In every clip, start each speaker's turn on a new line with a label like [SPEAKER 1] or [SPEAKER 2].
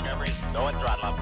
[SPEAKER 1] Discovery, go and throttle up.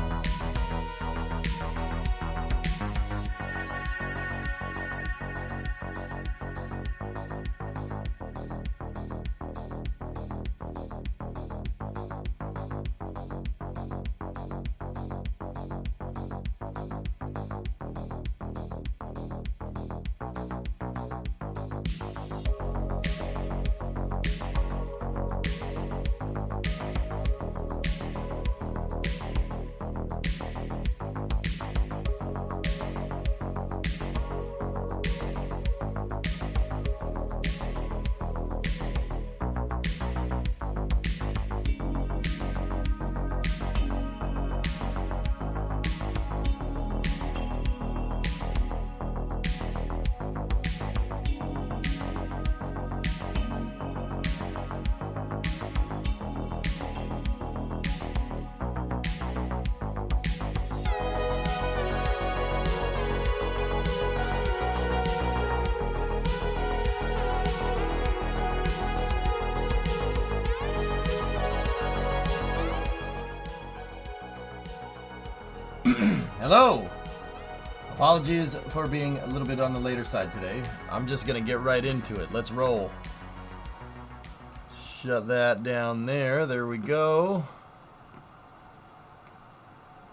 [SPEAKER 2] Hello! Apologies for being a little bit on the later side today. I'm just gonna get right into it. Let's roll. Shut that down there. There we go.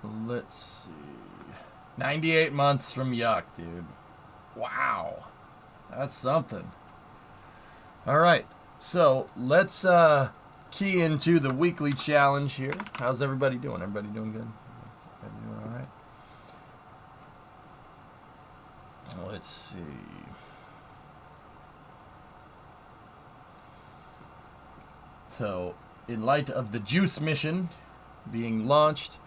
[SPEAKER 2] Let's see. 98 months from Yuck, dude. Wow. That's something. Alright, so let's key into the weekly challenge here. How's everybody doing? Everybody doing good? Everybody doing alright? Let's see. So, in light of the Juice mission being launched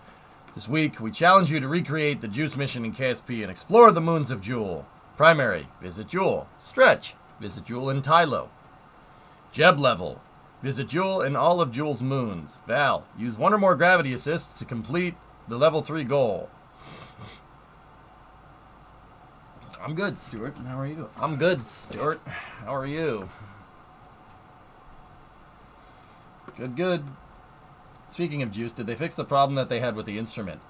[SPEAKER 2] this week, we challenge you to recreate the Juice mission in KSP and explore the moons of Jewel. Primary, visit Jewel. Stretch, visit Jewel in Tylo. Jeb level, visit Jewel in all of Jewel's moons. Val, use one or more gravity assists to complete the level 3 goal. I'm good, Stuart. How are you? I'm good, Stuart. How are you? Good, good. Speaking of Juice, did they fix the problem that they had with the instrument?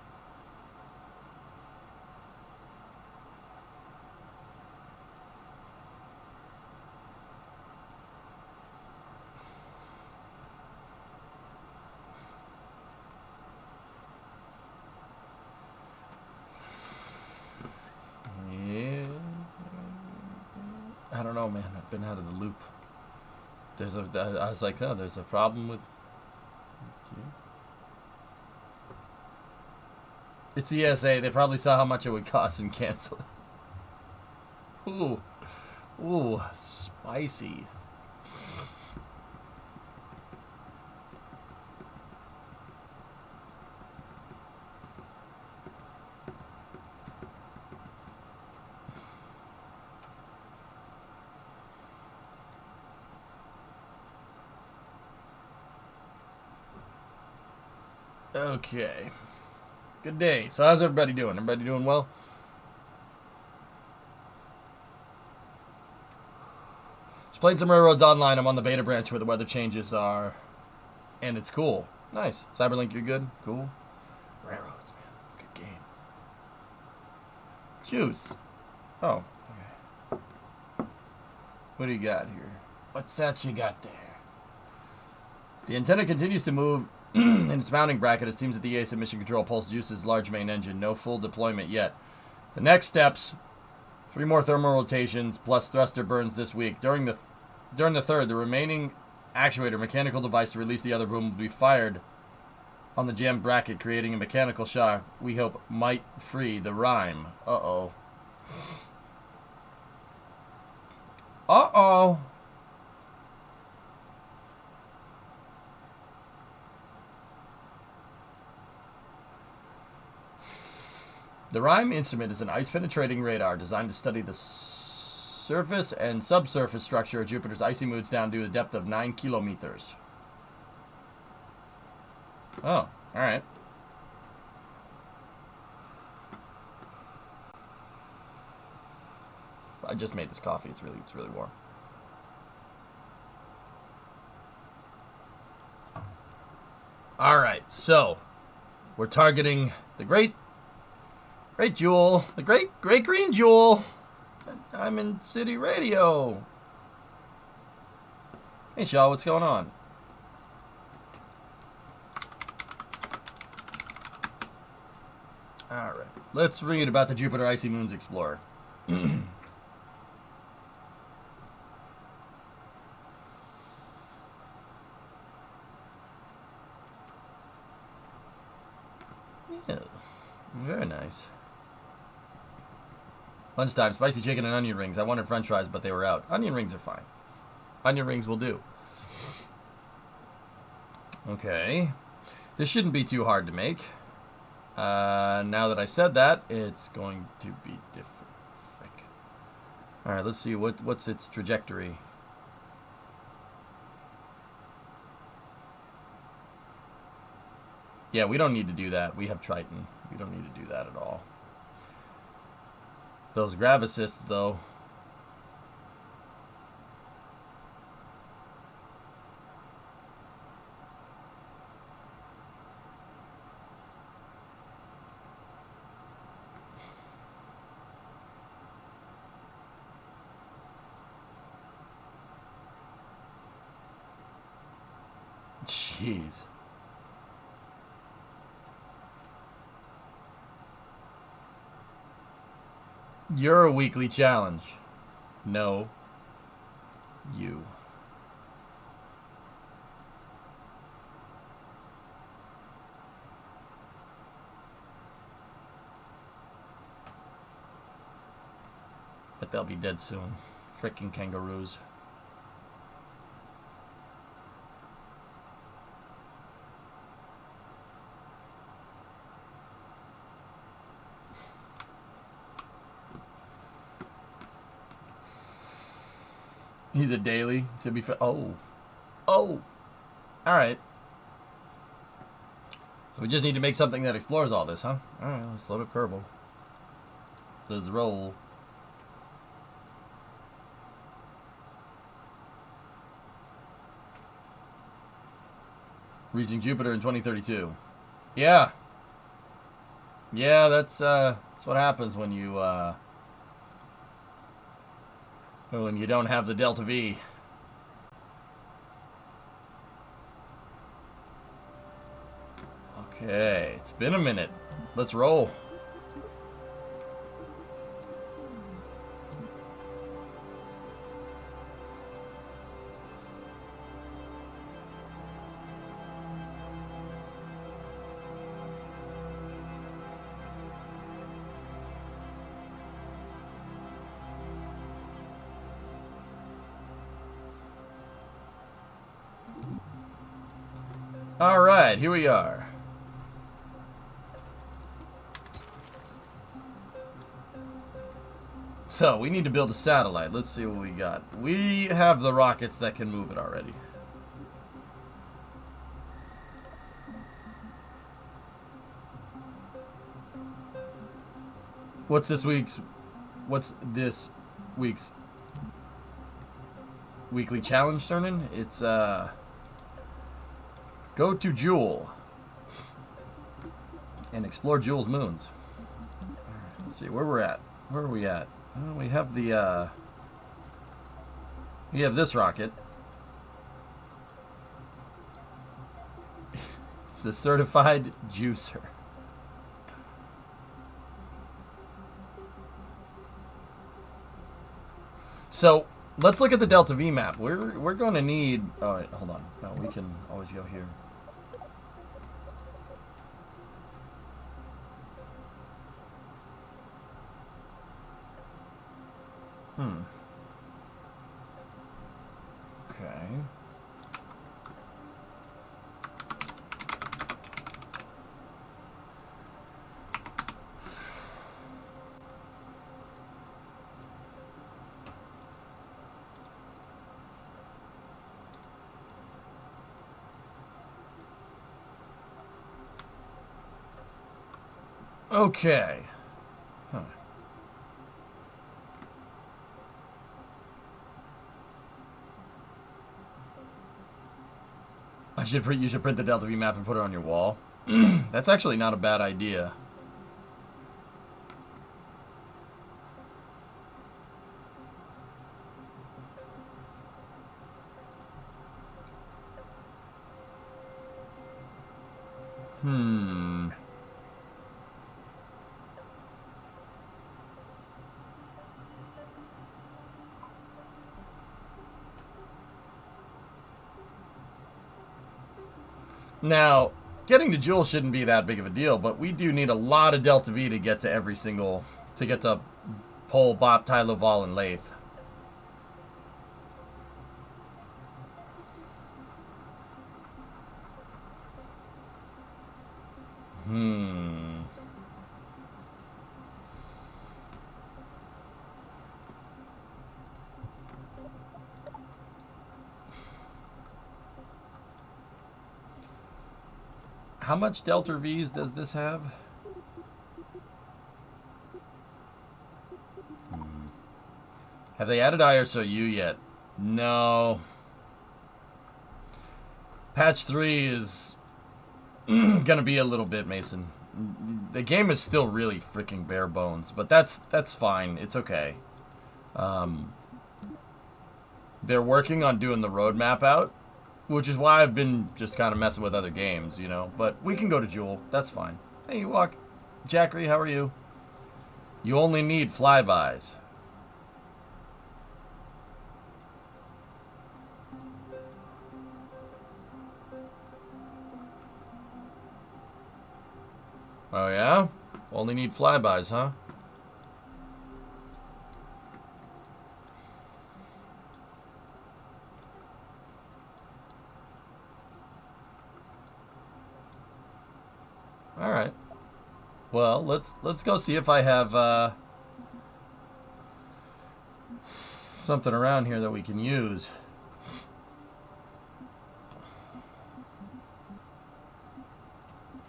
[SPEAKER 2] I don't know, man. I've been out of the loop. I was like, oh, there's a problem with... It's the ESA. They probably saw how much it would cost and canceled. Ooh. Ooh, spicy. Okay. Good day. So how's everybody doing? Everybody doing well? Just playing some Railroads Online. I'm on the beta branch where the weather changes are. And it's cool. Nice. Cyberlink, you're good? Cool. Railroads, man. Good game. Juice. Oh. Okay. What do you got here? What's that you got there? The antenna continues to move in its mounting bracket. It seems that the EA submission control pulse Juice's large main engine. No full deployment yet. The next steps: 3 more thermal rotations plus thruster burns this week. During the third, the remaining actuator mechanical device to release the other boom will be fired on the jammed bracket, creating a mechanical shock we hope might free the rhyme. Uh-oh. Uh-oh. The Rime instrument is an ice-penetrating radar designed to study the surface and subsurface structure of Jupiter's icy moods down to a depth of 9 kilometers. Oh, alright. I just made this coffee. It's really warm. Alright, so We're targeting the great jewel, the great green jewel. I'm in City Radio. Hey, Shaw, what's going on? All right, let's read about the Jupiter Icy Moons Explorer. Yeah, very nice. Lunchtime, spicy chicken and onion rings. I wanted french fries, but they were out. Onion rings are fine. Onion rings will do. Okay. This shouldn't be too hard to make. Now that I said that, it's going to be different. Frick. Alright, let's see. What's its trajectory? Yeah, we don't need to do that. We have Triton. We don't need to do that at all. Those grav assists, though. Jeez. You're a weekly challenge. No. You. But they'll be dead soon. Frickin' kangaroos. He's a daily, to be fair. Oh. Oh. Alright. So we just need to make something that explores all this, huh? Alright, let's load up Kerbal. Let's roll. Reaching Jupiter in 2032. Yeah. Yeah, that's what happens when you don't have the Delta V. Okay, it's been a minute. Let's roll. All right, here we are. So, we need to build a satellite. Let's see what we got. We have the rockets that can move it already. What's this week's weekly challenge, Cernan? It's, go to Jewel and explore Jewel's moons. Let's see where we're at. Where are we at? Well, we have the we have this rocket. It's the certified juicer. So let's look at the Delta V map. We're going to need. Oh, wait, hold on. No, we can always go here. Okay. Okay. Huh. You should print the Delta V map and put it on your wall. That's actually not a bad idea. Now, getting to Jewel shouldn't be that big of a deal, but we do need a lot of Delta V to get to every single... to get to Pole, Bop, Tylo, Vol, and Lathe. How much Delta V's does this have? Have they added ISOU yet? No. Patch 3 is gonna be a little bit, Mason. The game is still really freaking bare bones, but that's fine. It's okay. They're working on doing the roadmap out, which is why I've been just kind of messing with other games, you know. But we can go to Jewel. That's fine. Hey, you walk. Jackery, how are you? You only need flybys. Oh, yeah? Only need flybys, huh? All right. Well, let's go see if I have something around here that we can use.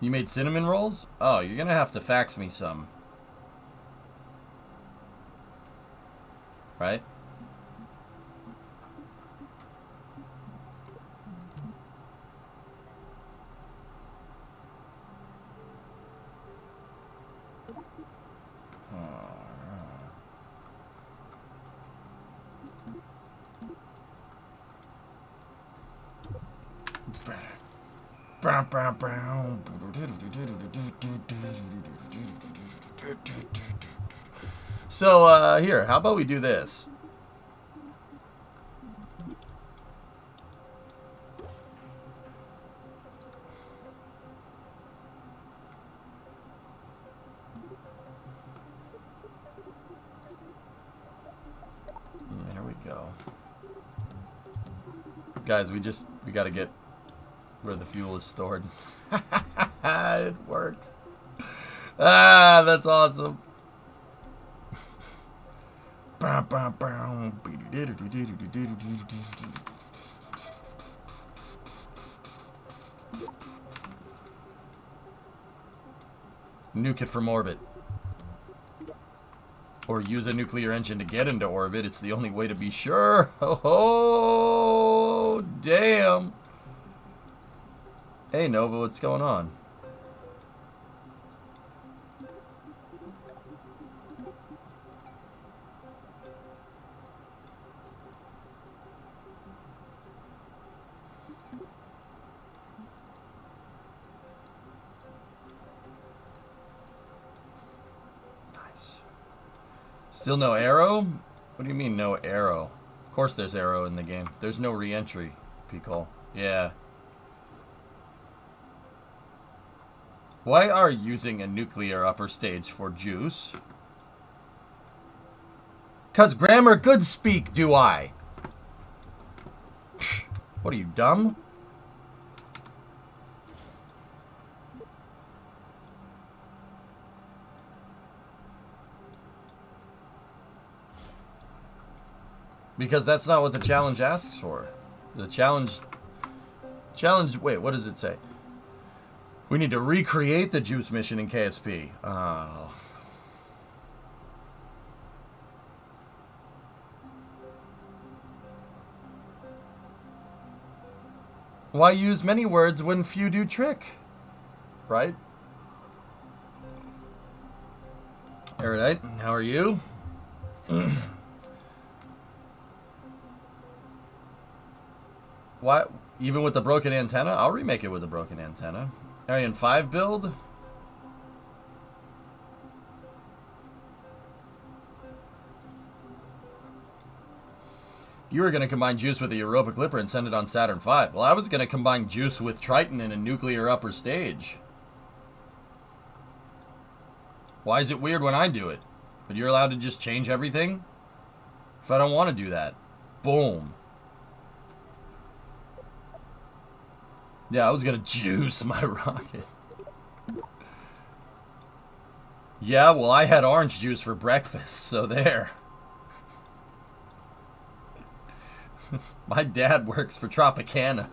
[SPEAKER 2] You made cinnamon rolls? Oh, you're gonna have to fax me some. Right? So, here, how about we do this? There we go. Guys, we gotta get where the fuel is stored. It works. Ah, that's awesome. Nuke it from orbit. Or use a nuclear engine to get into orbit. It's the only way to be sure. Oh, damn. Hey, Nova, what's going on? Still no arrow? What do you mean no arrow? Of course there's arrow in the game. There's no re-entry, P-Call. Yeah. Why are using a nuclear upper stage for juice? 'Cause grammar good speak, do I? What are you, dumb? Because that's not what the challenge asks for. The challenge, wait, what does it say? We need to recreate the juice mission in KSP. Oh. Why use many words when few do trick? right? Alright, how are you? Why? Even with the broken antenna? I'll remake it with a broken antenna. Arian 5 build? You were going to combine Juice with a Europa Clipper and send it on Saturn V. Well, I was going to combine Juice with Triton in a nuclear upper stage. Why is it weird when I do it? But you're allowed to just change everything? If I don't want to do that. Boom. Yeah, I was going to juice my rocket. Yeah, well, I had orange juice for breakfast, so there. My dad works for Tropicana.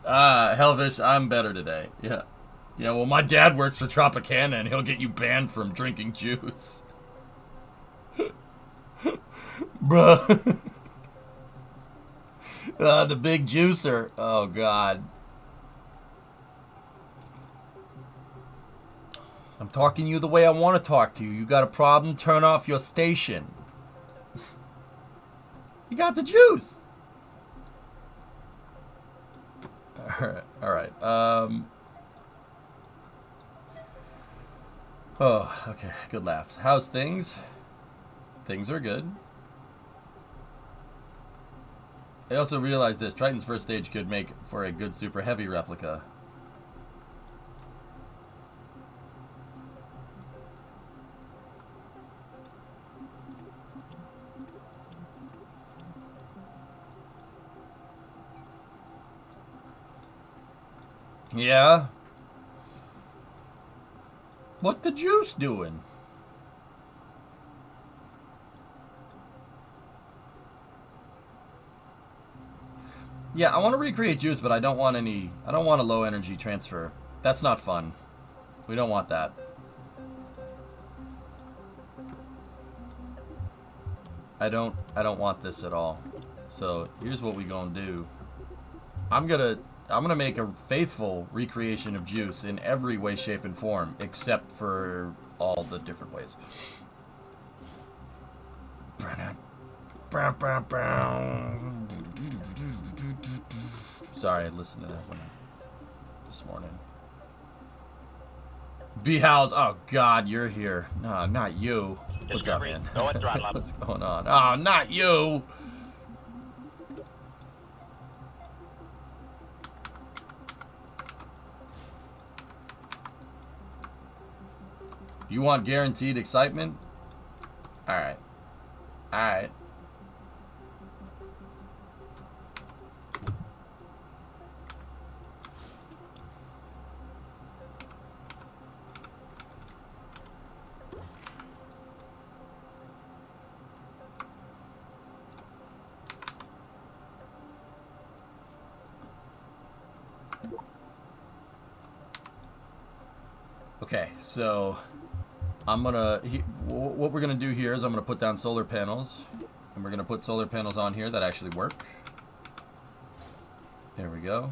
[SPEAKER 2] Helvish, I'm better today. Yeah. Yeah, well, my dad works for Tropicana, and he'll get you banned from drinking juice. Bruh. The big juicer. Oh, God. I'm talking to you the way I want to talk to you. You got a problem? Turn off your station. You got the juice. All right. Oh, okay. Good laughs. How's things? Things are good. I also realized this. Triton's first stage could make for a good super heavy replica. Yeah? What the juice doing? Yeah, I want to recreate juice, but I don't want a low energy transfer. That's not fun. We don't want that. I don't want this at all. So, here's what we gonna do. I'm gonna make a faithful recreation of juice in every way, shape, and form, except for all the different ways. Sorry, I listened to that one this morning. B-House, oh God, you're here. No, not you. What's up, man? What's going on? Oh, not you! You want guaranteed excitement? Alright. Alright. Okay, so what we're gonna do here is I'm gonna put down solar panels, and we're gonna put solar panels on here that actually work. There we go.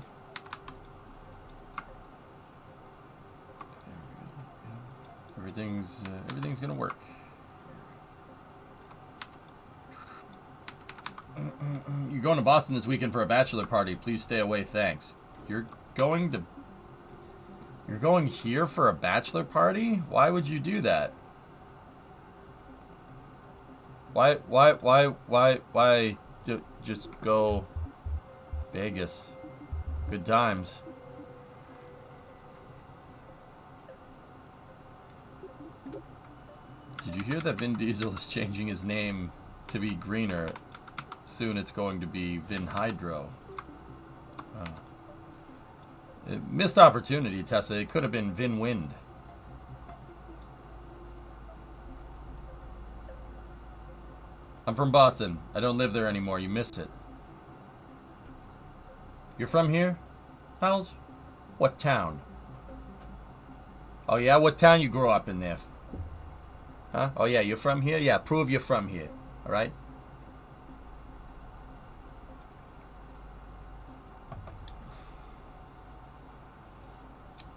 [SPEAKER 2] Everything's gonna work. You're going to Boston this weekend for a bachelor party. Please stay away, thanks. You're going here for a bachelor party? Why would you do that? Why just go Vegas? Good times. Did you hear that Vin Diesel is changing his name to be greener? Soon it's going to be Vin Hydro. Oh. Missed opportunity, Tessa. It could have been Vin Wind. I'm from Boston. I don't live there anymore. You missed it. You're from here? Howls? What town? Oh, yeah? What town you grew up in there? Huh? Oh, yeah, you're from here? Yeah, prove you're from here. Alright?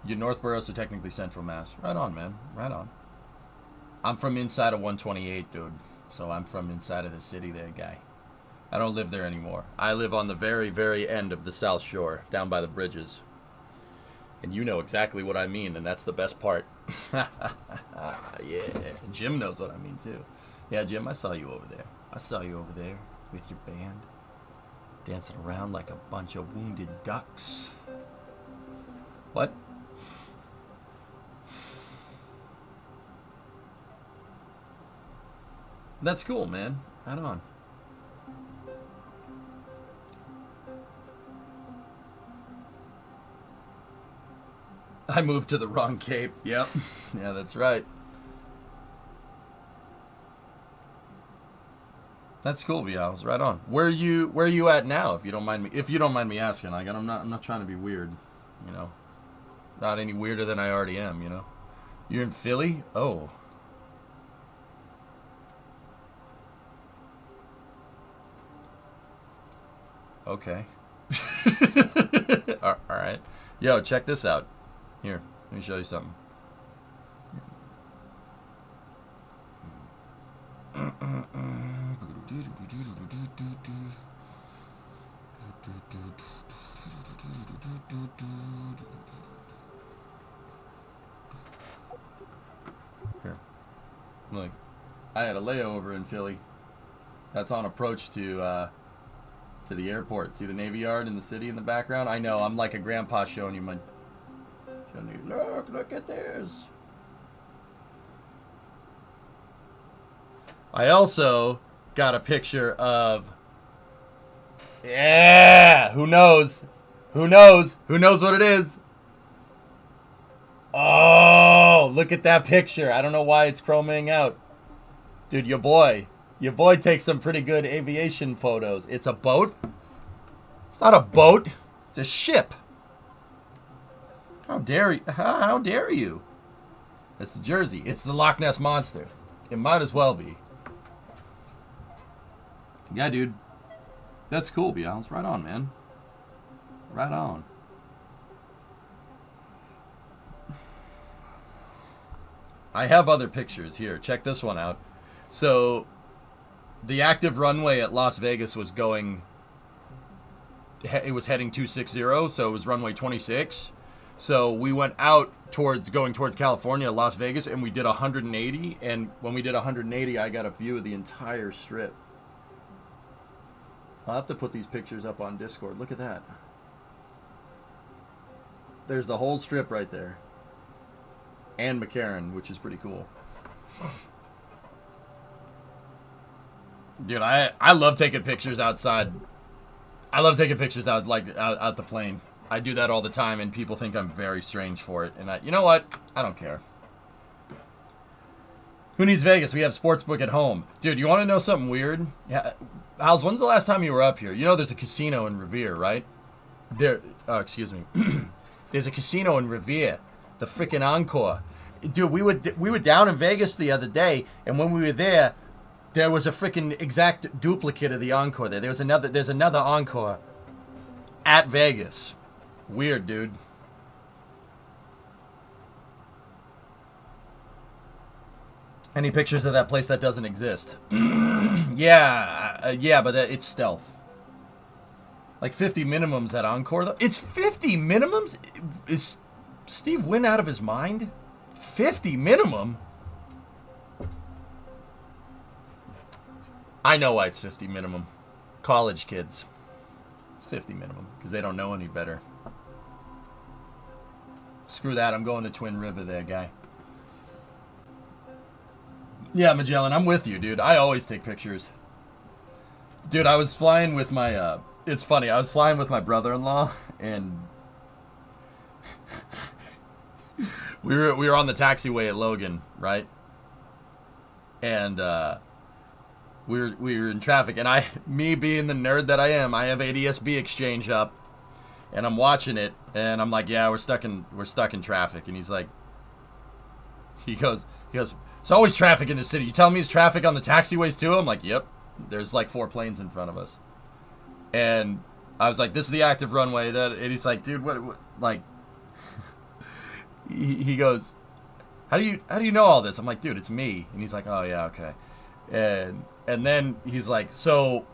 [SPEAKER 2] You're Northborough, so technically Central Mass. Right on, man. Right on. I'm from inside of 128, dude. So I'm from inside of the city there, guy. I don't live there anymore. I live on the very, very end of the South Shore, down by the bridges. And you know exactly what I mean, and that's the best part. Yeah. Jim knows what I mean, too. Yeah, Jim, I saw you over there. I saw you over there with your band, dancing around like a bunch of wounded ducks. What? That's cool, man. Right on. I moved to the wrong Cape. Yep. Yeah, that's right. That's cool, Vials. Right on. Where are you at now, if you don't mind me asking? Like, I'm not trying to be weird, you know. Not any weirder than I already am, you know. You're in Philly? Oh. Okay. All right. Yo, check this out. Here, let me show you something. Here. Look, I had a layover in Philly. That's on approach to the airport. See the Navy Yard and the city in the background? I know, I'm like a grandpa showing you. Look at this. I also got a picture of... Yeah! Who knows? Who knows? Who knows what it is? Oh, look at that picture. I don't know why it's chromaing out. Dude, your boy takes some pretty good aviation photos. It's a boat? It's not a boat. It's a ship. How dare you? How dare you? It's the Jersey. It's the Loch Ness Monster. It might as well be. Yeah, dude. That's cool, Bials. Right on, man. Right on. I have other pictures here. Check this one out. So, the active runway at Las Vegas was going... It was heading 260, so it was runway 26. So we went out going towards California, Las Vegas, and we did 180. And when we did 180, I got a view of the entire strip. I'll have to put these pictures up on Discord. Look at that. There's the whole strip right there. And McCarran, which is pretty cool. Dude, I love taking pictures outside. I love taking pictures out the plane. I do that all the time, and people think I'm very strange for it. And you know what? I don't care. Who needs Vegas? We have Sportsbook at home. Dude, you want to know something weird? Yeah, Hals, when's the last time you were up here? You know there's a casino in Revere, right? Excuse me. There's a casino in Revere. The freaking Encore. Dude, we were down in Vegas the other day, and when we were there was a freaking exact duplicate of the Encore there. There's another Encore at Vegas. Weird, dude. Any pictures of that place that doesn't exist? Yeah, but it's stealth. Like 50 minimums at Encore, though. It's 50 minimums? Is Steve Wynn out of his mind? 50 minimum? I know why it's 50 minimum. College kids. It's 50 minimum because they don't know any better. Screw that. I'm going to Twin River there, guy. Yeah, Magellan, I'm with you, dude. I always take pictures. Dude, I was flying with my... it's funny. I was flying with my brother-in-law, and... we were on the taxiway at Logan, right? And, we were in traffic, and me being the nerd that I am, I have ADSB exchange up, and I'm watching it, and I'm like, yeah, we're stuck in traffic. And he's like, he goes, there's always traffic in the city. You telling me there's traffic on the taxiways too? I'm like, yep. There's like 4 planes in front of us. And I was like, this is the active runway. And he's like, dude, what like, he goes, how do you know all this? I'm like, dude, it's me. And he's like, oh yeah, okay. And then he's like, so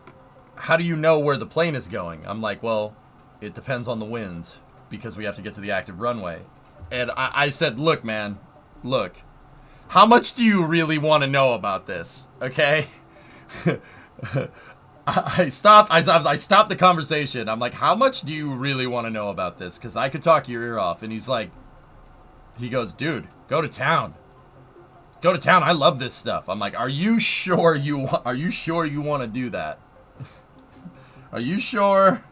[SPEAKER 2] how do you know where the plane is going? I'm like, well, it depends on the winds because we have to get to the active runway. And I said, look, man, look, how much do you really want to know about this? Okay. I stopped the conversation. I'm like, how much do you really want to know about this? Because I could talk your ear off. And he's like, he goes, dude, go to town. Go to town. I love this stuff. I'm like, are you sure you want to do that? Are you sure?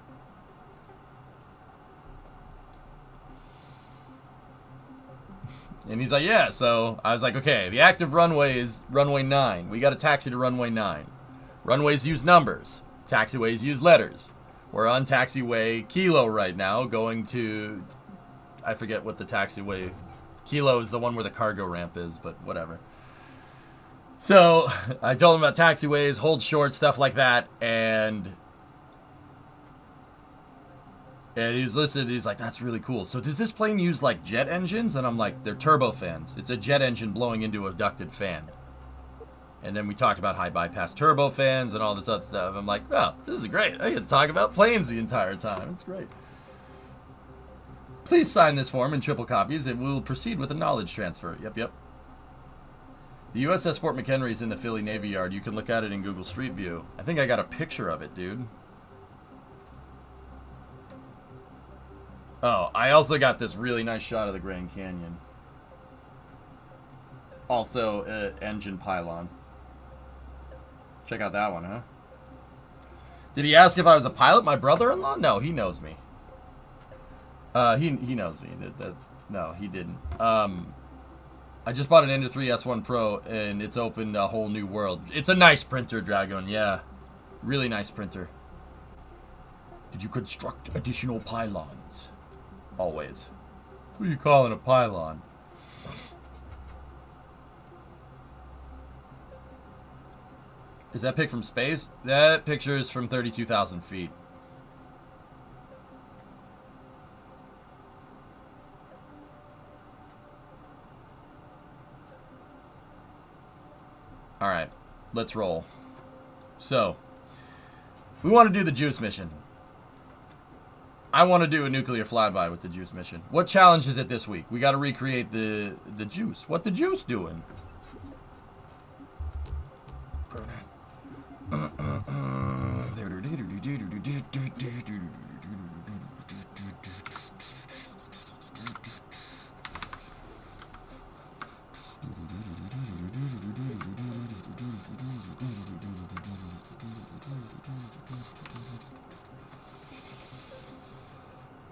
[SPEAKER 2] And he's like, yeah. So I was like, okay, the active runway is runway 9. We got a taxi to runway 9. Runways use numbers. Taxiways use letters. We're on taxiway Kilo right now, going to, I forget what the taxiway, Kilo is the one where the cargo ramp is, but whatever. So I told him about taxiways, hold short, stuff like that, and he was listening, he's like, that's really cool. So does this plane use like jet engines? And I'm like, they're turbofans. It's a jet engine blowing into a ducted fan. And then we talked about high bypass turbofans and all this other stuff. I'm like, oh, this is great. I get to talk about planes the entire time. It's great. Please sign this form in triple copies and we'll proceed with the knowledge transfer. Yep. The USS Fort McHenry is in the Philly Navy Yard. You can look at it in Google Street View. I think I got a picture of it, dude. Oh, I also got this really nice shot of the Grand Canyon. Also, engine pylon. Check out that one, huh? Did he ask if I was a pilot? My brother-in-law? No, he knows me. He knows me. No, he didn't. I just bought an Ender 3 S1 Pro, and it's opened a whole new world. It's a nice printer, Dragon. Yeah, really nice printer. Did you construct additional pylons? Always. What are you calling a pylon? Is that pic from space? That picture is from 32,000 feet. Alright, let's roll. So, we want to do the juice mission. I want to do a nuclear flyby with the juice mission. What challenge is it this week? We got to recreate the juice. What the juice doing?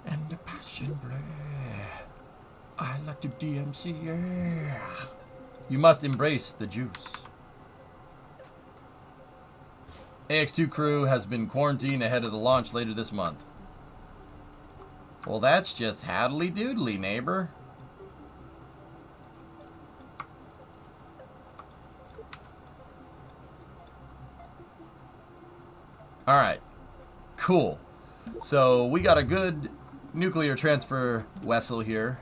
[SPEAKER 2] And the passion play. I like to DMC, yeah. You must embrace the juice. AX2 crew has been quarantined ahead of the launch later this month. Well, that's just howdly doodly, neighbor. Alright. Cool. So, we got a good nuclear transfer vessel here.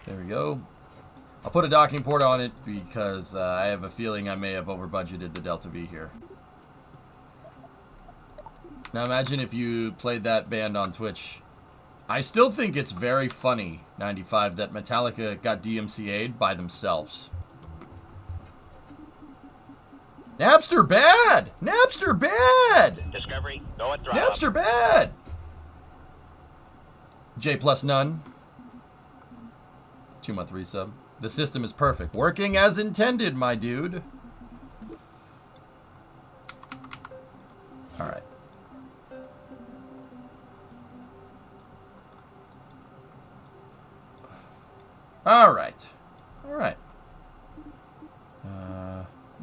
[SPEAKER 2] There we go. I'll put a docking port on it because I have a feeling I may have over budgeted the Delta V here. Now imagine if you played that band on Twitch. I still think it's very funny, 95, that Metallica got DMCA'd by themselves. Napster bad! Napster bad!
[SPEAKER 1] Discovery, go at throttle.
[SPEAKER 2] Napster bad! J plus none. 2-month resub. The system is perfect. Working as intended, my dude. Alright. Alright. Alright.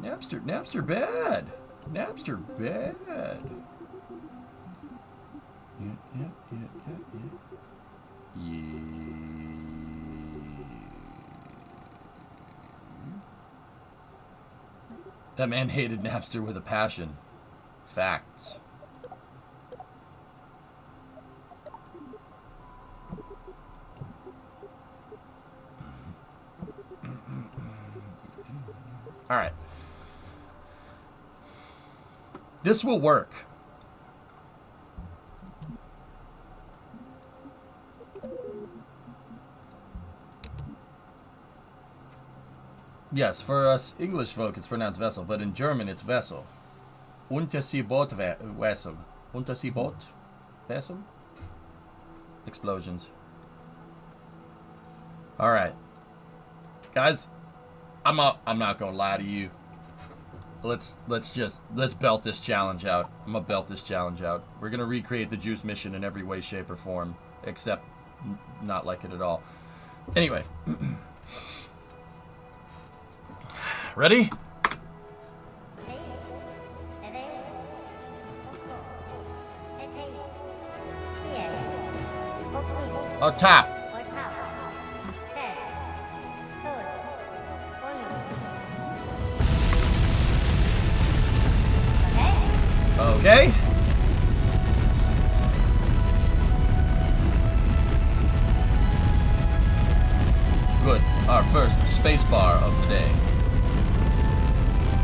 [SPEAKER 2] Napster bad. Napster bad. Yeah. That man hated Napster with a passion. Facts. All right. This will work. Yes, for us English folk, it's pronounced vessel, but in German, it's vessel. Unterseeboot vessel. Unterseeboot vessel? Explosions. All right. Guys, I'm not going to lie to you. Let's belt this challenge out. I'm going to belt this challenge out. We're going to recreate the Juice mission in every way, shape, or form, except not like it at all. Anyway. Ready? Oh, tap. Okay. Good. Our first space bar of the day.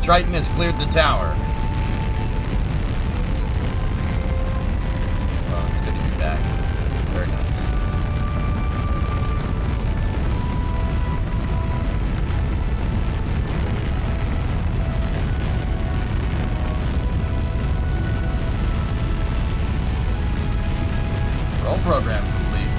[SPEAKER 2] Triton has cleared the tower. Well, it's good to be back. Very nice. Roll program complete.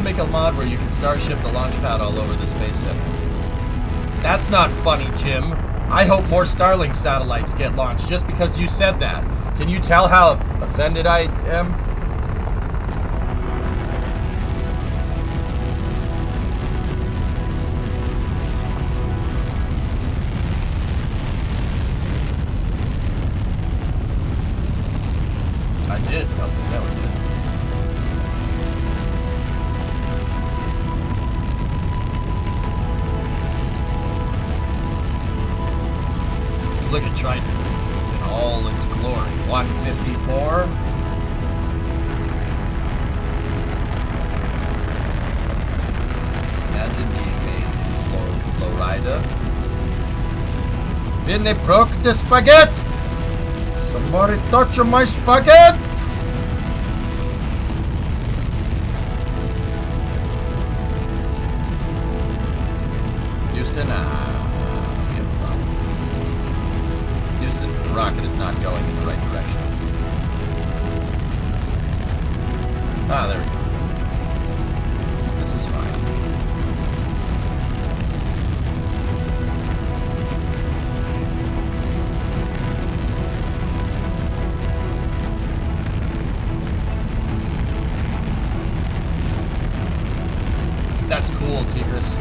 [SPEAKER 2] Make a mod where you can starship the launch pad all over the space center. That's not funny, Jim. I hope more Starlink satellites get launched just because you said that. Can you tell how offended I am? I did. Oh, that was good. Look at Triton in all its glory. 154. Imagine being made in Florida. Then they broke the spaghetti. Somebody touch my spaghetti. Houston, the rocket is not going in the right direction. Ah, there we go. This is fine. That's cool, Tigris.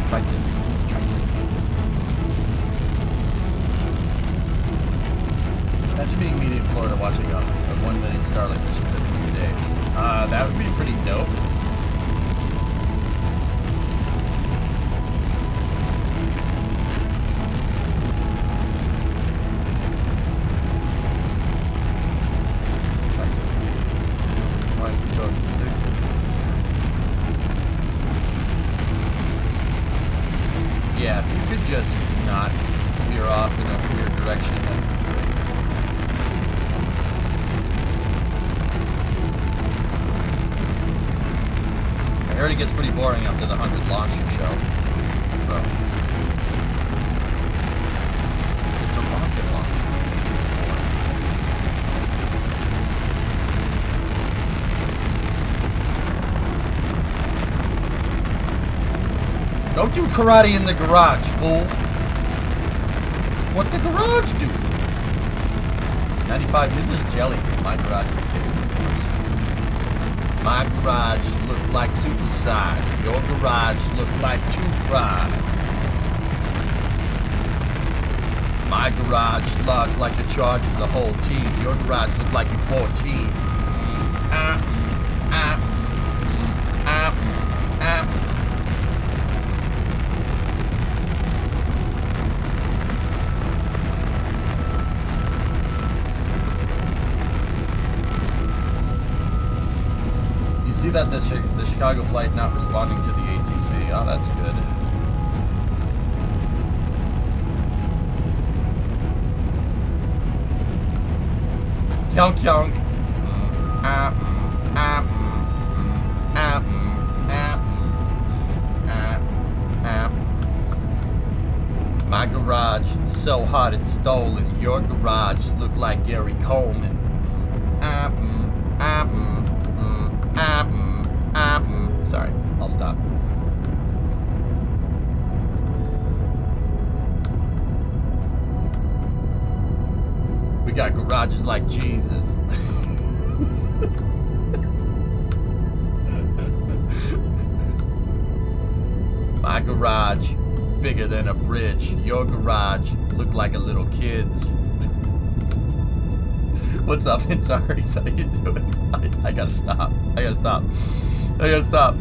[SPEAKER 2] Triton. Imagine being media in Florida watching a 1 million Starlink mission every 2 days. That would be pretty dope. Yeah, if you could just not veer off in a weird direction, that'd be great. already gets pretty boring after the 100 launcher show. Bro. It's a rocket launcher. It's boring. Don't do karate in the garage, fool. What the garage do? 95, you're just jelly because my garage is bigger than yours. My garage looked like super size. Your garage looked like 2 fries. My garage large like the Chargers, the whole team. Your garage looked like you 14. See that the Chicago flight not responding to the ATC. Oh, that's good. Yonk yonk. My garage so hot it's stolen. Your garage looked like Gary Coleman. Sorry, I'll stop. We got garages like Jesus. My garage, bigger than a bridge. Your garage looked like a little kid's. What's up, Antares? How you doing? I gotta stop. I gotta stop. I gotta stop.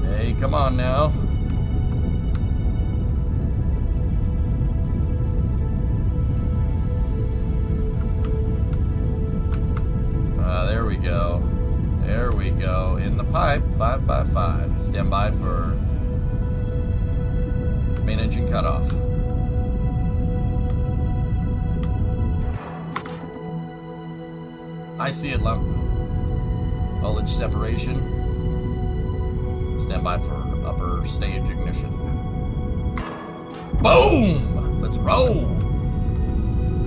[SPEAKER 2] Hey, come on now. There we go. There we go. In the pipe, 5x5. Stand by for main engine cutoff. I see it, Lump. Voltage separation. Stand by for upper stage ignition. Boom! Let's roll!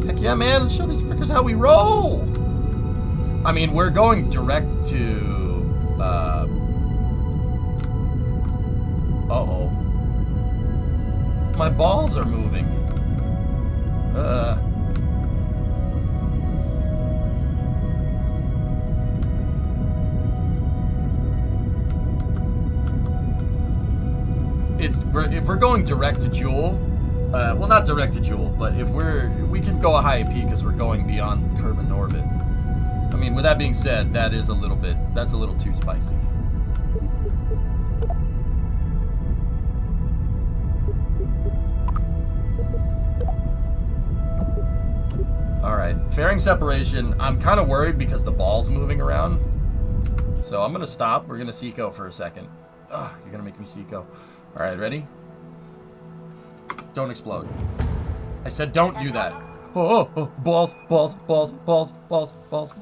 [SPEAKER 2] Heck yeah, man. Let's show these frickers how we roll! I mean, we're going direct to... Uh-oh. My balls are moving. If we're going direct to Joule, well, not direct to Joule, but if we can go a high AP because we're going beyond Kerbal orbit. I mean, with that being said, that's a little too spicy. Alright, fairing separation. I'm kind of worried because the ball's moving around. So I'm going to stop. We're going to Seco for a second. Ugh, you're going to make me Seco. Alright, ready? Don't explode. I said don't do that. Oh, balls, balls, balls, balls, balls, balls.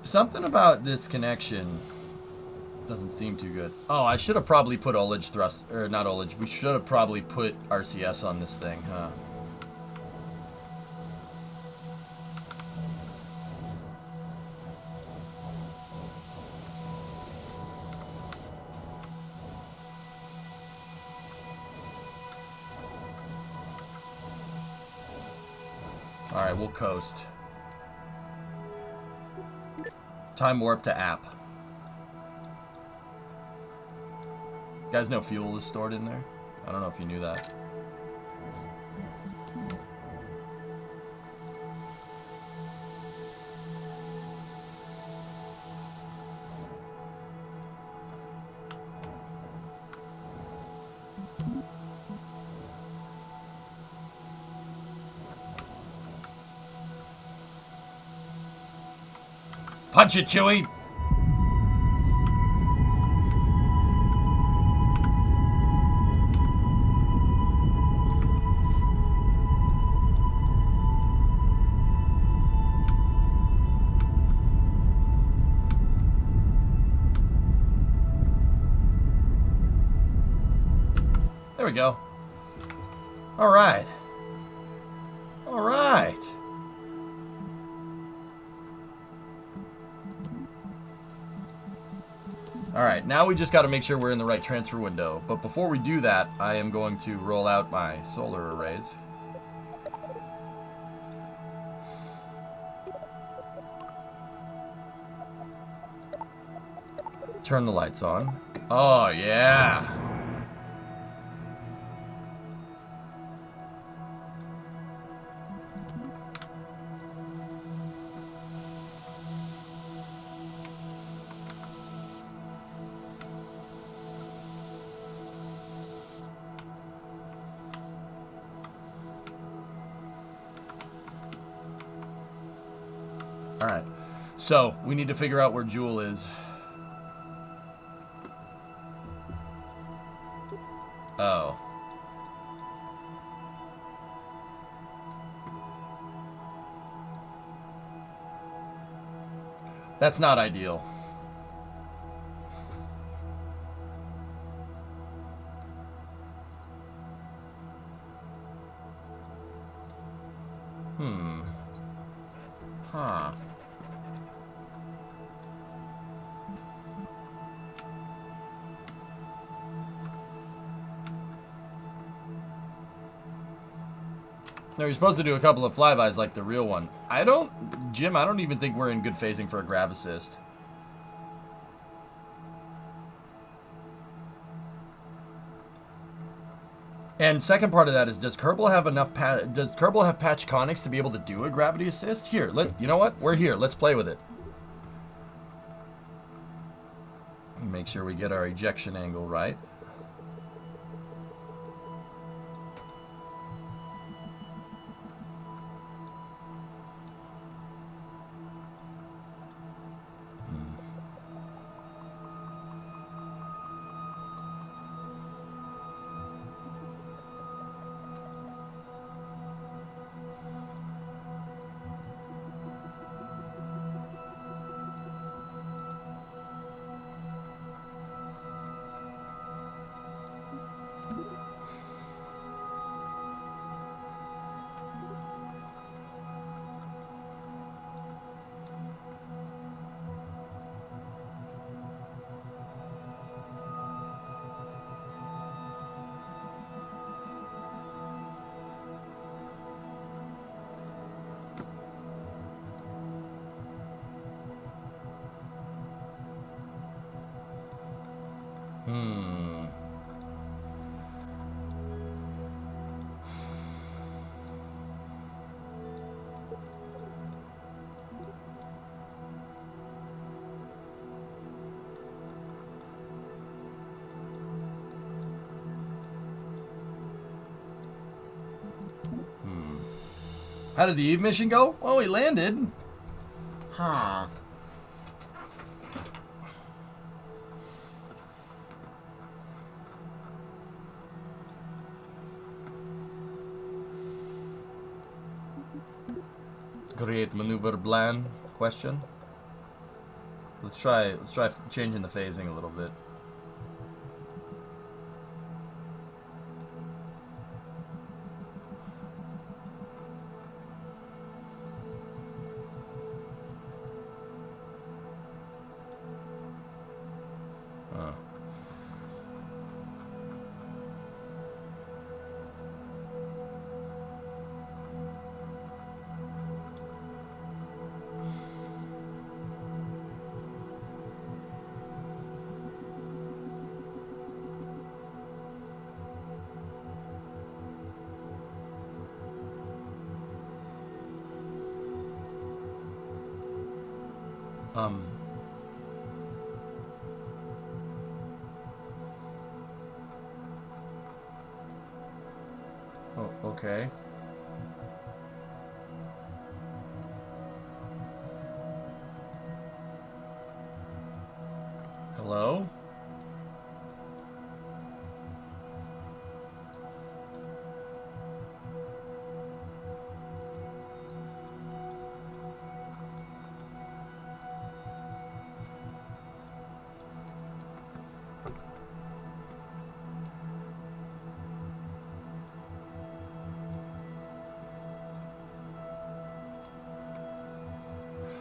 [SPEAKER 2] Something about this connection doesn't seem too good. Oh, I should have probably put ullage thrust, or not ullage. We should have probably put RCS on this thing, huh? All right, we'll coast. Time warp to app. You guys know fuel is stored in there? I don't know if you knew that. Punch it, Chewie! There we go. All right. All right. All right, now we just got to make sure we're in the right transfer window. But before we do that, I am going to roll out my solar arrays. Turn the lights on. Oh, yeah. All right. So, we need to figure out where Jewel is. Oh. That's not ideal. Huh. No, you're supposed to do a couple of flybys like the real one. Jim, I don't even think we're in good phasing for a grav assist. And second part of that is, does Kerbal have enough does Kerbal have patch conics to be able to do a gravity assist? Here, you know what? We're here. Let's play with it. Make sure we get our ejection angle right. How did the Eve mission go? Oh, he landed. Huh. Great maneuver plan? Question. Let's try changing the phasing a little bit. Oh, okay.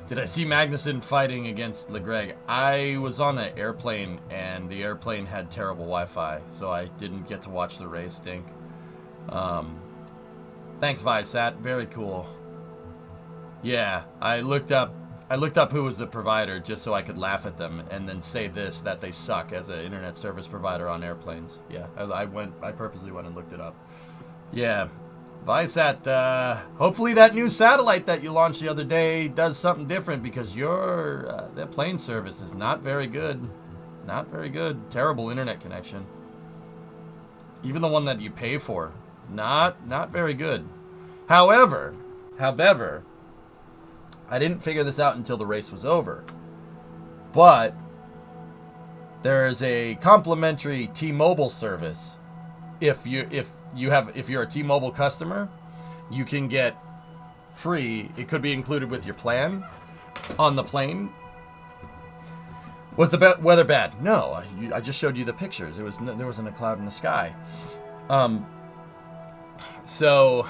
[SPEAKER 2] Did I see Magnussen fighting against LeGreg? I was on an airplane, and the airplane had terrible Wi-Fi, so I didn't get to watch the race, Stink. Thanks, Visat. Very cool. Yeah, I looked up who was the provider just so I could laugh at them and then say this, that they suck as an internet service provider on airplanes. Yeah, I purposely went and looked it up. Yeah. Visat, hopefully that new satellite that you launched the other day does something different, because your that plane service is not very good. Not very good. Terrible internet connection. Even the one that you pay for, not very good. However, I didn't figure this out until the race was over. But there is a complimentary T-Mobile service. If you're a T-Mobile customer, you can get free. It could be included with your plan on the plane. Was the weather bad? No, I just showed you the pictures. There wasn't a cloud in the sky. So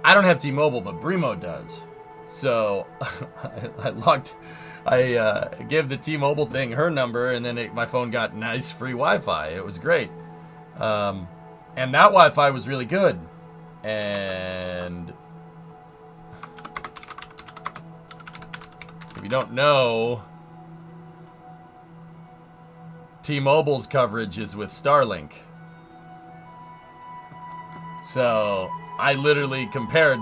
[SPEAKER 2] I don't have T-Mobile, but Brimo does. So I gave the T-Mobile thing her number, and then my phone got nice free Wi-Fi. It was great. And that Wi-Fi was really good. And if you don't know, T-Mobile's coverage is with Starlink. So I literally compared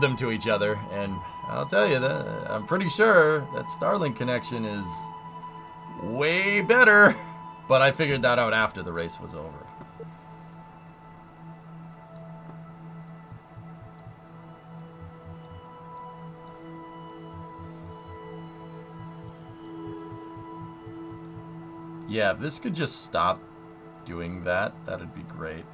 [SPEAKER 2] them to each other, and I'll tell you that I'm pretty sure that Starlink connection is way better. But I figured that out after the race was over. Yeah, if this could just stop doing that, that'd be great.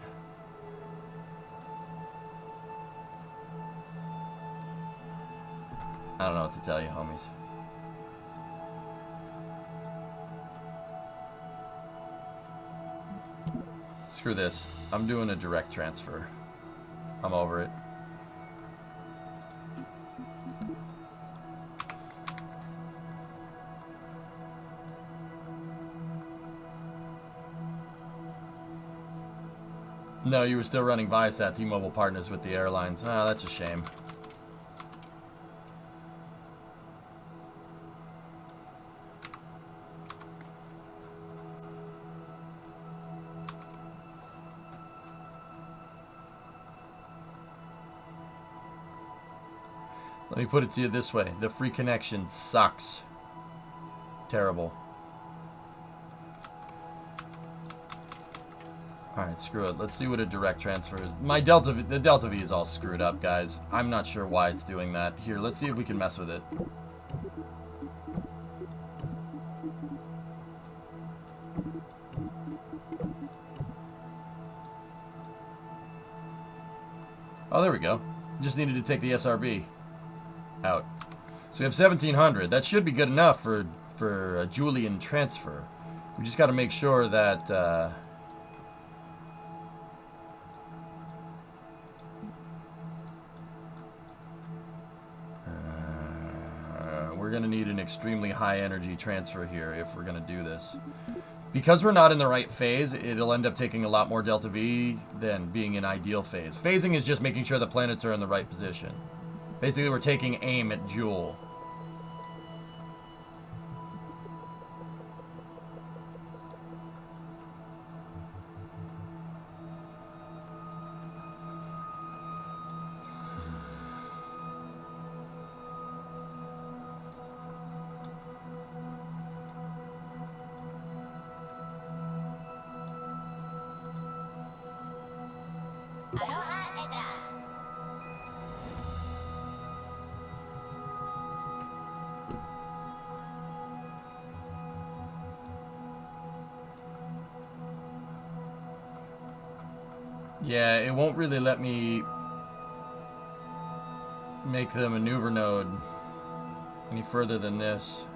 [SPEAKER 2] I don't know what to tell you, homies. Screw this. I'm doing a direct transfer. I'm over it. No, you were still running Viasat T-Mobile partners with the airlines. Oh, that's a shame. Let me put it to you this way. The free connection sucks. Terrible. Alright, screw it. Let's see what a direct transfer is. The Delta V is all screwed up, guys. I'm not sure why it's doing that. Here, let's see if we can mess with it. Oh, there we go. Just needed to take the SRB out. So we have 1700. That should be good enough for a Julian transfer. We just got to make sure that we're going to need an extremely high energy transfer here if we're going to do this. Because we're not in the right phase, it'll end up taking a lot more Delta V than being in ideal phase. Phasing is just making sure the planets are in the right position. Basically, we're taking aim at Joule. Yeah, it won't really let me make the maneuver node any further than this.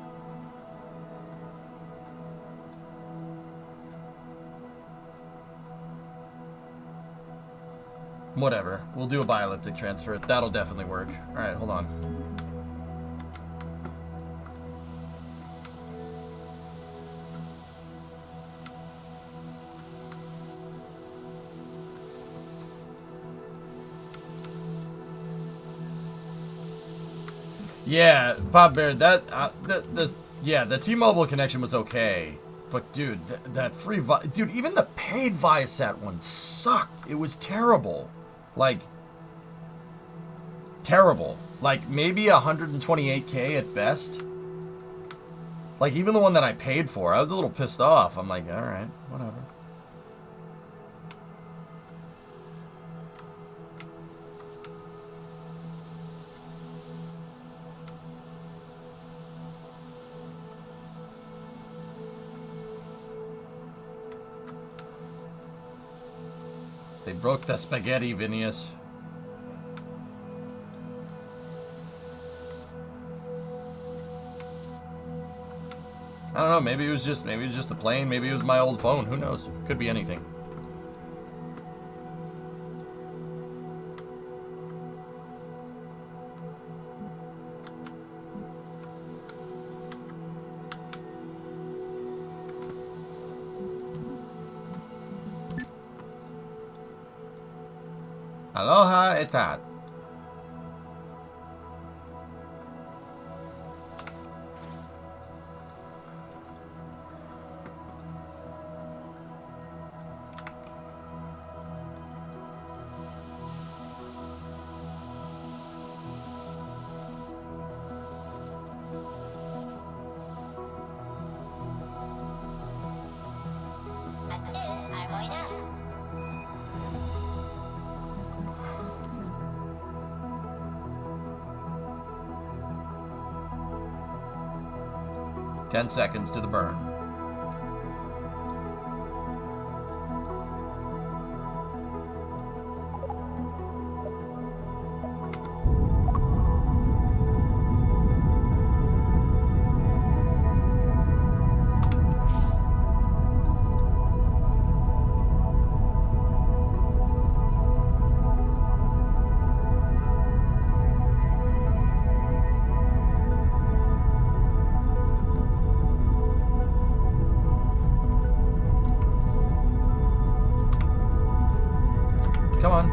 [SPEAKER 2] Whatever. We'll do a bioelliptic transfer. That'll definitely work. Alright, hold on. Yeah, Pop Bear, the T-Mobile connection was okay. But dude, that free dude, even the paid Viasat one sucked. It was terrible. Like terrible. Like maybe 128K at best. Like even the one that I paid for, I was a little pissed off. I'm like, all right, whatever. They broke the spaghetti, Vinius. I don't know, maybe it was just the plane, maybe it was my old phone, who knows? Could be anything. Aloha etat. Ten seconds to the burn. Come on.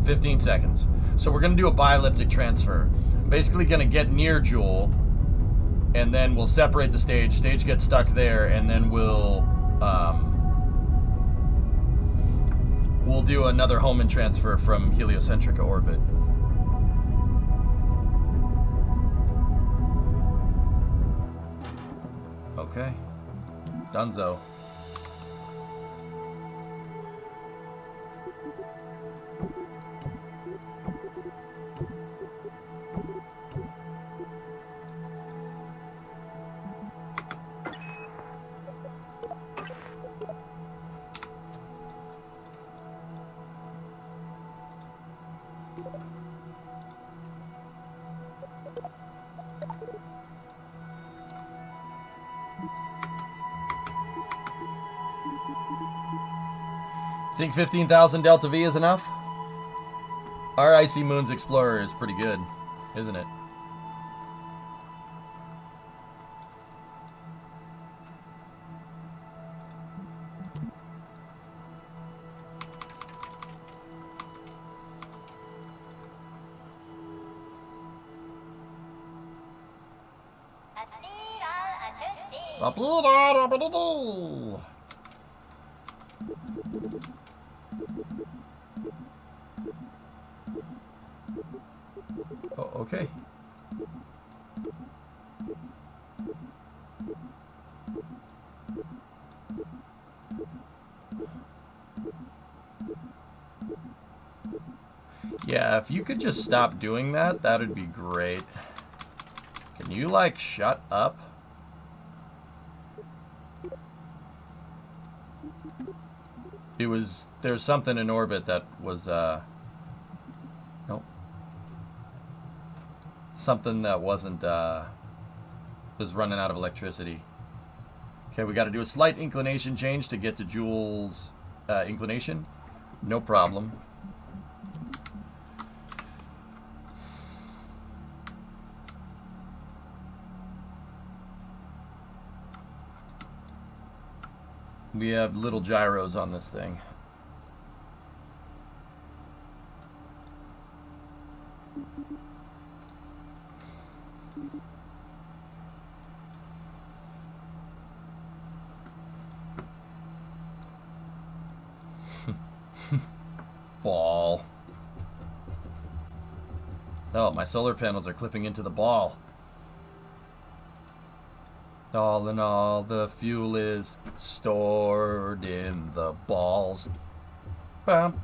[SPEAKER 2] $15 seconds. So we're gonna do a bioelliptic transfer. I'm basically gonna get near Jewel, and then we'll separate the stage. Stage gets stuck there, and then we'll do another Hohmann transfer from heliocentric orbit. Okay. Dunzo. Think 15,000 Delta V is enough? Our Icy Moons Explorer is pretty good, isn't it? Oh, okay. Yeah, if you could just stop doing that, that'd be great. Can you, like, shut up? There's something in orbit that was, nope. something that wasn't was running out of electricity. Okay, we got to do a slight inclination change to get to Joule's inclination. No problem. We have little gyros on this thing. Ball. Oh, my solar panels are clipping into the ball. All in all, the fuel is stored in the balls. I'm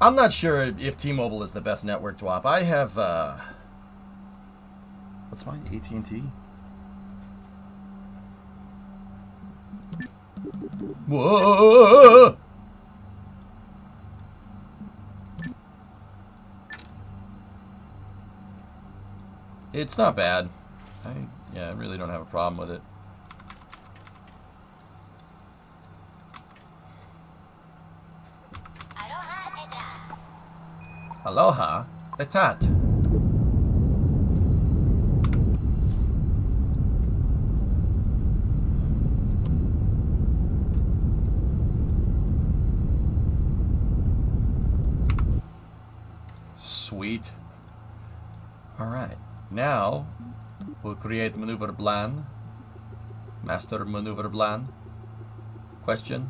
[SPEAKER 2] not sure if T-Mobile is the best network to op. I have, what's mine? AT&T? Whoa! It's not bad. I really don't have a problem with it. Aloha etat. Sweet. All right. Now, we'll create maneuver plan. Master maneuver plan. Question.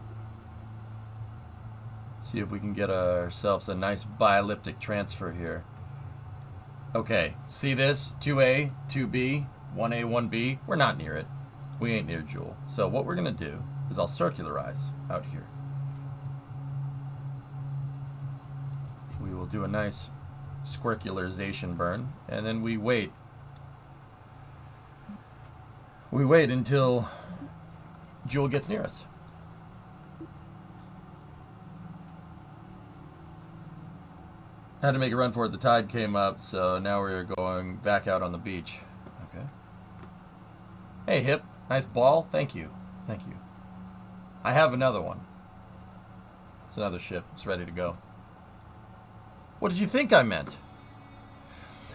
[SPEAKER 2] See if we can get ourselves a nice bielliptic transfer here. Okay, see this? 2A, 2B, 1A, 1B. We're not near it. We ain't near Joule. So what we're going to do is I'll circularize out here. We will do a nice squircularization burn, and then we wait. We wait until Joule gets near us. Had to make a run for it. The tide came up, so now we're going back out on the beach. Okay. Hey, Hip. Nice ball. Thank you. Thank you. I have another one. It's another ship. It's ready to go. What did you think I meant?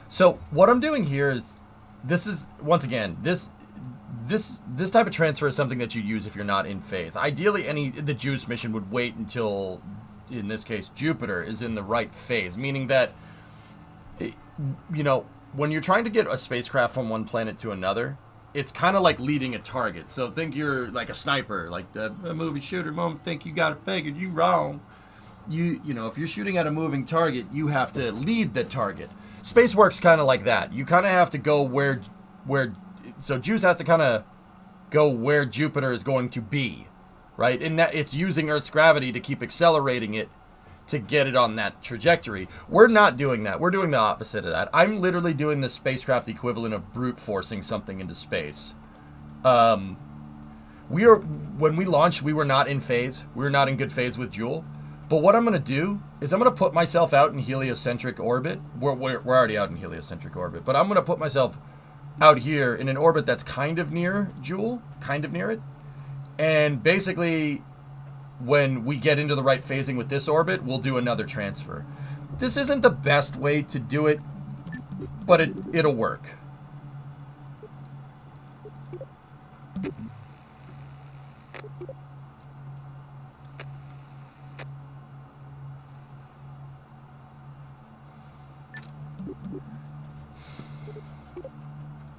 [SPEAKER 2] So what I'm doing here is, this is, once again, this type of transfer is something that you use if you're not in phase. Ideally, the Juice mission would wait until, in this case, Jupiter is in the right phase, meaning that, you know, when you're trying to get a spacecraft from one planet to another, it's kind of like leading a target. So think you're like a sniper, like the movie shooter moment. Think you got it figured, you wrong. You know, if you're shooting at a moving target, you have to lead the target. Space works kind of like that. You kind of have to go where, so Juice has to kind of go where Jupiter is going to be, right? And that it's using Earth's gravity to keep accelerating it to get it on that trajectory. We're not doing that. We're doing the opposite of that. I'm literally doing the spacecraft equivalent of brute forcing something into space. When we launched, we were not in phase. We were not in good phase with Joule. But what I'm going to do is I'm going to put myself out in heliocentric orbit. We're already out in heliocentric orbit. But I'm going to put myself out here in an orbit that's kind of near Joule. Kind of near it. And basically, when we get into the right phasing with this orbit, we'll do another transfer. This isn't the best way to do it, but it'll work.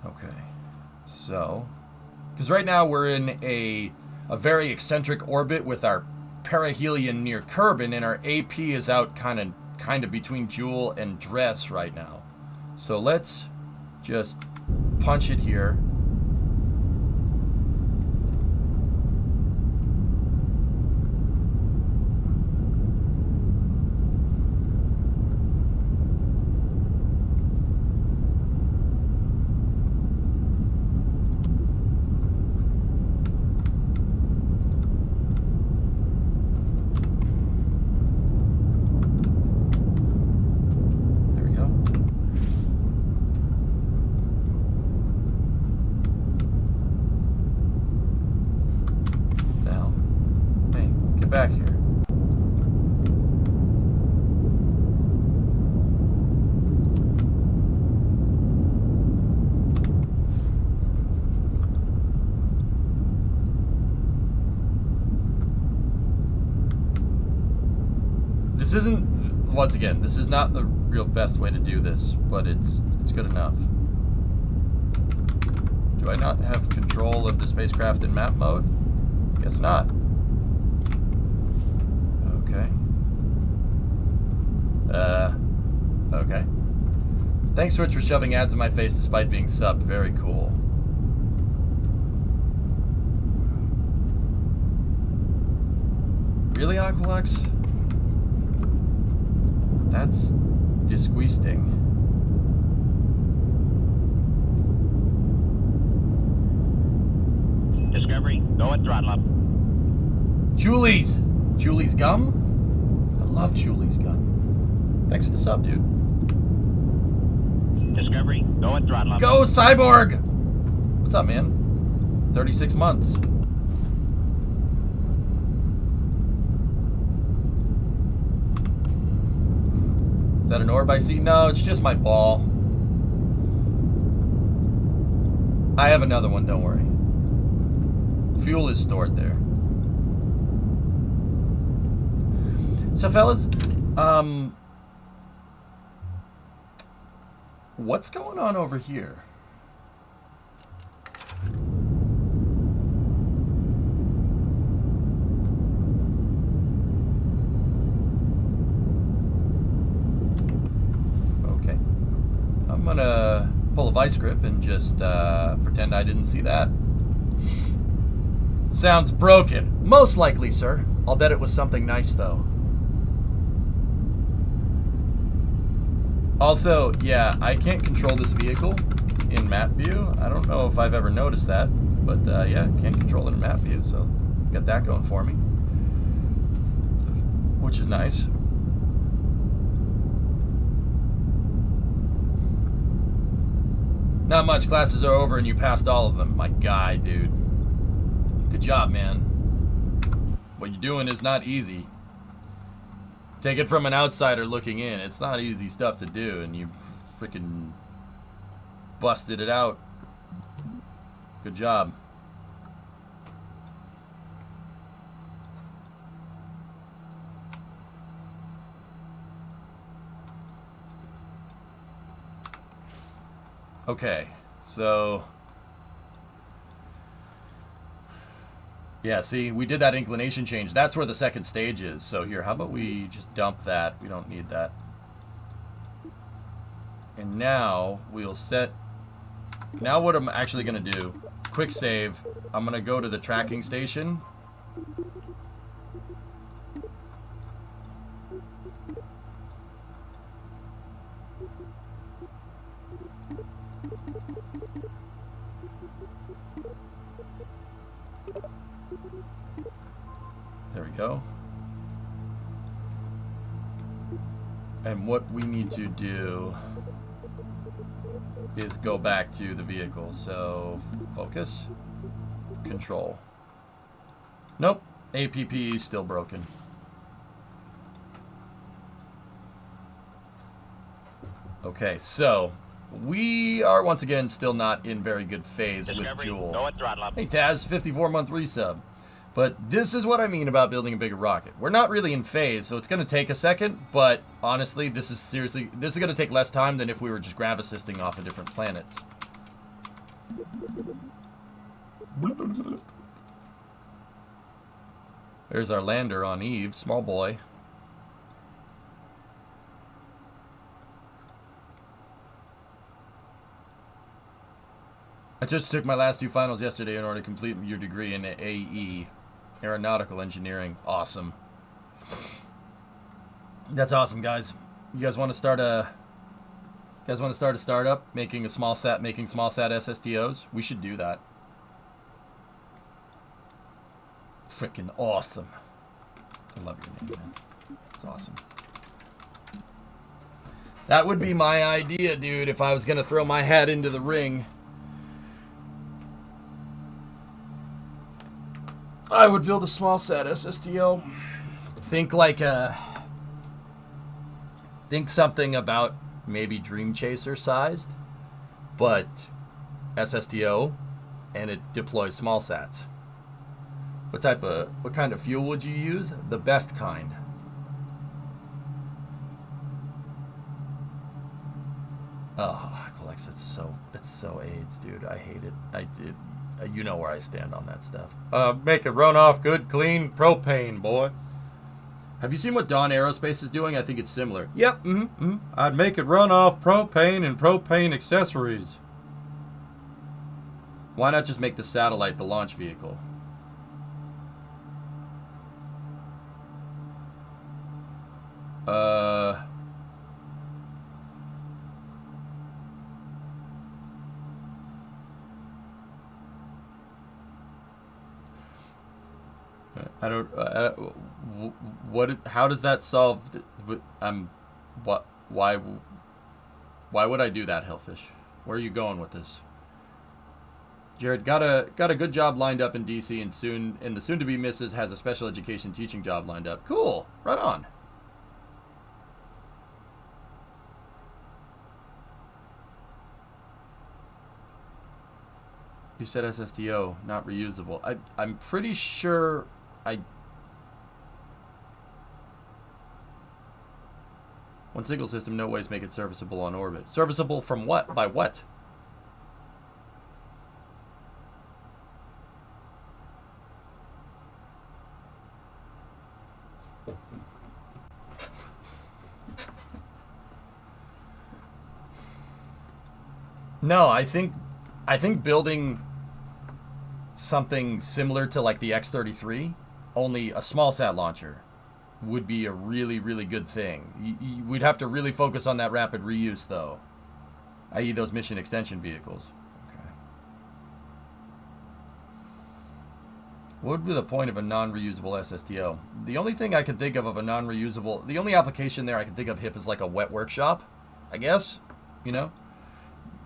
[SPEAKER 2] Okay, so, because right now we're in a very eccentric orbit with our perihelion near Kerbal, and our AP is out kind of between Joule and Dress right now. So let's just punch it here. back here. This isn't, once again, this is not the real best way to do this, but it's good enough. Do I not have control of the spacecraft in map mode? Guess not. Okay. Okay. Thanks, Twitch, for shoving ads in my face despite being subbed. Very cool. Really, Aqualux? That's disgusting.
[SPEAKER 1] Discovery, go at throttle up.
[SPEAKER 2] Julie's! Julie's gum? I love Julie's gum. Thanks for the sub, dude.
[SPEAKER 1] Discovery, go at throttle up.
[SPEAKER 2] Go, Cyborg! What's up, man? 36 months. Is that an orb I see? No, it's just my ball. I have another one, don't worry. Fuel is stored there. So, fellas, what's going on over here? Okay. I'm gonna pull a vice grip and just pretend I didn't see that. Sounds broken. Most likely, sir. I'll bet it was something nice, though. Also, yeah, I can't control this vehicle in map view. I don't know if I've ever noticed that, but yeah, can't control it in map view, so got that going for me, which is nice. Not much. Classes are over and you passed all of them. My guy, dude. Good job, man. What you're doing is not easy. Take it from an outsider looking in. It's not easy stuff to do, and you freaking busted it out. Good job. Okay, so... yeah, see, we did that inclination change. That's where the second stage is. So here, how about we just dump that? We don't need that. And now we'll set... now what I'm actually going to do, quick save, I'm going to go to the tracking station. There we go. And what we need to do is go back to the vehicle. So, focus, control. Nope, APP is still broken. Okay, so we are once again still not in very good phase with Jewel. Hey Taz, 54-month resub. But this is what I mean about building a bigger rocket. We're not really in phase, so it's going to take a second, but honestly, this is going to take less time than if we were just grav-assisting off of different planets. There's our lander on Eve, small boy. I just took my last two finals yesterday in order to complete your degree in AE. Aeronautical engineering. Awesome. That's awesome, guys. You guys want to start a startup making small sat SSTOs? We should do that. Freaking awesome. I love your name, man. It's awesome. That would be my idea, dude, if I was going to throw my hat into the ring.
[SPEAKER 3] I would build a small sat SSDO.
[SPEAKER 2] Think think something about maybe Dream Chaser sized, but SSDO, and it deploys small sats. What kind of fuel would you use? The best kind. Oh, Aqualex, it's so AIDS, dude. I hate it. I did. You know where I stand on that stuff. Make it run off good, clean propane, boy. Have you seen what Dawn Aerospace is doing? I think it's similar. Yep. I'd make it run off propane and propane accessories. Why not just make the satellite the launch vehicle? I don't. How does that solve? What? Why would I do that, Hellfish? Where are you going with this? Jared got a good job lined up in DC, and the soon-to-be missus has a special education teaching job lined up. Cool, right on. You said SSDO, not reusable. I'm pretty sure one single system, no ways make it serviceable on orbit. Serviceable from what? By what? No, I think building something similar to like the X-33, only a small sat launcher, would be a really, really good thing. We'd have to really focus on that rapid reuse, though, i.e. those mission extension vehicles. Okay. What would be the point of a non-reusable SSTO? The only thing I can think of a non-reusable, the only application there I can think of, HIP, is like a wet workshop, I guess, you know?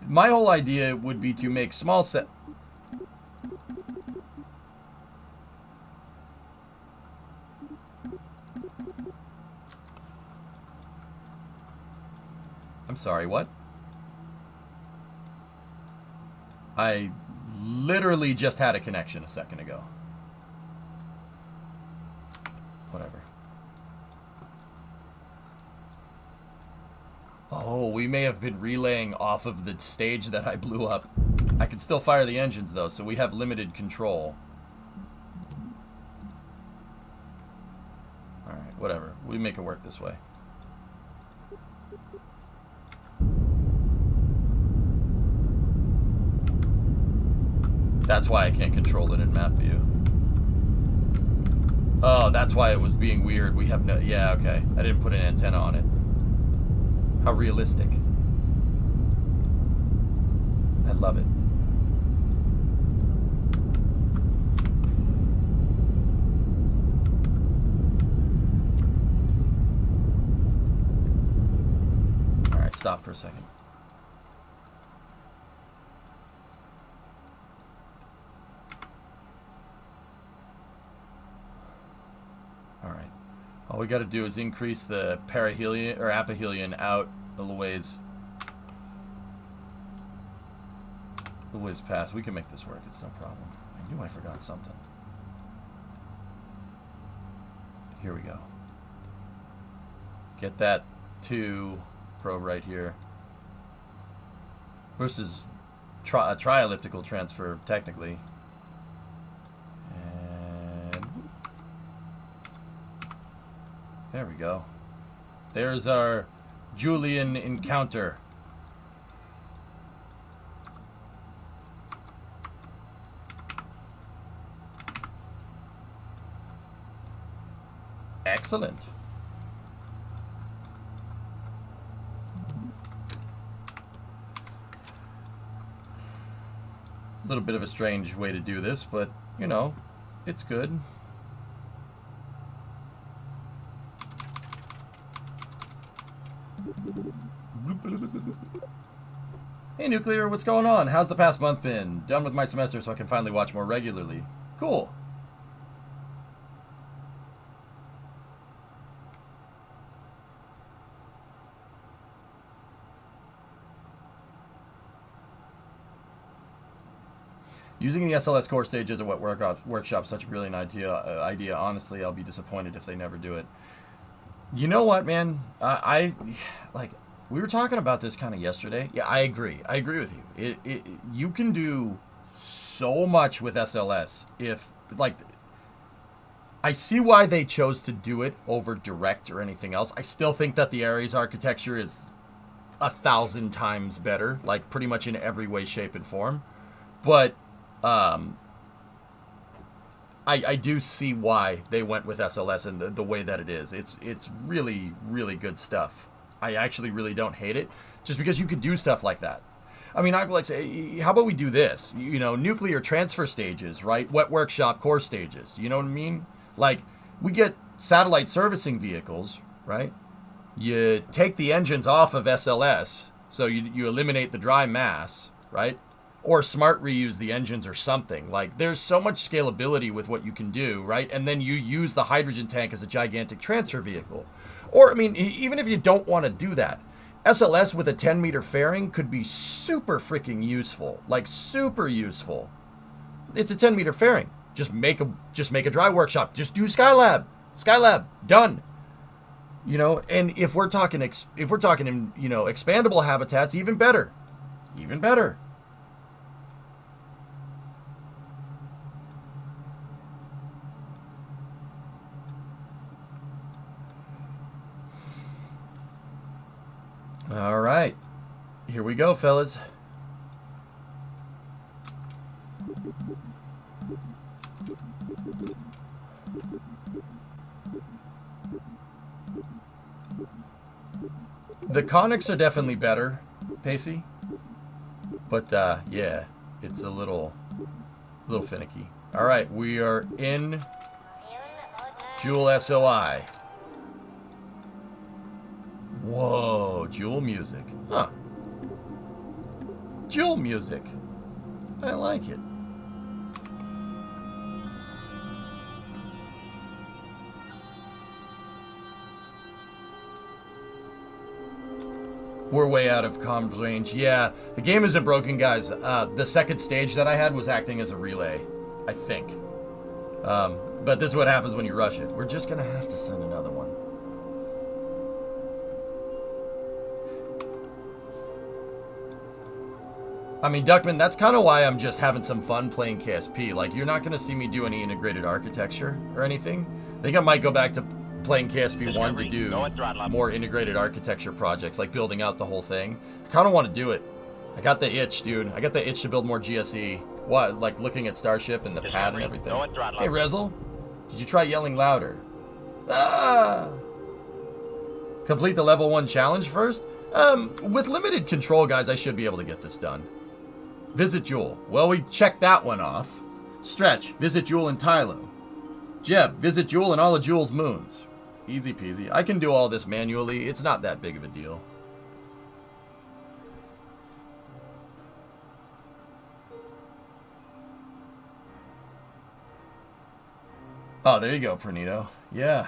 [SPEAKER 2] My whole idea would be to make small set... I'm sorry, what? I literally just had a connection a second ago. Whatever. Oh, we may have been relaying off of the stage that I blew up. I can still fire the engines, though, so we have limited control. Alright, whatever. We make it work this way. That's why I can't control it in map view. Oh, that's why it was being weird. We have no... Yeah, okay. I didn't put an antenna on it. How realistic. I love it. Alright, stop for a second. Alright. All we gotta do is increase the perihelion or aphelion out a little ways. The whiz past. We can make this work. It's no problem. I knew I forgot something. Here we go. Get that 2 probe right here. Versus a tri-elliptical transfer, technically. And there we go. There's our Julian encounter. Excellent. A little bit of a strange way to do this, but, you know, it's good. Hey, Nuclear, what's going on? How's the past month been? Done with my semester so I can finally watch more regularly. Cool. Using the SLS core stage as a wet workshop is such a brilliant idea. Honestly, I'll be disappointed if they never do it. You know what, man? We were talking about this kind of yesterday. Yeah, I agree. I agree with you. You can do so much with SLS if, like, I see why they chose to do it over direct or anything else. I still think that the Ares architecture is 1,000 times better, like pretty much in every way, shape, and form. But I do see why they went with SLS and the way that it is. It's really, really good stuff. I actually really don't hate it, just because you could do stuff like that. I mean, I'd like to say, how about we do this? You know, nuclear transfer stages, right? Wet workshop core stages. You know what I mean? Like, we get satellite servicing vehicles, right? You take the engines off of SLS, so you eliminate the dry mass, right? Or smart reuse the engines or something. Like, there's so much scalability with what you can do, right? And then you use the hydrogen tank as a gigantic transfer vehicle. Or, I mean, even if you don't want to do that, SLS with a 10-meter fairing could be super freaking useful. Like, super useful. It's a 10-meter fairing. Just make a dry workshop. Just do Skylab. Skylab. Done. You know, and if we're talking expandable habitats, even better. Even better. All right. Here we go, fellas. The conics are definitely better, Pacey. But yeah, it's a little finicky. All right, we are in Joule SOI. Whoa, Joule music. Huh. Joule music. I like it. We're way out of comms range. Yeah, the game isn't broken, guys. The second stage that I had was acting as a relay, I think. But this is what happens when you rush it. We're just going to have to send another one. I mean, Duckman, that's kind of why I'm just having some fun playing KSP. Like, you're not going to see me do any integrated architecture or anything. I think I might go back to playing KSP 1 to do more integrated architecture projects, like building out the whole thing. I kind of want to do it. I got the itch, dude. I got the itch to build more GSE. What, like looking at Starship and the pad and everything? Hey, Rezel, did you try yelling louder? Ah! Complete the level 1 challenge first? With limited control, guys, I should be able to get this done. Visit Joule. Well, we checked that one off. Stretch, visit Joule and Tylo. Jeb, visit Joule and all of Joule's moons. Easy peasy. I can do all this manually. It's not that big of a deal. Oh, there you go, Pranito. Yeah.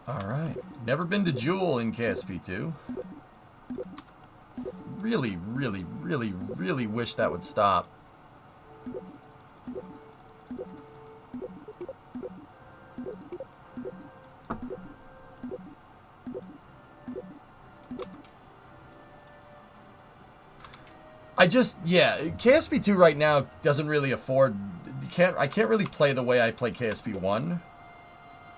[SPEAKER 2] Alright. Never been to Joule in KSP2. Really, really, really, really wish that would stop. Yeah, KSP2 right now doesn't really afford, I can't really play the way I play KSP1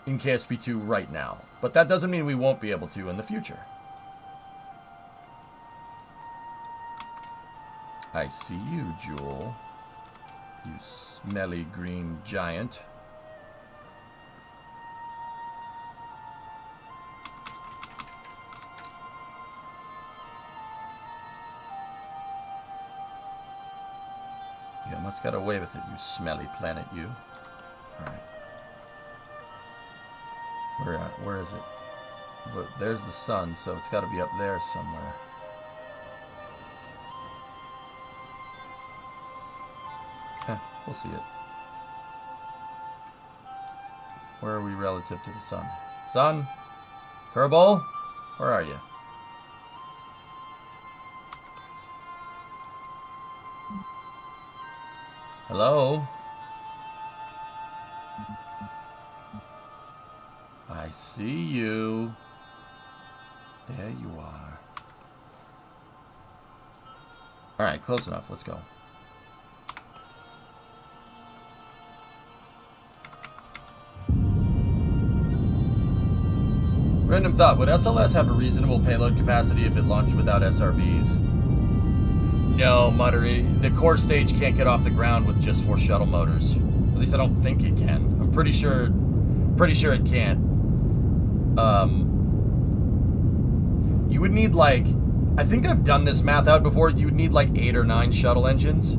[SPEAKER 2] in KSP2 right now. But that doesn't mean we won't be able to in the future. I see you, Joule. You smelly green giant. You must get away with it, you smelly planet, you. Alright. Where is it? But there's the sun, so it's got to be up there somewhere. We'll see it. Where are we relative to the sun? Sun? Kerbal? Where are you? Hello? I see you. There you are. Alright, close enough. Let's go. Random thought, would SLS have a reasonable payload capacity if it launched without SRBs? No, Muttery. The core stage can't get off the ground with just 4 shuttle motors. At least I don't think it can. I'm pretty sure it can't. You would need like, I think I've done this math out before, you would need like 8 or 9 shuttle engines.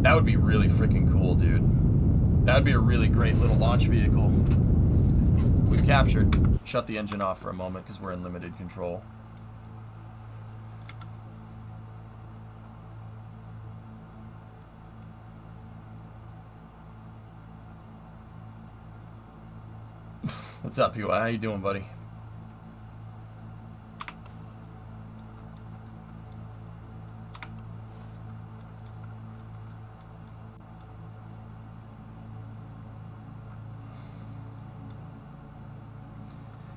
[SPEAKER 2] That would be really freaking cool, dude. That would be a really great little launch vehicle. We've captured. Shut the engine off for a moment because we're in limited control. What's up, PY? How you doing, buddy? Can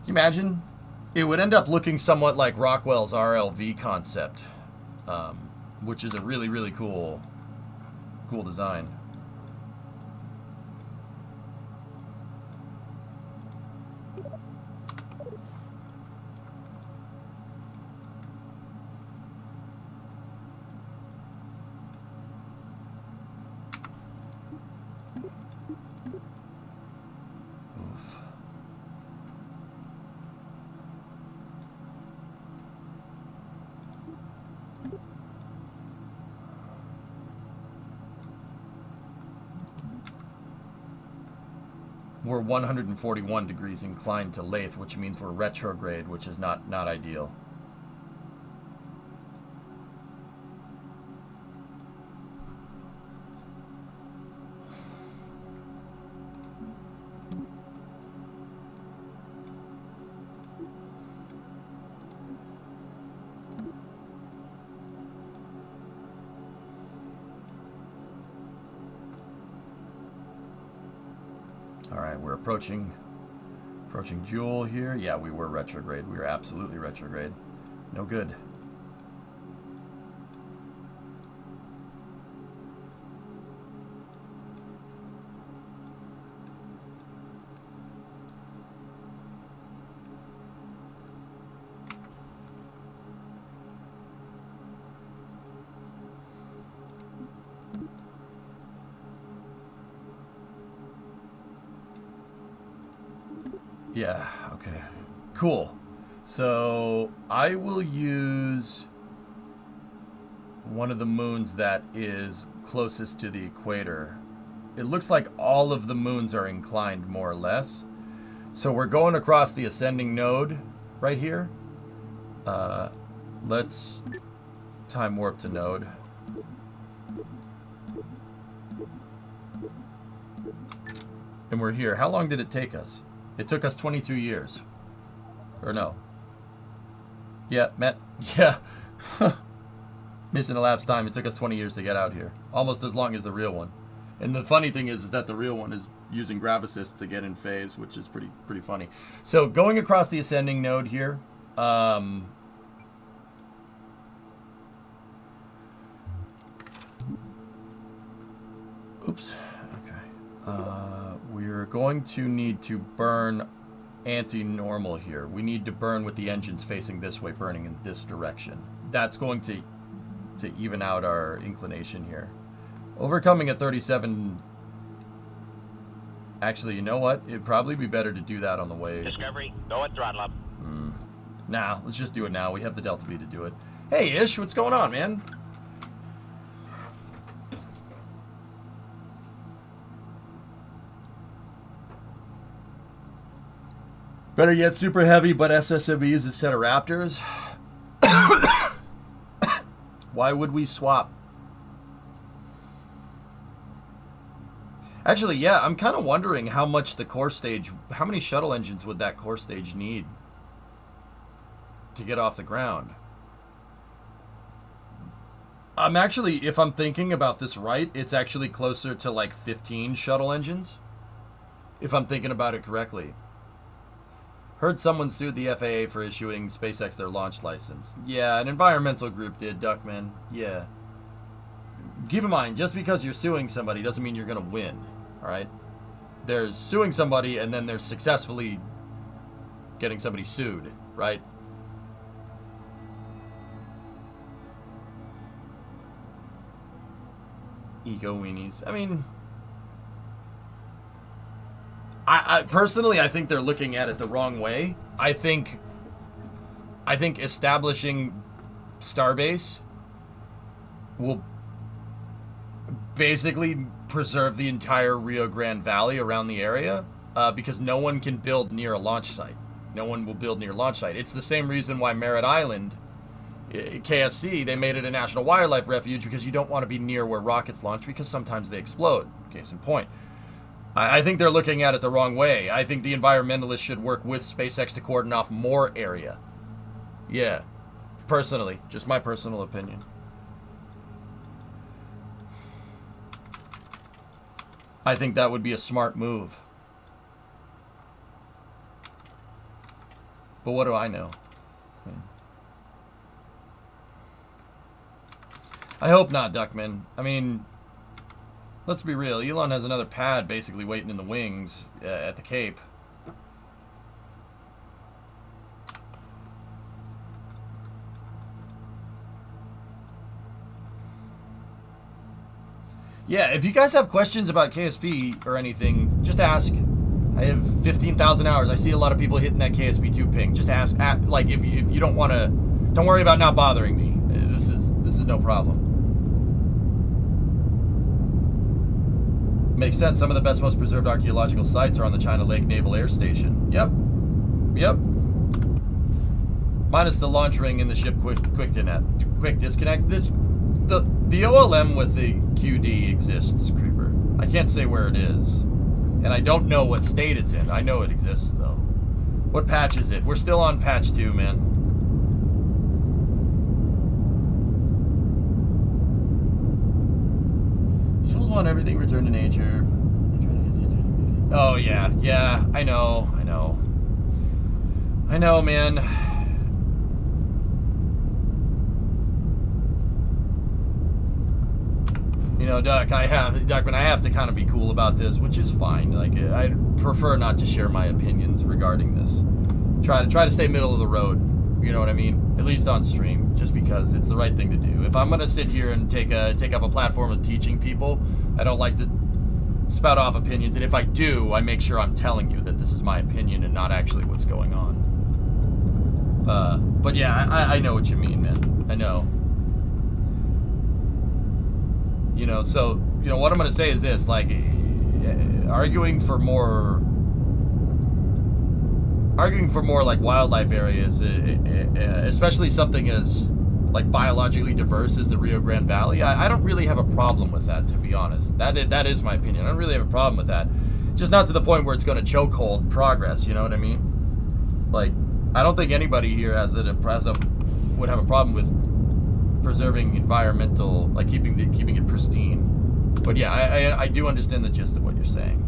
[SPEAKER 2] you imagine? It would end up looking somewhat like Rockwell's RLV concept, which is a really, really cool design. Oof. We're 141 degrees inclined to lathe, which means we're retrograde, which is not ideal. All right, we're approaching Joule here. Yeah, we were retrograde. We were absolutely retrograde. No good. Yeah, okay. Cool. So I will use one of the moons that is closest to the equator. It looks like all of the moons are inclined more or less. So we're going across the ascending node right here. Let's time warp to node. And we're here. How long did it take us? It took us 22 years. Or no. Yeah, Matt. Yeah. Mission elapsed time. It took us 20 years to get out here. Almost as long as the real one. And the funny thing is that the real one is using grav-assist to get in phase, which is pretty funny. So going across the ascending node here. Oops. We're going to need to burn anti-normal here. We need to burn with the engines facing this way, burning in this direction. That's going to even out our inclination here. Overcoming at 37... Actually, you know what? It'd probably be better to do that on the way.
[SPEAKER 1] Discovery, go at throttle up.
[SPEAKER 2] Nah, let's just do it now. We have the Delta V to do it. Hey, Ish, what's going on, man? Better yet, super heavy, but SSMEs instead of Raptors. Why would we swap? Actually, yeah, I'm kind of wondering how much the core stage, how many shuttle engines would that core stage need to get off the ground? I'm actually, if I'm thinking about this right, it's actually closer to like 15 shuttle engines. If I'm thinking about it correctly. Heard someone sued the FAA for issuing SpaceX their launch license. Yeah, an environmental group did, Duckman. Yeah. Keep in mind, just because you're suing somebody doesn't mean you're going to win. Alright? There's suing somebody and then there's successfully getting somebody sued. Right? Eco weenies. I mean, I personally, I think they're looking at it the wrong way. I think establishing Starbase will basically preserve the entire Rio Grande Valley around the area because no one can build near a launch site. No one will build near a launch site. It's the same reason why Merritt Island, KSC, they made it a national wildlife refuge because you don't want to be near where rockets launch because sometimes they explode. Case in point. I think they're looking at it the wrong way. I think the environmentalists should work with SpaceX to cordon off more area. Yeah. Personally. Just my personal opinion. I think that would be a smart move. But what do I know? I hope not, Duckman. I mean, let's be real. Elon has another pad basically waiting in the wings at the Cape. Yeah, if you guys have questions about KSP or anything, just ask. I have 15,000 hours. I see a lot of people hitting that KSP2 ping. Just ask. Like, if you don't want to, don't worry about not bothering me. This is no problem. Makes sense. Some of the best, most preserved archaeological sites are on the China Lake Naval Air Station. Yep. Minus the launch ring in the ship quick disconnect. The OLM with the QD exists, Creeper. I can't say where it is. And I don't know what state it's in. I know it exists, though. What patch is it? We're still on patch 2, man. Schools want everything returned to nature. Oh, yeah. Yeah, I know, man. You know, Duckman, I have to kind of be cool about this, which is fine. Like, I prefer not to share my opinions regarding this. Try to stay middle of the road. You know what I mean? At least on stream, just because it's the right thing to do. If I'm gonna sit here and take up a platform of teaching people, I don't like to spout off opinions. And if I do, I make sure I'm telling you that this is my opinion and not actually what's going on. But yeah, I know what you mean, man. I know. You know, so, you know, what I'm going to say is this, like, arguing for more like wildlife areas, especially something as like biologically diverse as the Rio Grande Valley, I don't really have a problem with that, to be honest. That is my opinion. I don't really have a problem with that. Just not to the point where it's going to chokehold progress, you know what I mean? Like, I don't think anybody here would have a problem with preserving environmental, like keeping it pristine. But yeah, I do understand the gist of what you're saying.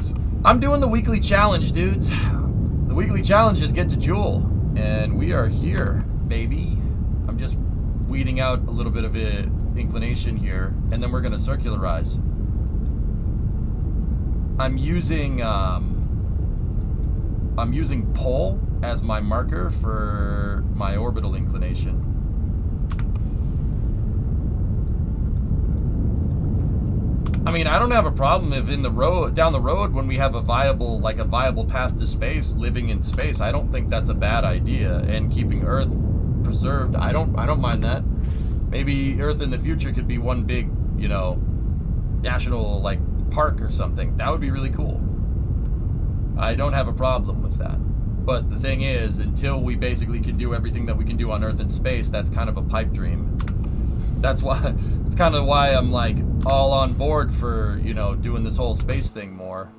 [SPEAKER 2] So, I'm doing the weekly challenge, dudes. The weekly challenge is get to Jewel, and we are here, baby. I'm just weeding out a little bit of inclination here, and then we're gonna circularize. I'm using pole as my marker for my orbital inclination. I mean, I don't have a problem if down the road when we have a viable path to space, living in space. I don't think that's a bad idea, and keeping Earth preserved, I don't mind that. Maybe Earth in the future could be one big, you know, national like park or something. That would be really cool. I don't have a problem with that. But the thing is, until we basically can do everything that we can do on Earth and space, that's kind of a pipe dream. That's kind of why I'm like all on board for, you know, doing this whole space thing more.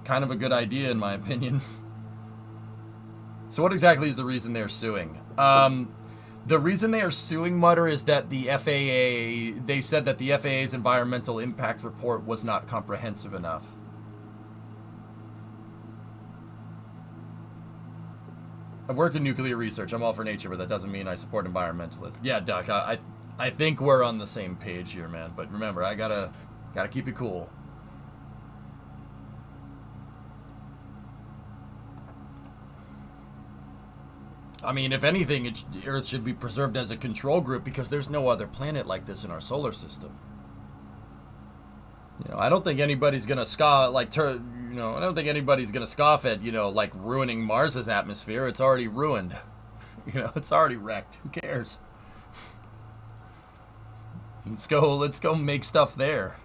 [SPEAKER 2] Kind of a good idea in my opinion. So what exactly is the reason they're suing? The reason they are suing Mutter is that the FAA, they said that the FAA's environmental impact report was not comprehensive enough. I've worked in nuclear research. I'm all for nature, but that doesn't mean I support environmentalists. Yeah, Duck, I think we're on the same page here, man. But remember, I gotta keep it cool. I mean, if anything, Earth should be preserved as a control group because there's no other planet like this in our solar system. You know, I don't think anybody's gonna scoff I don't think anybody's gonna scoff at like ruining Mars's atmosphere. It's already ruined. It's already wrecked. Who cares? Let's go make stuff there.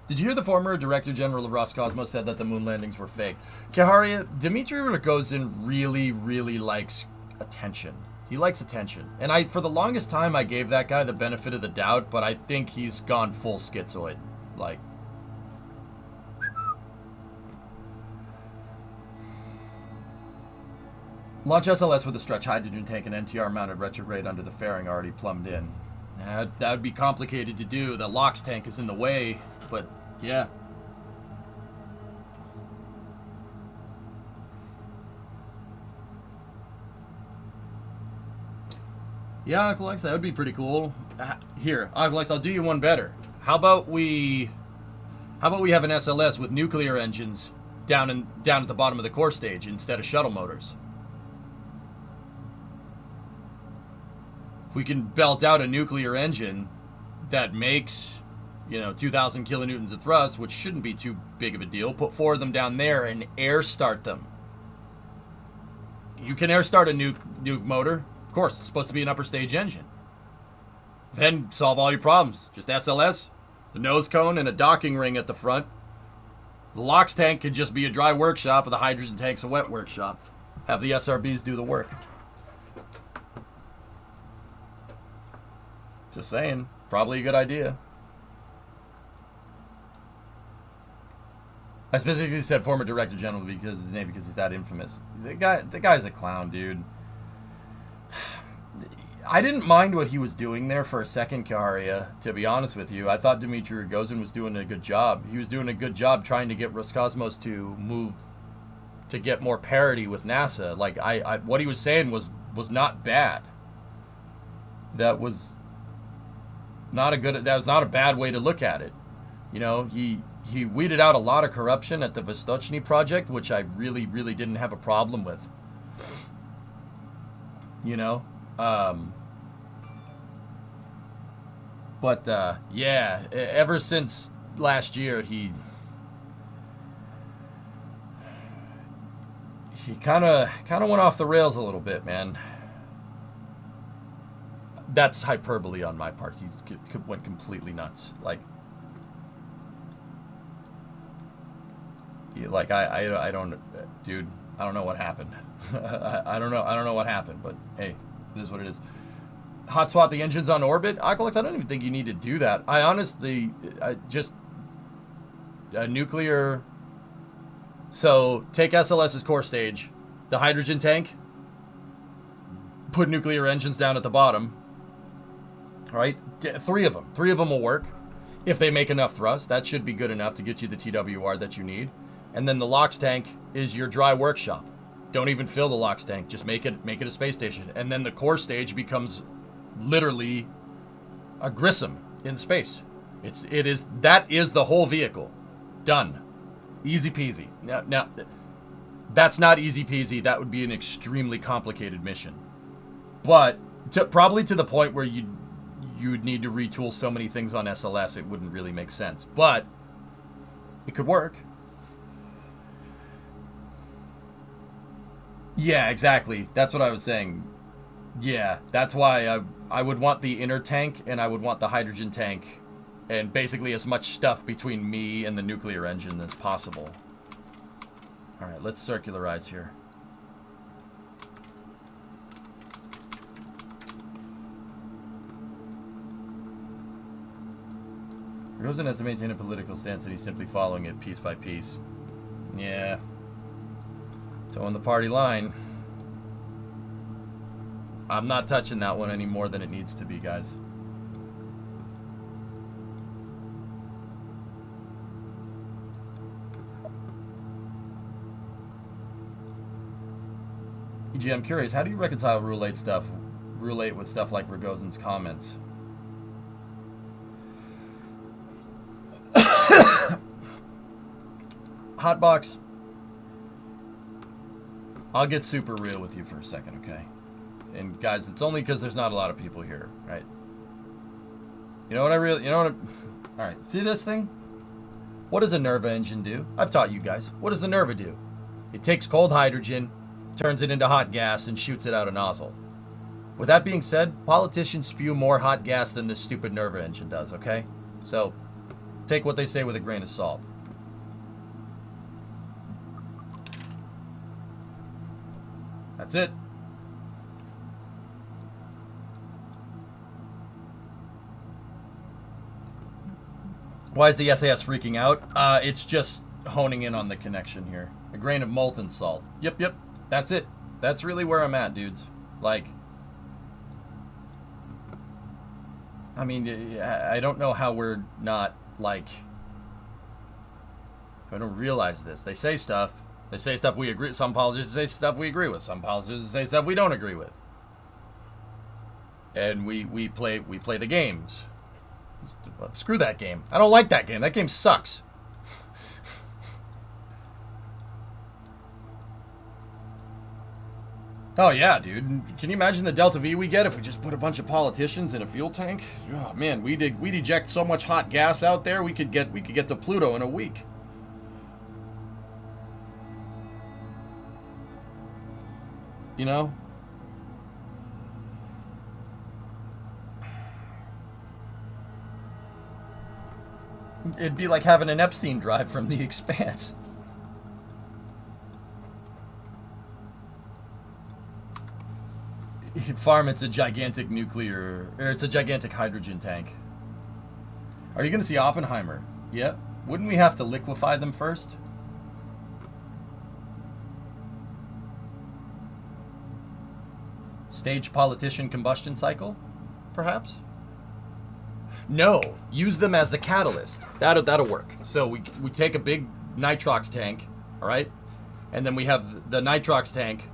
[SPEAKER 2] Did you hear the former Director General of Roscosmos said that the moon landings were fake? Kaharia, Dmitry Rogozin really, really likes attention. He likes attention. And for the longest time, I gave that guy the benefit of the doubt, but I think he's gone full schizoid. Like... Launch SLS with a stretch hydrogen tank and NTR mounted retrograde under the fairing already plumbed in. That would be complicated to do. The LOX tank is in the way, but yeah. Yeah, Uncle X, that would be pretty cool. Here, Uncle X, I'll do you one better. How about we have an SLS with nuclear engines down at the bottom of the core stage instead of shuttle motors? If we can belt out a nuclear engine that makes, 2,000 kilonewtons of thrust, which shouldn't be too big of a deal, put 4 of them down there and air start them. You can air start a nuke motor. Of course, it's supposed to be an upper stage engine. Then solve all your problems. Just SLS, the nose cone, and a docking ring at the front. The LOX tank could just be a dry workshop, and the hydrogen tank's a wet workshop. Have the SRBs do the work. Just saying, probably a good idea. I specifically said former Director General because his name, because he's that infamous. The guy's a clown, dude. I didn't mind what he was doing there for a second, Kaharia, to be honest with you. I thought Dmitry Rogozin was doing a good job. He was doing a good job trying to get Roscosmos to move to get more parity with NASA. Like what he was saying was not bad. That was not a bad way to look at it. He weeded out a lot of corruption at the Vostochny project, which I really, really didn't have a problem with. Yeah, ever since last year, he kind of went off the rails a little bit, man. That's hyperbole on my part. He went completely nuts. I don't, dude. I don't know what happened. I don't know what happened, but hey, it is what it is. Hot swap the engines on orbit, Aqualex. I don't even think you need to do that. I honestly, just a nuclear. So take SLS's core stage, the hydrogen tank. Put nuclear engines down at the bottom. All right, 3 of them. 3 of them will work if they make enough thrust. That should be good enough to get you the TWR that you need. And then the LOX tank is your dry workshop. Don't even fill the LOX tank. Just make it a space station. And then the core stage becomes literally a Grissom in space. That is the whole vehicle. Done. Easy peasy. Now that's not easy peasy. That would be an extremely complicated mission. But probably to the point where you would need to retool so many things on SLS, it wouldn't really make sense. But it could work. Yeah, exactly. That's what I was saying. Yeah, that's why I would want the inner tank, and I would want the hydrogen tank, and basically as much stuff between me and the nuclear engine as possible. Alright, let's circularize here. Rosen has to maintain a political stance and he's simply following it piece by piece. Yeah. Toeing the party line. I'm not touching that one any more than it needs to be, guys. EG, I'm curious, how do you reconcile Roulette with stuff like Ragozin's comments? Hotbox, I'll get super real with you for a second, okay? And guys, it's only because there's not a lot of people here, right? You know what all right, see this thing? What does a Nerva engine do? I've taught you guys. What does the Nerva do? It takes cold hydrogen, turns it into hot gas, and shoots it out a nozzle. With that being said, politicians spew more hot gas than this stupid Nerva engine does, okay? So, take what they say with a grain of salt. That's it. Why is the SAS freaking out? It's just honing in on the connection here. A grain of molten salt. Yep. That's it. That's really where I'm at, dudes. Like, I mean, I don't know how we're not, like, I don't realize this. They say stuff. They say stuff we agree. Some politicians say stuff we agree with. Some politicians say stuff we don't agree with. And we play the games. Screw that game. I don't like that game. That game sucks. Oh yeah, dude. Can you imagine the Delta V we get if we just put a bunch of politicians in a fuel tank? Oh man, we'd eject so much hot gas out there we could get to Pluto in a week. You know? It'd be like having an Epstein drive from The Expanse. Farm, it's a gigantic it's a gigantic hydrogen tank. Are you going to see Oppenheimer? Yep. Wouldn't we have to liquefy them first? Stage politician combustion cycle, perhaps? No, use them as the catalyst. That'll work. So we take a big nitrox tank, all right? And then we have the nitrox tank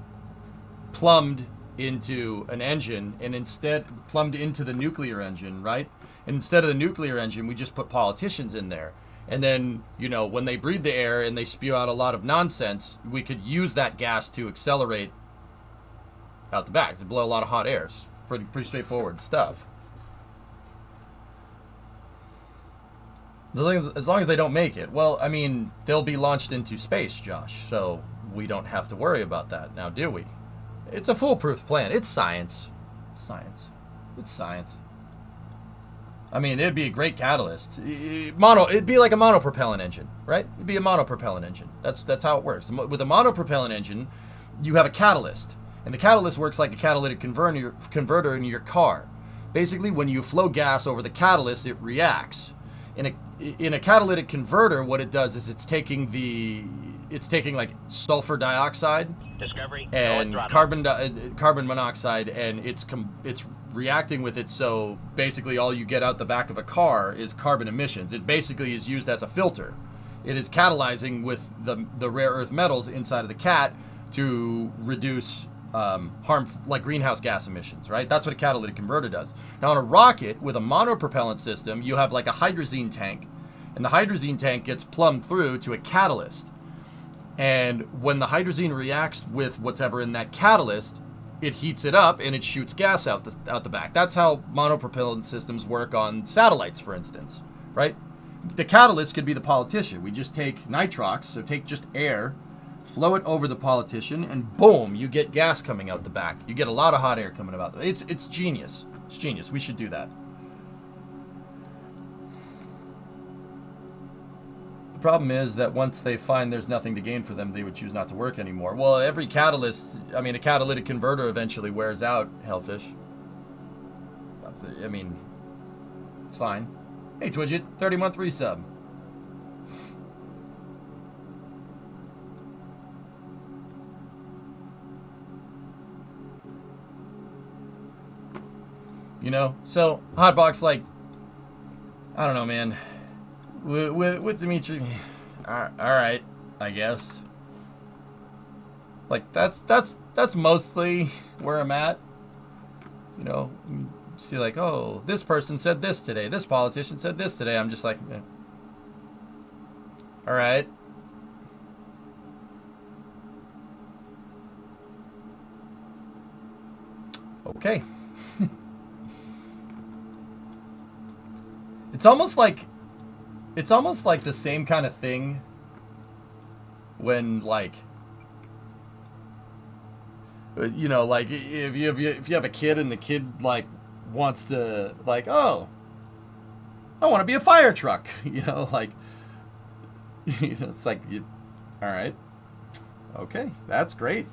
[SPEAKER 2] plumbed into an engine and instead plumbed into the nuclear engine, right? And instead of the nuclear engine, we just put politicians in there. And then, you know, when they breathe the air and they spew out a lot of nonsense, we could use that gas to accelerate out the back to blow a lot of hot airs. Pretty straightforward stuff. As long as they don't make it. Well, I mean, they'll be launched into space, Josh, so we don't have to worry about that now, do we? It's a foolproof plan. It's science. It's science. It's science. I mean, it'd be a great catalyst. It'd be like a monopropellant engine, right? It'd be a monopropellant engine. That's how it works. With a monopropellant engine, you have a catalyst. And the catalyst works like a catalytic converter in your car. Basically, when you flow gas over the catalyst, it reacts. In a catalytic converter, what it does is it's taking like sulfur dioxide
[SPEAKER 1] Discovery,
[SPEAKER 2] and carbon monoxide, and it's reacting with it. So basically, all you get out the back of a car is carbon emissions. It basically is used as a filter. It is catalyzing with the rare earth metals inside of the cat to reduce like greenhouse gas emissions, right? That's what a catalytic converter does. Now, on a rocket with a monopropellant system, you have like a hydrazine tank, and the hydrazine tank gets plumbed through to a catalyst. And when the hydrazine reacts with what's ever in that catalyst, it heats it up and it shoots gas out the back. That's how monopropellant systems work on satellites, for instance, right? The catalyst could be the politician. We just take nitrox, so take just air, flow it over the politician, and boom, you get gas coming out the back. You get a lot of hot air coming out. It's genius. It's genius. We should do that. The problem is that once they find there's nothing to gain for them, they would choose not to work anymore. Well, every catalyst, I mean, a catalytic converter eventually wears out, Hellfish. I mean, it's fine. Hey, Twidget, 30-month resub. You know? So, Hotbox, like, I don't know, man. With Dimitri, alright, I guess. Like, that's mostly where I'm at. You know, you see like, oh, this person said this today. This politician said this today. I'm just like, eh. Alright. Okay. It's almost like the same kind of thing when, like, you know, like if you have a kid and the kid like wants to, like, oh, I want to be a fire truck, you know, like, you know, it's like, all right, okay, that's great.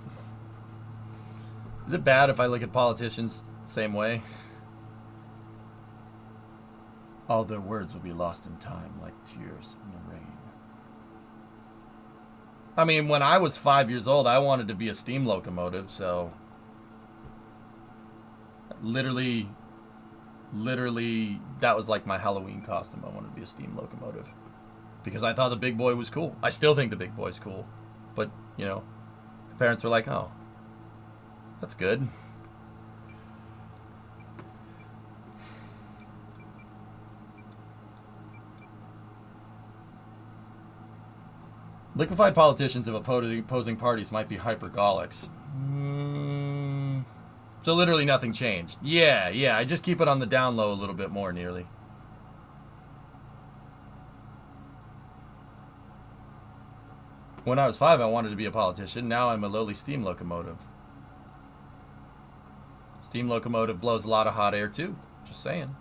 [SPEAKER 2] Is it bad if I look at politicians the same way? All their words will be lost in time like tears in the rain. I mean, when I was 5 years old, I wanted to be a steam locomotive, so literally, that was like my Halloween costume. I wanted to be a steam locomotive because I thought the big boy was cool. I still think the big boy's cool, but, you know, parents were like, oh, that's good. Liquefied politicians of opposing parties might be hypergolics. So literally nothing changed. Yeah, I just keep it on the down low a little bit more, nearly. When I was 5, I wanted to be a politician. Now I'm a lowly steam locomotive. Steam locomotive blows a lot of hot air, too. Just saying.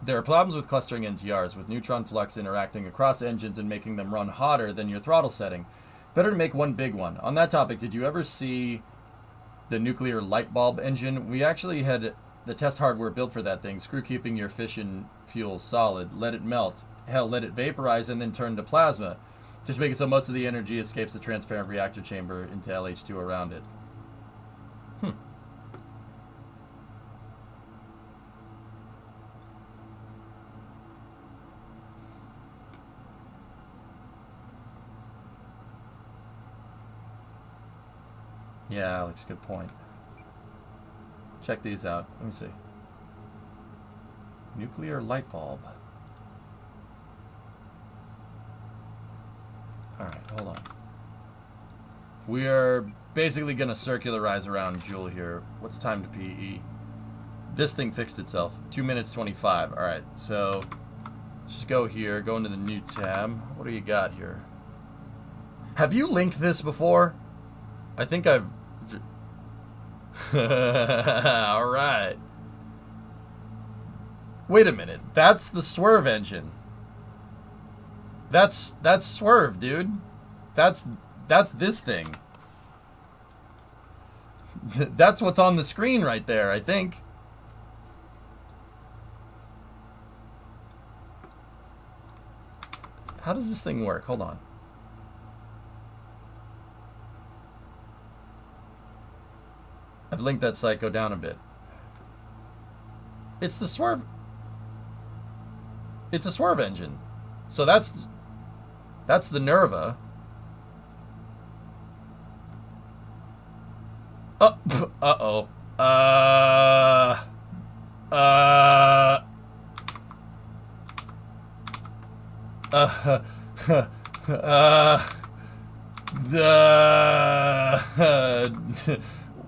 [SPEAKER 2] There are problems with clustering NTRs, with neutron flux interacting across engines and making them run hotter than your throttle setting. Better to make one big one. On that topic, did you ever see the nuclear light bulb engine? We actually had the test hardware built for that thing. Screw keeping your fission fuel solid. Let it melt. Hell, let it vaporize and then turn to plasma. Just make it so most of the energy escapes the transparent reactor chamber into LH2 around it. Yeah, Alex, good point. Check these out. Let me see. Nuclear light bulb. Alright, hold on. We are basically going to circularize around Joule here. What's time to PE? This thing fixed itself. 2 minutes 25. Alright, so just go here. Go into the new tab. What do you got here? Have you linked this before? I think I've... Alright. Wait a minute. That's the swerve engine. That's swerve, dude. That's this thing. That's what's on the screen right there, I think. How does this thing work? Hold on. I've linked that site. Go down a bit. It's the swerve. It's a swerve engine. So that's the Nerva. Uh-oh.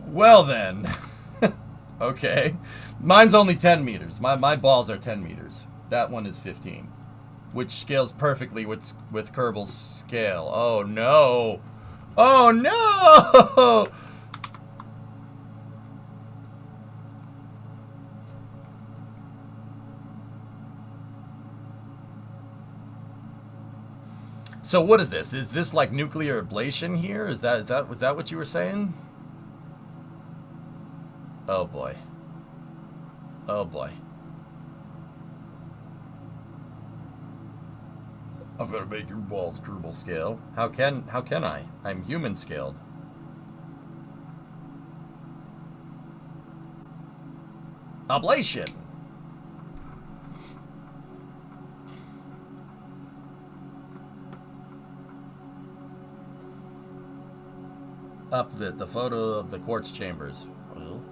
[SPEAKER 2] Well then. Okay. Mine's only 10 meters. My balls are 10 meters. That one is 15. Which scales perfectly with Kerbal's scale. Oh no. Oh no! So what is this? Is this like nuclear ablation here? Was that what you were saying? Oh boy. Oh boy. I'm gonna make your balls Kerbal scale. How can I? I'm human scaled. Ablation. Up a bit, the photo of the quartz chambers. Well.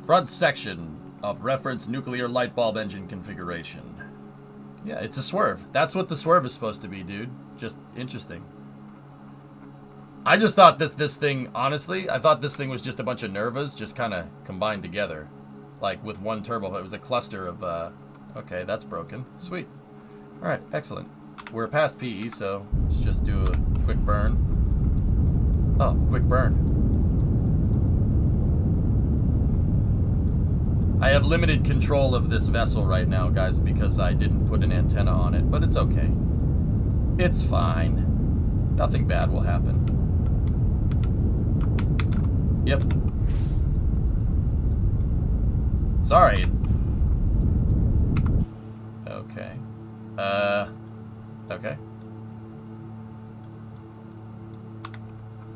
[SPEAKER 2] Front section of reference nuclear light bulb engine configuration. Yeah, it's a swerve. That's what the swerve is supposed to be, dude. Just interesting. I just thought that this thing, honestly, I thought this thing was just a bunch of Nervas just kind of combined together. Like with one turbo. It was a cluster of, okay, that's broken. Sweet. Alright, excellent. We're past PE, so let's just do a quick burn. Oh, quick burn. I have limited control of this vessel right now, guys, because I didn't put an antenna on it, but it's okay. It's fine. Nothing bad will happen. Yep. Sorry. Okay. Okay.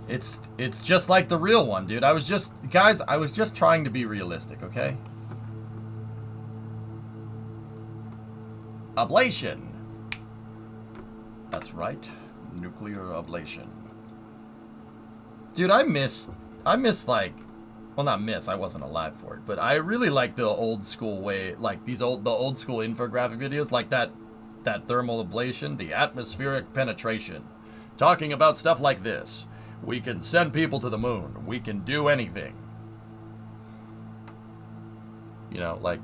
[SPEAKER 2] It's just like the real one, dude. I was just trying to be realistic, okay? Ablation. That's right. Nuclear ablation. Dude, I miss like, well, not miss, I wasn't alive for it, but I really like the old school way, like the old school infographic videos, like that thermal ablation, the atmospheric penetration. Talking about stuff like this. We can send people to the moon. We can do anything. You know, like,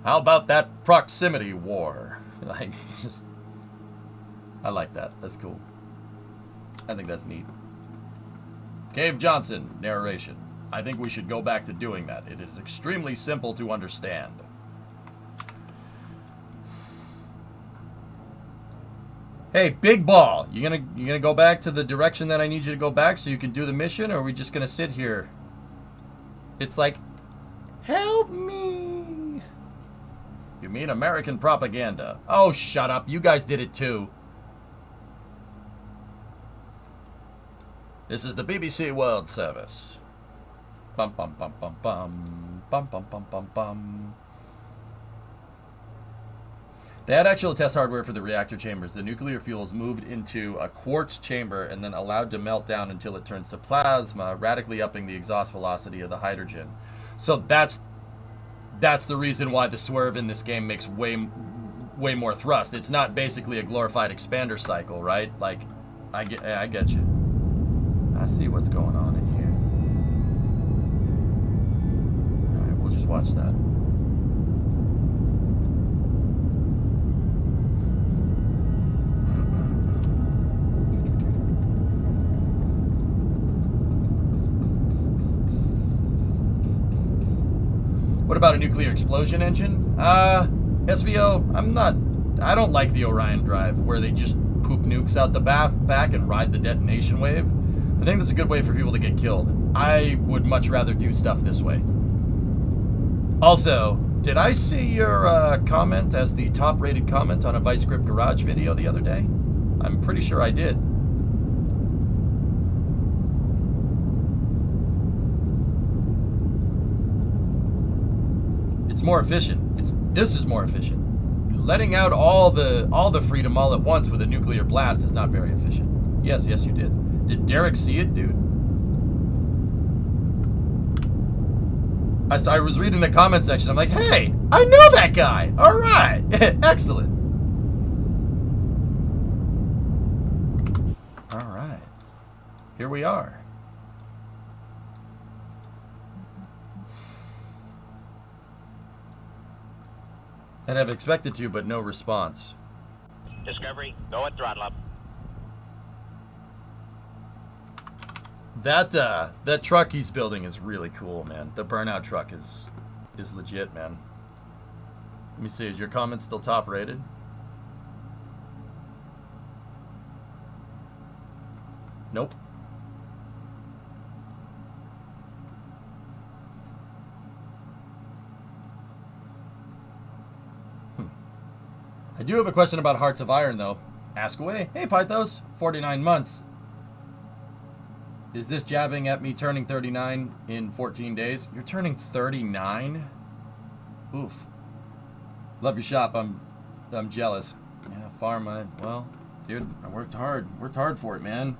[SPEAKER 2] how about that proximity war? Like, just, I like that. That's cool. I think that's neat. Cave Johnson, narration. I think we should go back to doing that. It is extremely simple to understand. Hey, Big Ball, you gonna go back to the direction that I need you to go back so you can do the mission, or are we just gonna sit here? It's like, help me. You mean American propaganda? Oh, shut up. You guys did it too. This is the BBC World Service. Bum bum bum bum bum bum bum bum bum bum. They had actual test hardware for the reactor chambers. The nuclear fuel is moved into a quartz chamber and then allowed to melt down until it turns to plasma, radically upping the exhaust velocity of the hydrogen. So that's the reason why the swerve in this game makes way more thrust. It's not basically a glorified expander cycle, right? Like, I get you. I see what's going on in here. All right, we'll just watch that. What about a nuclear explosion engine? SVO, I don't like the Orion drive where they just poop nukes out the back and ride the detonation wave. I think that's a good way for people to get killed. I would much rather do stuff this way. Also, did I see your comment as the top-rated comment on a Vice Grip Garage video the other day? I'm pretty sure I did. It's more efficient. This is more efficient. Letting out all the freedom all at once with a nuclear blast is not very efficient. Yes, you did. Did Derek see it, dude? I was reading the comment section. I'm like, hey, I know that guy. All right, excellent. All right, here we are. And I've expected to, but no response.
[SPEAKER 1] Discovery, go at throttle up.
[SPEAKER 2] That truck he's building is really cool, man. The burnout truck is is legit, man. Let me see, is your comment still top rated? Nope. I do have a question about Hearts of Iron, though. Ask away. Hey, Pythos. 49 months. Is this jabbing at me turning 39 in 14 days? You're turning 39? Oof. Love your shop. I'm jealous. Yeah, well, dude, I worked hard. Worked hard for it, man.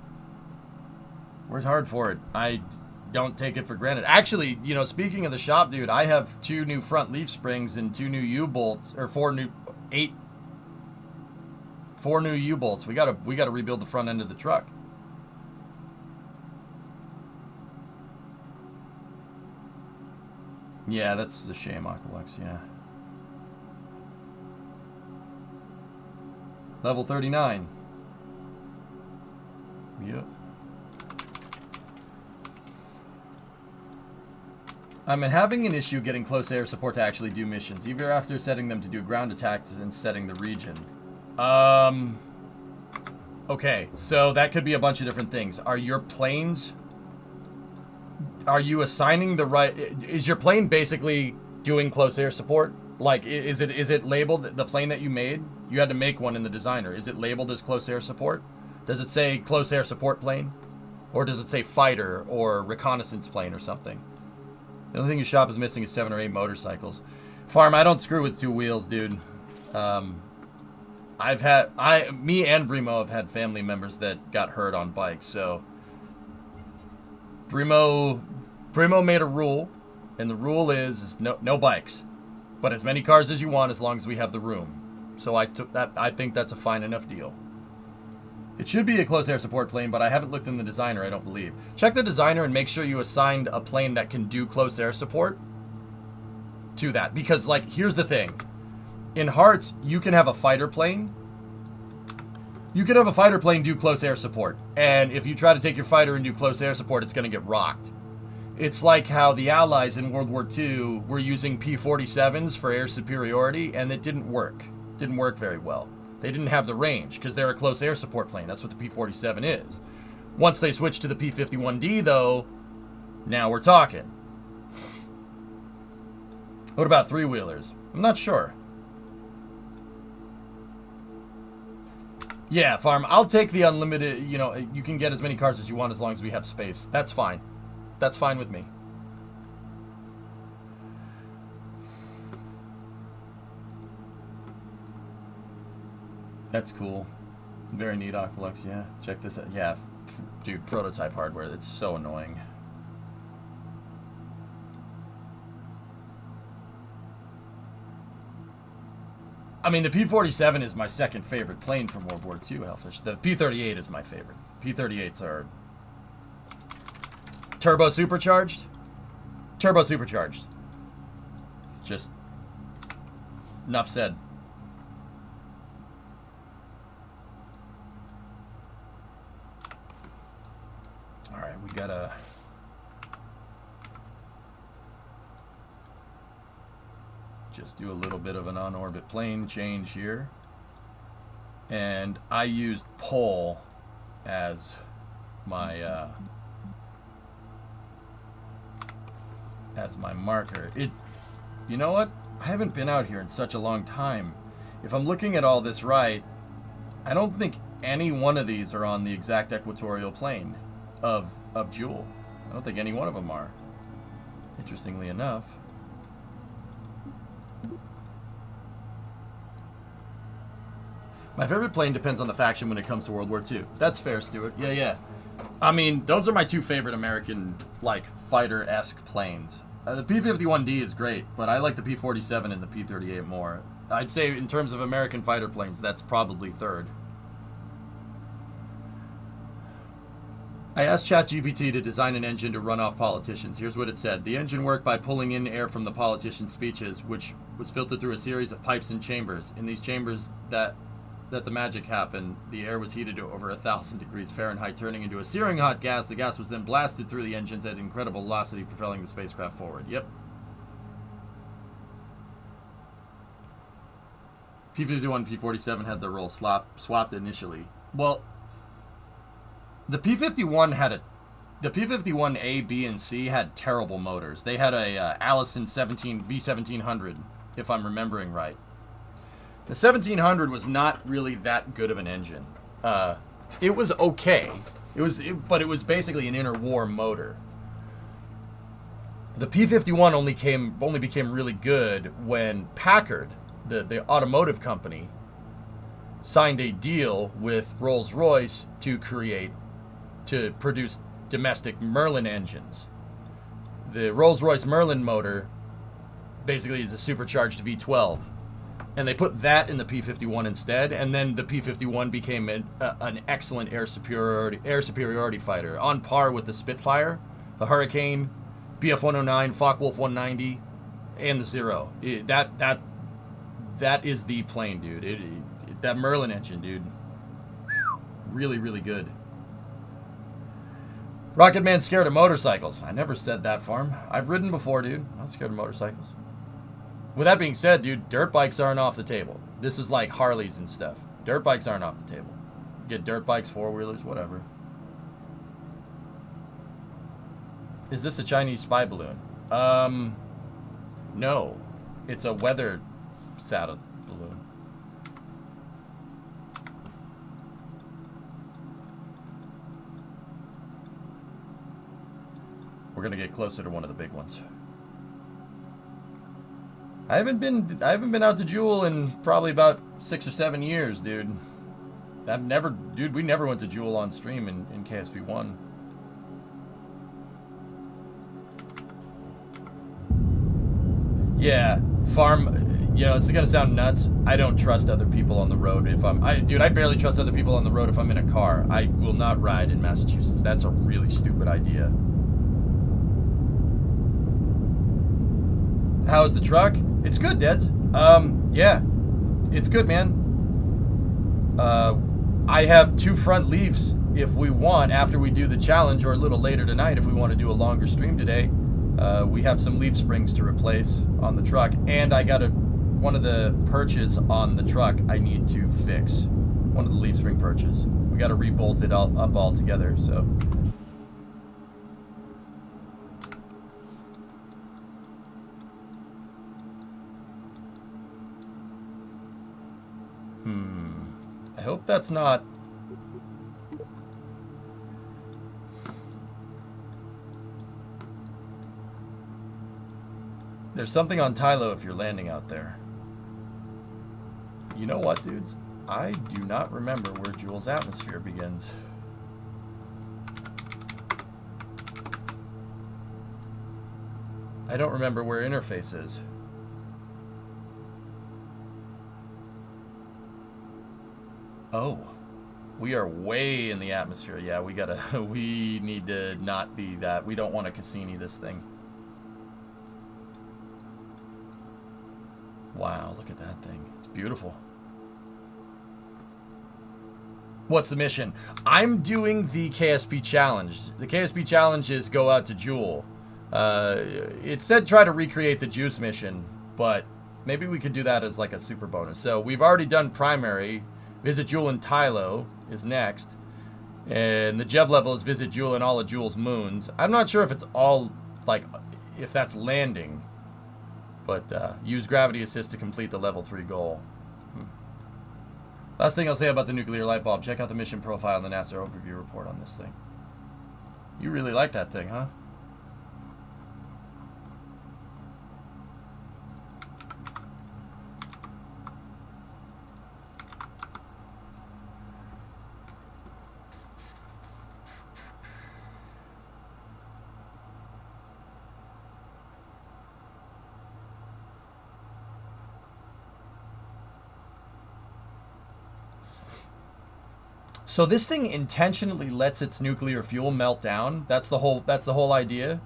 [SPEAKER 2] Worked hard for it. I don't take it for granted. Actually, you know, speaking of the shop, dude, I have 2 new front leaf springs and 2 new U-bolts, or 4 new U-bolts. We gotta rebuild the front end of the truck. Yeah, that's a shame, Aqualux, yeah. Level 39. Yep. I'm having an issue getting close air support to actually do missions, even after setting them to do ground attacks and setting the region. Okay, so that could be a bunch of different things. Are your planes... Are you assigning the right... Is your plane basically doing close air support? Like, is it labeled, the plane that you made? You had to make one in the designer. Is it labeled as close air support? Does it say close air support plane? Or does it say fighter or reconnaissance plane or something? The only thing your shop is missing is 7 or 8 motorcycles. Farm, I don't screw with 2 wheels, dude. Me and Brimo have had family members that got hurt on bikes, so... Brimo made a rule, and the rule is no bikes, but as many cars as you want as long as we have the room. So I took that. I think that's a fine enough deal. It should be a close air support plane, but I haven't looked in the designer, I don't believe. Check the designer and make sure you assigned a plane that can do close air support to that. Because, like, here's the thing. In Hearts, you can have a fighter plane. You can have a fighter plane do close air support. And if you try to take your fighter and do close air support, it's going to get rocked. It's like how the Allies in World War II were using P-47s for air superiority, and it didn't work. Didn't work very well. They didn't have the range, because they're a close air support plane. That's what the P-47 is. Once they switched to the P-51D, though, now we're talking. What about 3-wheelers? I'm not sure. Yeah, Farm, I'll take the unlimited, you know, you can get as many cars as you want as long as we have space. That's fine. That's fine with me. That's cool. Very neat, Aqualux, yeah. Check this out. Yeah, dude, prototype hardware. It's so annoying. I mean, the P-47 is my second favorite plane from World War II, Hellfish. The P-38 is my favorite. P-38s are... Turbo supercharged? Turbo supercharged. Just... Enough said. Alright, we gotta... Just do a little bit of an on-orbit plane change here. And I used pole as my marker. You know what? I haven't been out here in such a long time. If I'm looking at all this right, I don't think any one of these are on the exact equatorial plane of Joule. I don't think any one of them are. Interestingly enough. My favorite plane depends on the faction when it comes to World War II. That's fair, Stuart. Yeah, yeah. I mean, those are my 2 favorite American, like, fighter-esque planes. The P-51D is great, but I like the P-47 and the P-38 more. I'd say in terms of American fighter planes, that's probably third. I asked ChatGPT to design an engine to run off politicians. Here's what it said. The engine worked by pulling in air from the politicians' speeches, which was filtered through a series of pipes and chambers. In these chambers that the magic happened, the air was heated to over 1,000 degrees Fahrenheit, turning into a searing hot gas. The gas was then blasted through the engines at incredible velocity, propelling the spacecraft forward. Yep. P-51 and P-47 had their roles swapped initially. Well, the P-51 the P-51A, B, and C had terrible motors. They had a Allison V1700, if I'm remembering right. The 1700 was not really that good of an engine. It was okay. But it was basically an interwar motor. The P-51 only became really good when Packard, the automotive company, signed a deal with Rolls-Royce to produce domestic Merlin engines. The Rolls-Royce Merlin motor basically is a supercharged V12. And they put that in the P-51 instead, and then the P-51 became an excellent air superiority fighter, on par with the Spitfire, the Hurricane, Bf-109, Focke-Wulf 190, and the Zero. That is the plane, dude. That Merlin engine, dude. Really, really good. Rocket Man scared of motorcycles. I never said that, Farm. I've ridden before, dude. I'm not scared of motorcycles. With that being said, dude, dirt bikes aren't off the table. This is like Harleys and stuff. Dirt bikes aren't off the table. Get dirt bikes, four-wheelers, whatever. Is this a Chinese spy balloon? No. It's a weather saddle balloon. We're gonna get closer to one of the big ones. I haven't been out to Jewel in probably about 6 or 7 years, dude. We never went to Jewel on stream in KSP1. Yeah, Farm, it's gonna sound nuts. I don't trust other people on the road I barely trust other people on the road if I'm in a car. I will not ride in Massachusetts. That's a really stupid idea. How is the truck? It's good, Deds. Yeah. It's good, man. I have 2 front leaves if we want, after we do the challenge, or a little later tonight if we want to do a longer stream today. We have some leaf springs to replace on the truck, and I got one of the perches on the truck I need to fix. One of the leaf spring perches. We got to rebolt it up all together, so... I hope that's not... There's something on Tylo if you're landing out there. You know what, dudes? I do not remember where Jewel's atmosphere begins. I don't remember where interface is. Oh, we are way in the atmosphere. Yeah, we need to not be that. We don't want to Cassini this thing. Wow, look at that thing. It's beautiful. What's the mission? I'm doing the KSP challenge. The KSP challenge is go out to Jewel. It said try to recreate the Juice mission, but maybe we could do that as like a super bonus. So we've already done primary. Visit Jewel and Tylo is next. And the Jev level is visit Jewel and all of Jewel's moons. I'm not sure if it's all, like, if that's landing. But use gravity assist to complete the level 3 goal. Last thing I'll say about the nuclear light bulb. Check out the mission profile in the NASA overview report on this thing. You really like that thing, huh? So this thing intentionally lets its nuclear fuel melt down. That's the whole idea.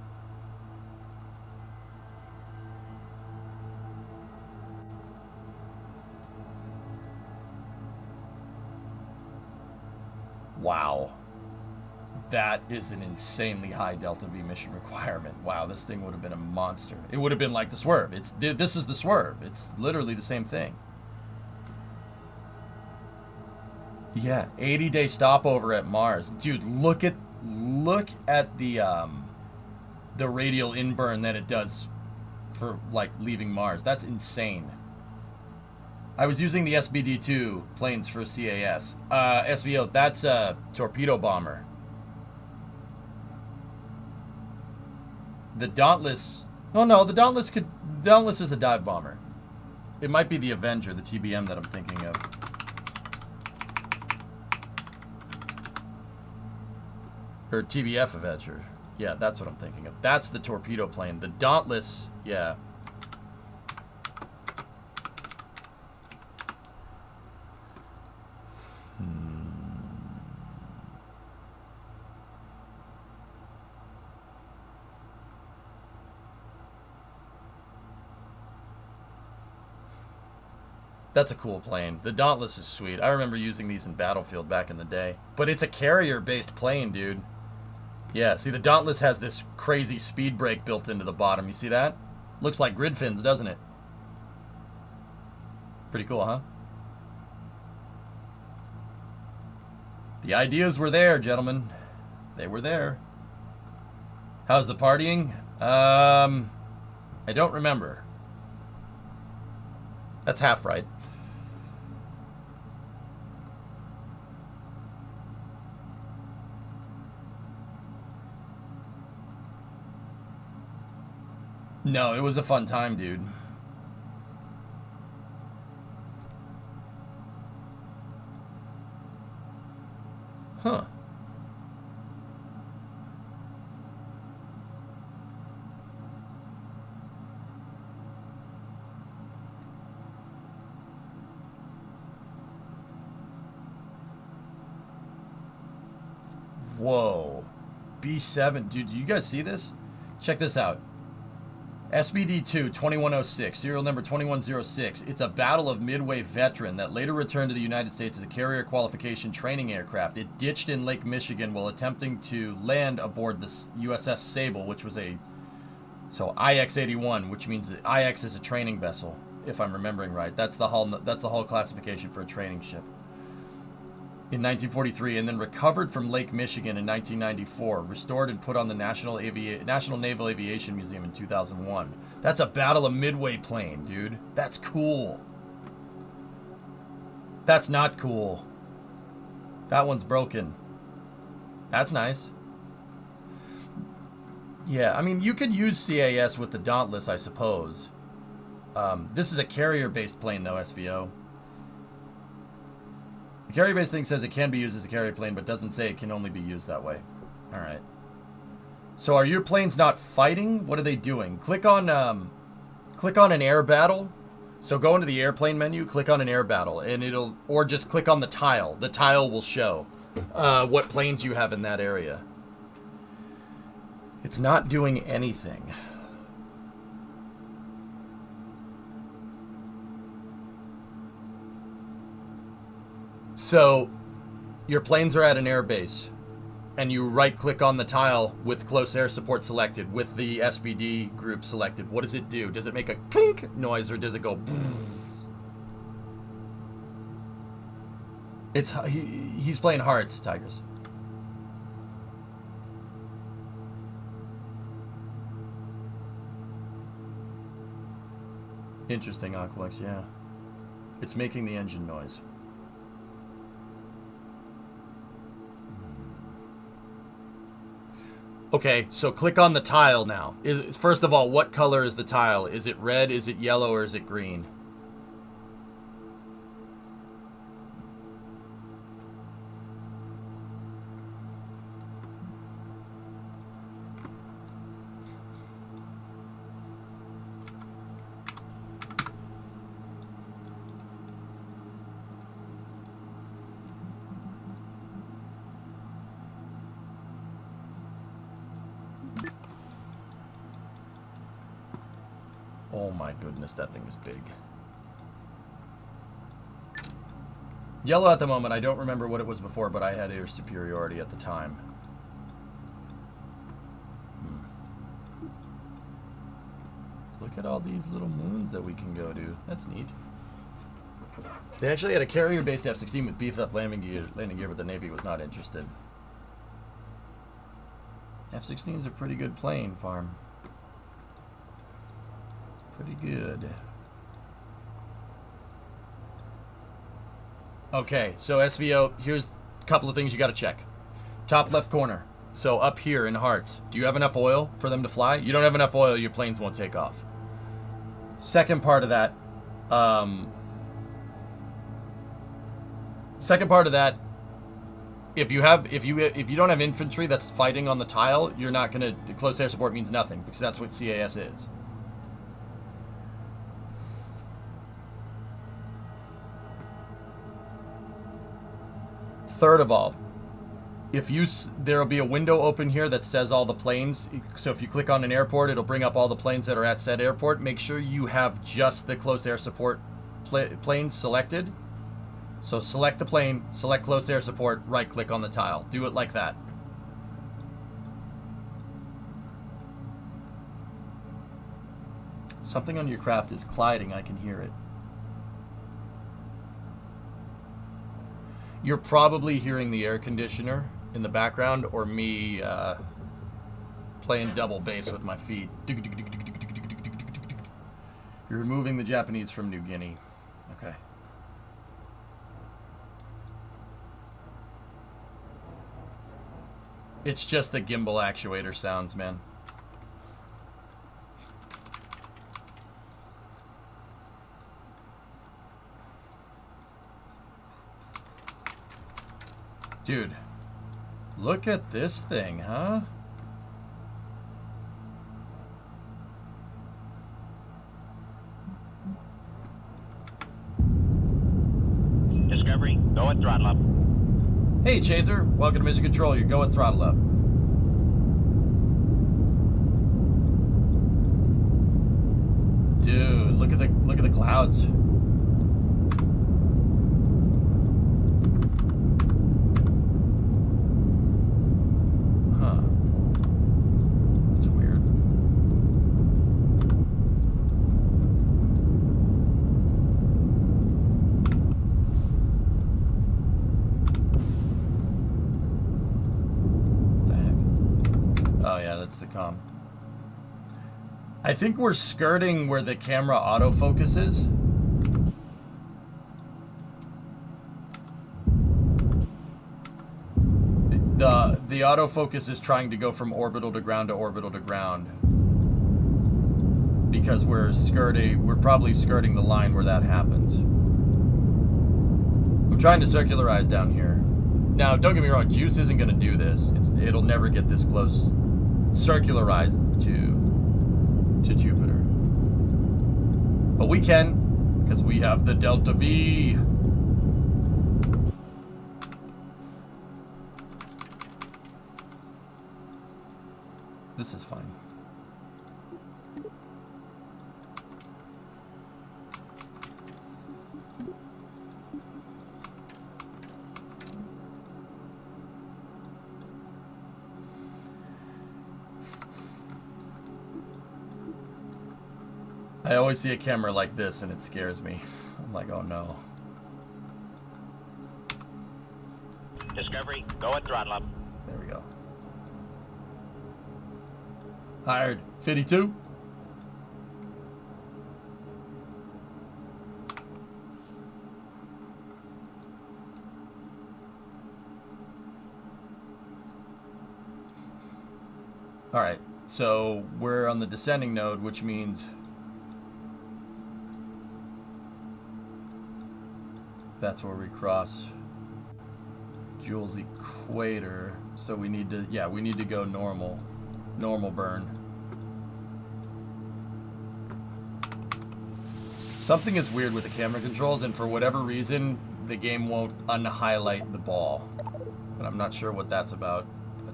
[SPEAKER 2] Wow. That is an insanely high Delta V mission requirement. Wow, this thing would have been a monster. It would have been like the Swerve. This is the Swerve. It's literally the same thing. Yeah, 80-day stopover at Mars. Dude, look at the radial inburn that it does for, like, leaving Mars. That's insane. I was using the SBD-2 planes for CAS. SVO, that's a torpedo bomber. The Dauntless... Oh, no, the Dauntless is a dive bomber. It might be the Avenger, the TBM that I'm thinking of. Or TBF Avenger. Yeah, that's what I'm thinking of. That's the torpedo plane. The Dauntless, yeah. That's a cool plane. The Dauntless is sweet. I remember using these in Battlefield back in the day. But it's a carrier-based plane, dude. Yeah, see, the Dauntless has this crazy speed brake built into the bottom. You see that? Looks like grid fins, doesn't it? Pretty cool, huh? The ideas were there, gentlemen. They were there. How's the partying? I don't remember. That's half right. No, it was a fun time, dude. Huh. Whoa. B7. Dude, do you guys see this? Check this out. SBD-2 2106, serial number 2106. It's a Battle of Midway veteran that later returned to the United States as a carrier qualification training aircraft. It ditched in Lake Michigan while attempting to land aboard the USS Sable, which was a IX-81, which means that IX is a training vessel, if I'm remembering right. That's the hull classification for a training ship. In 1943, and then recovered from Lake Michigan in 1994, restored and put on the National Naval Aviation Museum in 2001. That's a Battle of Midway plane, dude. That's cool. That's not cool. That one's broken. That's nice. Yeah, I mean, you could use CAS with the Dauntless, I suppose. This is a carrier-based plane, though, SVO. The carrier-based thing says it can be used as a carrier plane, but doesn't say it can only be used that way. All right. So are your planes not fighting? What are they doing? Click on an air battle. So go into the airplane menu, click on an air battle, and or just click on the tile. The tile will show what planes you have in that area. It's not doing anything. So, your planes are at an air base, and you right-click on the tile with close air support selected, with the SBD group selected. What does it do? Does it make a clink noise, or does it go... He's playing hearts, Tigers. Interesting, Aqualex, yeah. It's making the engine noise. Okay, so click on the tile now. First of all, what color is the tile? Is it red, is it yellow, or is it green? Oh my goodness, that thing is big. Yellow at the moment. I don't remember what it was before, but I had air superiority at the time. Look at all these little moons that we can go to. That's neat. They actually had a carrier-based F-16 with beefed up landing gear, but the Navy was not interested. F-16's a pretty good plane, Farm. Pretty good. Okay, so SVO, here's a couple of things you got to check. Top left corner. So up here in Hearts, do you have enough oil for them to fly? You don't have enough oil, your planes won't take off. Second part of that, if you don't have infantry that's fighting on the tile, you're not gonna. The close air support means nothing because that's what CAS is. Third of all, there'll be a window open here that says all the planes. So if you click on an airport, it'll bring up all the planes that are at said airport. Make sure you have just the close air support planes selected. So select the plane, select close air support, right click on the tile. Do it like that. Something on your craft is colliding, I can hear it. You're probably hearing the air conditioner in the background or me playing double bass with my feet. You're removing the Japanese from New Guinea. Okay. It's just the gimbal actuator sounds, man. Dude, look at this thing, huh?
[SPEAKER 1] Discovery, go at throttle up.
[SPEAKER 2] Hey, Chaser. Welcome to Mission Control. You're going throttle up. Dude, look at the clouds. Huh. That's weird. Oh yeah, that's the comm. I think we're skirting where the camera autofocus is. The autofocus is trying to go from orbital to ground to orbital to ground. Because we're probably skirting the line where that happens. I'm trying to circularize down here. Now, don't get me wrong, Juice isn't going to do this. It'll never get this close circularized to Jupiter. But we can, because we have the Delta V. This is fine. I always see a camera like this and it scares me. I'm like, oh no.
[SPEAKER 1] Discovery, go at throttle up.
[SPEAKER 2] There we go. Hired. 52. All right. So we're on the descending node, which means that's where we cross Joule's equator. So we need to, yeah, we need to go normal burn. Something is weird with the camera controls, and for whatever reason, the game won't unhighlight the ball. But I'm not sure what that's about. But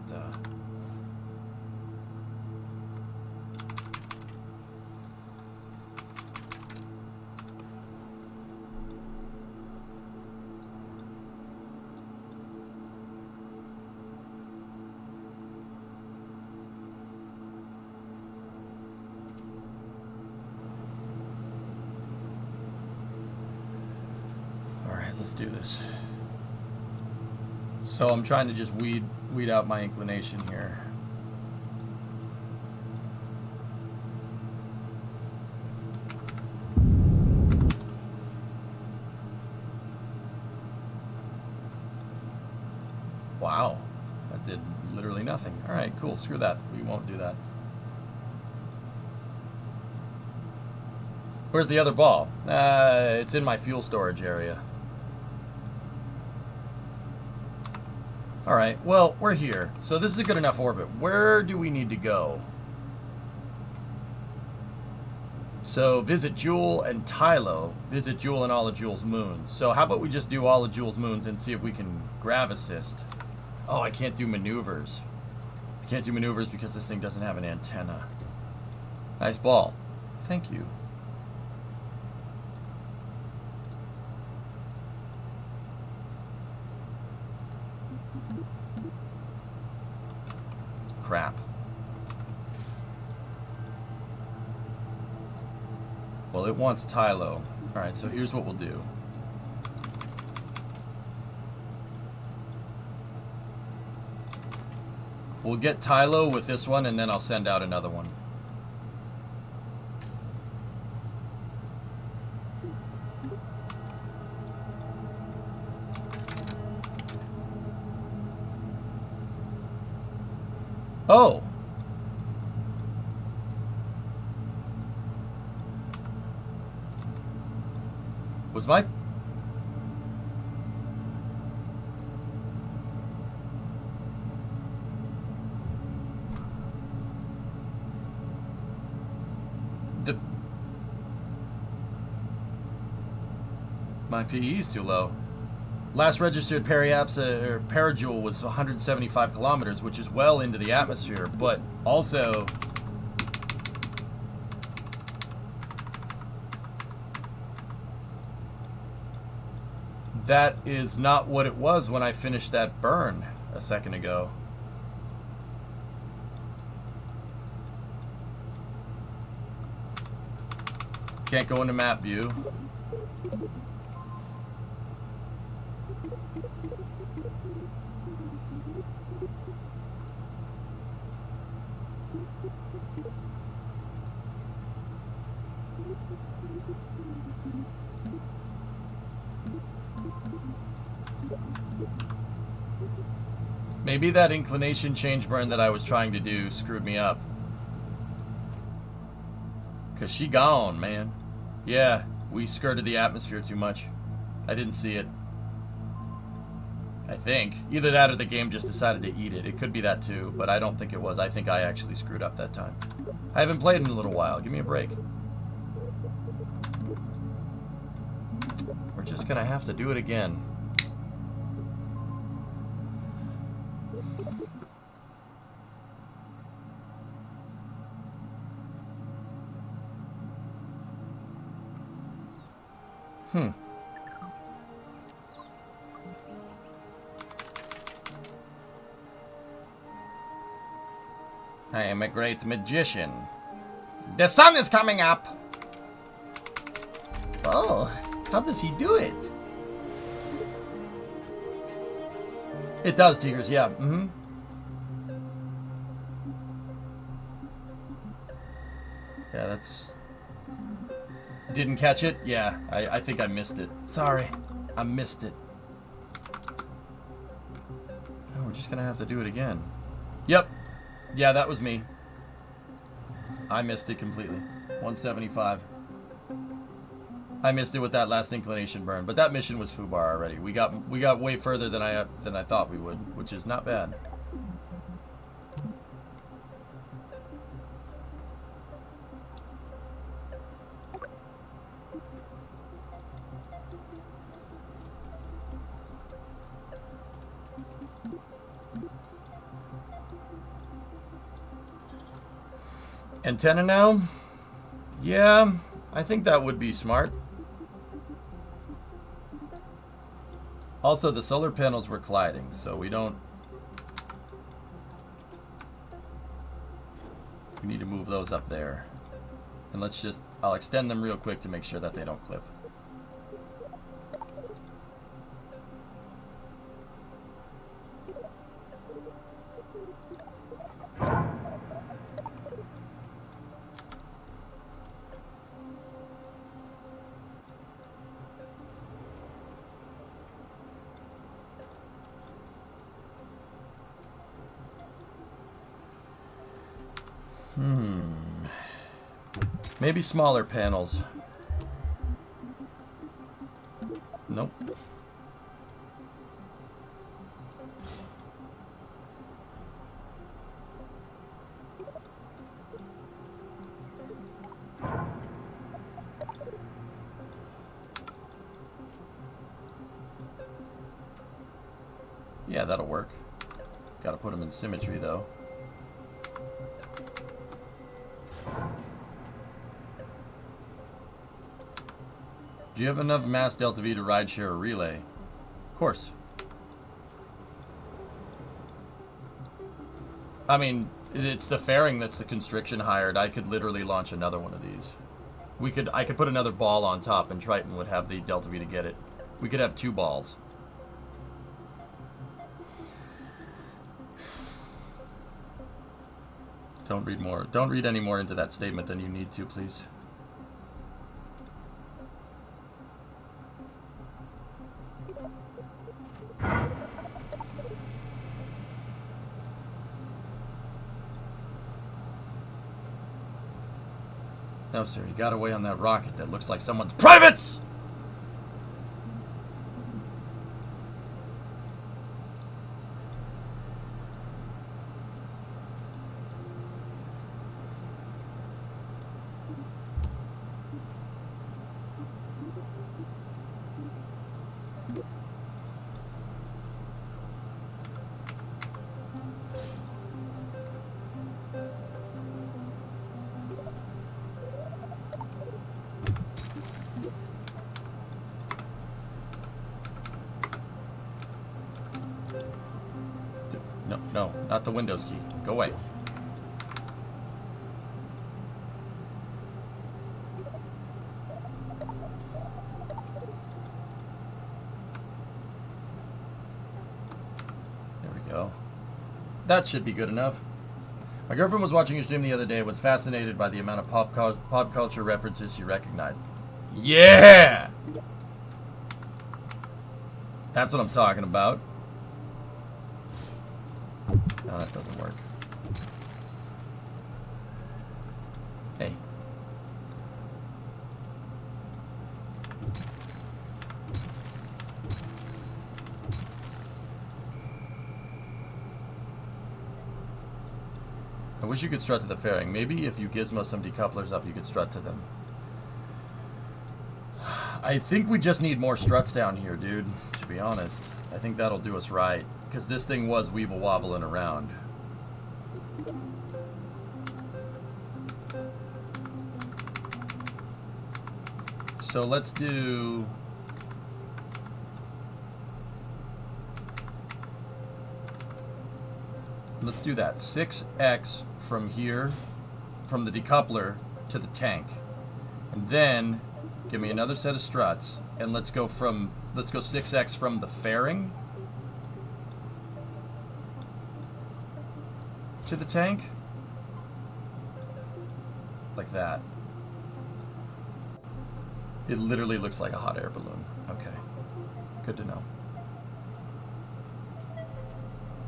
[SPEAKER 2] let's do this. So I'm trying to just weed out my inclination here. Wow, that did literally nothing. All right, cool. Screw that. We won't do that. Where's the other ball? It's in my fuel storage area. All right, well, we're here. So this is a good enough orbit. Where do we need to go? So visit Jewel and Tylo. Visit Jewel and all of Jewel's moons. So how about we just do all of Jewel's moons and see if we can grav assist. Oh, I can't do maneuvers. I can't do maneuvers because this thing doesn't have an antenna. Nice ball. Thank you. Crap. Well, it wants Tylo. Alright, so here's what we'll do. We'll get Tylo with this one, and then I'll send out another one. Oh! Was my... My PE is too low. Last registered perijoule was 175 kilometers, which is well into the atmosphere, but also... That is not what it was when I finished that burn a second ago. Can't go into map view. Maybe that inclination change burn that I was trying to do screwed me up. Cause she gone, man. Yeah, we skirted the atmosphere too much. I didn't see it. I think. Either that or the game just decided to eat it. It could be that too, but I don't think it was. I think I actually screwed up that time. I haven't played in a little while. Give me a break. We're just gonna have to do it again. I am a great magician. The sun is coming up! Oh, how does he do it? It does, Tigers, yeah. Mm-hmm. Yeah, that's... Didn't catch it? Yeah, I think I missed it. Sorry, I missed it. Oh, we're just gonna have to do it again. Yep. Yeah, that was me. I missed it completely. 175. I missed it with that last inclination burn, but that mission was FUBAR already. We got way further than I thought we would, which is not bad. Antenna now? Yeah, I think that would be smart. Also, the solar panels were colliding, so we need to move those up there. And I'll extend them real quick to make sure that they don't clip. Maybe smaller panels. Nope. Yeah, that'll work. Gotta put them in symmetry, though. Do you have enough mass delta V to ride share a relay? Of course. I mean, it's the fairing that's the constriction hired. I could literally launch another one of these. I could put another ball on top and Triton would have the delta V to get it. We could have 2 balls. Don't read more. Don't read any more into that statement than you need to, please. No, sir. You got away on that rocket that looks like someone's privates! No, not the Windows key. Go away. There we go. That should be good enough. My girlfriend was watching your stream the other day and was fascinated by the amount of pop culture references she recognized. Yeah! That's what I'm talking about. No, that doesn't work. Hey. I wish you could strut to the fairing. Maybe if you gizmo some decouplers up, you could strut to them. I think we just need more struts down here, dude, to be honest. I think that'll do us right. Because this thing was weeble wobbling around. So let's do... Let's do that. 6x from here, from the decoupler to the tank. And then give me another set of struts. And let's go 6x from the fairing to the tank. Like that. It literally looks like a hot air balloon. Okay. Good to know.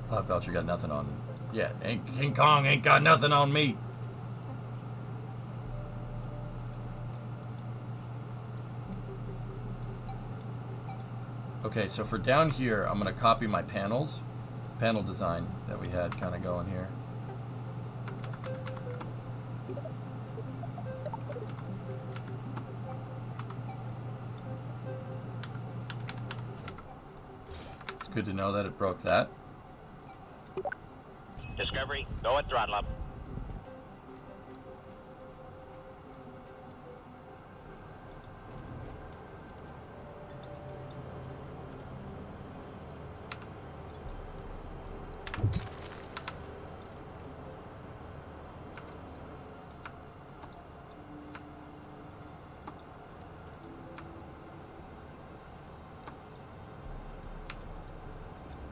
[SPEAKER 2] Pop culture got nothing on... Yeah, King Kong ain't got nothing on me. Okay, so for down here, I'm going to copy my panel design that we had kind of going here. It's good to know that it broke that.
[SPEAKER 1] Discovery, go at throttle up.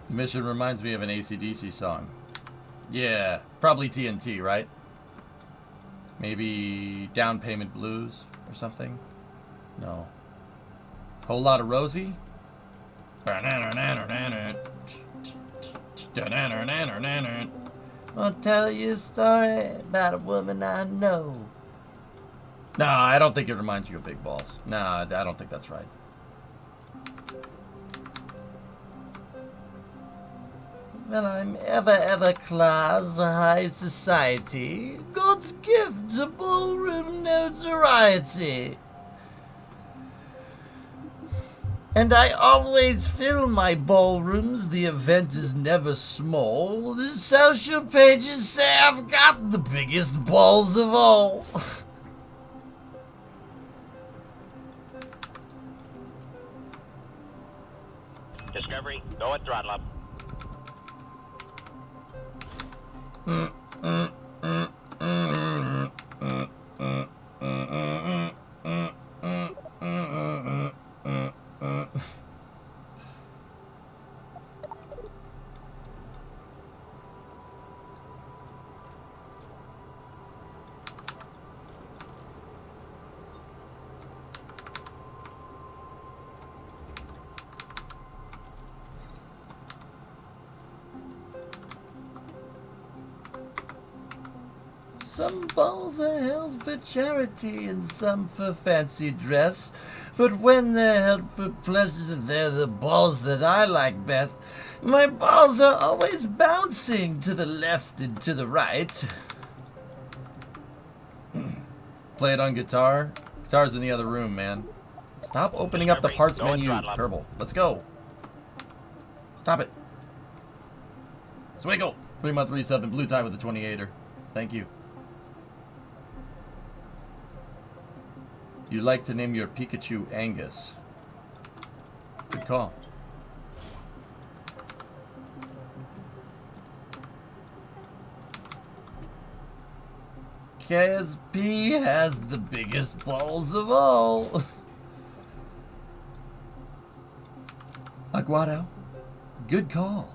[SPEAKER 2] The mission reminds me of an AC/DC song. Yeah, probably TNT, right? Maybe Down Payment Blues or something? No. Whole Lot of Rosie? I'll tell you a story about a woman I know. No, I don't think it reminds you of big balls. No, I don't think that's right. Well, I'm ever class high society. God's gift to ballroom notoriety. And I always fill my ballrooms, the event is never small. The social pages say I've got the biggest balls of all.
[SPEAKER 1] Discovery, go at throttle up.
[SPEAKER 2] Some balls are held for charity and some for fancy dress. But when they're held for pleasure, they're the balls that I like best. My balls are always bouncing to the left and to the right. Play it on guitar. Guitar's in the other room, man. Stop opening up the parts menu, Kerbal. Let's go. Stop it. Swiggle. 3-month resub and blue tie with the 28er. Thank you. You'd like to name your Pikachu Angus. Good call. KSP has the biggest balls of all. Aguado, good call.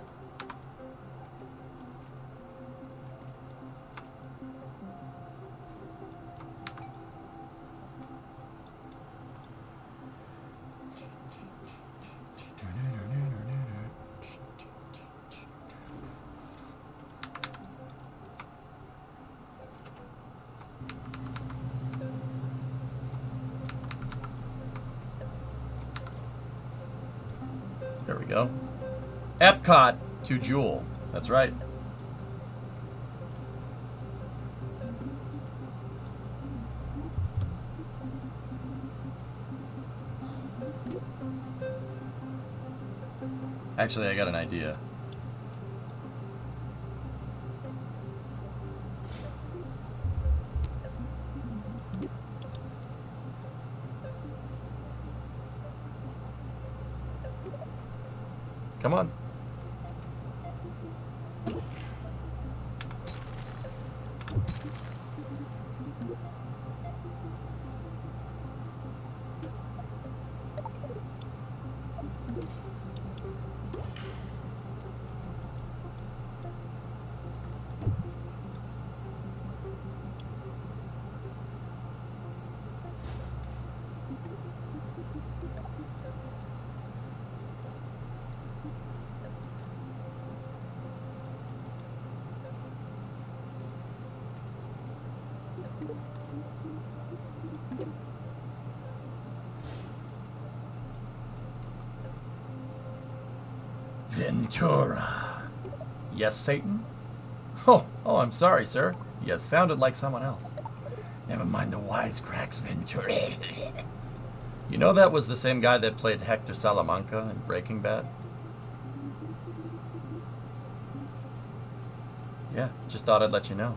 [SPEAKER 2] There we go. Epcot to Jewel. That's right. Actually, I got an idea. Come on. Ventura. Yes, Satan? Oh, I'm sorry, sir. You sounded like someone else. Never mind the wisecracks, Ventura. You know that was the same guy that played Hector Salamanca in Breaking Bad? Yeah, just thought I'd let you know.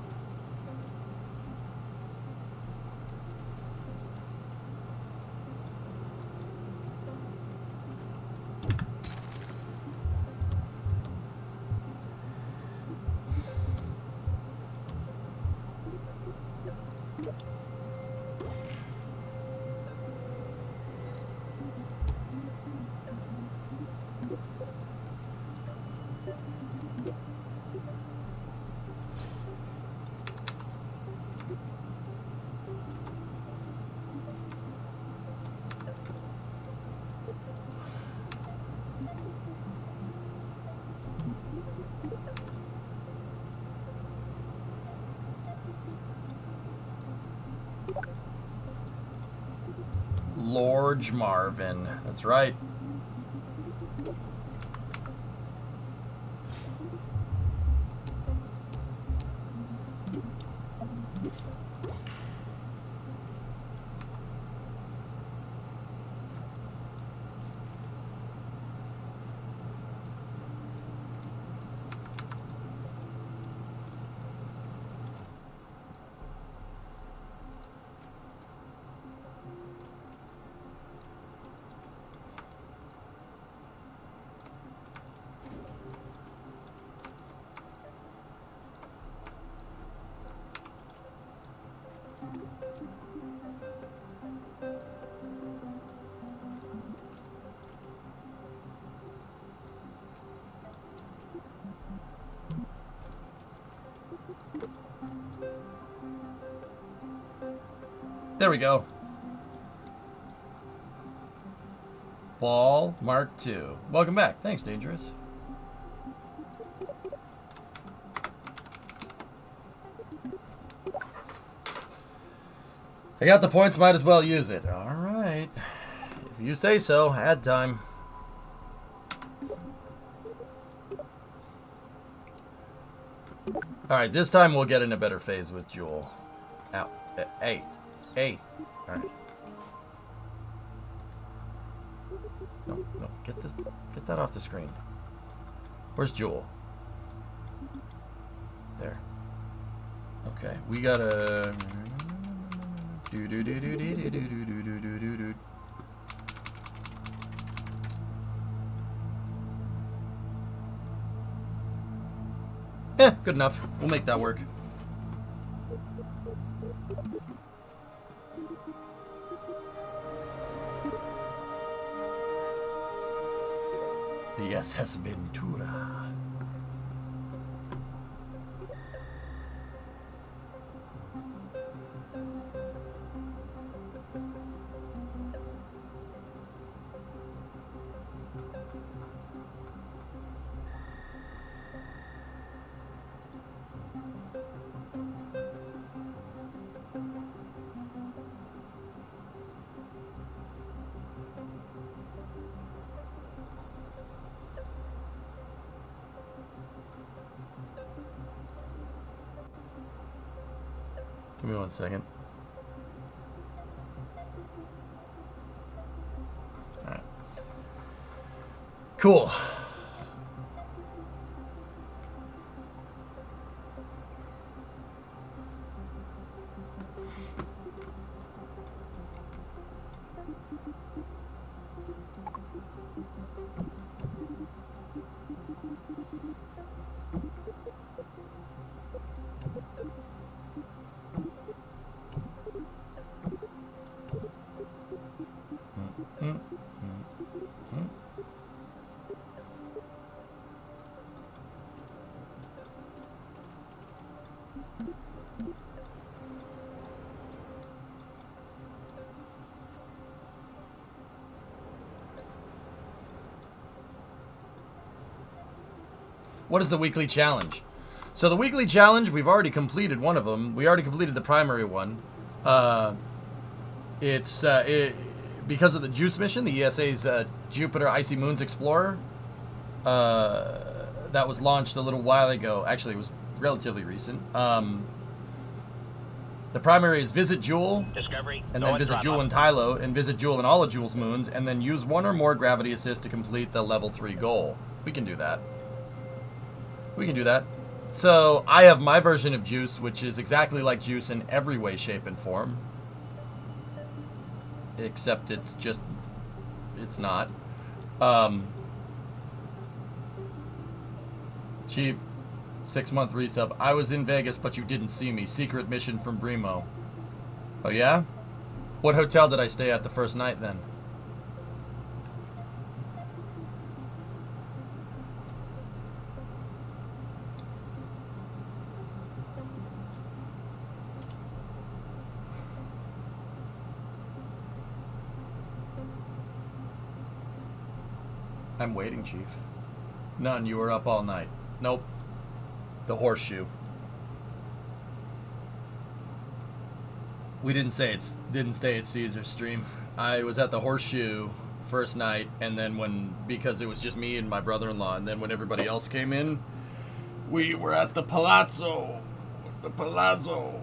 [SPEAKER 2] Lord Marvin. That's right. There we go. Ball Mark II. Welcome back. Thanks, Dangerous. I got the points, might as well use it. All right. If you say so, add time. All right, this time we'll get in a better phase with Jewel. Ow. Hey. Hey. All right. No, get that off the screen. Where's Jewel? There. Okay, we gotta do. Yeah, good enough. We'll make that work. The SS Ventura. Give me 1 second. All right. Cool. What is the weekly challenge? So the weekly challenge, we've already completed one of them. We already completed the primary one. It's because of the Juice mission, the ESA's Jupiter Icy Moons Explorer. That was launched a little while ago. Actually, it was relatively recent. The primary is visit Jewel,
[SPEAKER 1] Discovery,
[SPEAKER 2] and then visit Jewel and Tylo, and visit Jewel and all of Jewel's moons, and then use 1 or more gravity assists to complete the level 3 goal. We can do that. We can do that. So, I have my version of Juice, which is exactly like Juice in every way, shape, and form. Except it's not. Chief, 6-month resub. I was in Vegas, but you didn't see me. Secret mission from Bremo. Oh, yeah? What hotel did I stay at the first night, then? I'm waiting, Chief. None. You were up all night. Nope. The horseshoe. We didn't stay at Caesar's stream. I was at the Horseshoe first night, and then because it was just me and my brother-in-law, and then when everybody else came in, we were at the Palazzo. The Palazzo.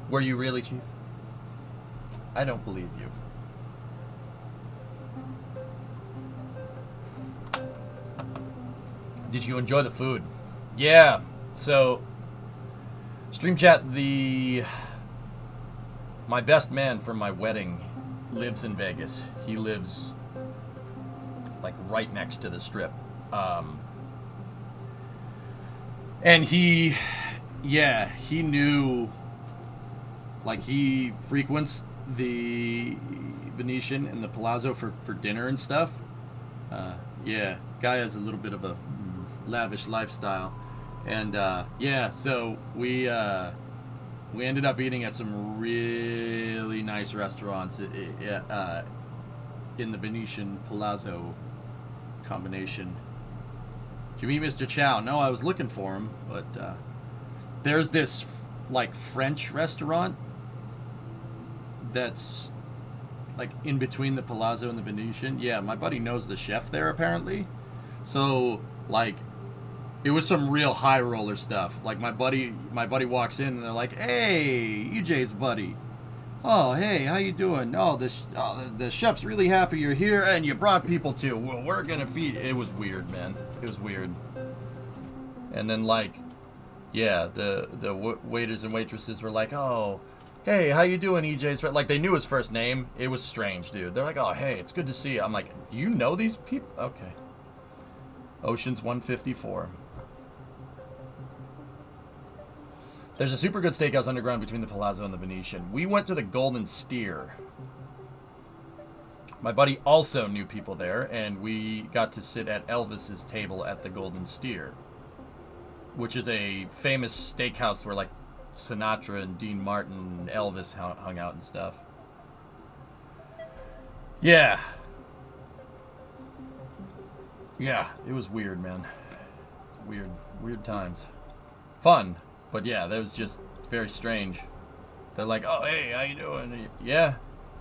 [SPEAKER 2] Were you really, Chief? I don't believe you. Did you enjoy the food? Yeah. So, Stream Chat, my best man for my wedding lives in Vegas. He lives like right next to the Strip. And he knew, like, he frequents the Venetian and the Palazzo for dinner and stuff. Guy has a little bit of a lavish lifestyle. And, so we ended up eating at some really nice restaurants in the Venetian Palazzo combination. Did you meet Mr. Chow? No, I was looking for him, but there's this like French restaurant that's like in between the Palazzo and the Venetian. Yeah, my buddy knows the chef there apparently. So like it was some real high roller stuff. Like my buddy walks in and they're like, "Hey, EJ's buddy. Oh, hey, how you doing? Oh, the chef's really happy you're here, and you brought people too. Well, we're gonna feed." It was weird, man. It was weird. And then like, yeah, the waiters and waitresses were like, "Oh, hey, how you doing, EJ's friend?" Like they knew his first name. It was strange, dude. They're like, "Oh, hey, it's good to see you." I'm like, "You know these people?" Okay. Ocean's 154. There's a super good steakhouse underground between the Palazzo and the Venetian. We went to the Golden Steer. My buddy also knew people there, and we got to sit at Elvis's table at the Golden Steer, which is a famous steakhouse where like Sinatra and Dean Martin and Elvis hung out and stuff. Yeah. Yeah, it was weird, man. It's weird times. Fun. But yeah, that was just very strange. They're like, "Oh, hey, how you doing?" Yeah.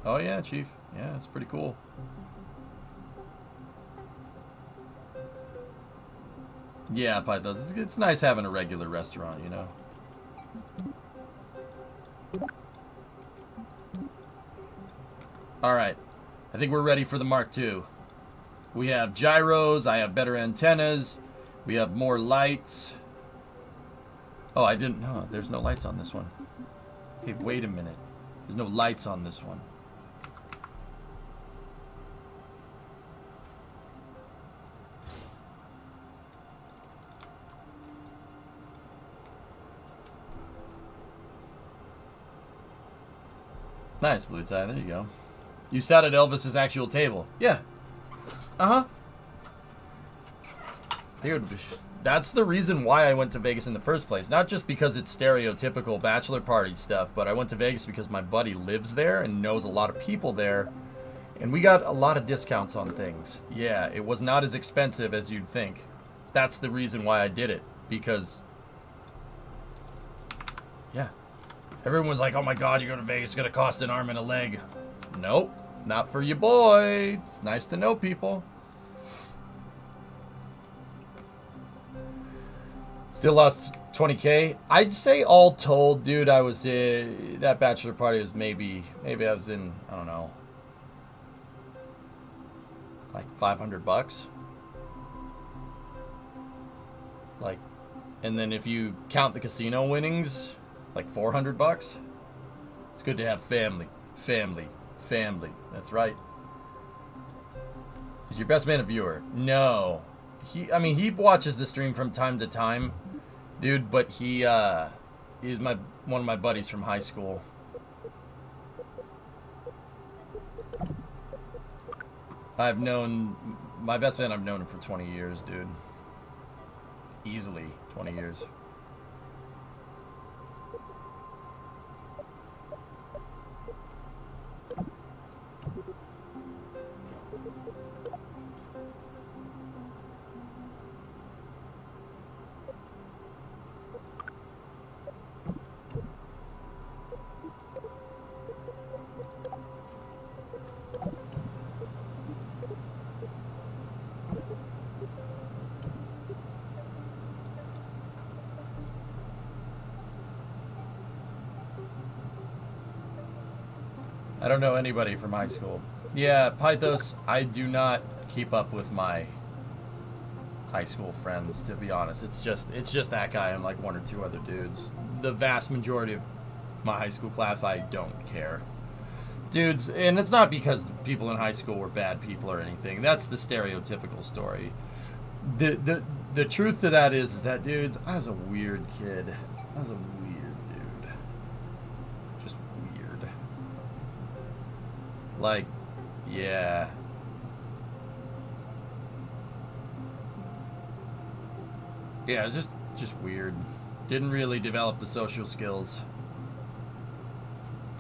[SPEAKER 2] "Oh, yeah, Chief. Yeah, it's pretty cool." Yeah, Pythos. It's nice having a regular restaurant, you know? Alright. I think we're ready for the Mark II. We have gyros. I have better antennas. We have more lights. Oh, I didn't know. There's no lights on this one. Hey, wait a minute. There's no lights on this one. Nice, Blue Tie. There you go. You sat at Elvis's actual table. Yeah. Uh-huh. Dude, that's the reason why I went to Vegas in the first place. Not just because it's stereotypical bachelor party stuff, but I went to Vegas because my buddy lives there and knows a lot of people there. And we got a lot of discounts on things. Yeah, it was not as expensive as you'd think. That's the reason why I did it. Because, yeah. Everyone was like, "Oh my god, you're going to Vegas, it's going to cost an arm and a leg." Nope, not for you, boy. It's nice to know people. Still lost 20K. I'd say all told, dude, I was that bachelor party was maybe I was in, I don't know, like $500. Like, and then if you count the casino winnings, like $400. It's good to have family. That's right. Is your best man a viewer? No. He watches the stream from time to time, dude, but he's one of my buddies from high school. My best man, I've known him for 20 years, dude. Easily 20 years. don't know anybody from high school. Yeah, Pythos, I do not keep up with my high school friends, to be honest. It's just that guy and like one or two other dudes. The vast majority of my high school class, I don't care. Dudes, and it's not because people in high school were bad people or anything. That's the stereotypical story. The truth to that is that, dudes, I was a weird kid. I was a weird dude. Just weird. Like, yeah. Yeah, it was just weird. Didn't really develop the social skills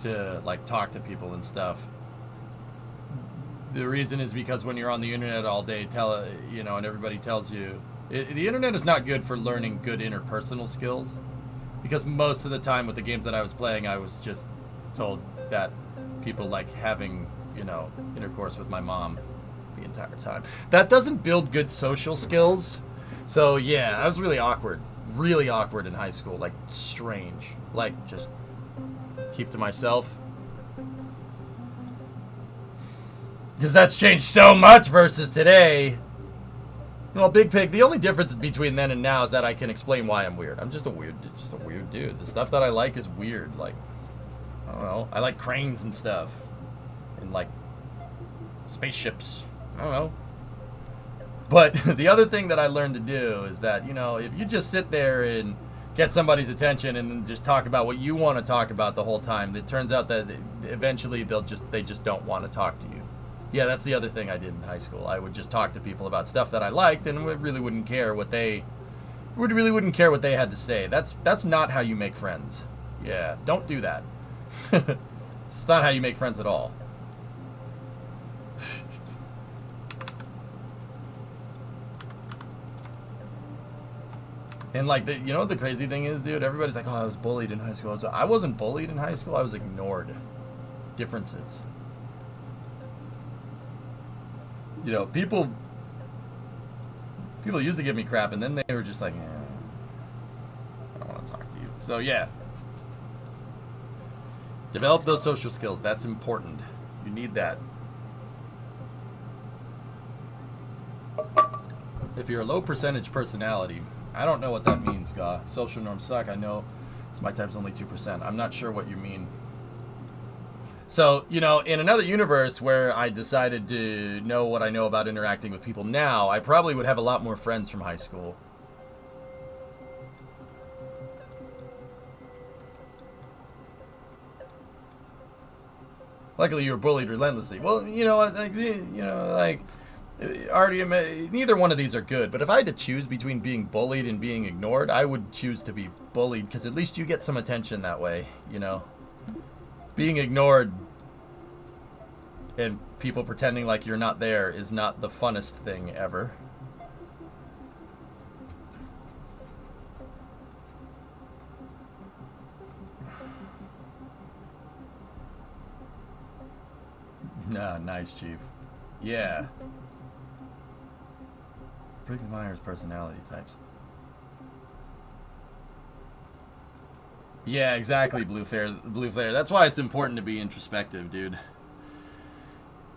[SPEAKER 2] to, like, talk to people and stuff. The reason is because when you're on the internet all day, and everybody tells you... the internet is not good for learning good interpersonal skills. Because most of the time with the games that I was playing, I was just told that people like having, intercourse with my mom the entire time. That doesn't build good social skills. So, yeah, I was really awkward in high school. Like, strange. Like, just keep to myself. Because that's changed so much versus today. Well, Big Pig, the only difference between then and now is that I can explain why I'm weird. I'm just a weird dude. The stuff that I like is weird. Like, I don't know. I like cranes and stuff. And, like, spaceships. I don't know. But the other thing that I learned to do is that, if you just sit there and get somebody's attention and then just talk about what you want to talk about the whole time, it turns out that eventually they just don't want to talk to you. Yeah, that's the other thing I did in high school. I would just talk to people about stuff that I liked and really wouldn't care what they had to say. That's not how you make friends. Yeah, don't do that. It's not how you make friends at all. And like, the crazy thing is, dude, everybody's like, oh, I was bullied in high school. I wasn't bullied in high school. I was ignored. Differences. People used to give me crap, and then they were just like, I don't want to talk to you. So, yeah. Develop those social skills. That's important. You need that. If you're a low percentage personality, I don't know what that means, Gaw. Social norms suck. I know my type's only 2%. I'm not sure what you mean. So, in another universe where I decided to know what I know about interacting with people now, I probably would have a lot more friends from high school. Luckily, you were bullied relentlessly. Well, neither one of these are good. But if I had to choose between being bullied and being ignored, I would choose to be bullied, because at least you get some attention that way, Being ignored and people pretending like you're not there is not the funnest thing ever. Nah, nice, Chief. Yeah. Briggs Myers personality types. Yeah, exactly, Blue Flare. That's why it's important to be introspective, dude.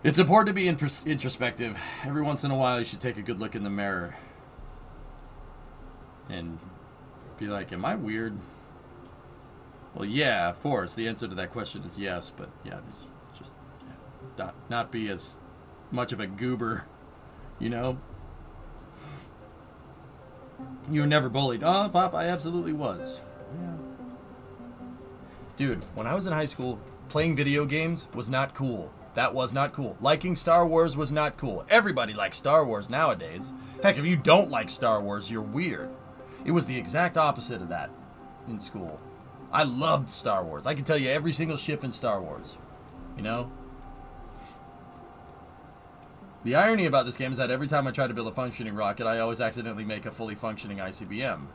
[SPEAKER 2] It's important to be introspective. Every once in a while, you should take a good look in the mirror and be like, am I weird? Well, yeah, of course. The answer to that question is yes, but yeah, just not be as much of a goober, You were never bullied. Oh, Pop, I absolutely was. Yeah. Dude, when I was in high school, playing video games was not cool. That was not cool. Liking Star Wars was not cool. Everybody likes Star Wars nowadays. Heck, if you don't like Star Wars, you're weird. It was the exact opposite of that in school. I loved Star Wars. I could tell you every single ship in Star Wars. The irony about this game is that every time I try to build a functioning rocket, I always accidentally make a fully functioning ICBM.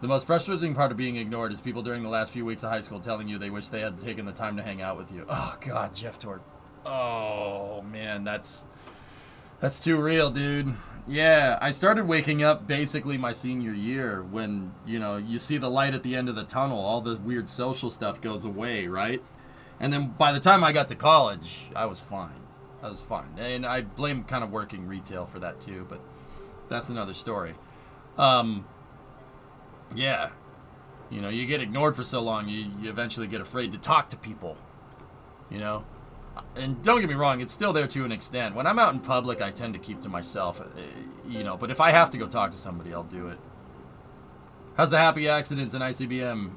[SPEAKER 2] The most frustrating part of being ignored is people during the last few weeks of high school telling you they wish they had taken the time to hang out with you. Oh, God, Jeff Tort. Oh, man, that's too real, dude. Yeah, I started waking up basically my senior year when, you see the light at the end of the tunnel, all the weird social stuff goes away, right? And then by the time I got to college, I was fine. And I blame kind of working retail for that too, but that's another story. Yeah. You get ignored for so long, you eventually get afraid to talk to people, And don't get me wrong, it's still there to an extent. When I'm out in public, I tend to keep to myself, but if I have to go talk to somebody, I'll do it. How's the happy accidents in ICBM?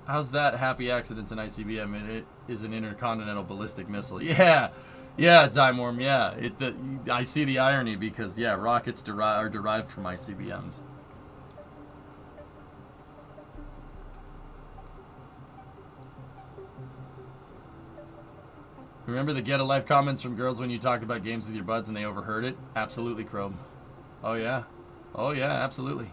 [SPEAKER 2] How's that happy accidents in ICBM? It is an intercontinental ballistic missile. Yeah, Time Worm, yeah. I see the irony because, rockets are derived from ICBMs. Remember the get a life comments from girls when you talked about games with your buds and they overheard it? Absolutely, Chrome. Oh, yeah. Absolutely.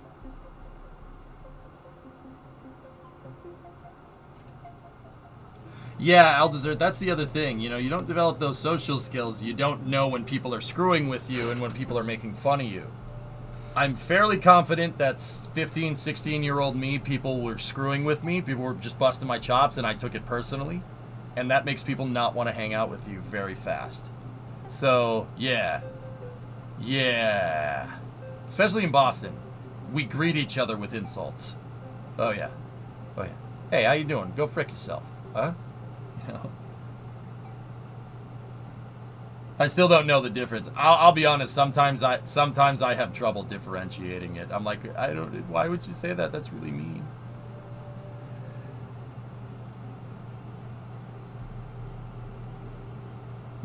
[SPEAKER 2] Yeah, Aldesert, that's the other thing. You don't develop those social skills. You don't know when people are screwing with you and when people are making fun of you. I'm fairly confident that 15, 16-year-old me, people were screwing with me. People were just busting my chops, and I took it personally. And that makes people not want to hang out with you very fast. So, yeah. Especially in Boston. We greet each other with insults. Oh, yeah. Hey, how you doing? Go frick yourself. Huh? I still don't know the difference. I'll be honest. Sometimes I have trouble differentiating it. I'm like, why would you say that? That's really mean.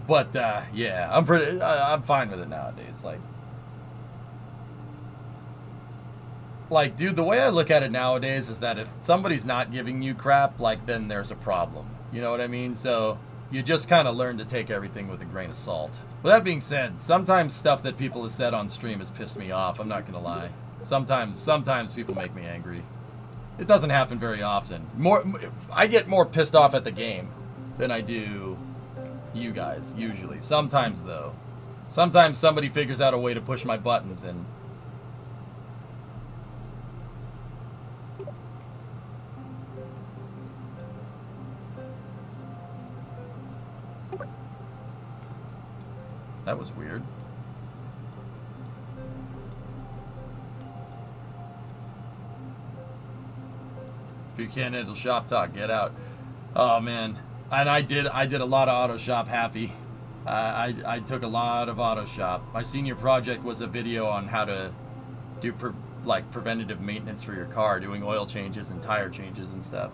[SPEAKER 2] But I'm fine with it nowadays. Like, dude, the way I look at it nowadays is that if somebody's not giving you crap, then there's a problem. You know what I mean? So you just kind of learn to take everything with a grain of salt. With that being said, sometimes stuff that people have said on stream has pissed me off. I'm not gonna lie. Sometimes people make me angry. It doesn't happen very often. I get more pissed off at the game than I do you guys, usually. Sometimes, though. Sometimes somebody figures out a way to push my buttons and... That was weird. If you can't handle shop talk, get out. Oh, man. And I did a lot of auto shop happy. I took a lot of auto shop. My senior project was a video on how to do preventative maintenance for your car, doing oil changes and tire changes and stuff.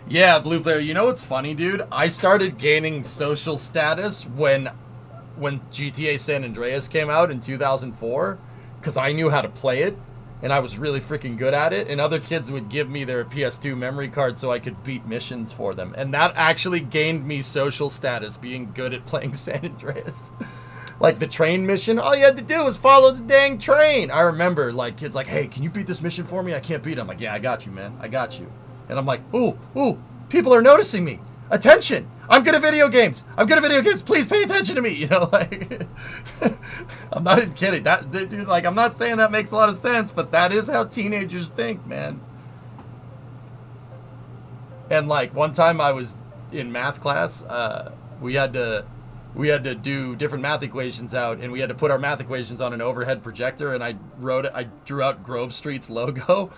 [SPEAKER 2] Yeah, Blue Flare, you know what's funny, dude? I started gaining social status when GTA San Andreas came out in 2004, because I knew how to play it, and I was really freaking good at it, and other kids would give me their PS2 memory card so I could beat missions for them, and that actually gained me social status, being good at playing San Andreas. Like the train mission, all you had to do was follow the dang train. I remember, kids hey, can you beat this mission for me? I can't beat it. I'm like, yeah, I got you, man. I got you. And I'm like, ooh, people are noticing me. Attention! I'm good at video games. Please pay attention to me. I'm not even kidding. Dude, I'm not saying that makes a lot of sense, but that is how teenagers think, man. And one time I was in math class, we had to do different math equations out, and we had to put our math equations on an overhead projector, and I drew out Grove Street's logo.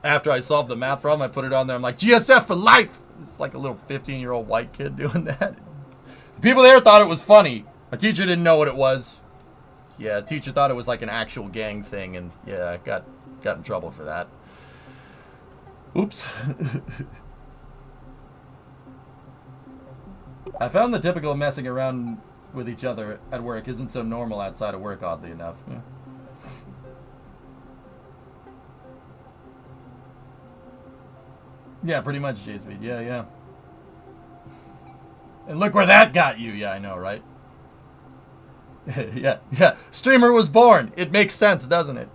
[SPEAKER 2] After I solved the math problem, I put it on there. I'm like, GSF for life! It's like a little 15-year-old white kid doing that. The people there thought it was funny. My teacher didn't know what it was. Yeah, the teacher thought it was like an actual gang thing, and yeah, got in trouble for that. Oops. I found the typical messing around with each other at work isn't so normal outside of work, oddly enough. Yeah. Yeah, pretty much, J-Speed. Yeah. And look where that got you. Yeah, I know, right? yeah. Streamer was born. It makes sense, doesn't it?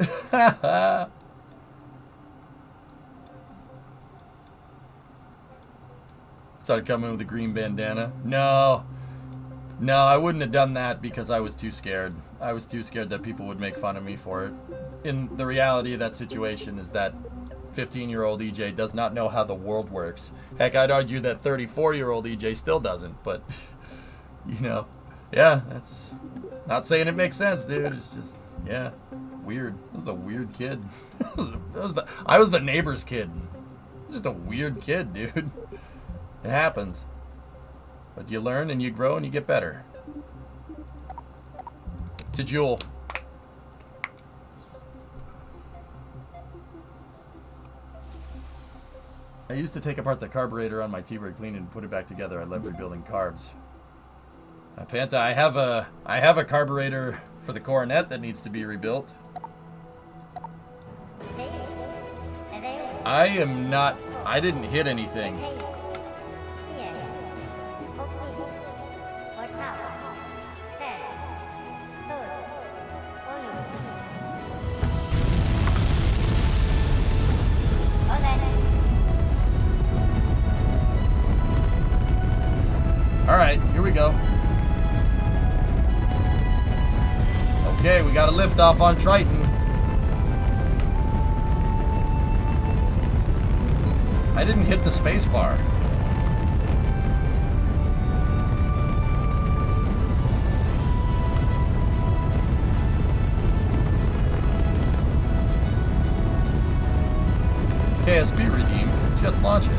[SPEAKER 2] Started coming with a green bandana. No, I wouldn't have done that because I was too scared. I was too scared that people would make fun of me for it. And the reality of that situation is that 15-year-old EJ does not know how the world works. Heck, I'd argue that 34-year-old EJ still doesn't, but, you know, yeah, that's not saying it makes sense, dude. It's just, yeah, weird. I was a weird kid. I was the neighbor's kid. Just a weird kid, dude. It happens. But you learn and you grow and you get better. To Jewel. I used to take apart the carburetor on my T-Bird, clean it, and put it back together. I love rebuilding carbs. Panta, I have a carburetor for the Coronet that needs to be rebuilt. I didn't hit anything. Alright, here we go. Okay, we got a lift off on Triton. I didn't hit the space bar. KSP redeemed. Just launch it.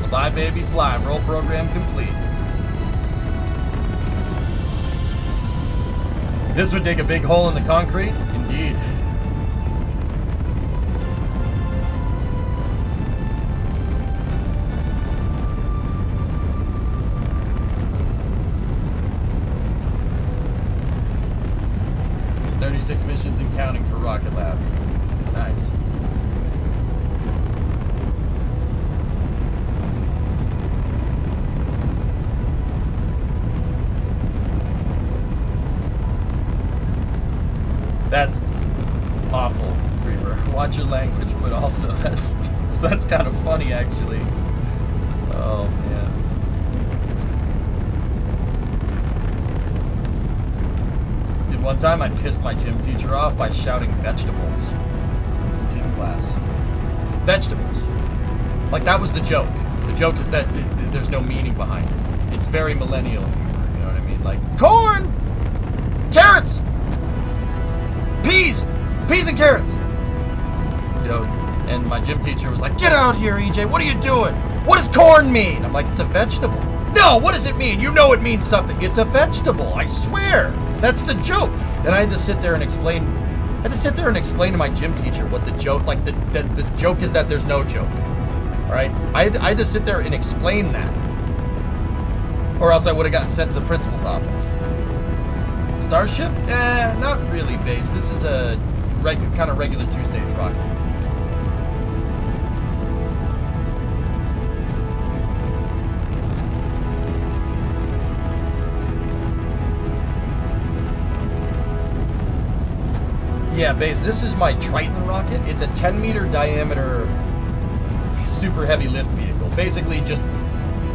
[SPEAKER 2] Fly, baby, fly. Roll program complete. This would dig a big hole in the concrete? Indeed. "36 missions and counting for Rocket Lab." Nice. That's awful, Creeper. Watch your language, but also that's kind of funny, actually. Oh man. Dude, one time I pissed my gym teacher off by shouting vegetables in gym class. Vegetables. Like, that was the joke. The joke is that there's no meaning behind it. It's very millennial humor, you know what I mean? Like, corn! Carrots! Peas and carrots. You know, and my gym teacher was like, "Get out here, EJ. What are you doing? What does corn mean?" I'm like, "It's a vegetable." "No, what does it mean? You know it means something." "It's a vegetable, I swear. That's the joke." And I had to sit there and explain. To my gym teacher what the joke, like the joke is that there's no joke. All right, I had to sit there and explain that, or else I would have gotten sent to the principal's office. Starship? Not really base. This is a kind of regular two-stage rocket. Yeah, base. This is my Triton rocket. It's a 10-meter diameter, super heavy lift vehicle. Basically,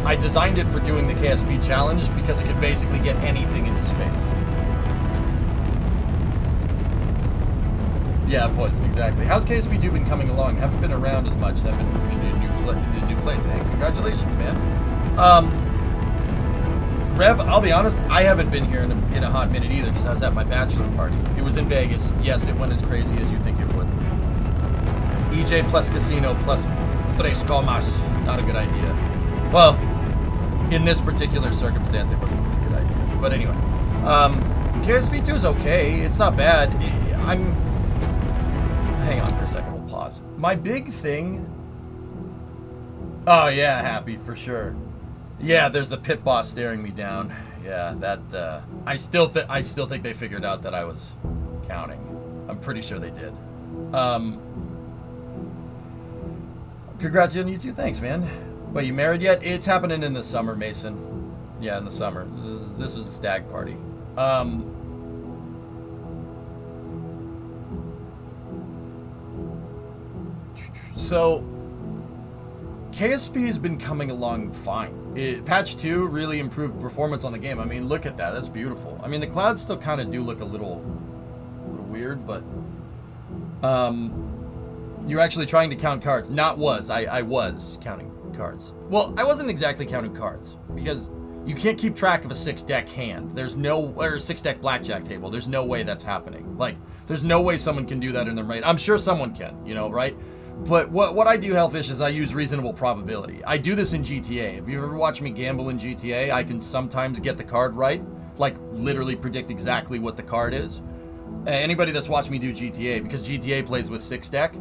[SPEAKER 2] I designed it for doing the KSP challenge because it could basically get anything into space. Yeah, Poison, exactly. How's KSP2 been coming along? Haven't been around as much. I've been moving into a new place. Hey, congratulations, man. Rev, I'll be honest, I haven't been here in a hot minute either, because I was at my bachelor party. It was in Vegas. Yes, it went as crazy as you think it would. EJ plus casino plus tres comas. Not a good idea. Well, in this particular circumstance, it wasn't a really good idea. But anyway, KSP2 is okay. It's not bad. Hang on for a second, we'll pause. My big thing... Oh yeah, Happy, for sure. Yeah, there's the pit boss staring me down. Yeah, that, I still think they figured out that I was counting. I'm pretty sure they did. Congrats on you too, thanks, man. Wait, you married yet? It's happening in the summer, Mason. Yeah, in the summer. This was a stag party. So, KSP has been coming along fine. Patch 2 really improved performance on the game. I mean, look at that. That's beautiful. I mean, the clouds still kind of do look a little weird, but you're actually trying to count cards. I was counting cards. Well, I wasn't exactly counting cards because you can't keep track of a 6-deck hand. Or a 6-deck blackjack table. There's no way that's happening. Like, there's no way someone can do that in their right. I'm sure someone can, right? But what I do, Hellfish, is I use reasonable probability. I do this in GTA. If you ever watch me gamble in GTA, I can sometimes get the card right. Like, literally predict exactly what the card is. Anybody that's watched me do GTA, because GTA plays with 6-deck,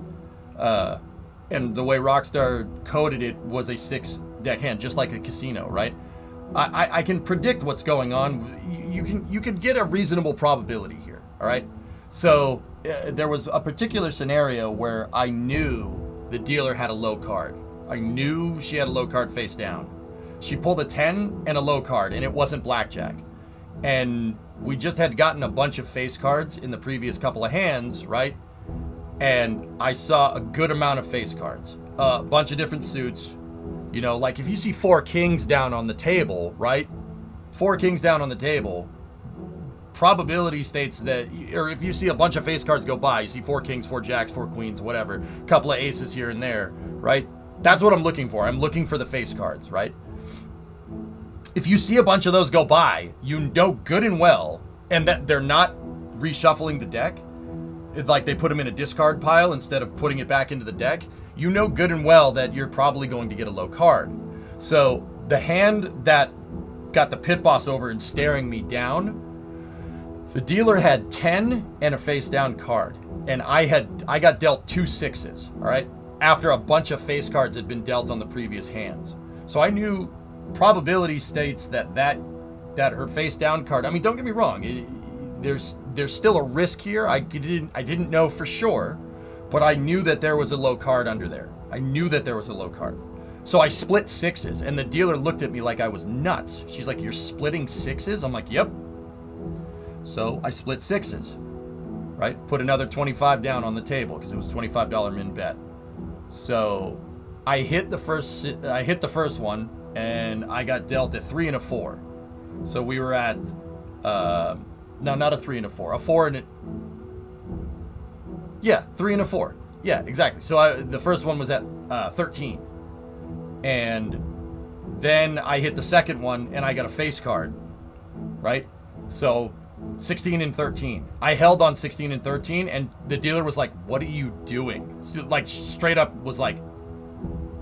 [SPEAKER 2] and the way Rockstar coded it was a 6-deck hand, just like a casino, right? I can predict what's going on. You can get a reasonable probability here, all right? So there was a particular scenario where I knew the dealer had a low card. I knew she had a low card face down. She pulled a 10 and a low card, and it wasn't blackjack. And we just had gotten a bunch of face cards in the previous couple of hands, right? And I saw a good amount of face cards. A bunch of different suits. Like if you see 4 kings down on the table, right? 4 kings down on the table. Probability states that, or if you see a bunch of face cards go by, you see 4 kings, 4 jacks, 4 queens, whatever, a couple of aces here and there, right? That's what I'm looking for. I'm looking for the face cards, right? If you see a bunch of those go by, you know good and well, and that they're not reshuffling the deck, it's like they put them in a discard pile instead of putting it back into the deck, you know good and well that you're probably going to get a low card. So the hand that got the pit boss over and staring me down, the dealer had 10 and a face down card, and I got dealt 2 6s, all right, after a bunch of face cards had been dealt on the previous hands. So I knew probability states that her face down card. I mean, don't get me wrong, there's still a risk here. I didn't know for sure, but I knew that there was a low card under there. I knew that there was a low card. So I split 6s, and the dealer looked at me like I was nuts. She's like, "You're splitting 6s?" I'm like, "Yep." So I split 6s, right? Put another 25 down on the table because it was $25 min bet. So I hit the first one, and I got dealt a 3 and a 4. So we were at no, not a 3 and a 4, a 4 and a 3 and a 4. Yeah, exactly. So the first one was at 13, and then I hit the second one, and I got a face card, right? So 16 and 13. I held on 16 and 13, and the dealer was like, "What are you doing?" So, like, straight up was like,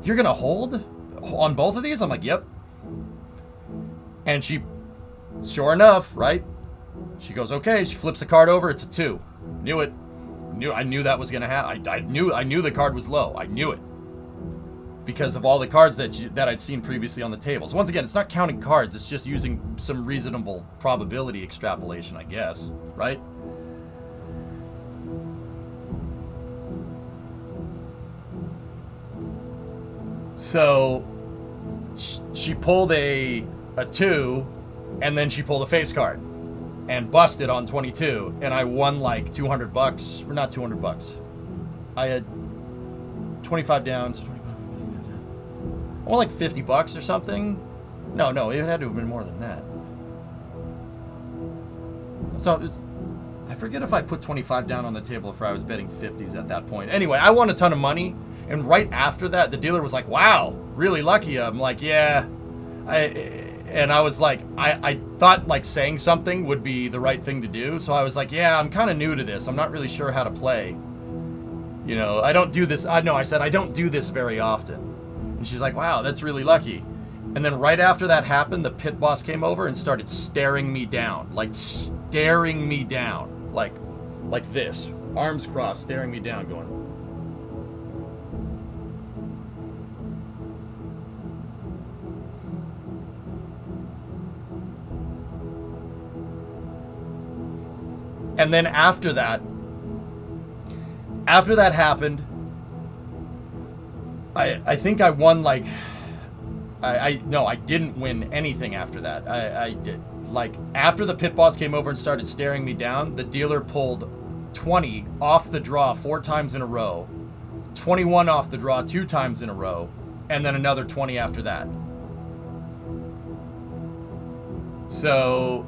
[SPEAKER 2] "You're gonna hold on both of these?" I'm like, "Yep." And she, sure enough, right? She goes, "Okay." She flips the card over. It's a 2. I knew that was gonna happen. I knew the card was low. I knew it because of all the cards that I'd seen previously on the table. So once again, it's not counting cards. It's just using some reasonable probability extrapolation, I guess, right? So she pulled a 2, and then she pulled a face card and busted on 22, and I won like $200, or not $200. I had 25 down, so 25. I won like $50 or something. No, it had to have been more than that. So I forget if I put 25 down on the table or if I was betting 50s at that point. Anyway, I won a ton of money, and right after that, the dealer was like, "Wow, really lucky." I'm like, "Yeah." And I was like, I thought like saying something would be the right thing to do. So I was like, "Yeah, I'm kind of new to this. I'm not really sure how to play. I don't do this." I said, "I don't do this very often." And she's like, "Wow, that's really lucky." And then right after that happened, the pit boss came over and started staring me down. Like this. Arms crossed, staring me down, going. And then after that happened, I think I won like No, I didn't win anything after that. I did, like, after the pit boss came over and started staring me down, the dealer pulled 20 off the draw 4 times in a row, 21 off the draw 2 times in a row, and then another 20 after that. So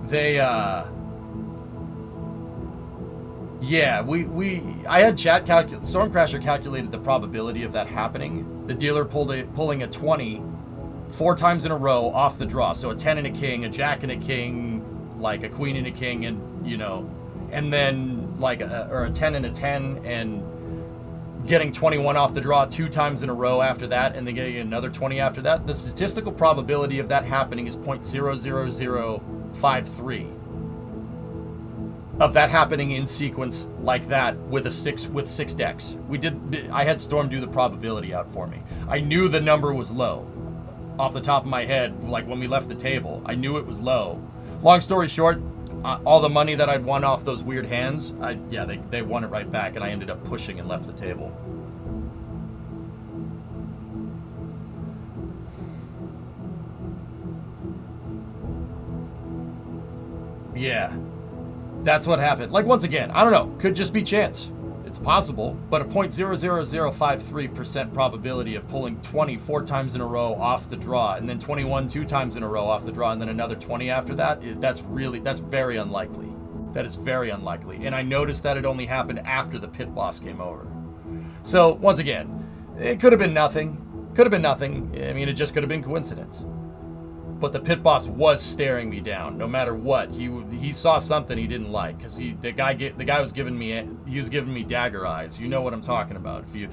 [SPEAKER 2] they yeah, I had Stormcrasher calculated the probability of that happening. The dealer pulling a 20 4 times in a row off the draw. So a 10 and a king, a jack and a king, like a queen and a king, and, you know, and then like a 10 and a 10, and getting 21 off the draw 2 times in a row after that, and then getting another 20 after that. The statistical probability of that happening is 0.00053. Of that happening in sequence like that with 6 decks. I had Storm do the probability out for me. I knew the number was low off the top of my head, like when we left the table. I knew it was low. Long story short, all the money that I'd won off those weird hands, they won it right back, and I ended up pushing and left the table. Yeah. That's what happened. Like, once again, I don't know. Could just be chance. It's possible. But a 0.00053% probability of pulling 20 4 times in a row off the draw, and then 21 2 times in a row off the draw, and then another 20 after that, that's very unlikely. That is very unlikely. And I noticed that it only happened after the pit boss came over. So, once again, it could have been nothing. Could have been nothing. I mean, it just could have been coincidence. But the pit boss was staring me down, no matter what. He saw something he didn't like, because the guy was giving me dagger eyes. You know what I'm talking about. If you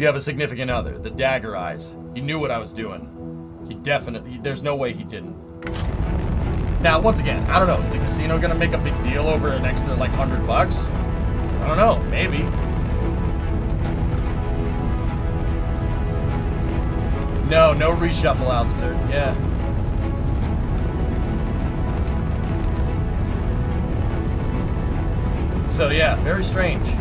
[SPEAKER 2] have a significant other, the dagger eyes. He knew what I was doing. There's no way he didn't. Now, once again, I don't know. Is the casino gonna make a big deal over an extra like $100? I don't know. Maybe. No reshuffle, Aldezert. Yeah. So yeah, very strange.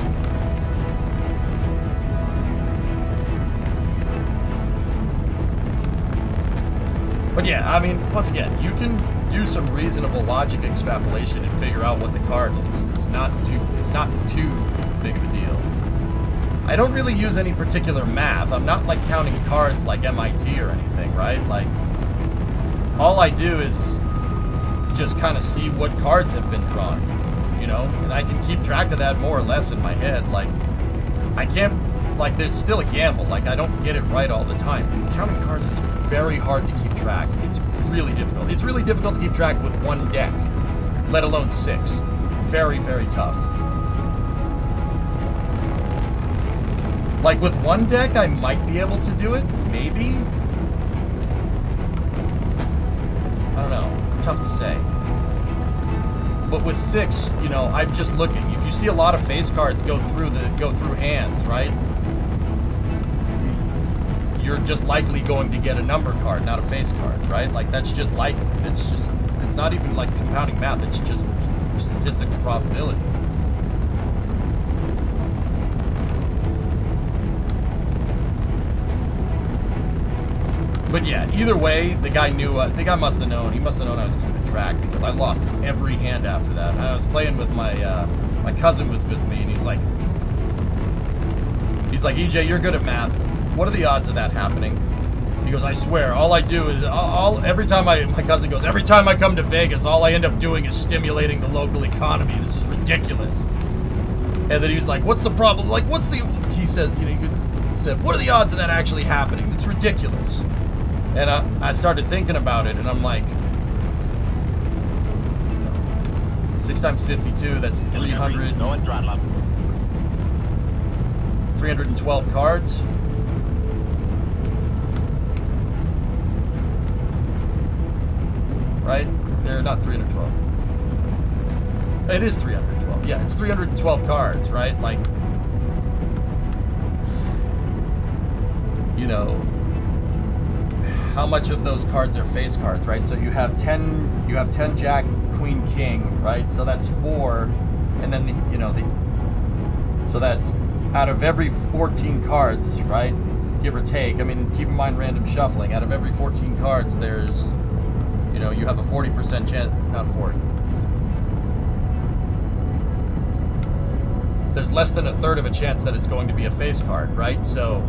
[SPEAKER 2] But yeah, I mean, once again, you can do some reasonable logic extrapolation and figure out what the card is. It's not too big of a deal. I don't really use any particular math. I'm not like counting cards like MIT or anything, right? Like, all I do is just kind of see what cards have been drawn. You know, and I can keep track of that more or less in my head. Like, I can't, like, there's still a gamble. Like, I don't get it right all the time. And counting cards is very hard to keep track. It's really difficult. It's really difficult to keep track with one deck, let alone 6. Very, very tough. Like, with one deck, I might be able to do it. Maybe. I don't know. Tough to say. But with 6, you know, I'm just looking. If you see a lot of face cards go through hands, right? You're just likely going to get a number card, not a face card, right? Like, that's just like, it's not even like compounding math. It's just statistical probability. But yeah, either way, the guy must have known. He must have known I was keeping track, because I lost every hand after that. And I was playing with my cousin was with me, and he's like, EJ, you're good at math. What are the odds of that happening? He goes, I swear, all I do is, every time my cousin goes, every time I come to Vegas, all I end up doing is stimulating the local economy. This is ridiculous. And then he was like, what's the problem? Like, he said, he said, what are the odds of that actually happening? It's ridiculous. And I started thinking about it, and I'm like, 6 times 52, that's 300. 312 cards. Right? They're not 312. It is 312. Yeah, it's 312 cards, right? Like, you know, how much of those cards are face cards, right? So you have 10 jack, queen, king, right? So that's 4, and then so that's out of every 14 cards, right? give or take. I mean, keep in mind random shuffling. Out of every 14 cards, there's, you know, you have a 40% chance, not 40. There's less than a third of a chance that it's going to be a face card, right? So,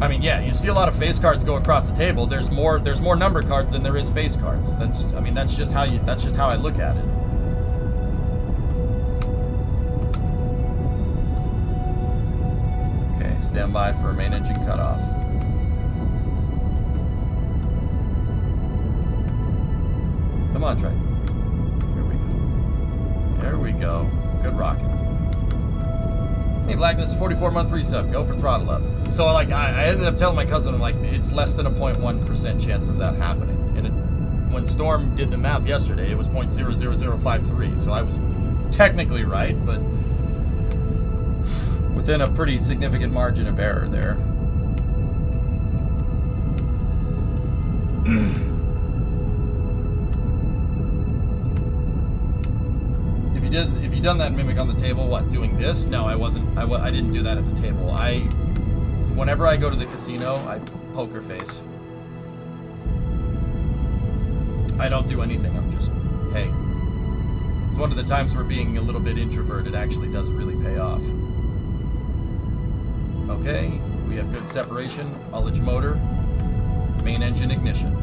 [SPEAKER 2] I mean, yeah, you see a lot of face cards go across the table. There's more number cards than there is face cards. That's just how I look at it. Okay, stand by for main engine cutoff. Come on, Trey. There we go. Good rocket. Hey, Blackness, 44-month resub. Go for throttle up. So, like, I ended up telling my cousin, I'm like, it's less than a 0.1% chance of that happening. And when Storm did the math yesterday, it was 0.00053. So I was technically right, but within a pretty significant margin of error there. If you done that mimic on the table, what, doing this? No, I wasn't. I didn't do that at the table. Whenever I go to the casino, I poker face. I don't do anything. I'm just, hey. It's one of the times where being a little bit introverted actually does really pay off. Okay, we have good separation, ullage motor, main engine ignition.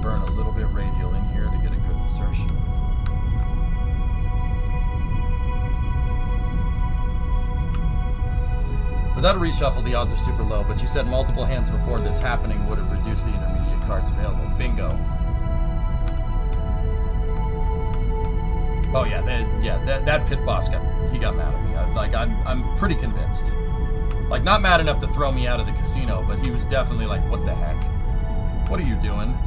[SPEAKER 2] Burn a little bit radial in here to get a good insertion. Without a reshuffle, the odds are super low, but you said multiple hands before this happening would have reduced the intermediate cards available. Bingo. Oh yeah, that pit boss got mad at me. I'm pretty convinced. Like, not mad enough to throw me out of the casino, but he was definitely like, what the heck? What are you doing?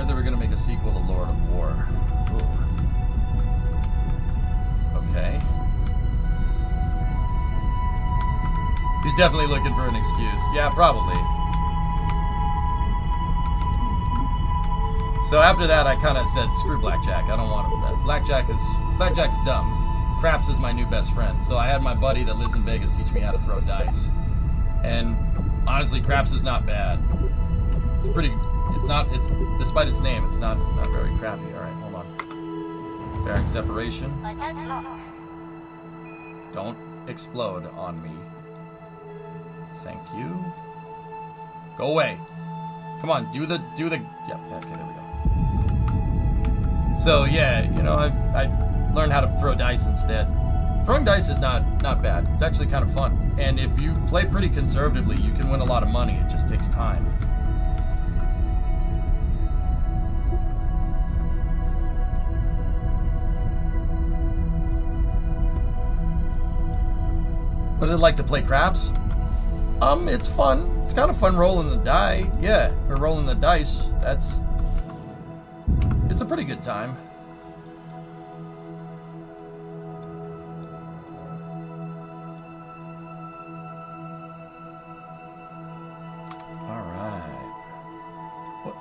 [SPEAKER 2] They were going to make a sequel to Lord of War. Ooh. Okay. He's definitely looking for an excuse. Yeah, probably. So after that, I kind of said, screw Blackjack. I don't want him. Blackjack's dumb. Craps is my new best friend. So I had my buddy that lives in Vegas teach me how to throw dice. And honestly, Craps is not bad. It's pretty... It's despite its name, it's not very crappy. Alright, hold on. Fairing separation. Don't explode on me. Thank you. Go away. Come on, do the, yeah, okay, there we go. So, yeah, you know, I learned how to throw dice instead. Throwing dice is not bad. It's actually kind of fun. And if you play pretty conservatively, you can win a lot of money. It just takes time. What is it like to play craps? It's fun. It's kind of fun rolling the die. Yeah, or rolling the dice. It's a pretty good time. All right. What?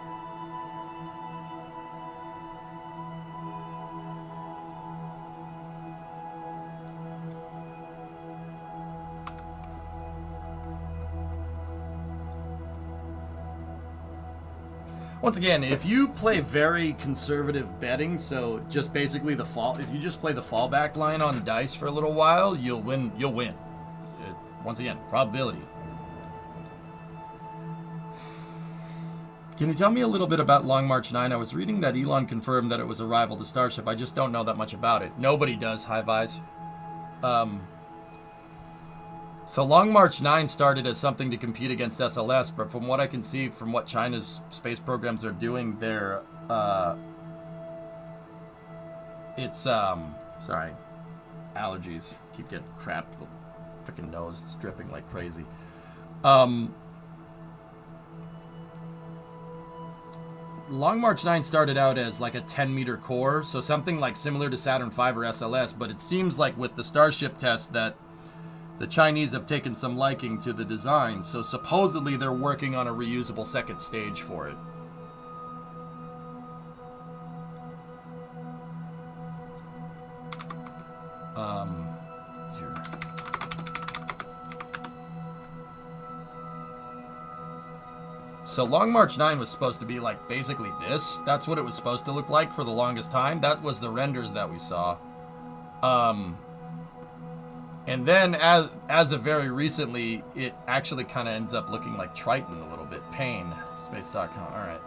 [SPEAKER 2] Once again, if you play very conservative betting, so just basically if you just play the fallback line on dice for a little while, you'll win. Once again, probability. Can you tell me a little bit about Long March 9? I was reading that Elon confirmed that it was a rival to Starship. I just don't know that much about it. Nobody does, High Vise. So Long March 9 started as something to compete against SLS, but from what I can see, from what China's space programs are doing, sorry, allergies. Keep getting crap, the freaking nose, it's dripping like crazy. Long March 9 started out as like a 10-meter core, so something like similar to Saturn V or SLS, but it seems like with the Starship test that The Chinese have taken some liking to the design, so supposedly they're working on a reusable second stage for it. Here. So Long March 9 was supposed to be like basically this. That's what it was supposed to look like for the longest time. That was the renders that we saw. And then, as of very recently, it actually kind of ends up looking like Triton a little bit. Pain, space.com. All right.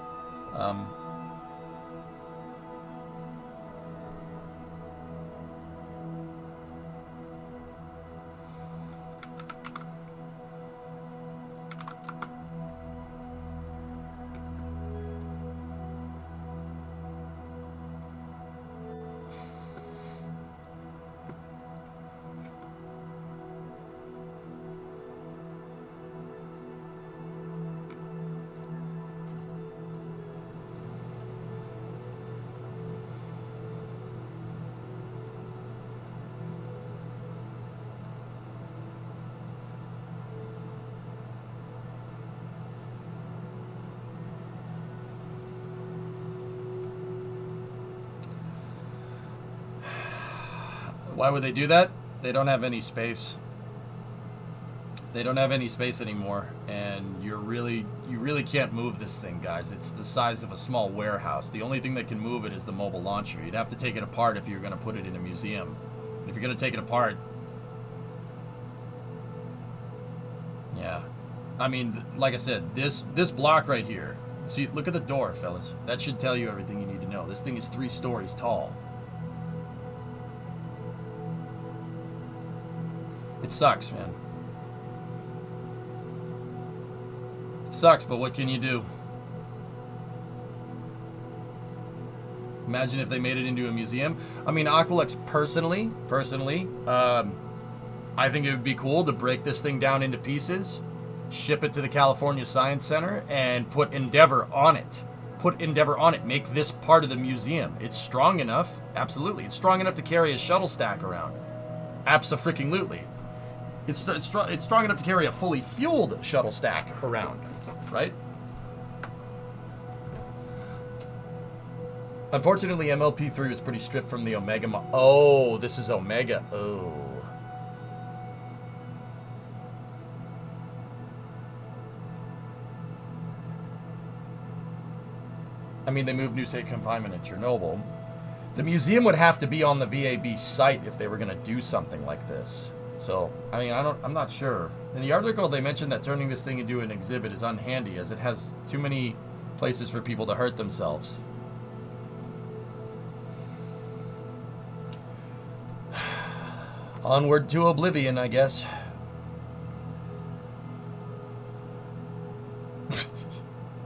[SPEAKER 2] Why would they do that? They don't have any space. They don't have any space anymore, and you really can't move this thing, guys. It's the size of a small warehouse. The only thing that can move it is the mobile launcher. You'd have to take it apart if you're going to put it in a museum. If you're going to take it apart, yeah. I mean, like I said, this block right here. See, look at the door, fellas. That should tell you everything you need to know. This thing is 3 stories tall. It sucks, man. It sucks, but what can you do? Imagine if they made it into a museum. I mean, Aqualex personally, I think it would be cool to break this thing down into pieces, ship it to the California Science Center, and put Endeavor on it. Put Endeavor on it. Make this part of the museum. It's strong enough. Absolutely. It's strong enough to carry a shuttle stack around. Abso-freaking-lutely. It's strong enough to carry a fully fueled shuttle stack around, right? Unfortunately, MLP3 was pretty stripped from the Omega. Oh, this is Omega. Oh. I mean, they moved New State Confinement at Chernobyl. The museum would have to be on the VAB site if they were going to do something like this. So, I mean, I'm not sure. In the article, they mentioned that turning this thing into an exhibit is unhandy, as it has too many places for people to hurt themselves. Onward to oblivion, I guess.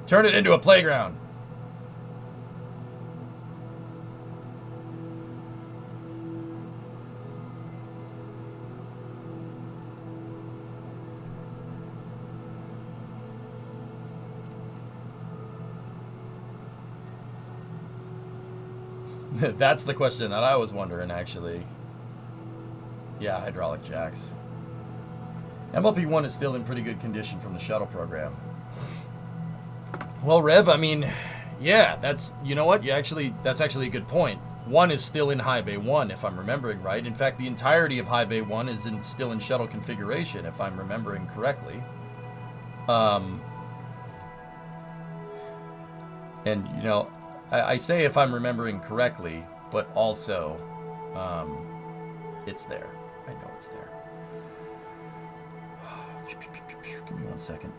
[SPEAKER 2] Turn it into a playground. That's the question that I was wondering, actually. Yeah, hydraulic jacks. MLP-1 is still in pretty good condition from the shuttle program. Well, Rev, I mean, yeah, that's, you know what? That's actually a good point. 1 is still in High Bay 1, if I'm remembering right. In fact, the entirety of High Bay 1 is still in shuttle configuration, if I'm remembering correctly. And, you know, I say if I'm remembering correctly, but also, it's there. I know it's there. Give me 1 second.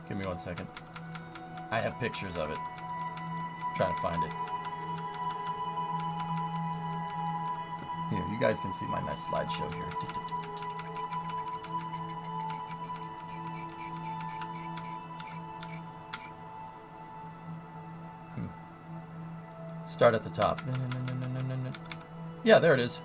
[SPEAKER 2] Give me 1 second. I have pictures of it. I'm trying to find it. Here, you guys can see my nice slideshow here. Start at the top. Yeah, there it is.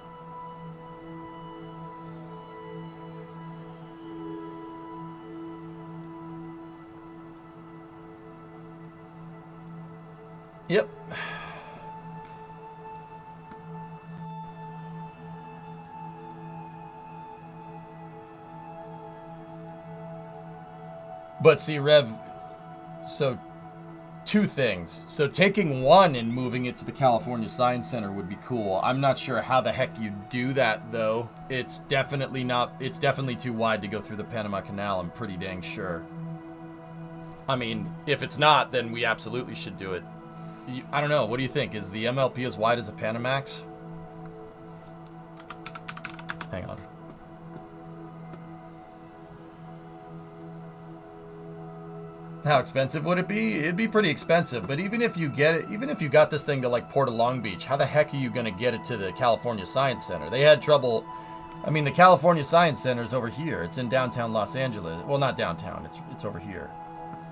[SPEAKER 2] Yep. But see, Rev, so two things. So taking one and moving it to the California Science Center would be cool. I'm not sure how the heck you do that, though. It's definitely too wide to go through the Panama Canal, I'm pretty dang sure. I mean, if it's not, then we absolutely should do it. I don't know, what do you think? Is the MLP as wide as a Panamax? Hang on. How expensive would it be? It'd be pretty expensive, but even if you got this thing to like Port of Long Beach, how the heck are you going to get it to the California Science Center? They had trouble. I mean, the California Science Center is over here. It's in downtown Los Angeles. Well, not downtown. It's over here.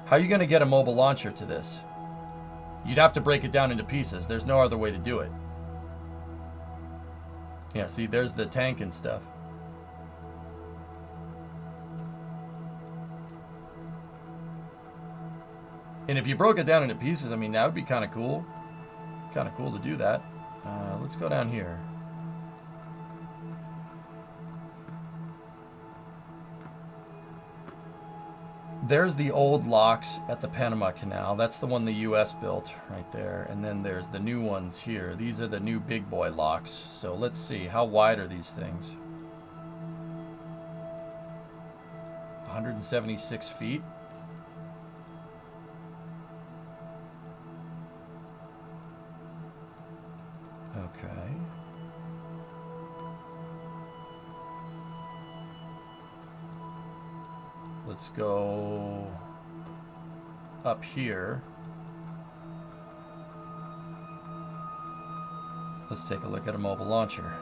[SPEAKER 2] How are you going to get a mobile launcher to this? You'd have to break it down into pieces. There's no other way to do it. Yeah, see, there's the tank and stuff. And if you broke it down into pieces, I mean, that would be kind of cool. Kind of cool to do that. Let's go down here. There's the old locks at the Panama Canal. That's the one the U.S. built right there. And then there's the new ones here. These are the new big boy locks. So let's see. How wide are these things? 176 feet. Okay. Let's go up here. Let's take a look at a mobile launcher.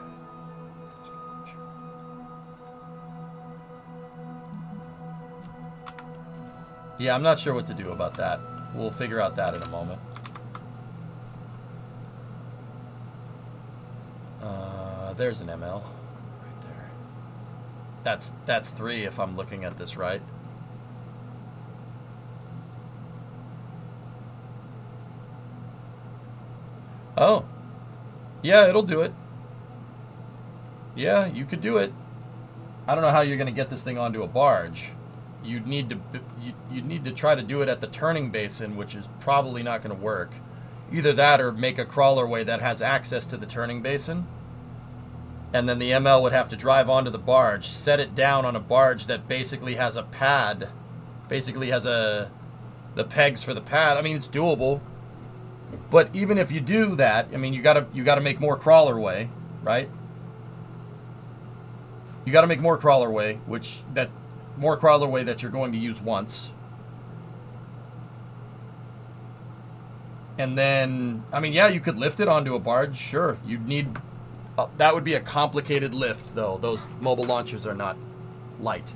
[SPEAKER 2] Yeah, I'm not sure what to do about that. We'll figure out that in a moment. There's an ML right there. That's 3 if I'm looking at this right. Oh. Yeah, it'll do it. Yeah, you could do it. I don't know how you're going to get this thing onto a barge. You'd need to try to do it at the turning basin, which is probably not going to work. Either that or make a crawlerway that has access to the turning basin. And then the ML would have to drive onto the barge, set it down on a barge that basically has a pad. Basically has the pegs for the pad. I mean, it's doable. But even if you do that, I mean, you gotta make more crawlerway, right? You gotta make more crawlerway, more crawlerway that you're going to use once. And then, I mean, yeah, you could lift it onto a barge, sure. You'd need, that would be a complicated lift, though. Those mobile launchers are not light.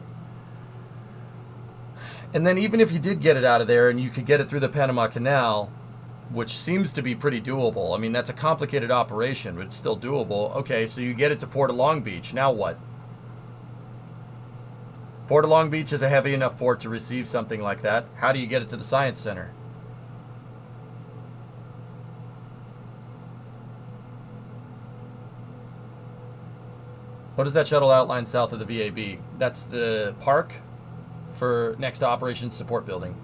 [SPEAKER 2] And then even if you did get it out of there and you could get it through the Panama Canal, which seems to be pretty doable. I mean, that's a complicated operation, but it's still doable. Okay, so you get it to Port of Long Beach. Now what? Port of Long Beach is a heavy enough port to receive something like that. How do you get it to the Science Center? What is that shuttle outline south of the VAB? That's the park for next to Operations Support Building.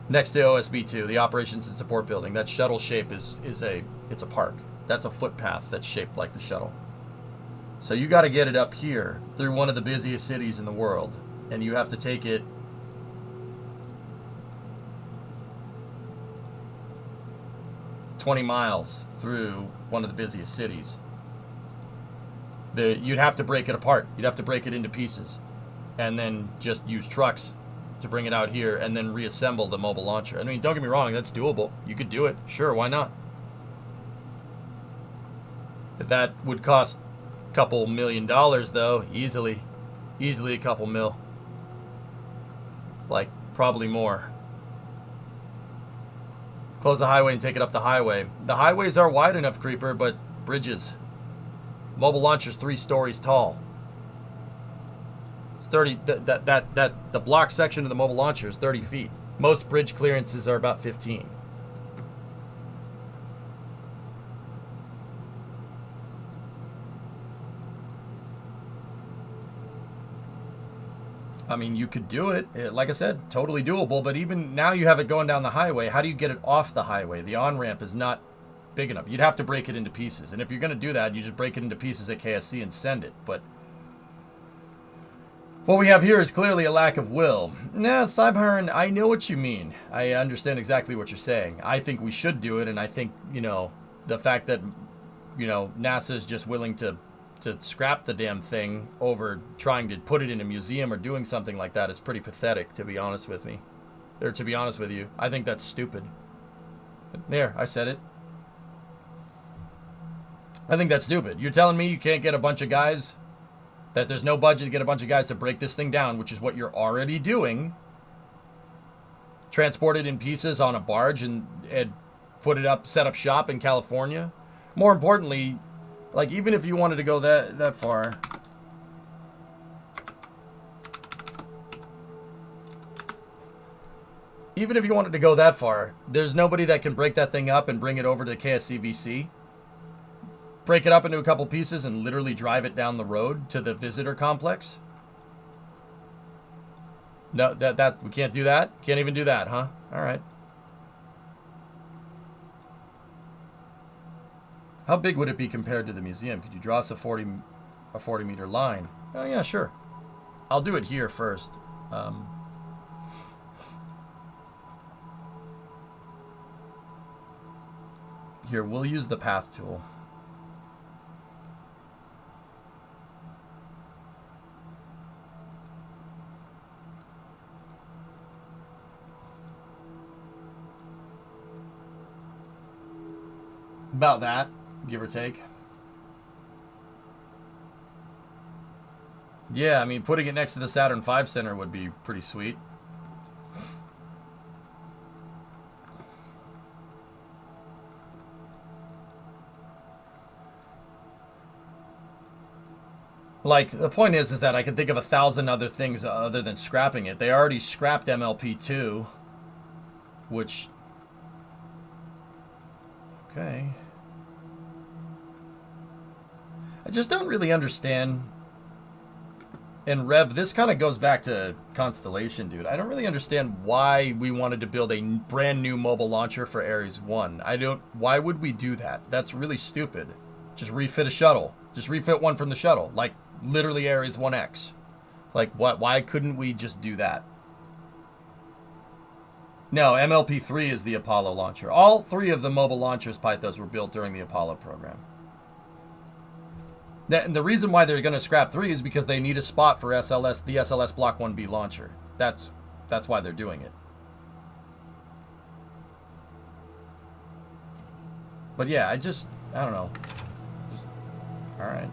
[SPEAKER 2] Next to OSB2, the Operations and Support Building. That shuttle shape it's a park. That's a footpath that's shaped like the shuttle. So you got to get it up here through one of the busiest cities in the world, and you have to take it 20 miles through one of the busiest cities. You'd have to break it apart. You'd have to break it into pieces and then just use trucks to bring it out here and then reassemble the mobile launcher. I mean, don't get me wrong, that's doable. You could do it. Sure, why not? If that would cost a couple $1 million, though, easily a couple mil. Like, probably more. Close the highway and take it up the highway. The highways are wide enough, Creeper, but bridges. Mobile launcher's 3 stories tall. It's 30. The block section of the mobile launcher is 30 feet. Most bridge clearances are about 15. I mean, you could do it. Like I said, totally doable. But even now you have it going down the highway. How do you get it off the highway? The on-ramp is not big enough. You'd have to break it into pieces. And if you're going to do that, you just break it into pieces at KSC and send it. But what we have here is clearly a lack of will. Nah, Cybern, I know what you mean. I understand exactly what you're saying. I think we should do it. And I think, you know, the fact that, you know, NASA is just willing to scrap the damn thing over trying to put it in a museum or doing something like that is pretty pathetic, to be honest with me. Or to be honest with you. I think that's stupid. There, I said it. I think that's stupid. You're telling me you can't get a bunch of guys, that there's no budget to get a bunch of guys to break this thing down, which is what you're already doing. Transport it in pieces on a barge and put it up, set up shop in California. More importantly, like, even if you wanted to go that far, even if you wanted to go that far, there's nobody that can break that thing up and bring it over to the KSCVC, break it up into a couple pieces and literally drive it down the road to the visitor complex. No, that we can't do that. Can't even do that, huh? All right. How big would it be compared to the museum? Could you draw us a 40 meter line? Oh yeah, sure. I'll do it here first. Here, we'll use the path tool. About that, give or take. Yeah, I mean, putting it next to the Saturn V Center would be pretty sweet. Like, the point is that I can think of 1,000 other things other than scrapping it. They already scrapped MLP2, which... Okay. I just don't really understand. And Rev, this kind of goes back to Constellation, dude. I don't really understand why we wanted to build a brand new mobile launcher for Ares 1. Why would we do that? That's really stupid. Just refit a shuttle. Just refit one from the shuttle. Like, literally Ares 1X. Like, what? Why couldn't we just do that? No, MLP-3 is the Apollo launcher. All three of the mobile launchers, Pythos, were built during the Apollo program. And the reason why they're going to scrap 3 is because they need a spot for the SLS Block 1B launcher. That's why they're doing it. But yeah, I don't know. All right.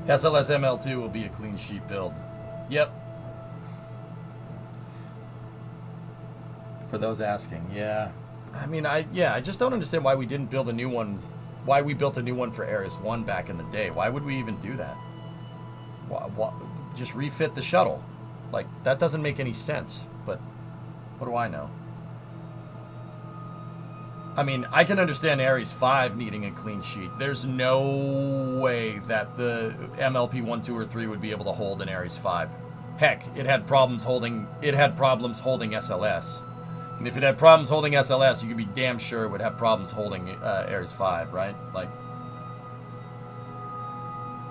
[SPEAKER 2] SLS ML2 will be a clean sheet build. Yep. For those asking, yeah. I mean, I just don't understand why we didn't build a new one. Why we built a new one for Ares 1 back in the day. Why would we even do that? Why, just refit the shuttle. Like, that doesn't make any sense. But what do I know? I mean, I can understand Ares 5 needing a clean sheet. There's no way that the MLP 1, 2, or 3 would be able to hold an Ares 5. Heck, it had problems holding SLS. And if it had problems holding SLS, you could be damn sure it would have problems holding Ares 5, right? Like,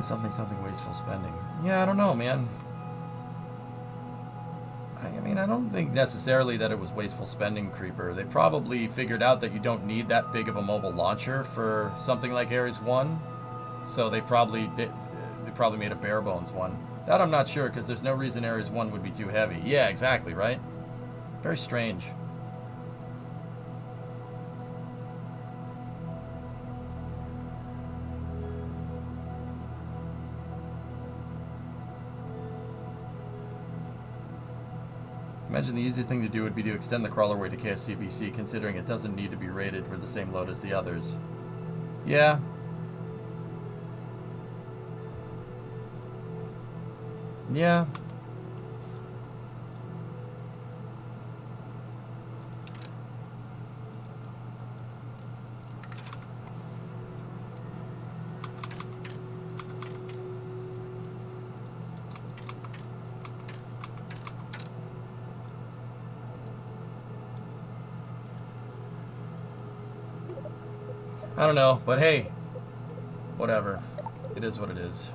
[SPEAKER 2] something wasteful spending. Yeah, I don't know, man. I mean, I don't think necessarily that it was wasteful spending, Creeper. They probably figured out that you don't need that big of a mobile launcher for something like Ares 1. So they probably made a bare bones one. That I'm not sure, because there's no reason Ares 1 would be too heavy. Yeah, exactly, right? Very strange. Imagine the easiest thing to do would be to extend the crawlerway to KSCVC, considering it doesn't need to be rated for the same load as the others. Yeah. Yeah. I don't know, but hey, whatever. It is what it is.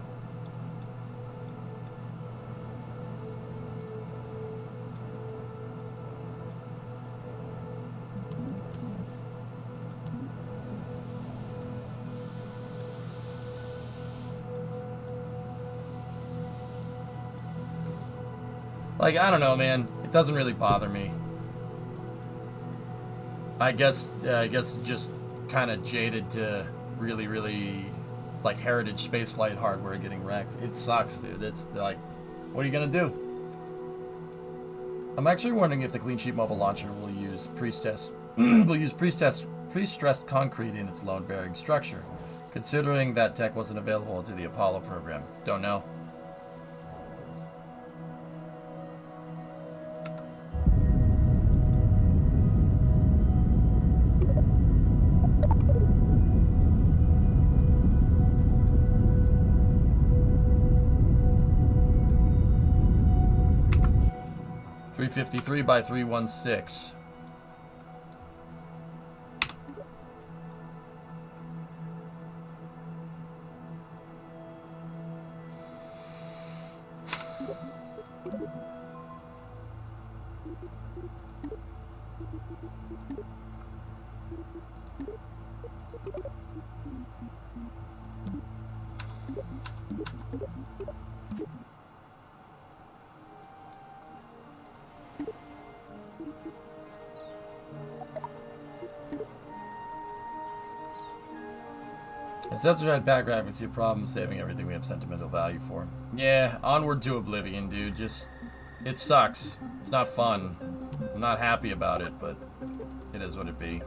[SPEAKER 2] Like, I don't know, man. It doesn't really bother me. I guess just kind of jaded to really like heritage spaceflight hardware getting wrecked. It sucks, dude. It's like, what are you gonna do? I'm actually wondering if the Clean Sheet Mobile Launcher will use pre-stressed concrete in its load-bearing structure, considering that tech wasn't available to the Apollo program. Don't know. .353 by 316. Except to paragraph, we see a problem saving everything we have sentimental value for. Yeah, onward to oblivion, dude. Just, it sucks. It's not fun. I'm not happy about it, but it is what it be.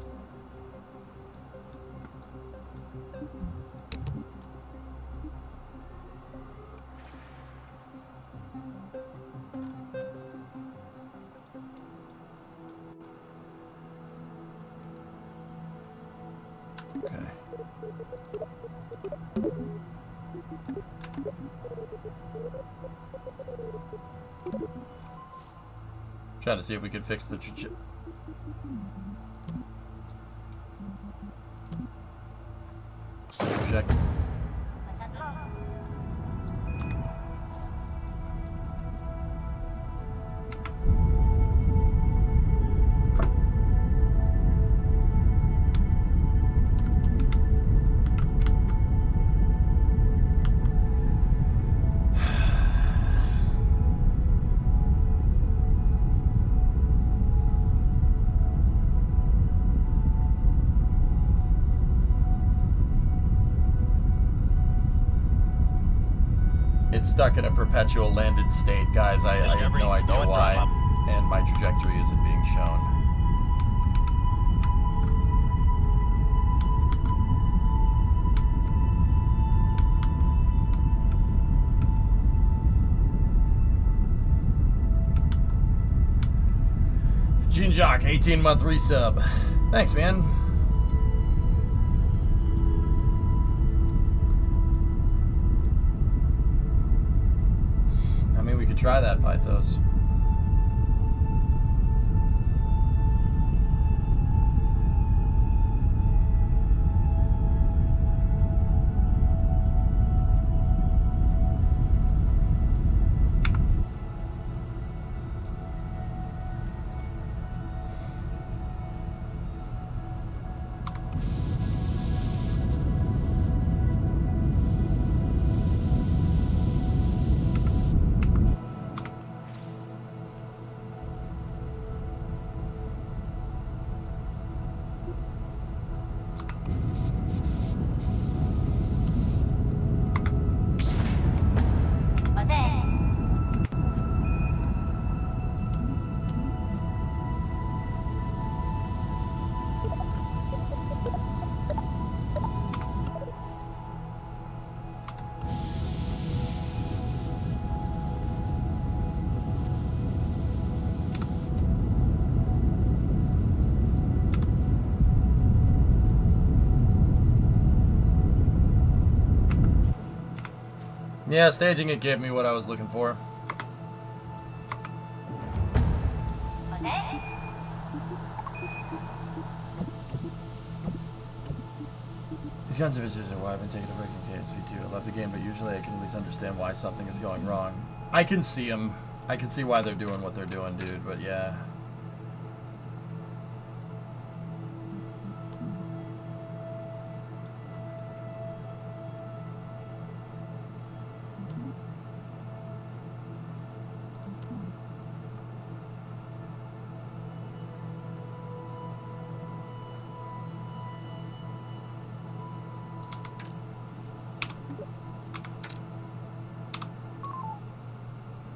[SPEAKER 2] Okay. Trying to see if we could fix the check. Stuck in a perpetual landed state, guys. I have no idea why, and my trajectory isn't being shown. Gene Jock, 18-month resub. Thanks, man. We could try that, Pythos. Yeah, staging it gave me what I was looking for. These kinds of issues are why I've been taking a break in KSP2. I love the game, but usually I can at least understand why something is going wrong. I can see them. I can see why they're doing what they're doing, dude, but yeah.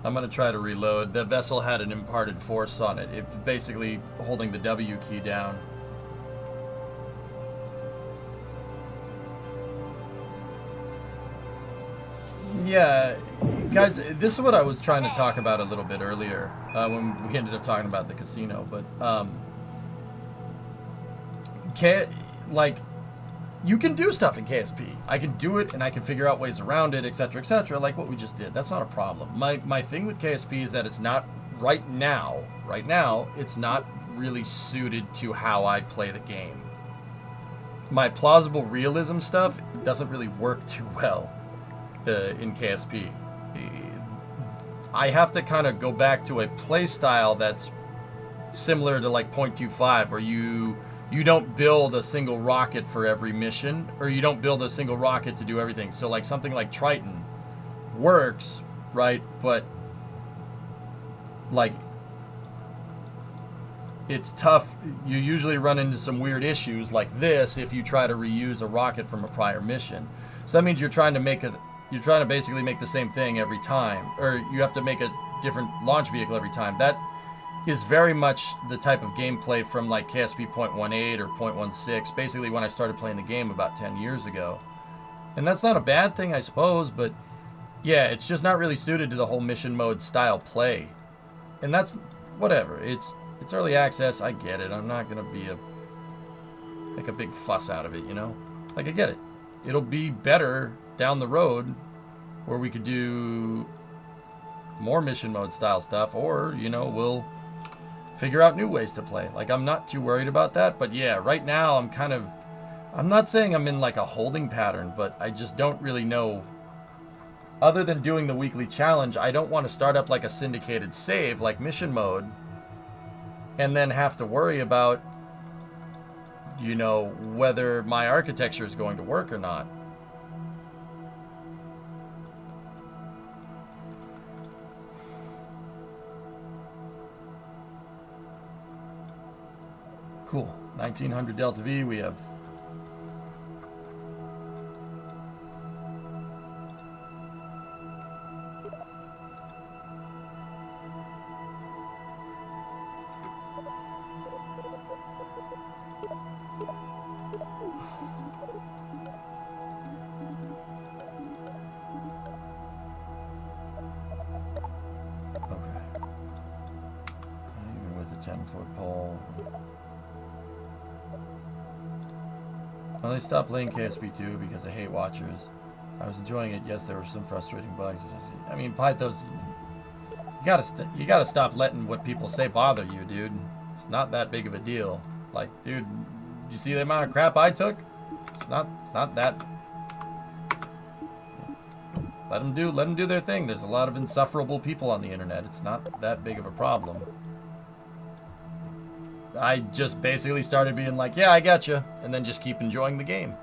[SPEAKER 2] I'm gonna try to reload. The vessel had an imparted force on it. It's basically holding the W key down. Yeah, guys, this is what I was trying to talk about a little bit earlier when we ended up talking about the casino. But you can do stuff in KSP. I can do it, and I can figure out ways around it, etc., etc., like what we just did. That's not a problem. My thing with KSP is that it's not, right now, it's not really suited to how I play the game. My plausible realism stuff doesn't really work too well in KSP. I have to kind of go back to a play style that's similar to like 0.25, where you don't build a single rocket for every mission, or you don't build a single rocket to do everything. So like something like Triton works, right? But like it's tough. You usually run into some weird issues like this if you try to reuse a rocket from a prior mission. So that means you're trying to basically make the same thing every time, or you have to make a different launch vehicle every time. That is very much the type of gameplay from like KSP 0.18 or 0.16, basically when I started playing the game about 10 years ago. And that's not a bad thing, I suppose, but yeah, it's just not really suited to the whole mission mode style play. And that's, whatever, it's early access, I get it. I'm not gonna make a big fuss out of it, you know? Like, I get it. It'll be better down the road where we could do more mission mode style stuff, or, you know, we'll figure out new ways to play. Like, I'm not too worried about that, but yeah, right now I'm not saying I'm in like a holding pattern, but I just don't really know. Other than doing the weekly challenge, I don't want to start up like a syndicated save, like mission mode, and then have to worry about, you know, whether my architecture is going to work or not. Cool. 1900 Delta V, we have... Okay. Even with a 10-foot pole... I only stopped playing KSP2 because I hate watchers. I was enjoying it. Yes, there were some frustrating bugs. I mean, Pythos, you gotta stop letting what people say bother you, dude. It's not that big of a deal. Like, dude, you see the amount of crap I took? It's not that. Let them do their thing. There's a lot of insufferable people on the internet. It's not that big of a problem. I just basically started being like, yeah, I gotcha, and then just keep enjoying the game.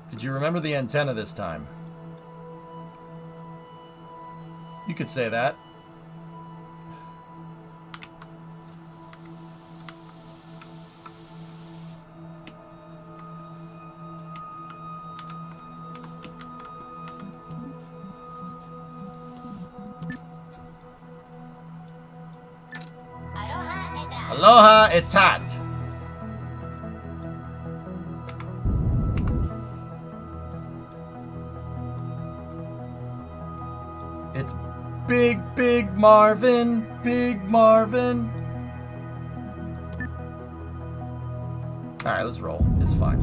[SPEAKER 2] Did you remember the antenna this time? You could say that. Aloha etat. It's Big Marvin, Big Marvin. Alright, let's roll. It's fine.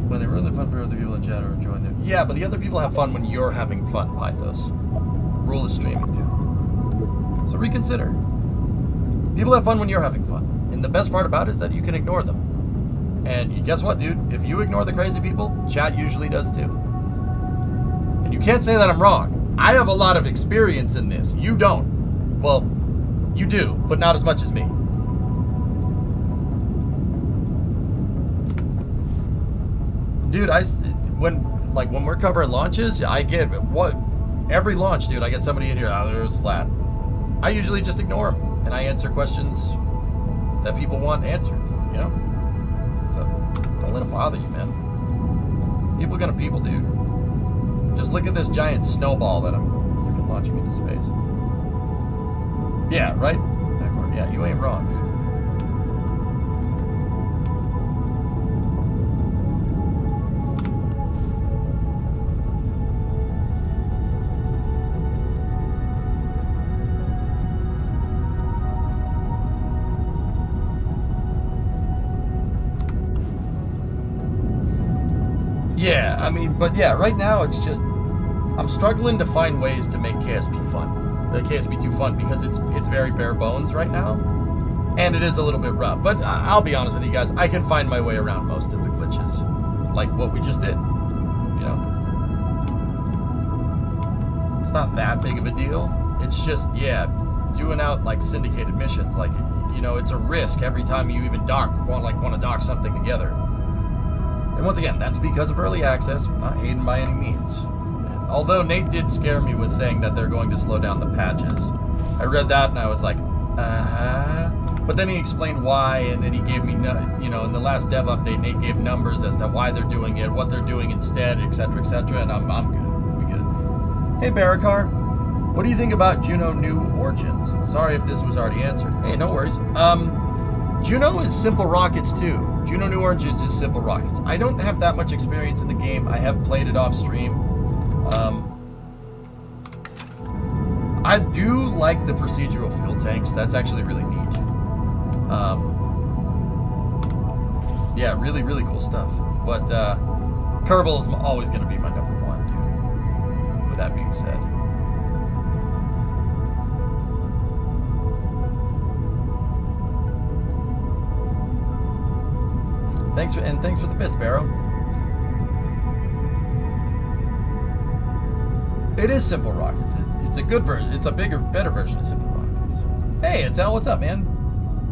[SPEAKER 2] When they ruin the fun for other people in chat or join them. Yeah, but the other people have fun when you're having fun, Pythos. Rule of streaming, dude. So reconsider. People have fun when you're having fun. And the best part about it is that you can ignore them. And guess what, dude? If you ignore the crazy people, chat usually does too. And you can't say that I'm wrong. I have a lot of experience in this. You don't. Well, you do, but not as much as me. Dude, when we're covering launches, I get every launch, dude. I get somebody in here. Oh, there's flat. I usually just ignore them and I answer questions that people want answered. You know, so don't let them bother you, man. People gonna people, dude. Just look at this giant snowball that I'm freaking launching into space. Yeah, right. Yeah, you ain't wrong, dude. Yeah, I mean, but yeah, right now it's just, I'm struggling to find ways to make KSP fun. The KSP2 fun, because it's very bare bones right now. And it is a little bit rough. But I'll be honest with you guys, I can find my way around most of the glitches. Like what we just did. You know? It's not that big of a deal. It's just, yeah, doing out like syndicated missions. Like, you know, it's a risk every time you even want to dock something together. And once again, that's because of early access, not hating by any means. Although Nate did scare me with saying that they're going to slow down the patches. I read that and I was like, But then he explained why, and then he gave me, you know, in the last dev update, Nate gave numbers as to why they're doing it, what they're doing instead, etc., and I'm good. We good. Hey, Barakar, what do you think about Juno New Origins? Sorry if this was already answered. Hey, no worries. Juno is Simple Rockets too. Juno New Origins is Simple Rockets. I don't have that much experience in the game. I have played it off stream. I do like the procedural fuel tanks. That's actually really neat. Yeah, really, really cool stuff. But Kerbal is always going to be my number one, dude. With that being said. Thanks for the bits, Barrow. It is Simple Rockets. It's a good version. It's a better version of Simple Rockets. Hey, it's Al. What's up, man?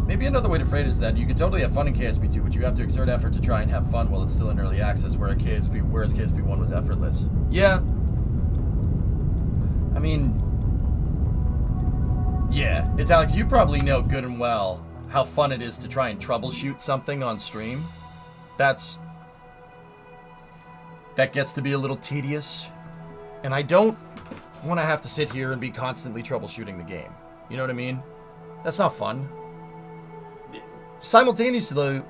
[SPEAKER 2] Maybe another way to phrase it is that you can totally have fun in KSP2, but you have to exert effort to try and have fun while it's still in early access, whereas KSP1 was effortless. Yeah. I mean, yeah. It's Alex. You probably know good and well how fun it is to try and troubleshoot something on stream. That gets to be a little tedious, and I don't want to have to sit here and be constantly troubleshooting the game. You know what I mean? That's not fun. Simultaneously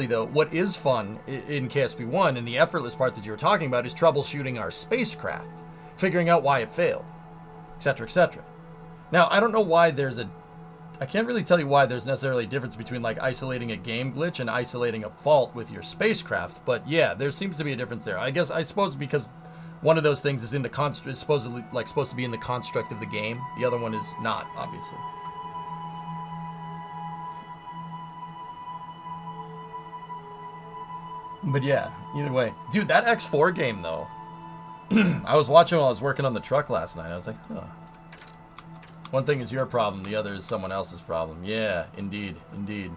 [SPEAKER 2] though, what is fun in KSP1 and the effortless part that you were talking about is troubleshooting our spacecraft, figuring out why it failed, etc., etc. Now, I don't know why I can't really tell you why there's necessarily a difference between like isolating a game glitch and isolating a fault with your spacecraft, but yeah, there seems to be a difference there. I suppose because one of those things is in the is supposed to be in the construct of the game. The other one is not, obviously. But yeah, either way. Dude, that X4 game though, I was watching while I was working on the truck last night. I was like, huh. One thing is your problem, the other is someone else's problem. Yeah, indeed, indeed.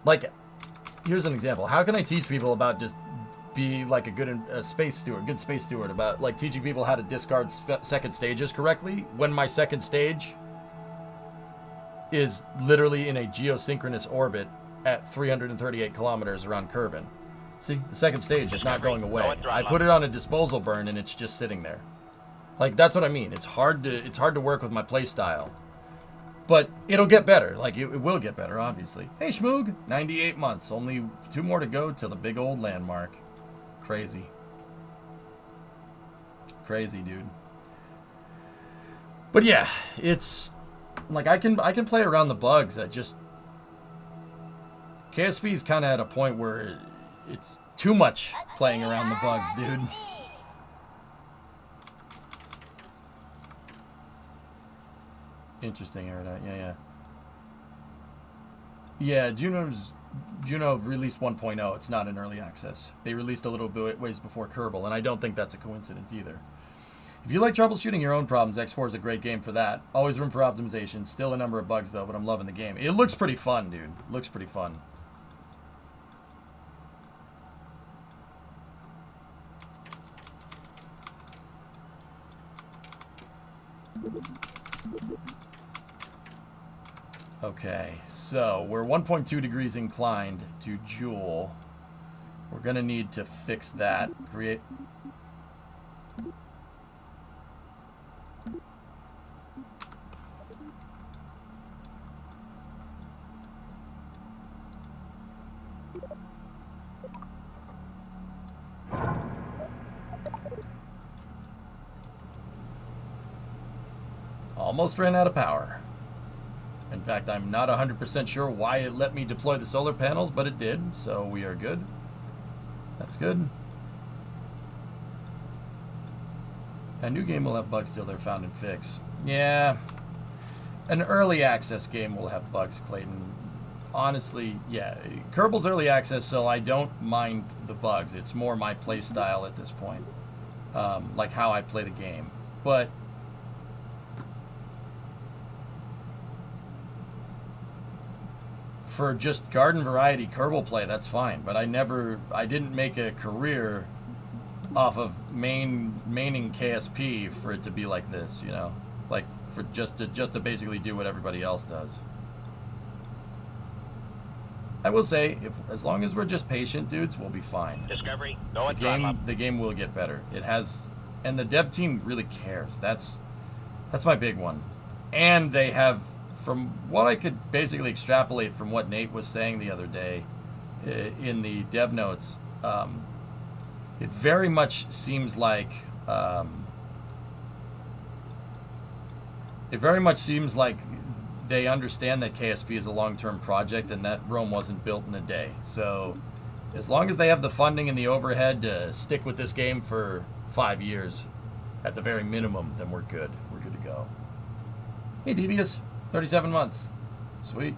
[SPEAKER 2] Like, here's an example. How can I teach people about just be like a good space steward, about like teaching people how to discard second stages correctly when my second stage is literally in a geosynchronous orbit at 338 kilometers around Kerbal. See, the second stage is not going away. I put it on a disposal burn and it's just sitting there. Like, that's what I mean. It's hard to work with my play style. But it'll get better. Like, it will get better, obviously. Hey, Schmoog. 98 months. Only 2 more to go till the big old landmark. Crazy. Crazy, dude. But yeah, it's... Like, I can play around the bugs. I just... KSP is kind of at a point where it's too much playing around the bugs, dude. Interesting, Erudite. Yeah. Yeah, Juno released 1.0. It's not in early access. They released a little bit ways before Kerbal, and I don't think that's a coincidence either. If you like troubleshooting your own problems, X4 is a great game for that. Always room for optimization. Still a number of bugs, though, but I'm loving the game. It looks pretty fun, dude. It looks pretty fun. Okay, so we're 1.2 degrees inclined to Joule. We're going to need to fix that. Create... Almost ran out of power. In fact, I'm not 100% sure why it let me deploy the solar panels, but it did, so we are good. That's good. A new game will have bugs till they're found and fixed. Yeah. An early access game will have bugs, Clayton. Honestly, yeah. Kerbal's early access, so I don't mind the bugs. It's more my play style at this point. Like how I play the game. But... for just garden variety Kerbal play, that's fine. But I didn't make a career off of maining KSP for it to be like this, you know, like for just to basically do what everybody else does. I will say, as long as we're just patient, dudes, we'll be fine.
[SPEAKER 1] Discovery, go and throttle up.
[SPEAKER 2] The game will get better. It has, and the dev team really cares. That's my big one, and they have. From what I could basically extrapolate from what Nate was saying the other day in the dev notes, it very much seems like they understand that KSP is a long-term project and that Rome wasn't built in a day. So as long as they have the funding and the overhead to stick with this game for 5 years at the very minimum, then we're good. We're good to go. Hey, Devious. 37 months. Sweet.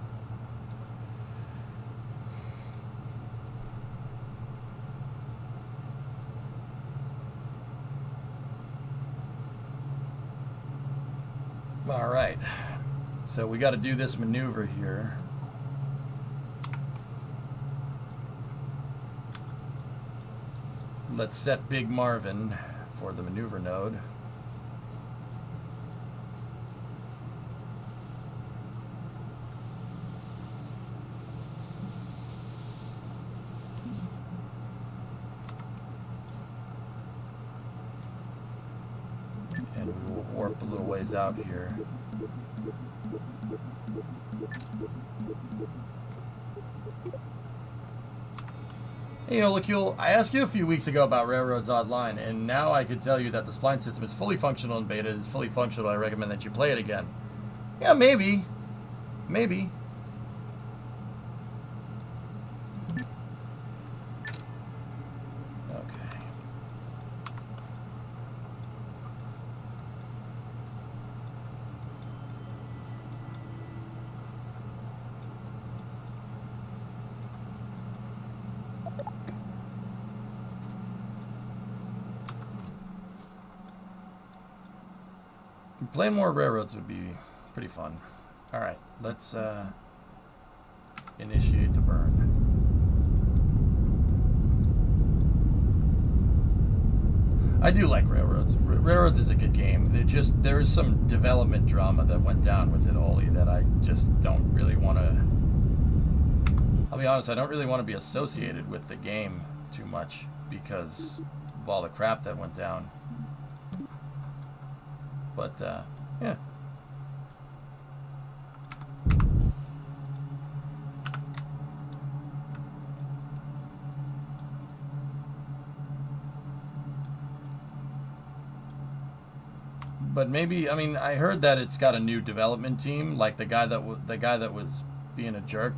[SPEAKER 2] All right. So we got to do this maneuver here. Let's set Big Marvin for the maneuver node. Warp a little ways out here. Hey, Olicule, I asked you a few weeks ago about Railroads Online, and now I can tell you that the spline system is fully functional in beta. It's fully functional. I recommend that you play it again. Yeah, maybe. Maybe. Playing more railroads would be pretty fun. Alright, let's initiate the burn. I do like Railroads. Railroads is a good game. There is some development drama that went down with it, Oli, that I just don't really want to... I'll be honest, I don't really want to be associated with the game too much because of all the crap that went down. But, yeah. But maybe, I mean, I heard that it's got a new development team. Like the guy that was being a jerk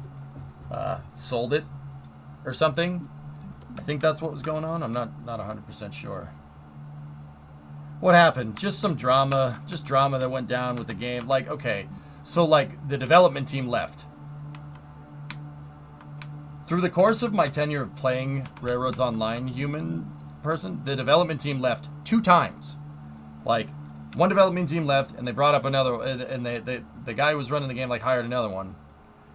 [SPEAKER 2] sold it or something. I think that's what was going on. I'm not 100% sure. What happened? Just some drama. Just drama that went down with the game. Like, okay, so like the development team left. Through the course of my tenure of playing Railroads Online human person, the development team left 2 times. Like, one development team left, and they brought up another, and the guy who was running the game like hired another one,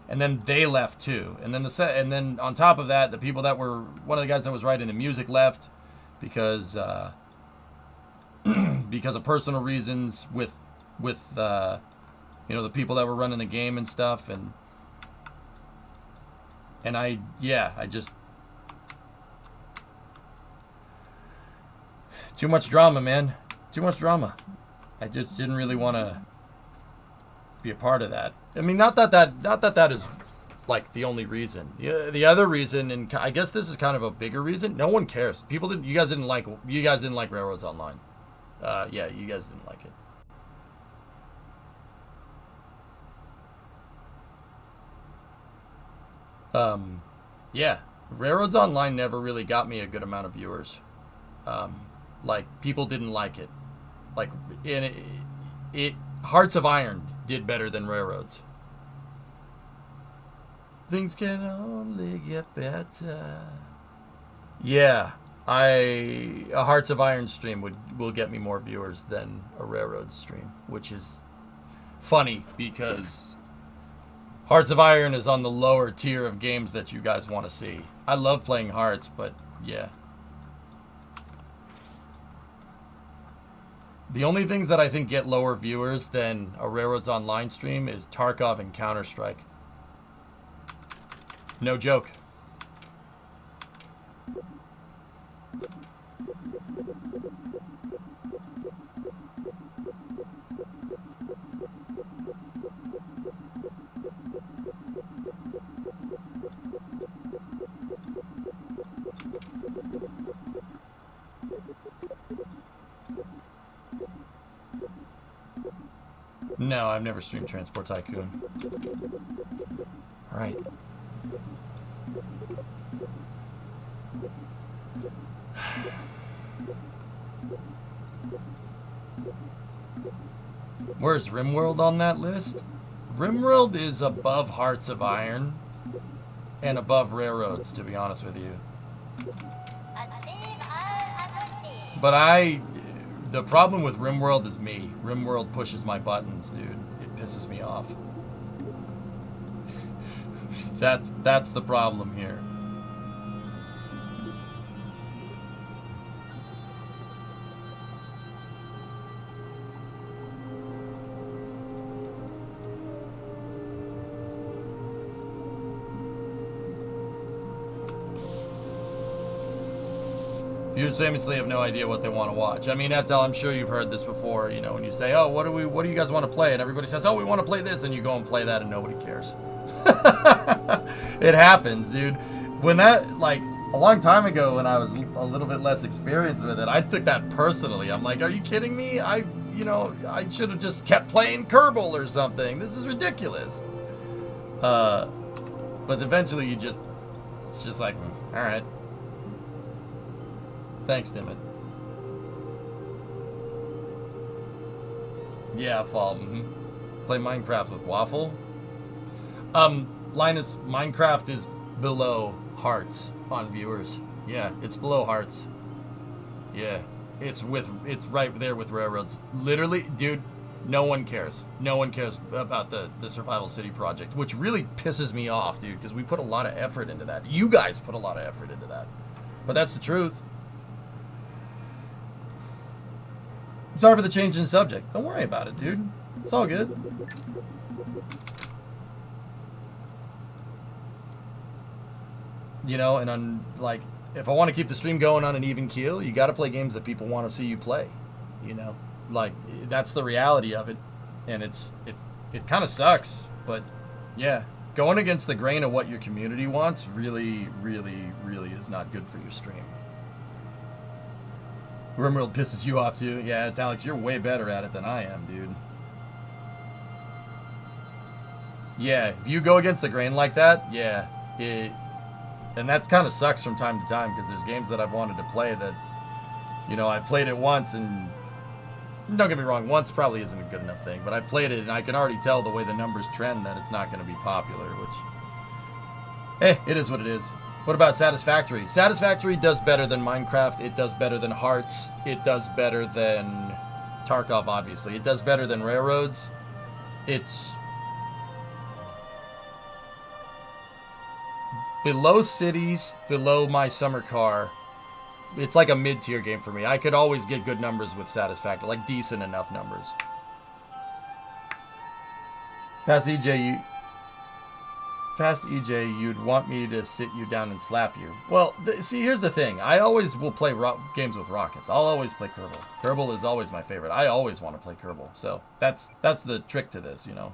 [SPEAKER 2] and then they left too. And then on top of that, the people that were one of the guys that was writing the music left because because of personal reasons with the people that were running the game and stuff, and I just too much drama, man. Too much drama. I just didn't really want to be a part of that. I mean, not that is like the only reason. Yeah, the other reason, and I guess this is kind of a bigger reason. No one cares. You guys didn't like Railroads Online. Yeah, you guys didn't like it. Yeah, Railroads Online never really got me a good amount of viewers. Like, people didn't like it. Like, Hearts of Iron did better than Railroads. Things can only get better. Yeah, a Hearts of Iron stream will get me more viewers than a Railroads stream, which is funny because Hearts of Iron is on the lower tier of games that you guys want to see. I love playing Hearts, but yeah. The only things that I think get lower viewers than a Railroads Online stream is Tarkov and Counter-Strike. No joke. No, I've never streamed Transport Tycoon. All right. Where's RimWorld on that list? RimWorld is above Hearts of Iron and above Railroads, to be honest with you. But the problem with RimWorld is me. RimWorld pushes my buttons, dude. It pisses me off. That's the problem here. You famously have no idea what they want to watch. I mean, I'm sure you've heard this before, you know, when you say, oh, what do you guys want to play? And everybody says, oh, we want to play this. And you go and play that and nobody cares. It happens, dude. When that, like, a long time ago when I was a little bit less experienced with it, I took that personally. I'm like, are you kidding me? I should have just kept playing Kerbal or something. This is ridiculous. But eventually it's just like, all right. Thanks, Dimit. Yeah, fall. Play Minecraft with Waffle. Linus, Minecraft is below Hearts on viewers. Yeah, it's below Hearts. Yeah, it's right there with Railroads. Literally, dude, no one cares. No one cares about the Survival City project, which really pisses me off, dude, because we put a lot of effort into that. You guys put a lot of effort into that. But that's the truth. Sorry for the change in subject. Don't worry about it, dude. It's all good. You know, and like, if I want to keep the stream going on an even keel, you got to play games that people want to see you play. You know, like, that's the reality of it. And it kind of sucks. But, yeah, going against the grain of what your community wants really, really, really is not good for your stream. Rimworld pisses you off, too. Yeah, it's Alex, you're way better at it than I am, dude. Yeah, if you go against the grain like that, yeah, and that kind of sucks from time to time, because there's games that I've wanted to play that, you know, I played it once, and don't get me wrong, once probably isn't a good enough thing, but I played it, and I can already tell the way the numbers trend that it's not going to be popular, which, it is what it is. What about Satisfactory? Satisfactory does better than Minecraft, it does better than Hearts, it does better than Tarkov, obviously, it does better than Railroads. It's below Cities, below My Summer Car. It's like a mid-tier game for me. I could always get good numbers with Satisfactory, like decent enough numbers. Fast EJ, you'd want me to sit you down and slap you. Well, see, here's the thing. I always will play games with rockets. I'll always play Kerbal. Kerbal is always my favorite. I always want to play Kerbal. So that's the trick to this, you know.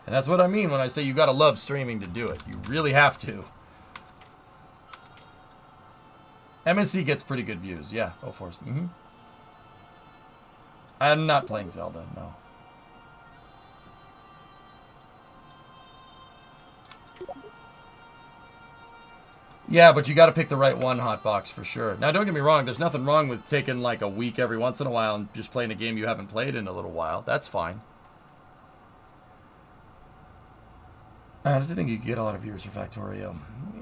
[SPEAKER 2] And that's what I mean when I say you gotta love streaming to do it. You really have to. MSC gets pretty good views. Yeah, of course. I'm not playing Zelda, no. Yeah, but you got to pick the right one, Hotbox, for sure. Now, don't get me wrong. There's nothing wrong with taking like a week every once in a while and just playing a game you haven't played in a little while. That's fine. I honestly think you could get a lot of viewers for Factorio.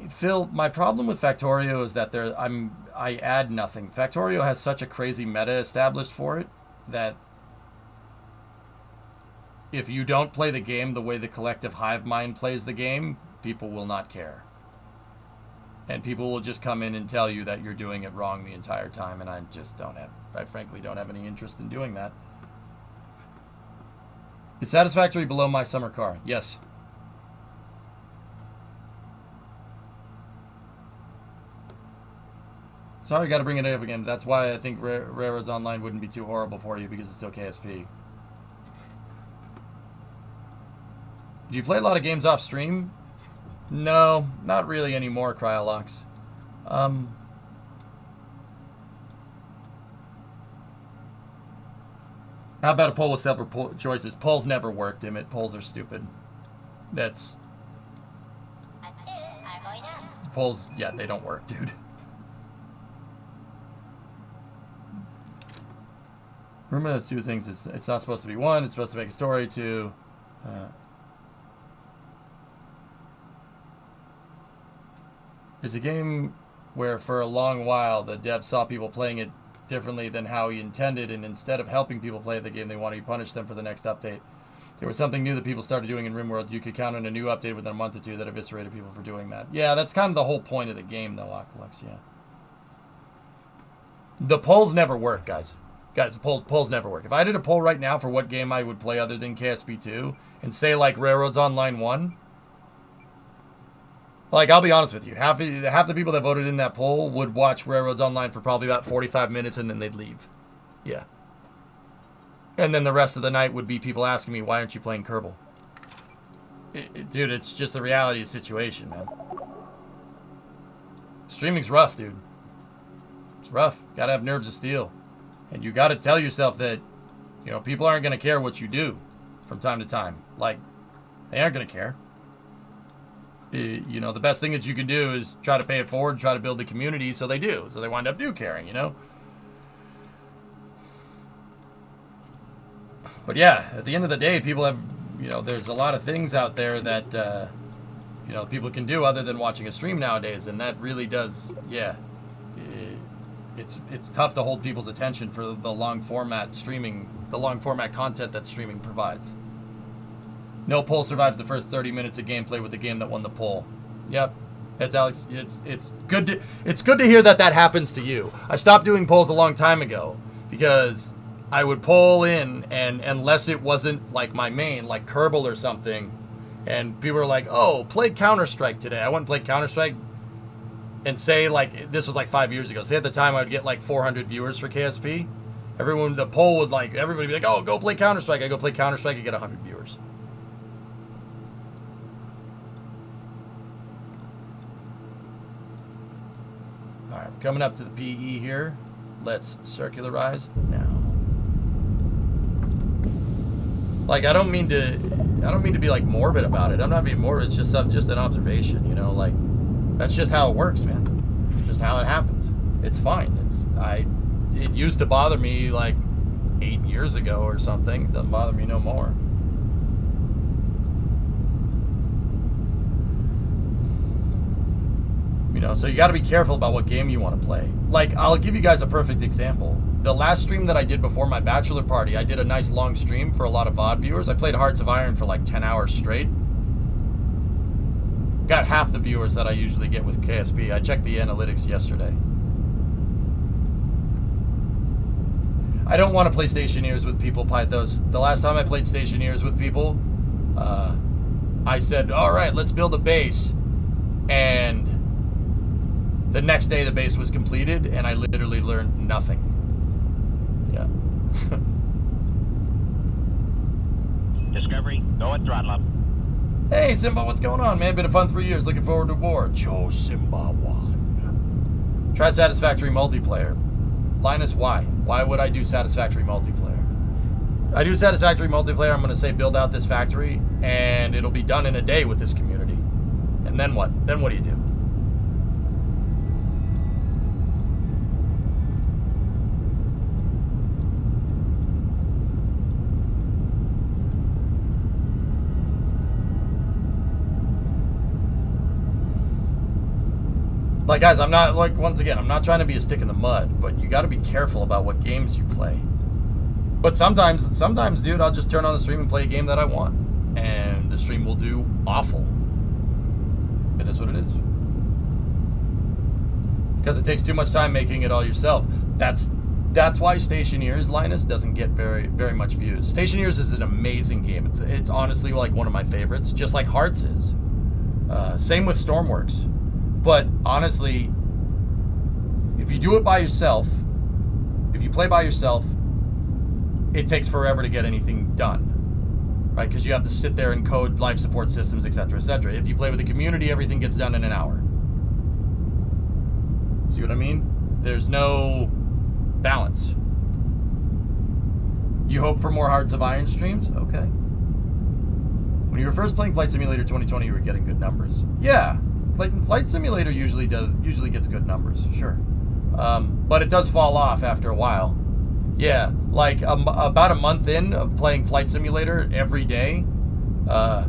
[SPEAKER 2] Phil, my problem with Factorio is that I add nothing. Factorio has such a crazy meta established for it that if you don't play the game the way the collective hive mind plays the game, people will not care. And people will just come in and tell you that you're doing it wrong the entire time, and I frankly don't have any interest in doing that. Is Satisfactory below My Summer Car? Yes. Sorry, got to bring it up again. That's why I think Railroads Online wouldn't be too horrible for you, because it's still KSP. Do you play a lot of games off stream? No, not really anymore, Cryolox. How about a poll with several choices? Polls never work, damn it. Polls are stupid. Polls, yeah, they don't work, dude. Remember, those two things. It's not supposed to be one. It's supposed to make a story. Two. It's a game where for a long while the dev saw people playing it differently than how he intended, and instead of helping people play the game, they wanted to punish them for the next update. There was something new that people started doing in RimWorld. You could count on a new update within a month or two that eviscerated people for doing that. Yeah, that's kind of the whole point of the game, though, Aqualux, yeah. The polls never work, guys. Guys, polls never work. If I did a poll right now for what game I would play other than KSP2, and say, like, Railroads Online 1, like, I'll be honest with you, half the people that voted in that poll would watch Railroads Online for probably about 45 minutes, and then they'd leave. Yeah. And then the rest of the night would be people asking me, why aren't you playing Kerbal? Dude, it's just the reality of the situation, man. Streaming's rough, dude. It's rough. Gotta have nerves of steel. And you gotta tell yourself that, you know, people aren't gonna care what you do from time to time. Like, they aren't gonna care. You know, the best thing that you can do is try to pay it forward and try to build the community, so they do. So they wind up caring, you know? But yeah, at the end of the day, people have, you know, there's a lot of things out there that, you know, people can do other than watching a stream nowadays. And that really does, yeah. It's tough to hold people's attention for the long format streaming, the long format content that streaming provides. No poll survives the first 30 minutes of gameplay with the game that won the poll. Yep, that's Alex. It's good to hear that happens to you. I stopped doing polls a long time ago because I would poll in, and unless it wasn't like my main, like Kerbal or something, and people were like, "Oh, play Counter-Strike today." I went and played Counter-Strike, and say, like, this was like 5 years ago. Say at the time I would get like 400 viewers for KSP, Everyone, the poll would like, everybody be like, oh, go play Counter-Strike. I go play Counter-Strike, I get 100 viewers. All right, coming up to the PE here. Let's circularize now. Like, I don't mean to be like morbid about it. I'm not being morbid. It's just an observation, you know. Like, that's just how it works, man. It's just how it happens. It's fine. It used to bother me like 8 years ago or something. It doesn't bother me no more. You know, so you got to be careful about what game you want to play. Like, I'll give you guys a perfect example. The last stream that I did before my bachelor party, I did a nice long stream for a lot of VOD viewers. I played Hearts of Iron for like 10 hours straight. Got half the viewers that I usually get with KSP. I checked the analytics yesterday. I don't want to play Stationeers with people, Pythos. The last time I played Stationeers with people, I said, all right, let's build a base. And the next day the base was completed, and I literally learned nothing. Yeah.
[SPEAKER 1] Discovery, go at throttle up.
[SPEAKER 2] Hey, Simba, what's going on, man? Been a fun 3 years. Looking forward to war. Joe Simba 1. Try satisfactory multiplayer. Linus, why? Why would I do satisfactory multiplayer? I do satisfactory multiplayer, I'm going to say build out this factory, and it'll be done in a day with this community. And then what? Then what do you do? Like, guys, I'm not, like, once again, I'm not trying to be a stick in the mud, but you got to be careful about what games you play. But sometimes, dude, I'll just turn on the stream and play a game that I want. And the stream will do awful. It is what it is. Because it takes too much time making it all yourself. That's why Stationeers, Linus, doesn't get very, very much views. Stationeers is an amazing game. It's honestly, like, one of my favorites, just like Hearts is. Same with Stormworks. But honestly, if you do it by yourself, if you play by yourself, it takes forever to get anything done, right? Because you have to sit there and code life support systems, etc., etc. If you play with the community, everything gets done in an hour. See what I mean? There's no balance. You hope for more Hearts of Iron streams? Okay. When you were first playing Flight Simulator 2020, you were getting good numbers. Yeah. Flight Simulator usually gets good numbers, sure, but it does fall off after a while. Yeah, like about a month in of playing Flight Simulator every day, yeah,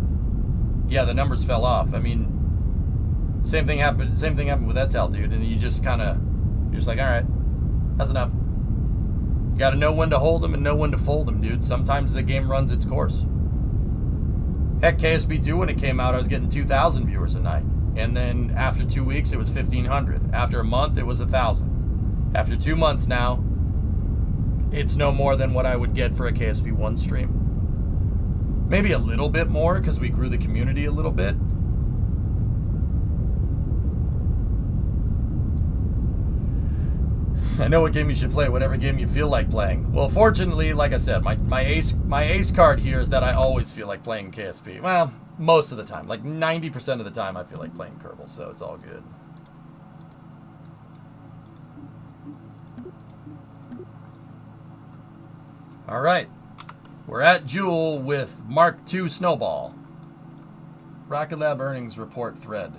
[SPEAKER 2] the numbers fell off. I mean, same thing happened with Etel, dude, and you're just like, all right, that's enough. You got to know when to hold them and know when to fold them, dude. Sometimes the game runs its course. Heck, KSP2 when it came out, I was getting 2,000 viewers a night. And then after 2 weeks, it was 1,500. After a month, it was 1,000. After 2 months now, it's no more than what I would get for a KSP1 stream. Maybe a little bit more, because we grew the community a little bit. I know what game you should play, whatever game you feel like playing. Well, fortunately, like I said, my ace card here is that I always feel like playing KSP. Well, most of the time. Like 90% of the time I feel like playing Kerbal, so it's all good. Alright. We're at Jewel with Mark II Snowball. Rocket Lab earnings report thread.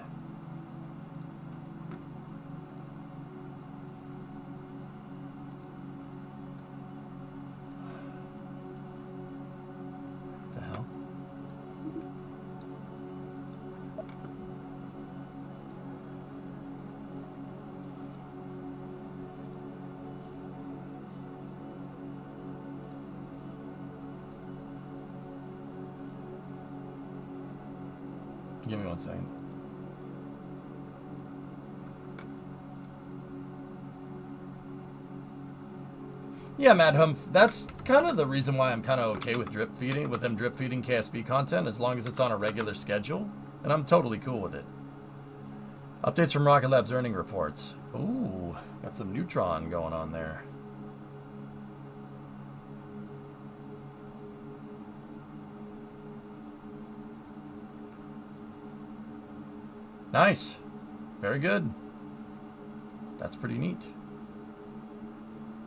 [SPEAKER 2] Give me 1 second. Yeah, Mad Humph, that's kind of the reason why I'm kind of okay with them drip feeding KSP content, as long as it's on a regular schedule, and I'm totally cool with it. Updates from Rocket Lab's earning reports. Ooh, got some Neutron going on there. Nice. Very good. That's pretty neat.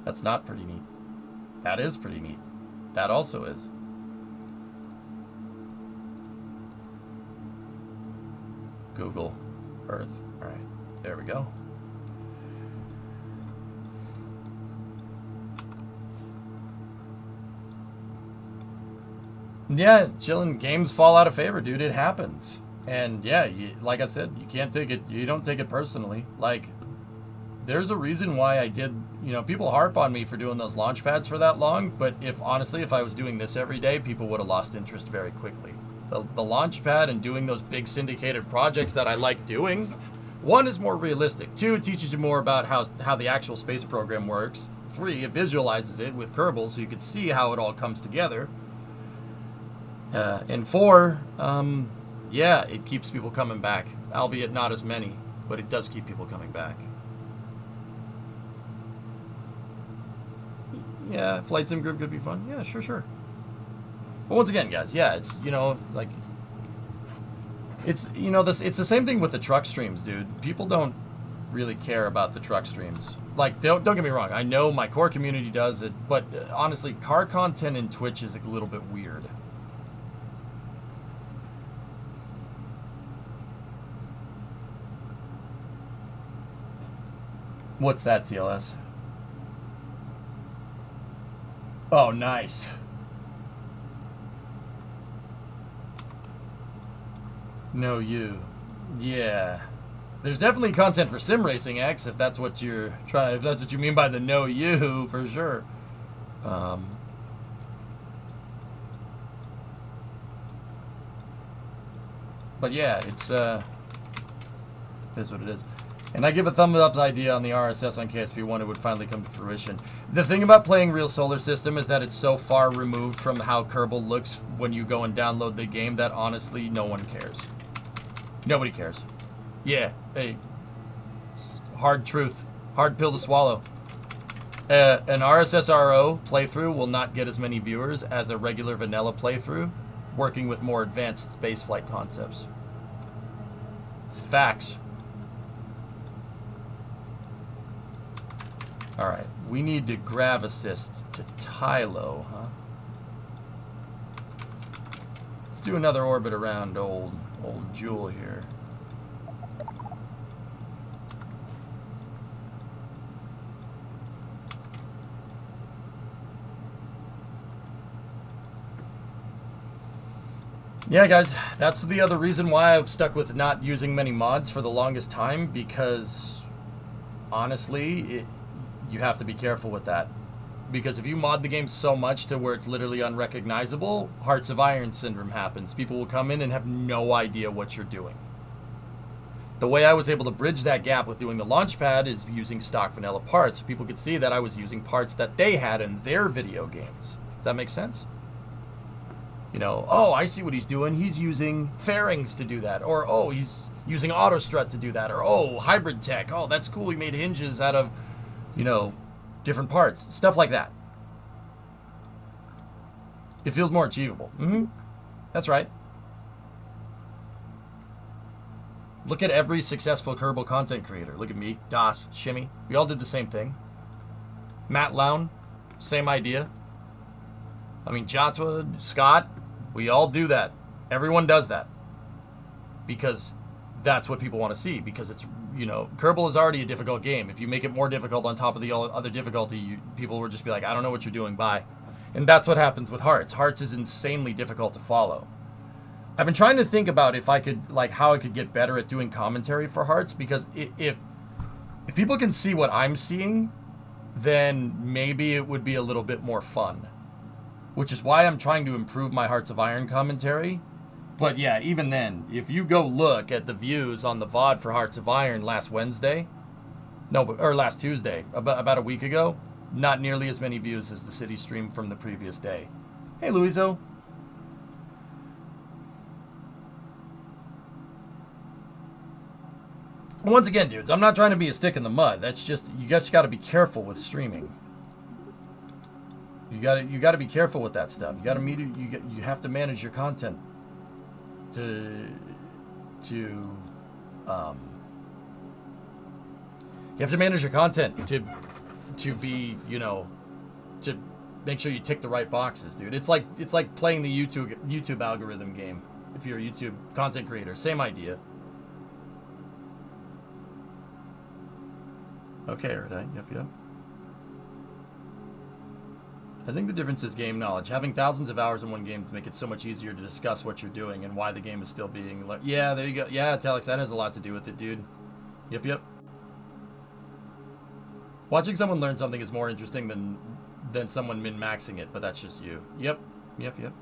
[SPEAKER 2] That's not pretty neat. That is pretty neat. That also is. Google Earth. All right. There we go. Yeah, chilling. Games fall out of favor, dude. It happens. And yeah, like I said, you can't take it. You don't take it personally. Like, there's a reason why I did. You know, people harp on me for doing those launch pads for that long. But if honestly, if I was doing this every day, people would have lost interest very quickly. The launch pad and doing those big syndicated projects that I like doing, one is more realistic. Two, it teaches you more about how the actual space program works. Three, it visualizes it with Kerbal so you can see how it all comes together. And four, yeah, it keeps people coming back, albeit not as many, but it does keep people coming back. Yeah, Flight Sim Group could be fun. Yeah, sure. But once again, guys, yeah, it's, you know, like, it's, you know, it's the same thing with the truck streams, dude. People don't really care about the truck streams. Like, don't get me wrong. I know my core community does it, but honestly, car content in Twitch is a little bit weird. What's that, TLS? Oh, nice. No, you. Yeah. There's definitely content for Sim Racing X, if that's what you're trying, if that's what you mean by the no you, for sure. But yeah, it's what it is. And I give a thumbs up idea on the RSS on KSP1, it would finally come to fruition. The thing about playing Real Solar System is that it's so far removed from how Kerbal looks when you go and download the game that honestly no one cares. Nobody cares. Yeah, hey, hard truth, hard pill to swallow. An RSSRO playthrough will not get as many viewers as a regular vanilla playthrough, working with more advanced spaceflight concepts. It's facts. Alright, we need to grav assist to Tylo, huh? Let's do another orbit around old Jewel here. Yeah, guys, that's the other reason why I've stuck with not using many mods for the longest time, because honestly, you have to be careful with that. Because if you mod the game so much to where it's literally unrecognizable, Hearts of Iron syndrome happens. People will come in and have no idea what you're doing. The way I was able to bridge that gap with doing the launchpad is using stock vanilla parts. People could see that I was using parts that they had in their video games. Does that make sense? You know, oh, I see what he's doing. He's using fairings to do that. Or, oh, he's using auto strut to do that. Or, oh, hybrid tech. Oh, that's cool. He made hinges out of, you know, different parts. Stuff like that. It feels more achievable. That's right. Look at every successful Kerbal content creator. Look at me, Das, Shimmy. We all did the same thing. Matt Lown, same idea. I mean, Jatwa, Scott, we all do that. Everyone does that. Because that's what people want to see. Because it's, you know, Kerbal is already a difficult game. If you make it more difficult on top of the other difficulty, people will just be like, I don't know what you're doing, bye. And that's what happens with Hearts. Hearts is insanely difficult to follow. I've been trying to think about if I could, like, how I could get better at doing commentary for Hearts, because if people can see what I'm seeing, then maybe it would be a little bit more fun. Which is why I'm trying to improve my Hearts of Iron commentary. But yeah, even then, if you go look at the views on the VOD for Hearts of Iron last Tuesday, about a week ago, not nearly as many views as the city stream from the previous day. Hey, Louiso. Once again, dudes, I'm not trying to be a stick in the mud. That's just, you guys got to be careful with streaming. You got to be careful with that stuff. You have to manage your content to You have to manage your content to be, you know, to make sure you tick the right boxes, dude. It's like playing the YouTube algorithm game. If you're a YouTube content creator, same idea. Okay, Erudite. Yep. I think the difference is game knowledge. Having thousands of hours in one game to make it so much easier to discuss what you're doing and why the game is still being... Yeah, there you go. Yeah, Telex, that has a lot to do with it, dude. Yep. Watching someone learn something is more interesting than someone min-maxing it, but that's just you. Yep. And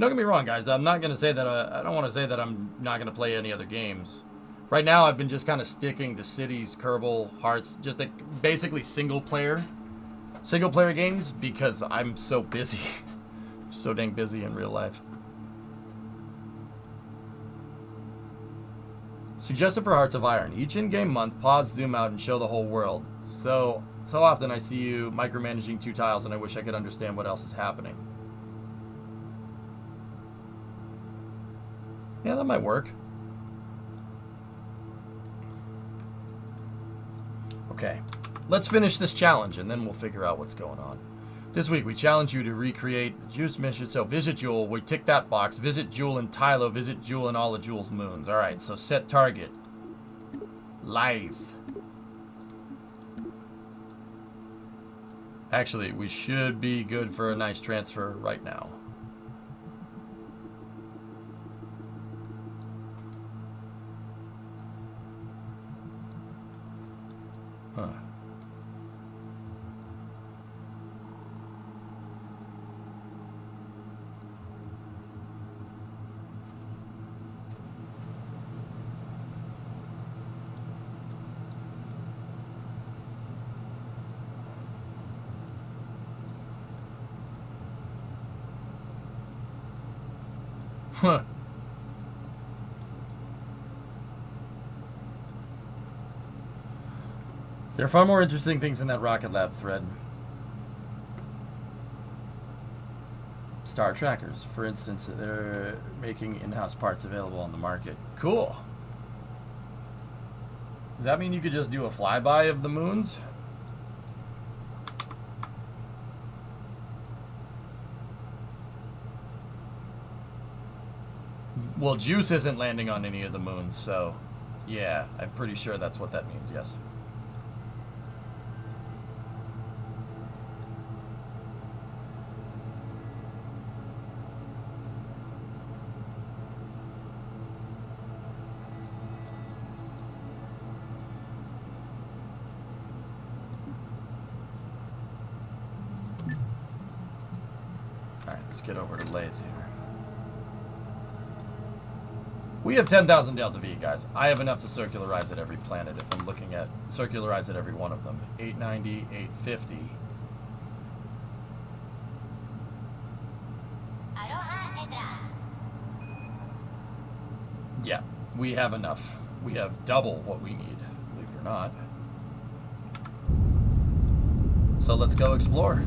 [SPEAKER 2] don't get me wrong, guys. I'm not going to say that... I don't want to say that I'm not going to play any other games. Right now, I've been just kind of sticking to Cities, Kerbal, Hearts, just basically single-player games because I'm so busy. So dang busy in real life. Suggested for Hearts of Iron. Each in-game month, pause, zoom out, and show the whole world. So often I see you micromanaging 2 tiles and I wish I could understand what else is happening. Yeah, that might work. Okay, let's finish this challenge and then we'll figure out what's going on. This week, we challenge you to recreate the Juice mission. So, visit Jewel. We tick that box. Visit Jewel in Tylo. Visit Jewel in all of Jewel's moons. All right, so set target. Live. Actually, we should be good for a nice transfer right now. Huh. Huh. There are far more interesting things in that Rocket Lab thread. Star trackers, for instance, they're making in-house parts available on the market. Cool. Does that mean you could just do a flyby of the moons? Well, Juice isn't landing on any of the moons, so yeah, I'm pretty sure that's what that means, yes. Alright, let's get over to Lathe here. We have 10,000 Delta V, guys. I have enough to circularize at every planet if I'm looking at circularize at every one of them. 890, 850. Yeah, we have enough. We have double what we need, believe it or not. So let's go explore.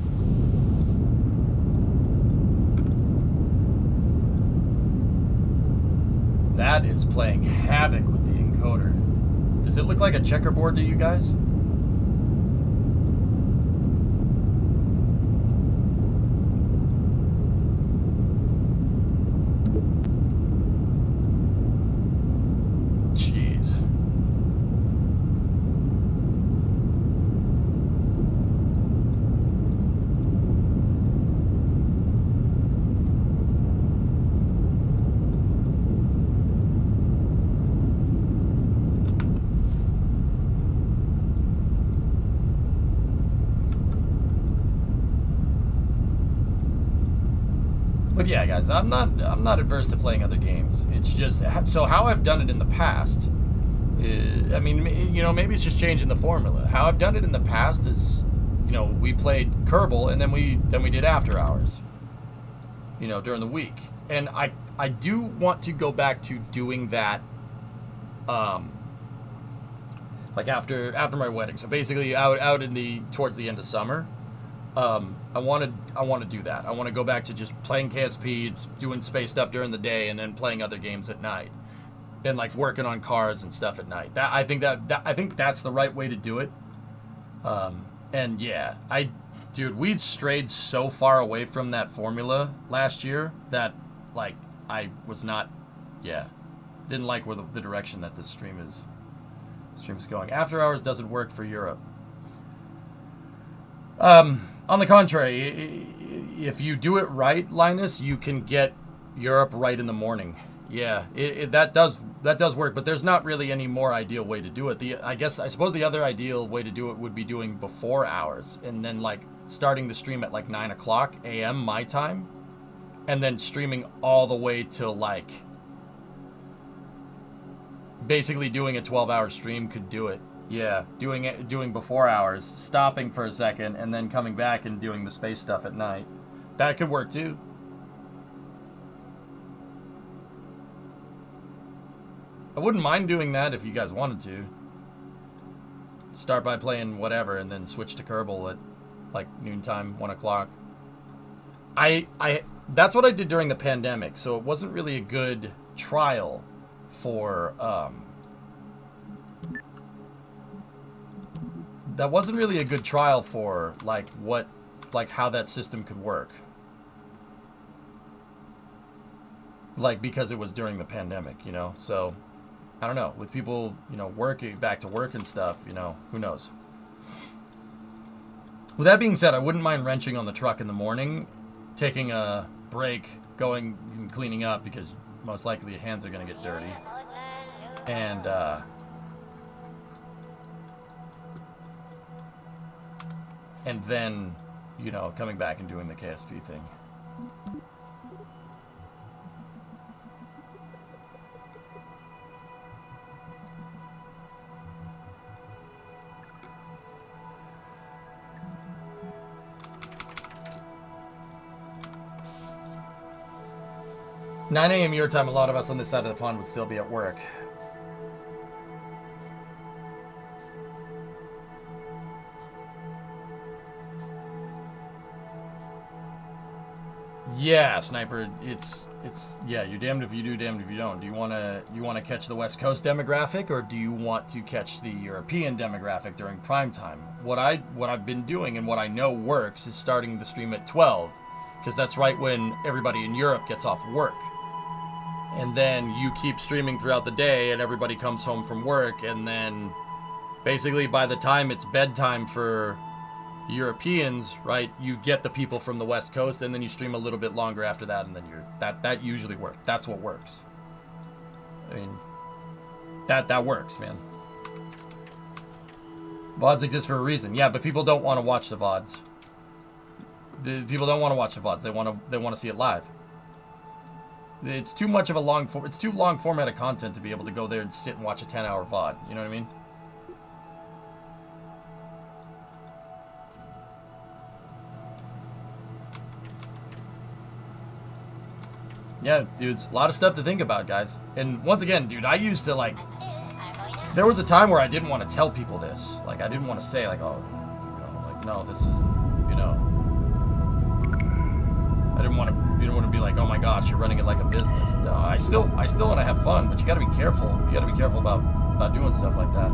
[SPEAKER 2] That is playing havoc with the encoder. Does it look like a checkerboard to you guys? Jeez. But yeah, guys, I'm not adverse to playing other games. It's just so how I've done it in the past. I mean, you know, maybe it's just changing the formula. How I've done it in the past is, you know, we played Kerbal and then we did after hours. You know, during the week, and I do want to go back to doing that. Like after my wedding. So basically, out in towards the end of summer. I want to do that. I want to go back to just playing KSP, doing space stuff during the day, and then playing other games at night. and like working on cars and stuff at night. I think that's the right way to do it. And yeah, dude, we'd strayed so far away from that formula last year that like I was not, didn't like where the direction that this stream is going. After hours doesn't work for Europe. On the contrary, if you do it right, Linus, you can get Europe right in the morning. Yeah, that does work, but there's not really any more ideal way to do it. I suppose the other ideal way to do it would be doing before hours, and then like starting the stream at like 9 o'clock a.m. my time, and then streaming all the way till like basically doing a 12-hour stream could do it. Yeah, doing before hours, stopping for a second, and then coming back and doing the space stuff at night. That could work too. I wouldn't mind doing that if you guys wanted to. Start by playing whatever and then switch to Kerbal at like noontime, 1 o'clock. That's what I did during the pandemic, so it wasn't really a good trial for that wasn't really a good trial for how that system could work. Like, because it was during the pandemic, you know? So, I don't know. With people, you know, working back to work and stuff, you know, who knows? With that being said, I wouldn't mind wrenching on the truck in the morning, taking a break, going and cleaning up, because most likely your hands are going to get dirty. And then, you know, coming back and doing the KSP thing. "9 a.m. your time, a lot of us on this side of the pond would still be at work." Yeah, Sniper, it's yeah, you're damned if you do, damned if you don't. Do you want to catch the West Coast demographic, or do you want to catch the European demographic during prime time? What I've been doing and what I know works is starting the stream at 12, because that's right when everybody in Europe gets off work. And then you keep streaming throughout the day and everybody comes home from work, and then basically by the time it's bedtime for Europeans, right, you get the people from the West Coast, and then you stream a little bit longer after that, and then that usually works. That's what works. I mean, that works, man. VODs exist for a reason. Yeah, but people don't want to watch the VODs. People don't want to watch the VODs. They want to see it live. It's too much of a it's too long format of content to be able to go there and sit and watch a 10-hour VOD. You know what I mean? Yeah, dudes, a lot of stuff to think about, guys. And once again, dude, I used to, like, there was a time where I didn't want to tell people this. Like, I didn't want to say, like, oh, you know, like, no, this is, you know, I didn't want to be like, oh my gosh, you're running it like a business. No, I still want to have fun, but you got to be careful. You got to be careful about doing stuff like that.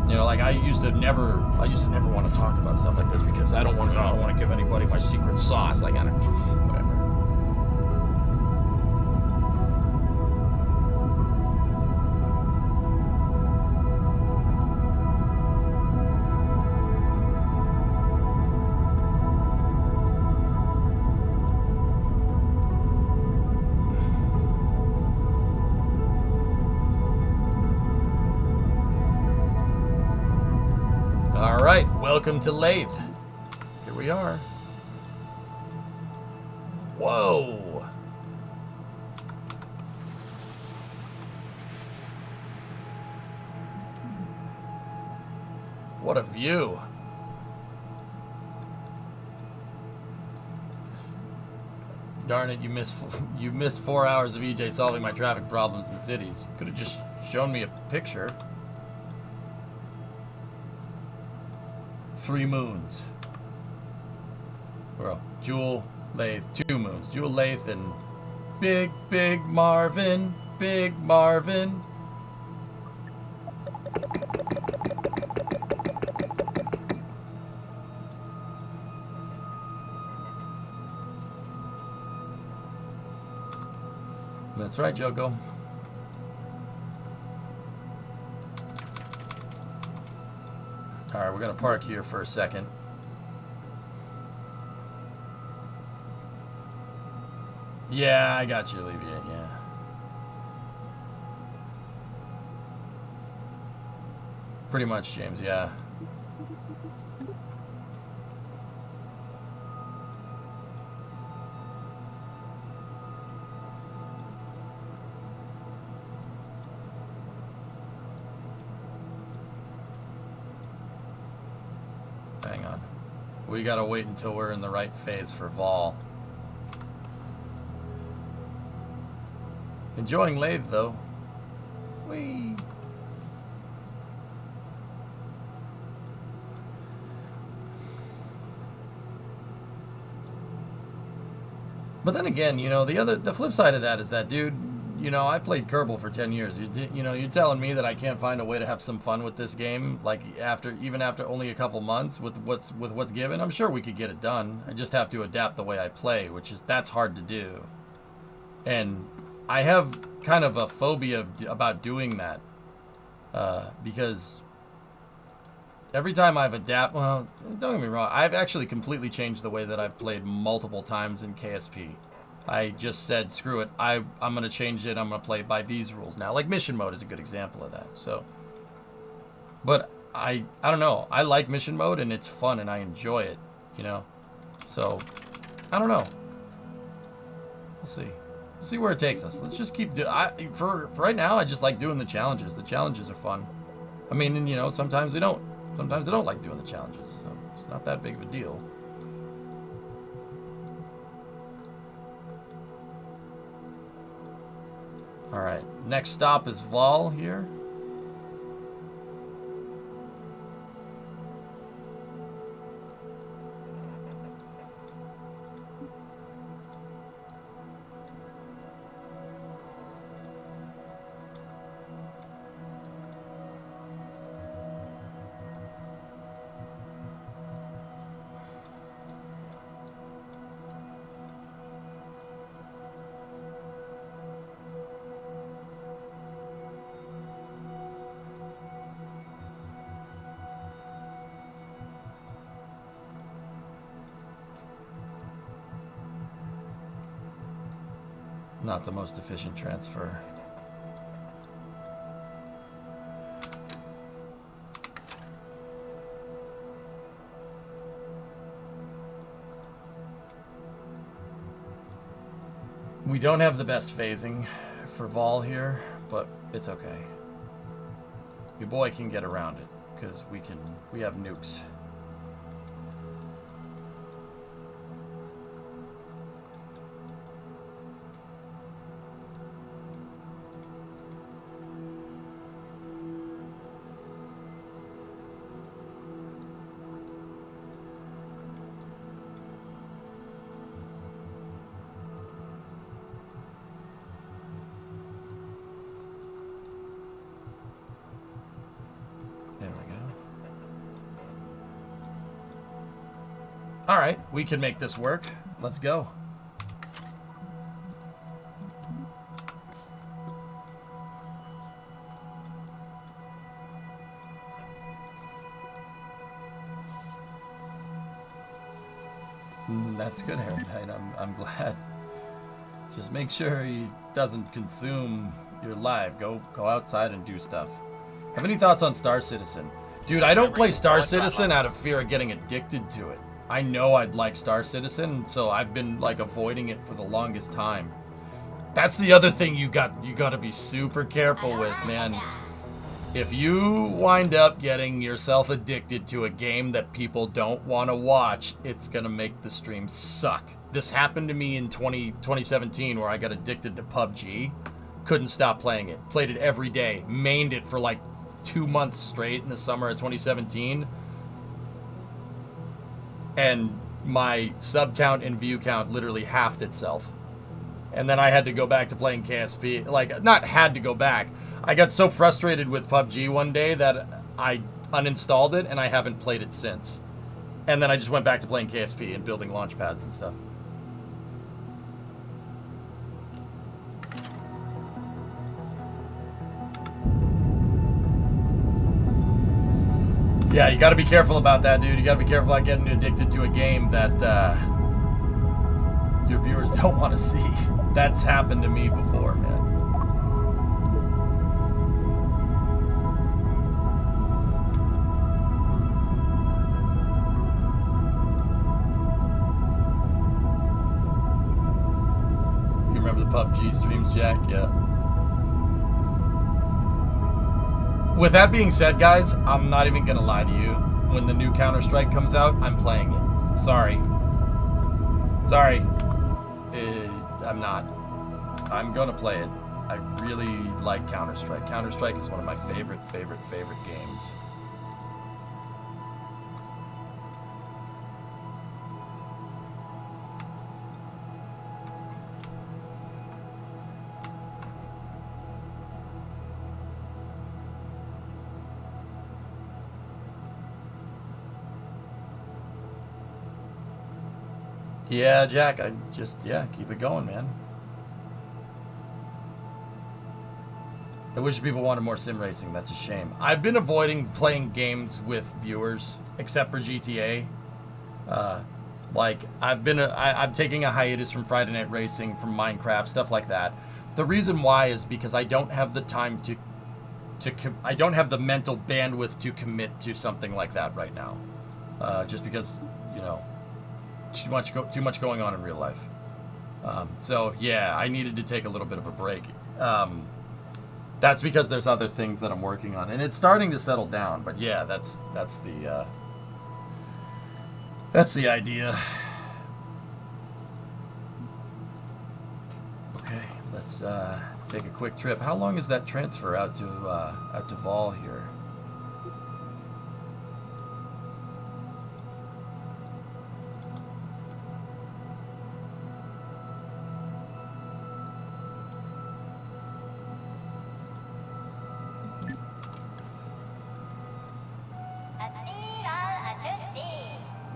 [SPEAKER 2] You know, like I used to never want to talk about stuff like this because I don't want to give anybody my secret sauce. Like, I don't, whatever. Welcome to Lathe. Here we are. Whoa. What a view. Darn it, you missed 4 hours of EJ solving my traffic problems in cities. You could have just shown me a picture. 3 moons. Bro, Jewel, Lathe, 2 moons. Jewel Lathe and Big Marvin. Big Marvin. That's right, Joko. Alright, we're gonna park here for a second. Yeah, I got you, Alleviate, yeah. Pretty much, James, yeah. Hang on. We gotta wait until we're in the right phase for Vol. Enjoying Lathe, though. Whee! But then again, you know, the flip side of that is that, dude, you know, I played Kerbal for 10 years. You know, you're telling me that I can't find a way to have some fun with this game, like even after only a couple months with what's given. I'm sure we could get it done. I just have to adapt the way I play, that's hard to do. And I have kind of a phobia about doing that, because every time I've adapted, well, don't get me wrong, I've actually completely changed the way that I've played multiple times in KSP. I just said, screw it, I'm going to change it, I'm going to play by these rules now. Like mission mode is a good example of that, so. But I don't know, I like mission mode and it's fun and I enjoy it, you know. So, I don't know. We'll see. We'll see where it takes us. Let's just keep for right now, I just like doing the challenges. The challenges are fun. I mean, and, you know, sometimes they don't. Sometimes I don't like doing the challenges, so it's not that big of a deal. Alright, next stop is Vol here. Not the most efficient transfer. We don't have the best phasing for Vol here, but it's okay. Your boy can get around it, because we have nukes. Alright, we can make this work. Let's go. That's good, Harry. I'm glad. Just make sure he doesn't consume your life. Go outside and do stuff. Have any thoughts on Star Citizen? Dude, I don't play Star Citizen out of fear of getting addicted to it. I know I'd like Star Citizen, so I've been like avoiding it for the longest time. That's the other thing you got to be super careful with, man. If you wind up getting yourself addicted to a game that people don't want to watch, it's gonna make the stream suck. This happened to me in 2017 where I got addicted to PUBG. Couldn't stop playing it. Played it every day. Mained it for like 2 months straight in the summer of 2017. And my sub count and view count literally halved itself. And then I had to go back to playing KSP. Like, not had to go back. I got so frustrated with PUBG one day that I uninstalled it, and I haven't played it since. And then I just went back to playing KSP and building launch pads and stuff. Yeah, you gotta be careful about that, dude. You gotta be careful about getting addicted to a game that your viewers don't want to see. That's happened to me before, man. You remember the PUBG streams, Jack? Yeah. With that being said, guys, I'm not even gonna lie to you. When the new Counter-Strike comes out, I'm playing it. Sorry. I'm not. I'm gonna play it. I really like Counter-Strike. Counter-Strike is one of my favorite games. Yeah, Jack, keep it going, man. I wish people wanted more sim racing. That's a shame. I've been avoiding playing games with viewers, except for GTA. I'm taking a hiatus from Friday Night Racing, from Minecraft, stuff like that. The reason why is because I don't have the time I don't have the mental bandwidth to commit to something like that right now. Just because, too much going on in real life. So yeah, I needed to take a little bit of a break. That's because there's other things that I'm working on, and it's starting to settle down. But yeah, that's the idea. Okay, let's take a quick trip. How long is that transfer out to Vol here?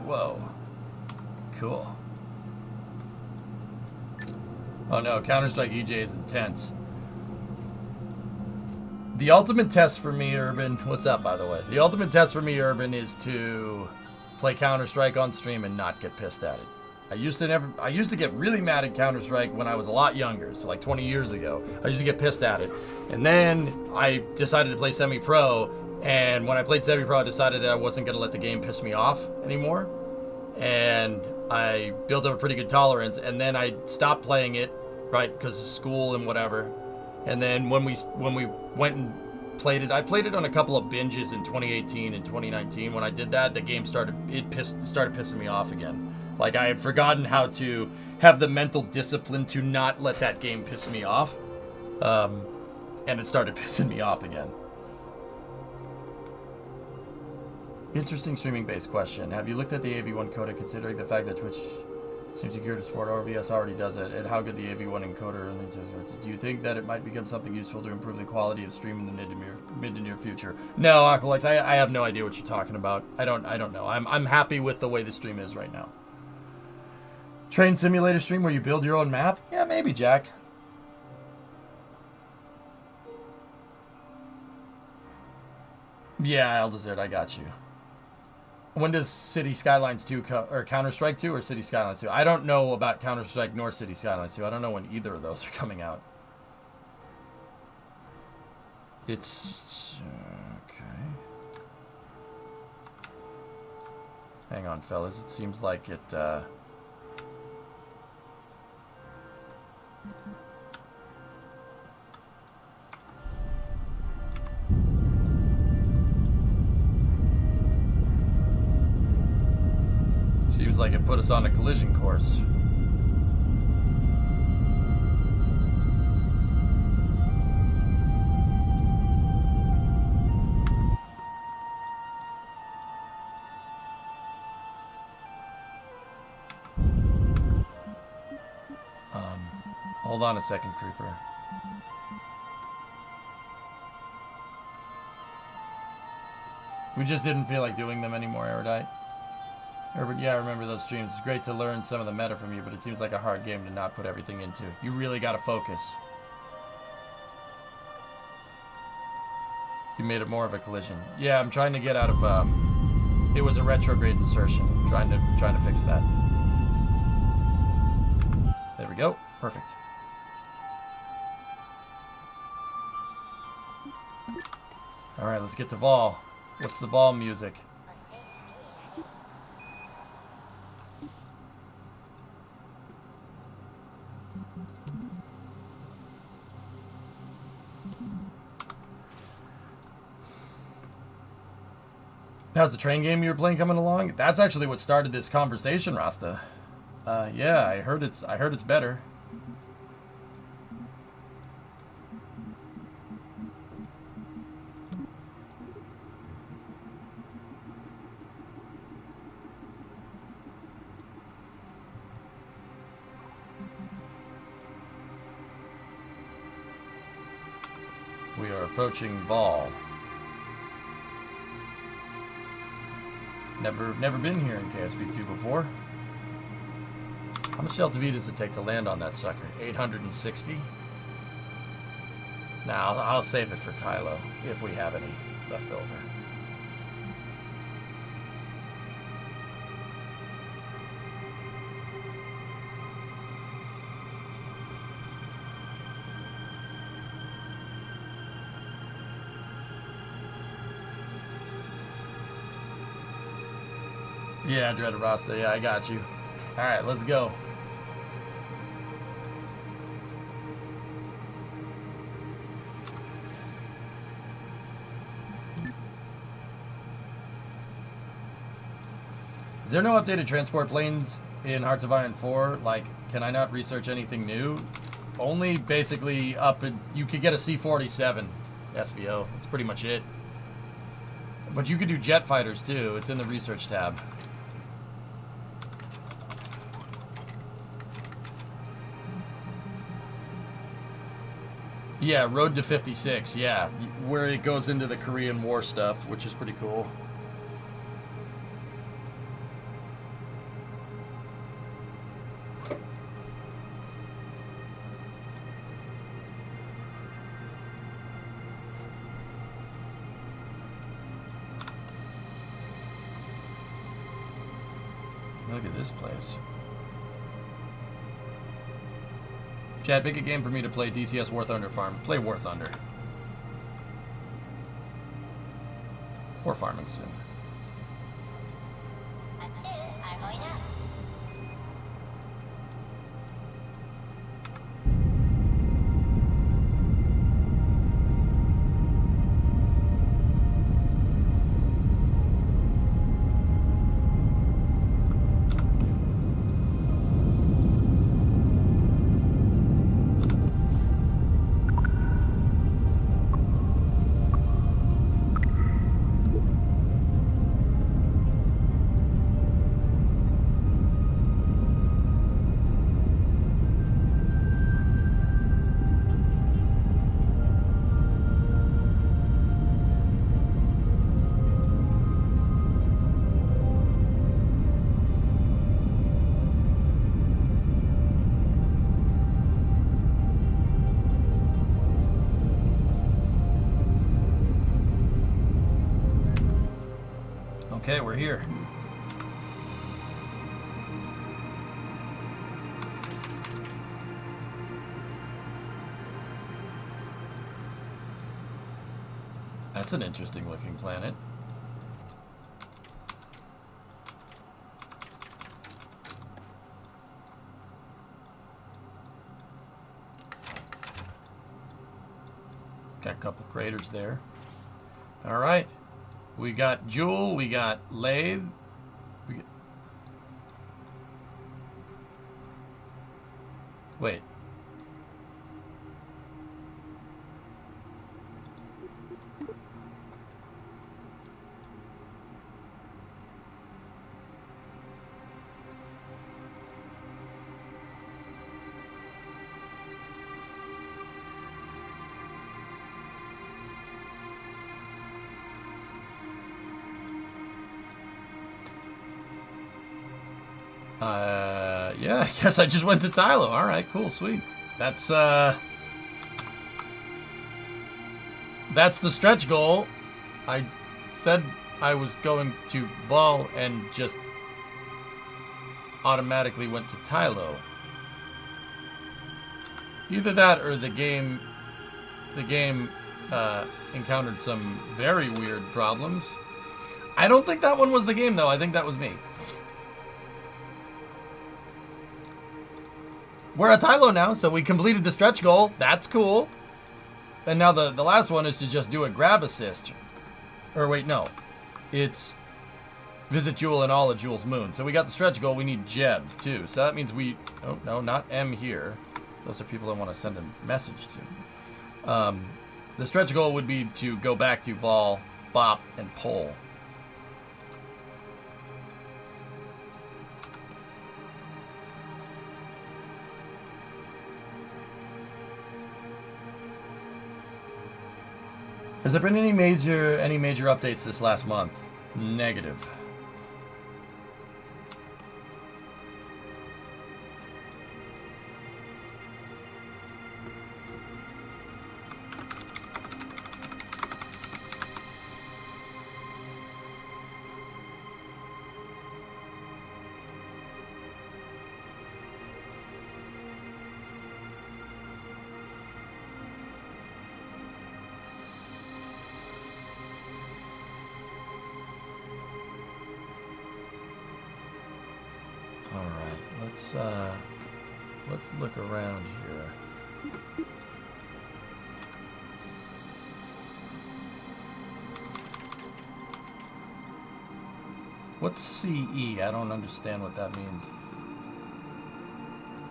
[SPEAKER 2] Whoa. Cool. Oh no, Counter-Strike EJ is intense. The ultimate test for me, Urban, what's up, by the way? The ultimate test for me, Urban, is to play Counter-Strike on stream and not get pissed at it. I used to get really mad at Counter-Strike when I was a lot younger, so like 20 years ago. I used to get pissed at it. And then I decided to play semi-pro, and when I played semi-pro, I decided that I wasn't going to let the game piss me off anymore. And I built up a pretty good tolerance, and then I stopped playing it, right, because of school and whatever. And then when we went and played it, I played it on a couple of binges in 2018 and 2019. When I did that, the game started pissing me off again. Like, I had forgotten how to have the mental discipline to not let that game piss me off. And it started pissing me off again. Interesting streaming-based question. Have you looked at the AV1 coda, considering the fact that Twitch seems to gear to support OBS already does it, and how good the AV1 encoder really does? Do you think that it might become something useful to improve the quality of stream in the mid to near future? No, Aqualex, I have no idea what you're talking about. I don't know. I'm happy with the way the stream is right now. Train simulator stream where you build your own map? Yeah, maybe, Jack. Yeah, Eldazard, I got you. When does City Skylines 2 or Counter-Strike 2 or City Skylines 2? I don't know about Counter-Strike nor City Skylines 2. I don't know when either of those are coming out. It's... okay. Hang on, fellas. It seems like it... seems like it put us on a collision course. Hold on a second, Creeper. We just didn't feel like doing them anymore, Erudite. Yeah, I remember those streams. It's great to learn some of the meta from you, but it seems like a hard game to not put everything into. You really gotta focus. You made it more of a collision. Yeah, I'm trying to get out of, it was a retrograde insertion. Trying to fix that. There we go. Perfect. Alright, let's get to Vol. What's the Vol music? How's the train game you were playing coming along? That's actually what started this conversation, Rasta. Yeah, I heard it's better. We are approaching Vol. Never been here in KSP2 before. How much LTV does it take to land on that sucker? 860? Nah, I'll save it for Tylo, if we have any left over. Yeah, Dreaded Rasta, yeah, I got you. Alright, let's go. Is there no updated transport planes in Hearts of Iron 4? Like, can I not research anything new? Only basically you could get a C-47 SVO. That's pretty much it. But you could do jet fighters too. It's in the research tab. Yeah, Road to 56, yeah. Where it goes into the Korean War stuff, which is pretty cool. Look at this place. Chad, pick a game for me to play DCS War Thunder Farm. Play War Thunder. Or Farming Sim. Okay, we're here. That's an interesting looking planet. Got a couple craters there. All right. We got Jewel, we got Lathe. Wait. Yeah, I guess I just went to Tylo. All right, cool, sweet. That's the stretch goal. I said I was going to Vol and just automatically went to Tylo. Either that or the game encountered some very weird problems. I don't think that one was the game, though. I think that was me. We're at Tylo now, so we completed the stretch goal. That's cool. And now the last one is to just do a grab assist. Or wait, no. It's visit Jewel and all of Jewel's moon. So we got the stretch goal. We need Jeb, too. So that means we... Oh, no, not M here. Those are people I want to send a message to. The stretch goal would be to go back to Vol, Bop, and Pole. Has there been any major updates this last month? Negative. Let's look around here. What's CE? I don't understand what that means.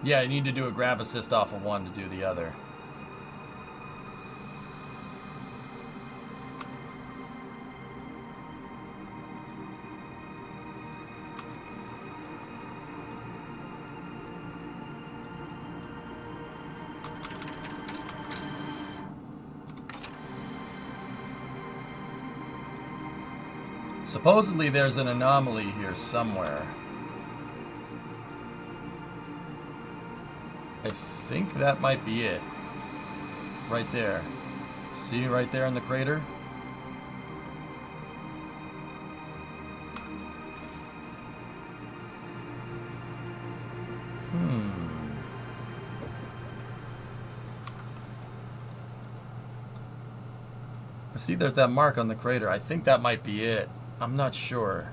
[SPEAKER 2] Yeah, you need to do a grab assist off of one to do the other. Supposedly there's an anomaly here somewhere. I think that might be it. Right there. See right there in the crater? See, there's that mark on the crater. I think that might be it. I'm not sure.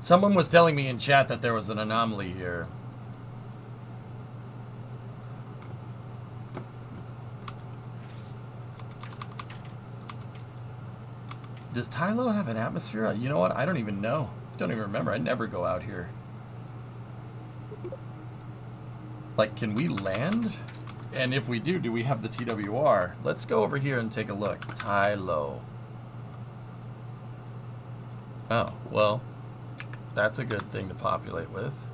[SPEAKER 2] Someone was telling me in chat that there was an anomaly here. Does Tylo have an atmosphere? You know what? I don't even know. Don't even remember. I never go out here. Like, can we land? And if we do we have the TWR? Let's go over here and take a look. Tylo. Oh, well, that's a good thing to populate with.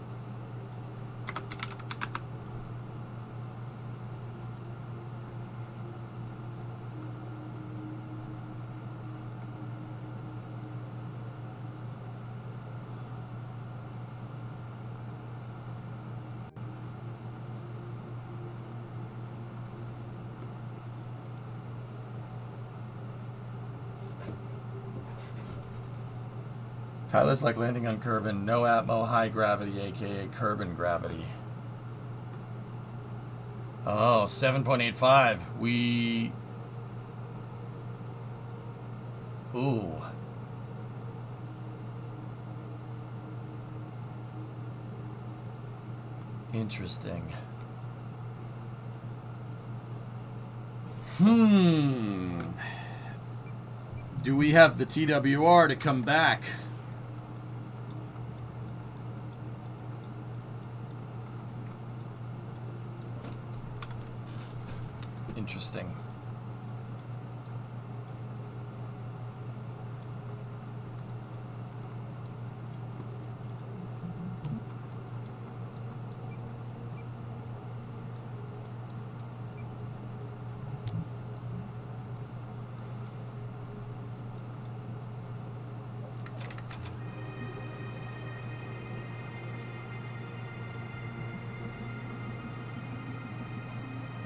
[SPEAKER 2] Tyler's like landing on Kerbin. No atmo, high gravity, aka Kerbin gravity. Oh, 7.85. We... Ooh. Interesting. Do we have the TWR to come back? Interesting.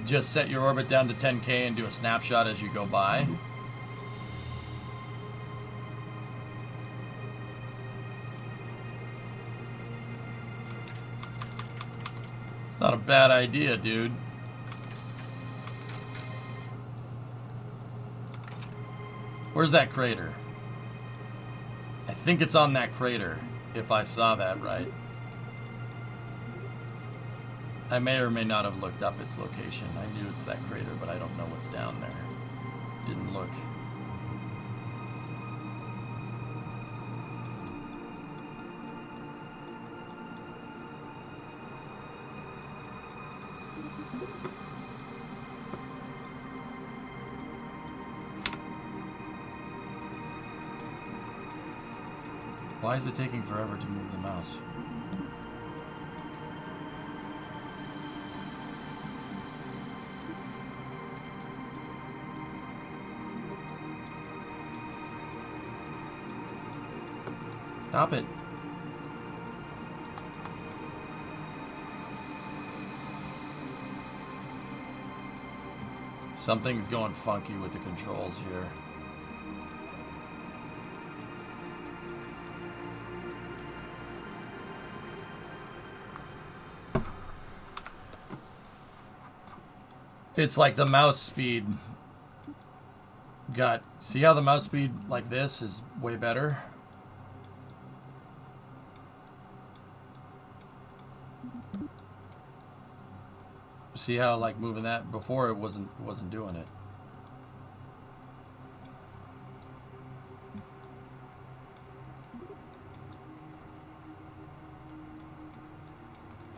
[SPEAKER 2] just set your orbit down to 10K and do a snapshot as you go by. It's not a bad idea, dude. Where's that crater? I think it's on that crater, if I saw that right. I may or may not have looked up its location. I knew it's that crater, but I don't know what's down there. Didn't look. Why is it taking forever to move the mouse? Stop it. Something's going funky with the controls here. It's like the mouse speed got... See how the mouse speed like this is way better? See how like moving that before it wasn't doing it.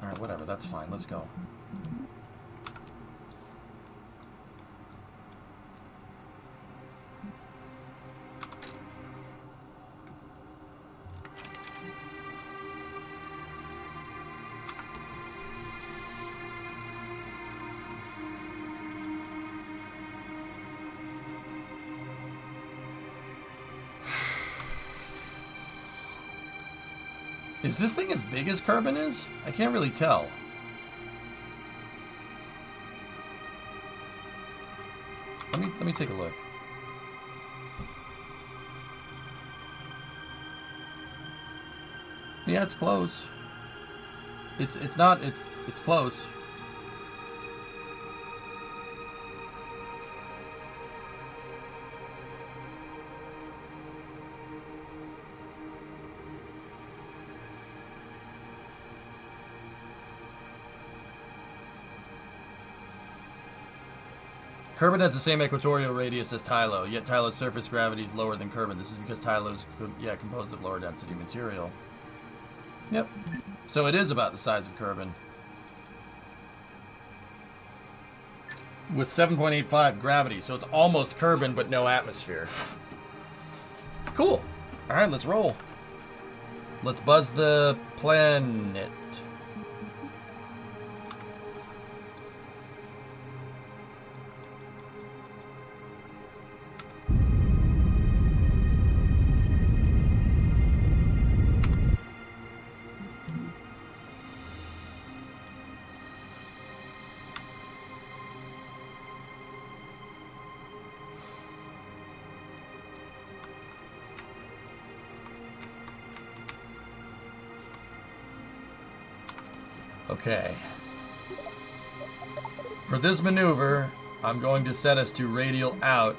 [SPEAKER 2] All right, whatever, that's fine. Let's go. Is this thing as big as Kerbal is? I can't really tell. Let me take a look. Yeah, it's close. It's close. Kerbal has the same equatorial radius as Tylo, yet Tylo's surface gravity is lower than Kerbal. This is because Tylo's composed of lower density material. Yep. So it is about the size of Kerbal. With 7.85 gravity, so it's almost Kerbal but no atmosphere. Cool. Alright, let's roll. Let's buzz the planet. Okay. For this maneuver, I'm going to set us to radial out.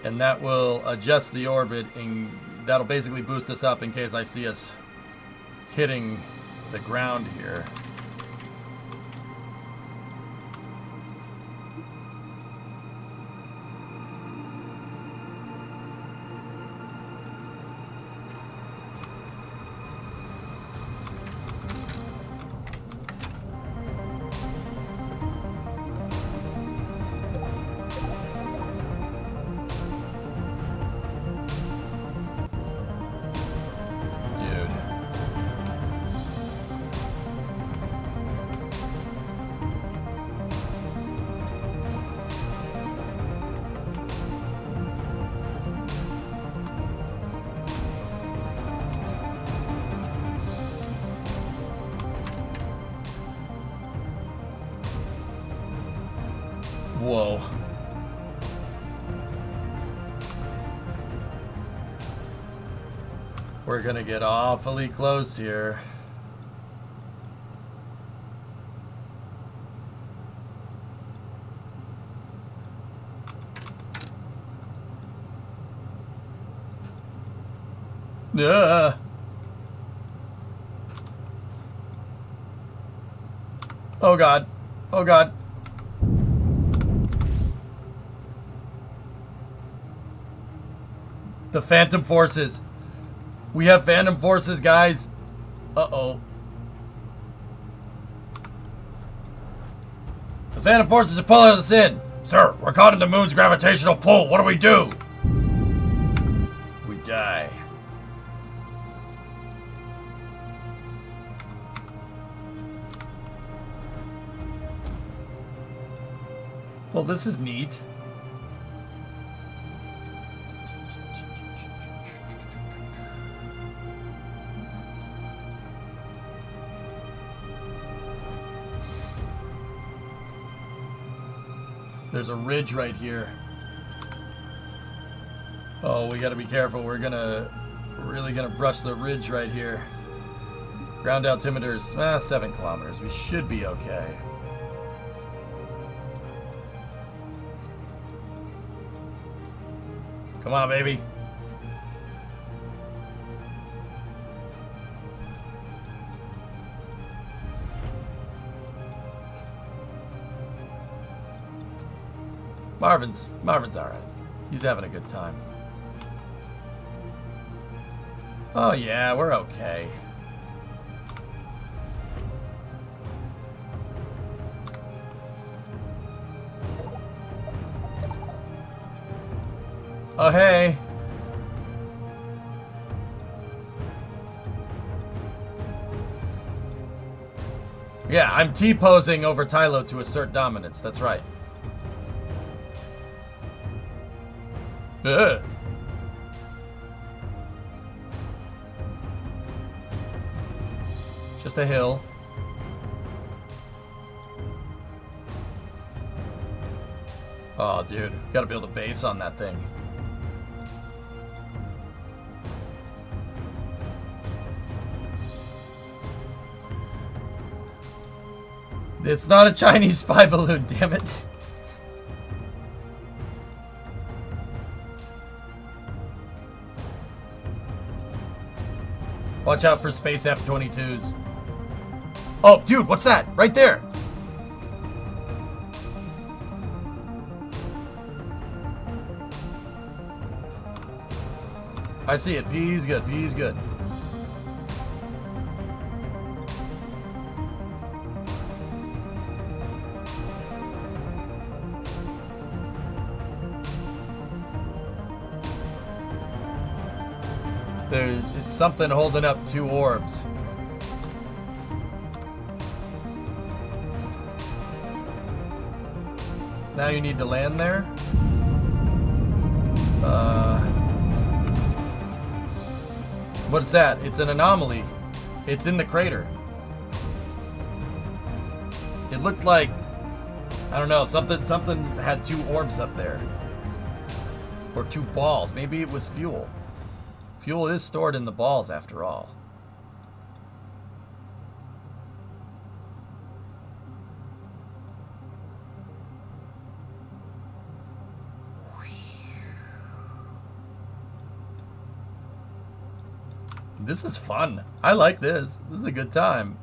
[SPEAKER 2] And that will adjust the orbit, and that'll basically boost us up in case I see us hitting the ground here. Whoa. We're gonna get awfully close here. Yeah. Oh God. Oh God. The Phantom Forces. We have Phantom Forces, guys. Uh-oh. The Phantom Forces are pulling us in. Sir, we're caught in the moon's gravitational pull. What do we do? We die. Well, this is neat. There's a ridge right here. Oh, we gotta be careful. We're really gonna brush the ridge right here. Ground altimeter's 7 kilometers. We should be okay. Come on, baby. Marvin's all right. He's having a good time. Oh yeah, we're okay. Oh hey. Yeah, I'm T-posing over Tylo to assert dominance. That's right. Ugh. Just a hill. Oh, dude. Gotta build a base on that thing. It's not a Chinese spy balloon, damn it. Watch out for space F-22s. Oh, dude, what's that? Right there. I see it. P's good. P's good. It's something holding up 2 orbs. Now you need to land there. What's that? It's an anomaly. It's in the crater. It looked like, I don't know, something had 2 orbs up there. Or 2 balls. Maybe it was fuel. Fuel is stored in the balls, after all. This is fun. I like this. This is a good time.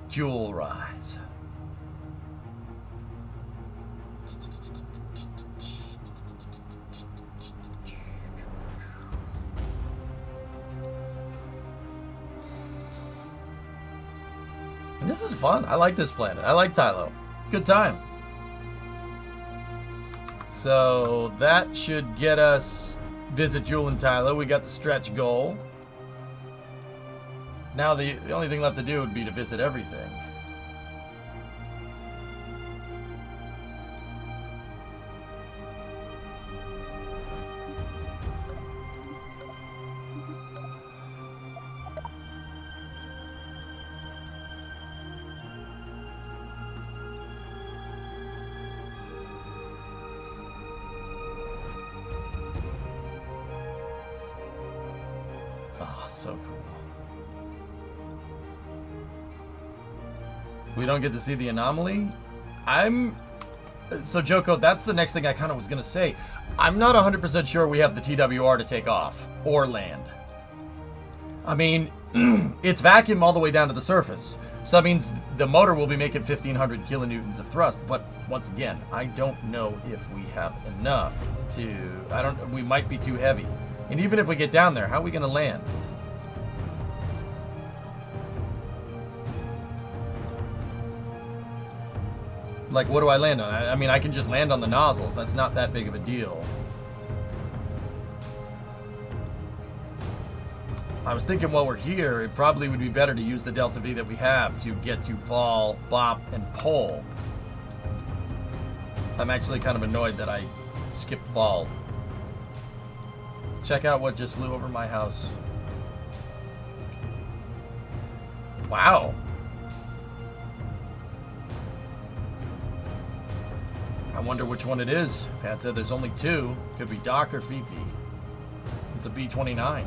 [SPEAKER 2] Jewel rise. This is fun. I like this planet. I like Tylo. Good time. So that should get us visit Jewel and Tylo. We got the stretch goal. Now the only thing left to do would be to visit everything. so cool. We don't get to see the anomaly? So, Joko, that's the next thing I kind of was going to say. I'm not 100% sure we have the TWR to take off or land. I mean, it's vacuum all the way down to the surface. So that means the motor will be making 1,500 kilonewtons of thrust. But once again, I don't know if we have enough to... We might be too heavy. And even if we get down there, how are we going to land? Like, what do I land on? I mean, I can just land on the nozzles. That's not that big of a deal. I was thinking while we're here, it probably would be better to use the Delta V that we have to get to fall, bop, and pull. I'm actually kind of annoyed that I skipped fall. Check out what just flew over my house. Wow. I wonder which one it is. Pat said there's only two. Could be Doc or Fifi. It's a B-29.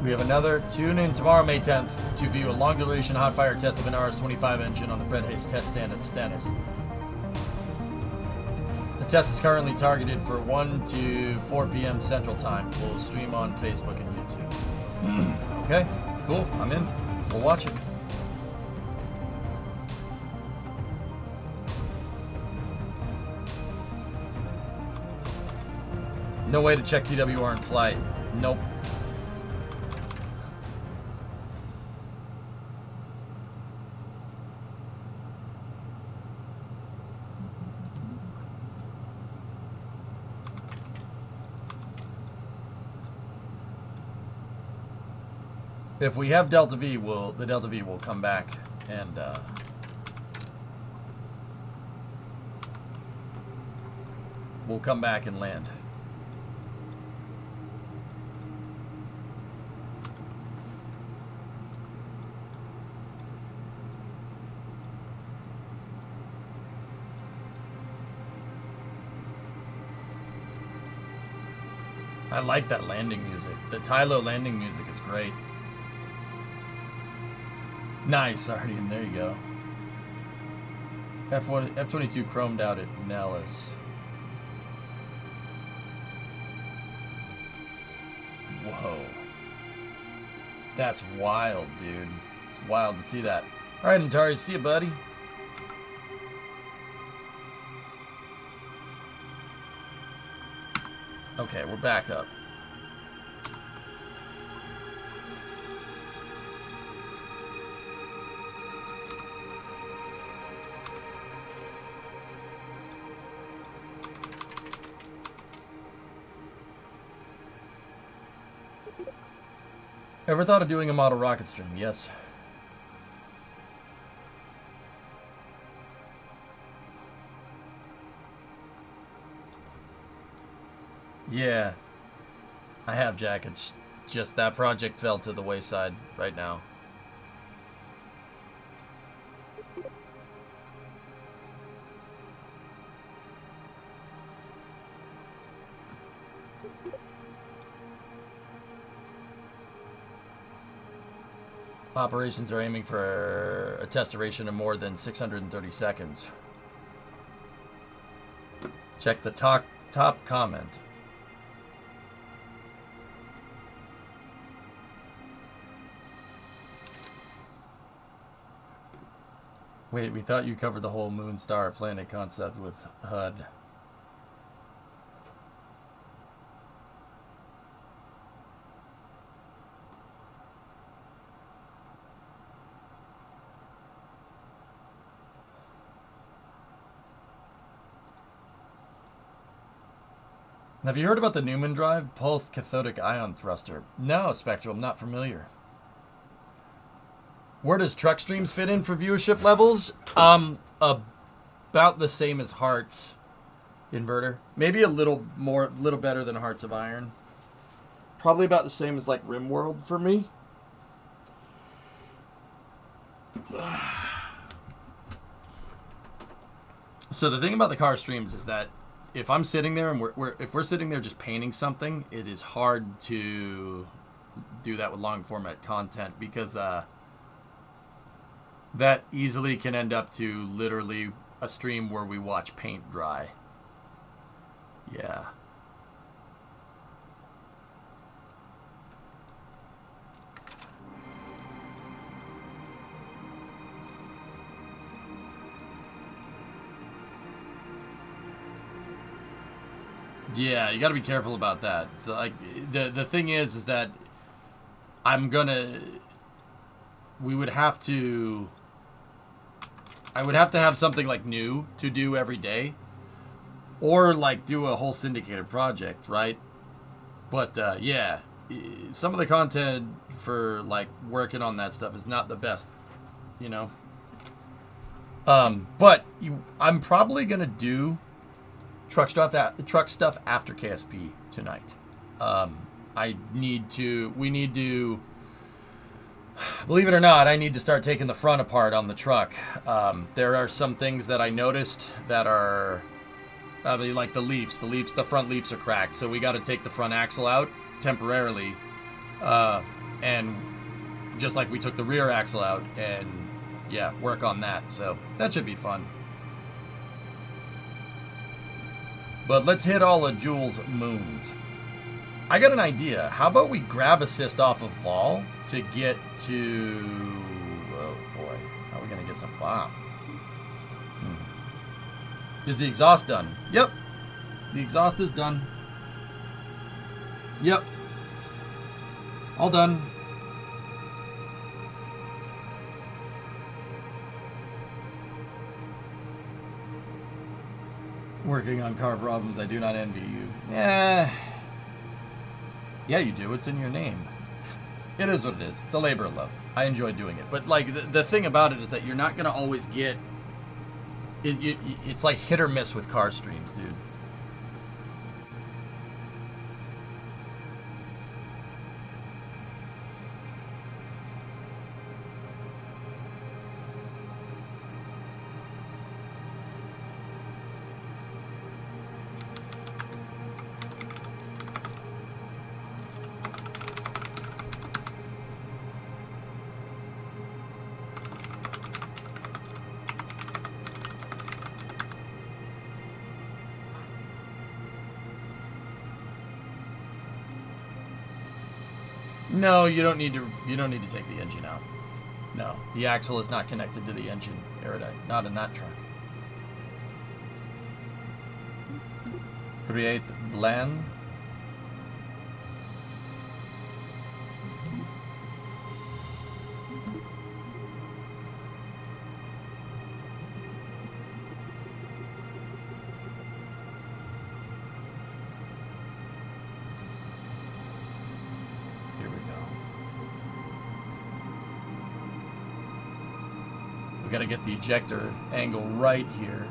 [SPEAKER 2] We have another. Tune in tomorrow, May 10th, to view a long-duration hot-fire test of an RS-25 engine on the Fred Hayes test stand at Stennis. The test is currently targeted for 1 to 4 p.m. Central Time. We'll stream on Facebook and YouTube. Okay, cool. I'm in. We'll watch it. No way to check TWR in flight. Nope. If we have Delta V, the Delta V will come back and we'll come back and land. I like that landing music. The Tylo landing music is great. Nice, Ardian, there you go. F-22 chromed out at Nellis. Whoa. That's wild, dude. It's wild to see that. Alright, Antari, see you, buddy. Okay, we're back up. Ever thought of doing a model rocket stream? Yes. Yeah. I have, Jack. It's just that project fell to the wayside right now. Operations are aiming for a test duration of more than 630 seconds. Check the top comment. Wait, we thought you covered the whole moon, star, planet concept with HUD. Have you heard about the Newman drive? Pulsed cathodic ion thruster. No, Spectral, I'm not familiar. Where does truck streams fit in for viewership levels? About the same as Hearts Inverter. Maybe a little better than Hearts of Iron. Probably about the same as like RimWorld for me. So the thing about the car streams is that if I'm sitting there and if we're sitting there just painting something, it is hard to do that with long format content because that easily can end up to literally a stream where we watch paint dry. Yeah. Yeah, you got to be careful about that. So, like, the thing is that I would have to have something like new to do every day, or like do a whole syndicated project, right? But yeah, some of the content for like working on that stuff is not the best, you know. But I'm probably gonna do truck stuff after KSP tonight. We need to, believe it or not, I need to start taking the front apart on the truck. There are some things that I noticed that are, like the front leaves are cracked, so we got to take the front axle out temporarily, and just like we took the rear axle out, and yeah, work on that. So that should be fun. But let's hit all of Jules' moons. I got an idea. How about we grab assist off of Vol to get to... Oh boy, how are we going to get to Bomb? Is the exhaust done? Yep. The exhaust is done. Yep. All done. Working on car problems, I do not envy you. Yeah, you do. It's in your name. It is what it is. It's a labor of love. I enjoy doing it. But, like, the thing about it is that you're not going to always get... It's like hit or miss with car streams, dude. No, you don't need to take the engine out. No, the axle is not connected to the engine, Erudite. Not in that truck. Create blend. Got to get the ejector angle right here.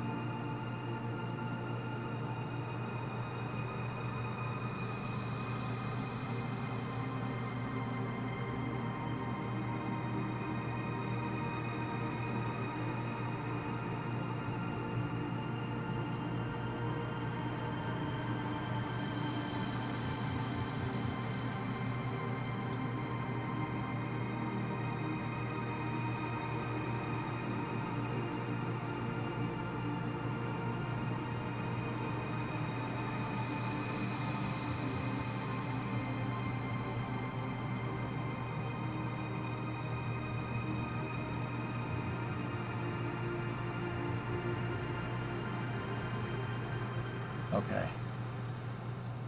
[SPEAKER 2] Okay.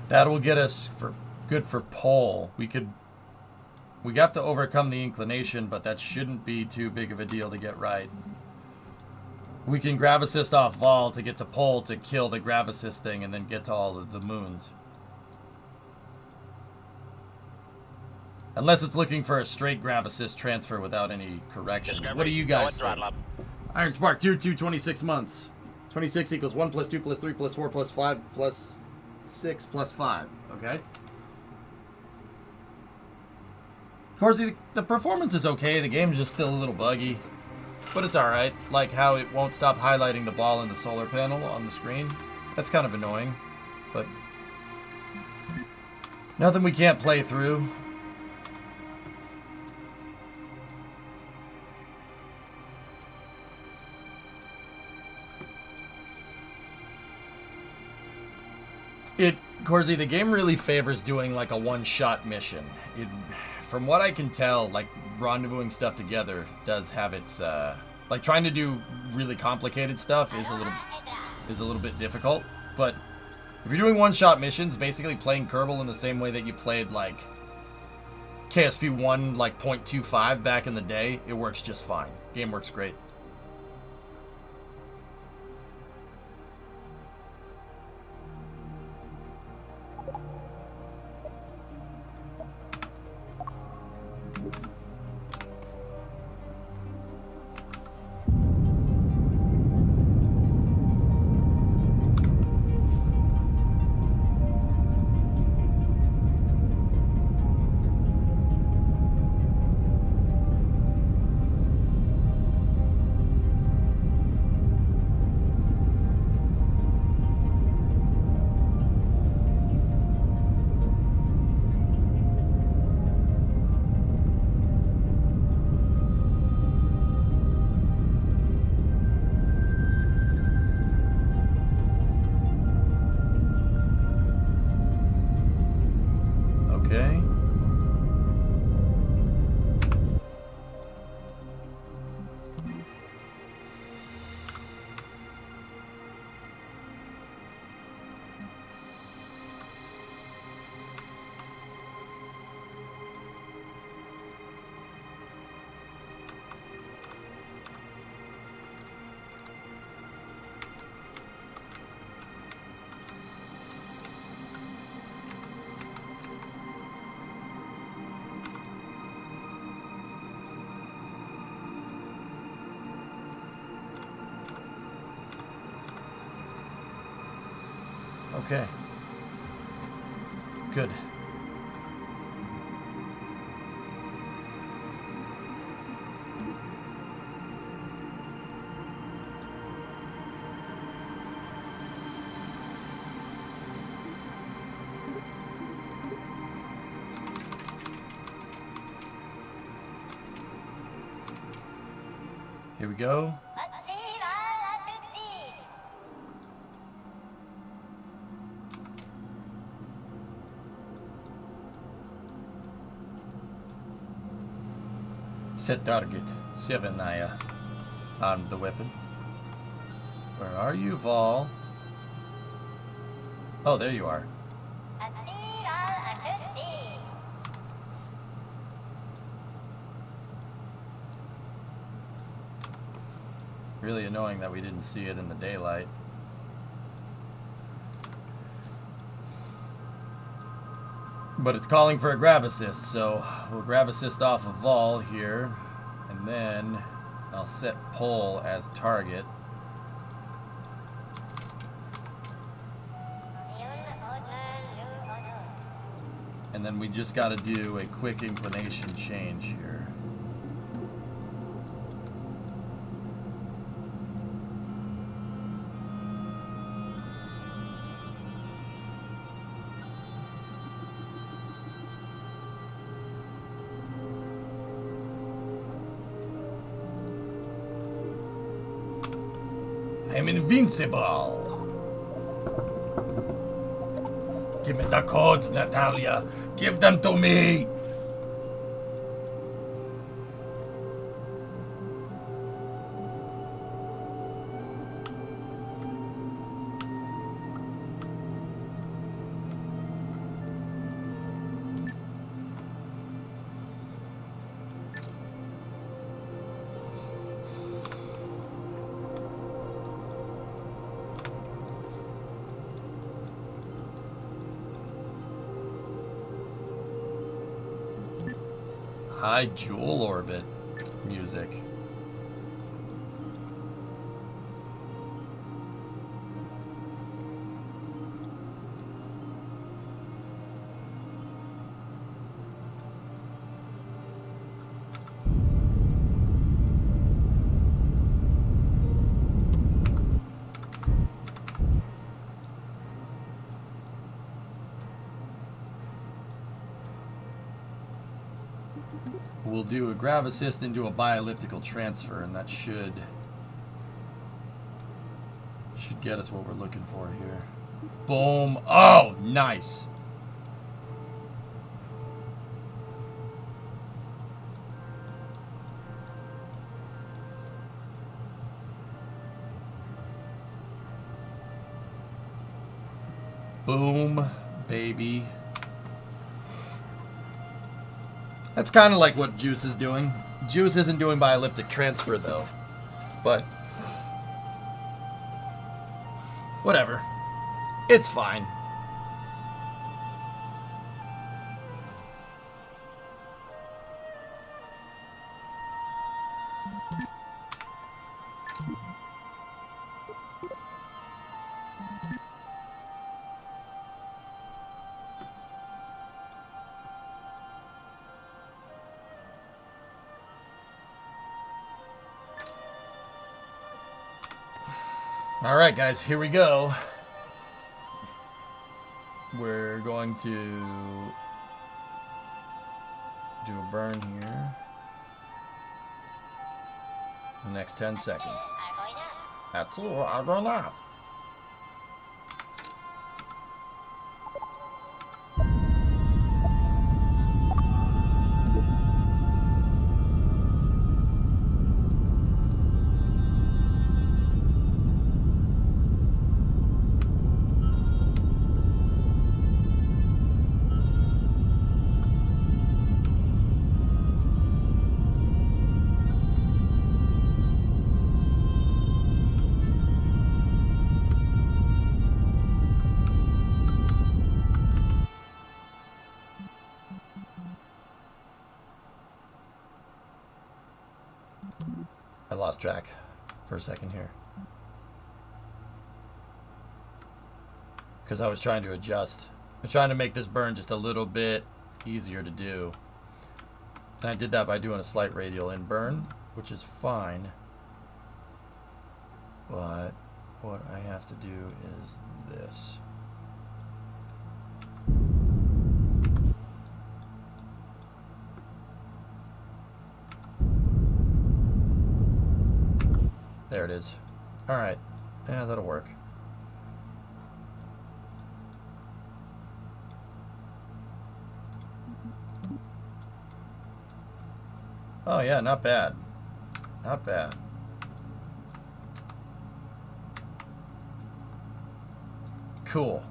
[SPEAKER 2] That will get us good for pole. We have to overcome the inclination, but that shouldn't be too big of a deal to get right. We can grab assist off Vol to get to pole to kill the grab assist thing and then get to all of the moons. Unless it's looking for a straight grab assist transfer without any corrections.
[SPEAKER 1] Discovery,
[SPEAKER 2] What do you
[SPEAKER 1] go
[SPEAKER 2] guys
[SPEAKER 1] at
[SPEAKER 2] think?
[SPEAKER 1] throttle up.
[SPEAKER 2] Iron Spark, tier 2, 26 months. 26 equals 1 plus 2 plus 3 plus 4 plus 5 plus 6 plus 5. Okay? Of course, the performance is okay. The game's just still a little buggy. But it's alright. Like how it won't stop highlighting the ball in the solar panel on the screen. That's kind of annoying. But nothing we can't play through. Corsi, the game really favors doing like a one-shot mission. From what I can tell, like rendezvousing stuff together does have its like trying to do really complicated stuff is a little bit difficult. But if you're doing one-shot missions, basically playing Kerbal in the same way that you played like KSP 1 like 0.25 back in the day, it works just fine. Game works great. Okay. Okay. Good. Here we go. Set target. 7 Naya. Armed the weapon. Where are you, Vol? Oh, there you are. Really annoying that we didn't see it in the daylight. But it's calling for a grab assist, so we'll grab assist off of Vol here, and then I'll set pole as target. And then we just got to do a quick inclination change here. I'm invincible. Give me the codes, Natalia. Give them to me. High Jewel Orbit music. We'll do a grav assist into a bioelliptical transfer, and that should get us what we're looking for here. Boom. Oh, nice. Boom, baby. That's kind of like what Juice is doing. Juice isn't doing bioelliptic transfer, though. But whatever. It's fine. All right, guys, here we go. We're going to do a burn here. The next 10 seconds. That's all, I don't know. I lost track for a second here. Because I was trying to adjust. I was trying to make this burn just a little bit easier to do. And I did that by doing a slight radial in burn, which is fine. But what I have to do is this. There it is. Alright. Yeah, that'll work. Oh yeah, not bad. Not bad. Cool.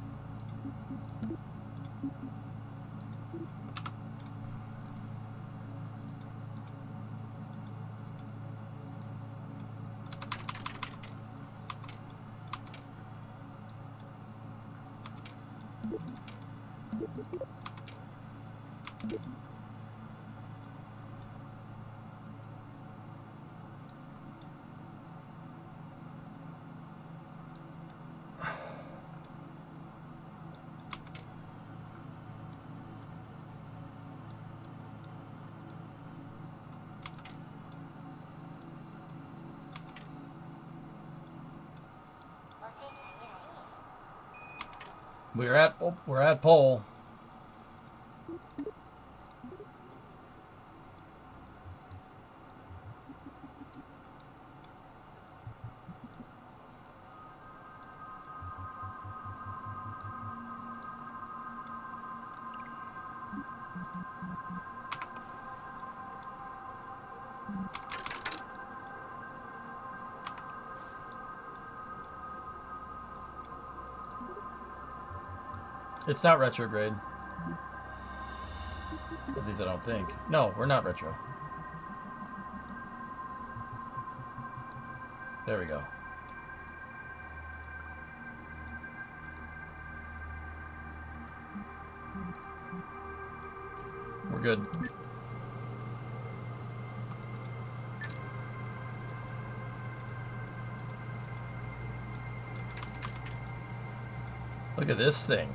[SPEAKER 2] We're at pole. It's not retrograde. At least I don't think. No, we're not retro. There we go. We're good. Look at this thing.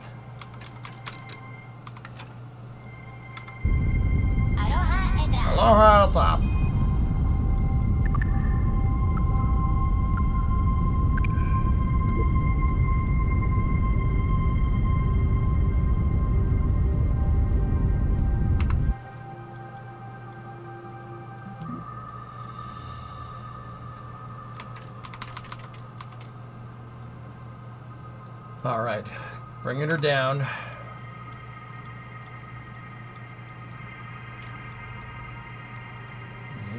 [SPEAKER 2] Aloha top. All right, bringing her down.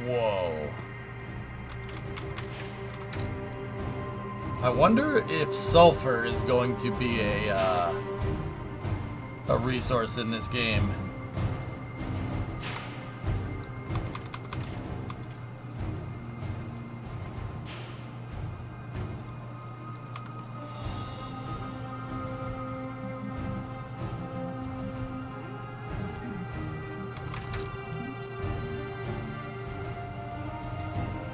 [SPEAKER 2] Whoa. I wonder if sulfur is going to be a resource in this game.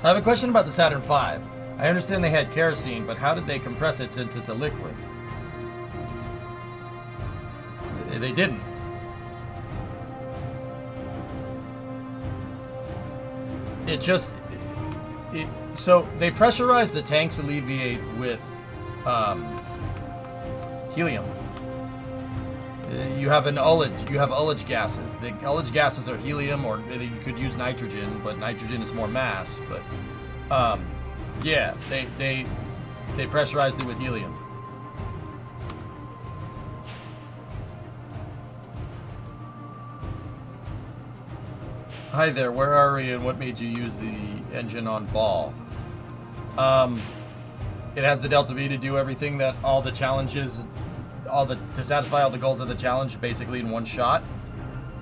[SPEAKER 2] I have a question about the Saturn V. I understand they had kerosene, but how did they compress it since it's a liquid? They didn't. It just... so they pressurized the tanks alleviate with helium. You have an ullage. You have ullage gases. The ullage gases are helium, or you could use nitrogen, but nitrogen is more mass. But yeah, they pressurized it with helium. Hi there. Where are we, and what made you use the engine on ball? It has the Delta V to do everything that all the challenges. To satisfy all the goals of the challenge basically in one shot.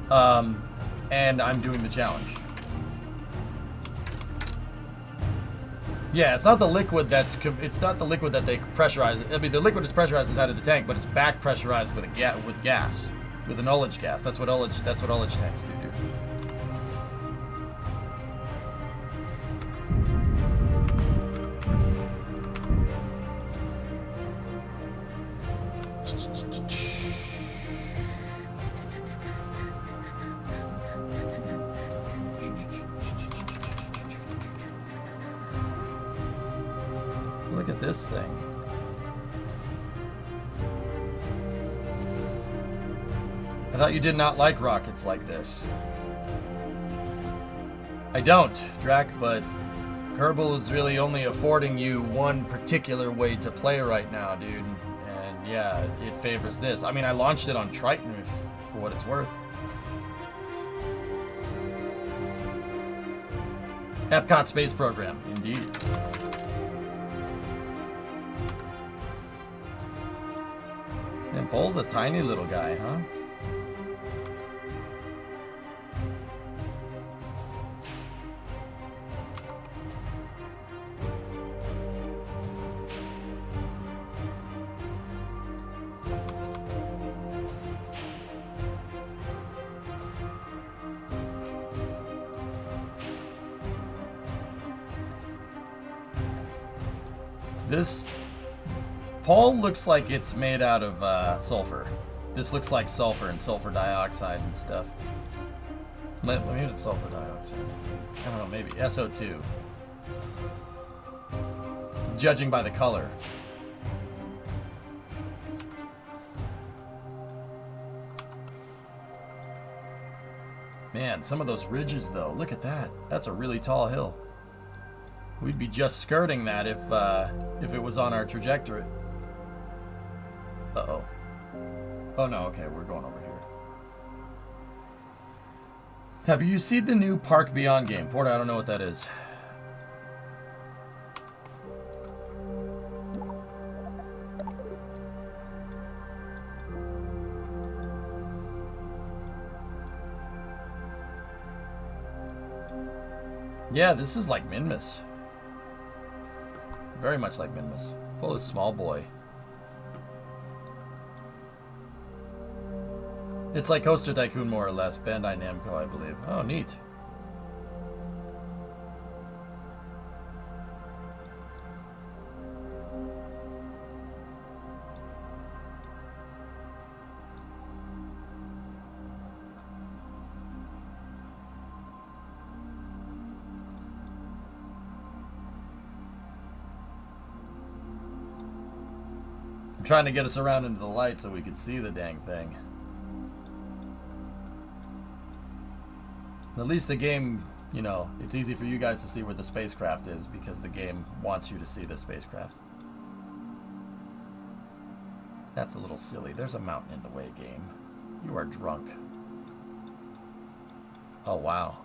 [SPEAKER 2] And I'm doing the challenge. Yeah, it's not the liquid that they pressurize. I mean, the liquid is pressurized inside of the tank, but it's back pressurized with gas, with an ullage gas. That's what ullage tanks do. Look at this thing. I thought you did not like rockets like this. I don't, Drac, but Kerbal is really only affording you one particular way to play right now, dude. And yeah, it favors this. I mean, I launched it on Triton for what it's worth. Epcot Space Program, indeed. And Pole's a tiny little guy, huh? This Paul looks like it's made out of sulfur. This looks like sulfur and sulfur dioxide and stuff. Let me hit sulfur dioxide. I don't know, maybe SO2. Judging by the color. Man, some of those ridges though, look at that. That's a really tall hill. We'd be just skirting that if it was on our trajectory. Uh-oh. Oh no, okay, we're going over here. Have you seen the new Park Beyond game? Porter, I don't know what that is. Yeah, this is like Minmus. Very much like Minmus. Pull a small boy. It's like Coaster Tycoon, more or less. Bandai Namco, I believe. Oh, neat. I'm trying to get us around into the light so we can see the dang thing. At least the game, you know, it's easy for you guys to see where the spacecraft is because the game wants you to see the spacecraft. That's a little silly. There's a mountain in the way, game. You are drunk. Oh, wow.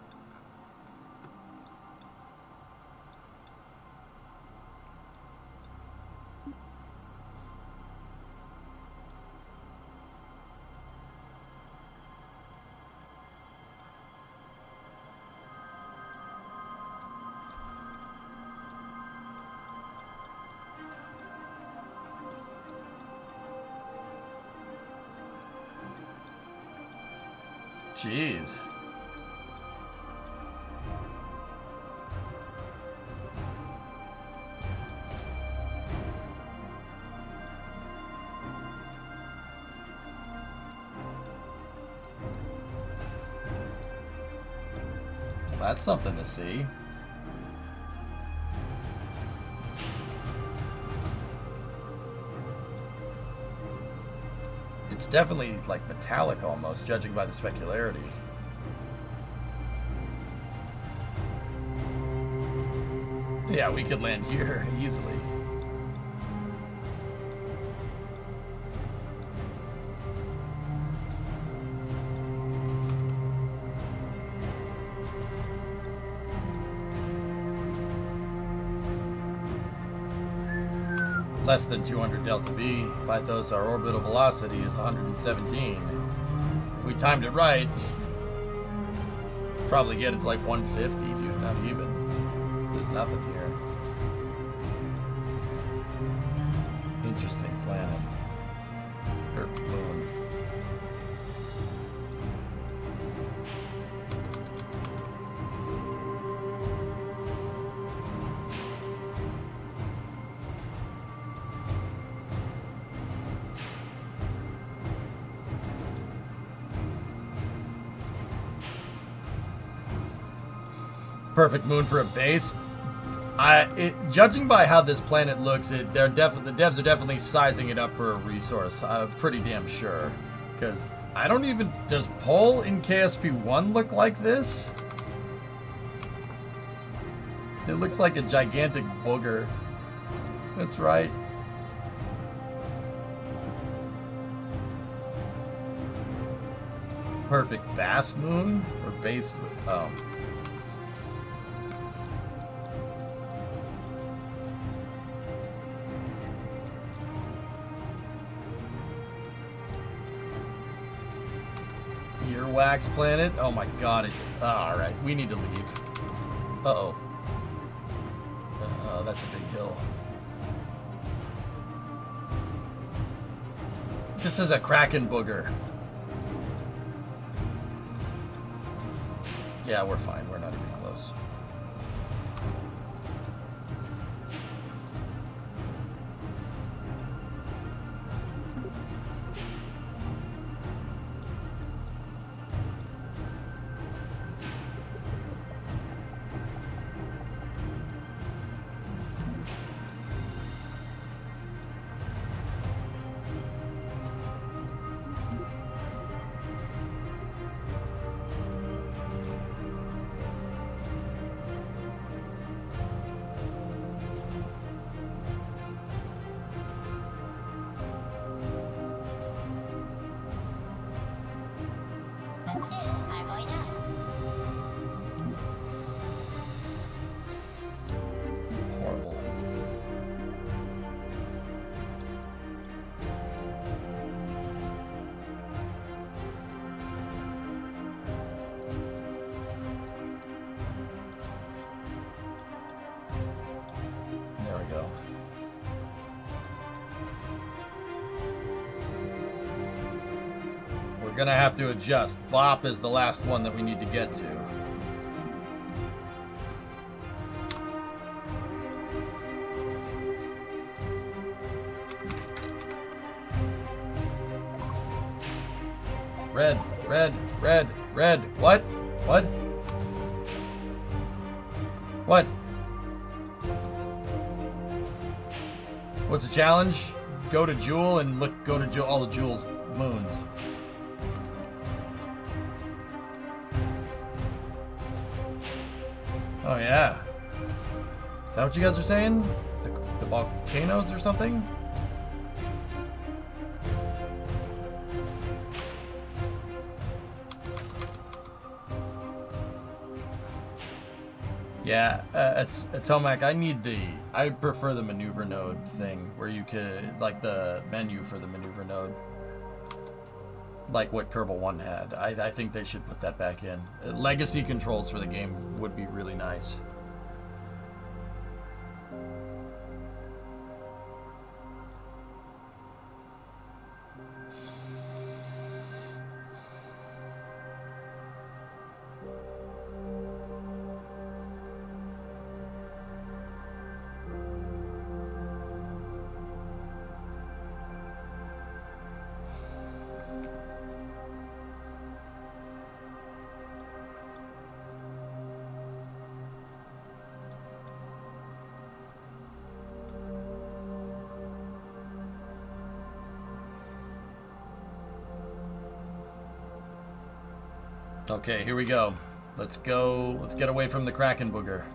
[SPEAKER 2] Jeez. That's something to see. It's definitely like metallic almost, judging by the specularity. Yeah, we could land here easily. Less than 200 delta V. Pythos, our orbital velocity is 117. If we timed it right, probably get it's like 150, dude. Not even. There's nothing here. Interesting planet. Or moon. Perfect moon for a base. Judging by how this planet looks, the devs are definitely sizing it up for a resource. I'm pretty damn sure. Because I don't even... Does Pole in KSP1 look like this? It looks like a gigantic booger. That's right. Perfect bass moon? Or base... Oh. Earwax planet? Oh my god. Alright, we need to leave. Uh-oh. That's a big hill. This is a Kraken booger. Yeah, we're fine. We're not even close. Gonna have to adjust. Bop is the last one that we need to get to. Red, red, red, red. What? What? What? What's the challenge? go to Jewel and go to all the Jewel's moons. Oh yeah. Is that what you guys are saying? The volcanoes or something? Yeah, it's Tomac. I prefer the maneuver node thing where you could, like the menu for the maneuver node, like what Kerbal 1 had. I think they should put that back in. Legacy controls for the game would be really nice. Okay, here we go. Let's go. Let's get away from the Kraken booger.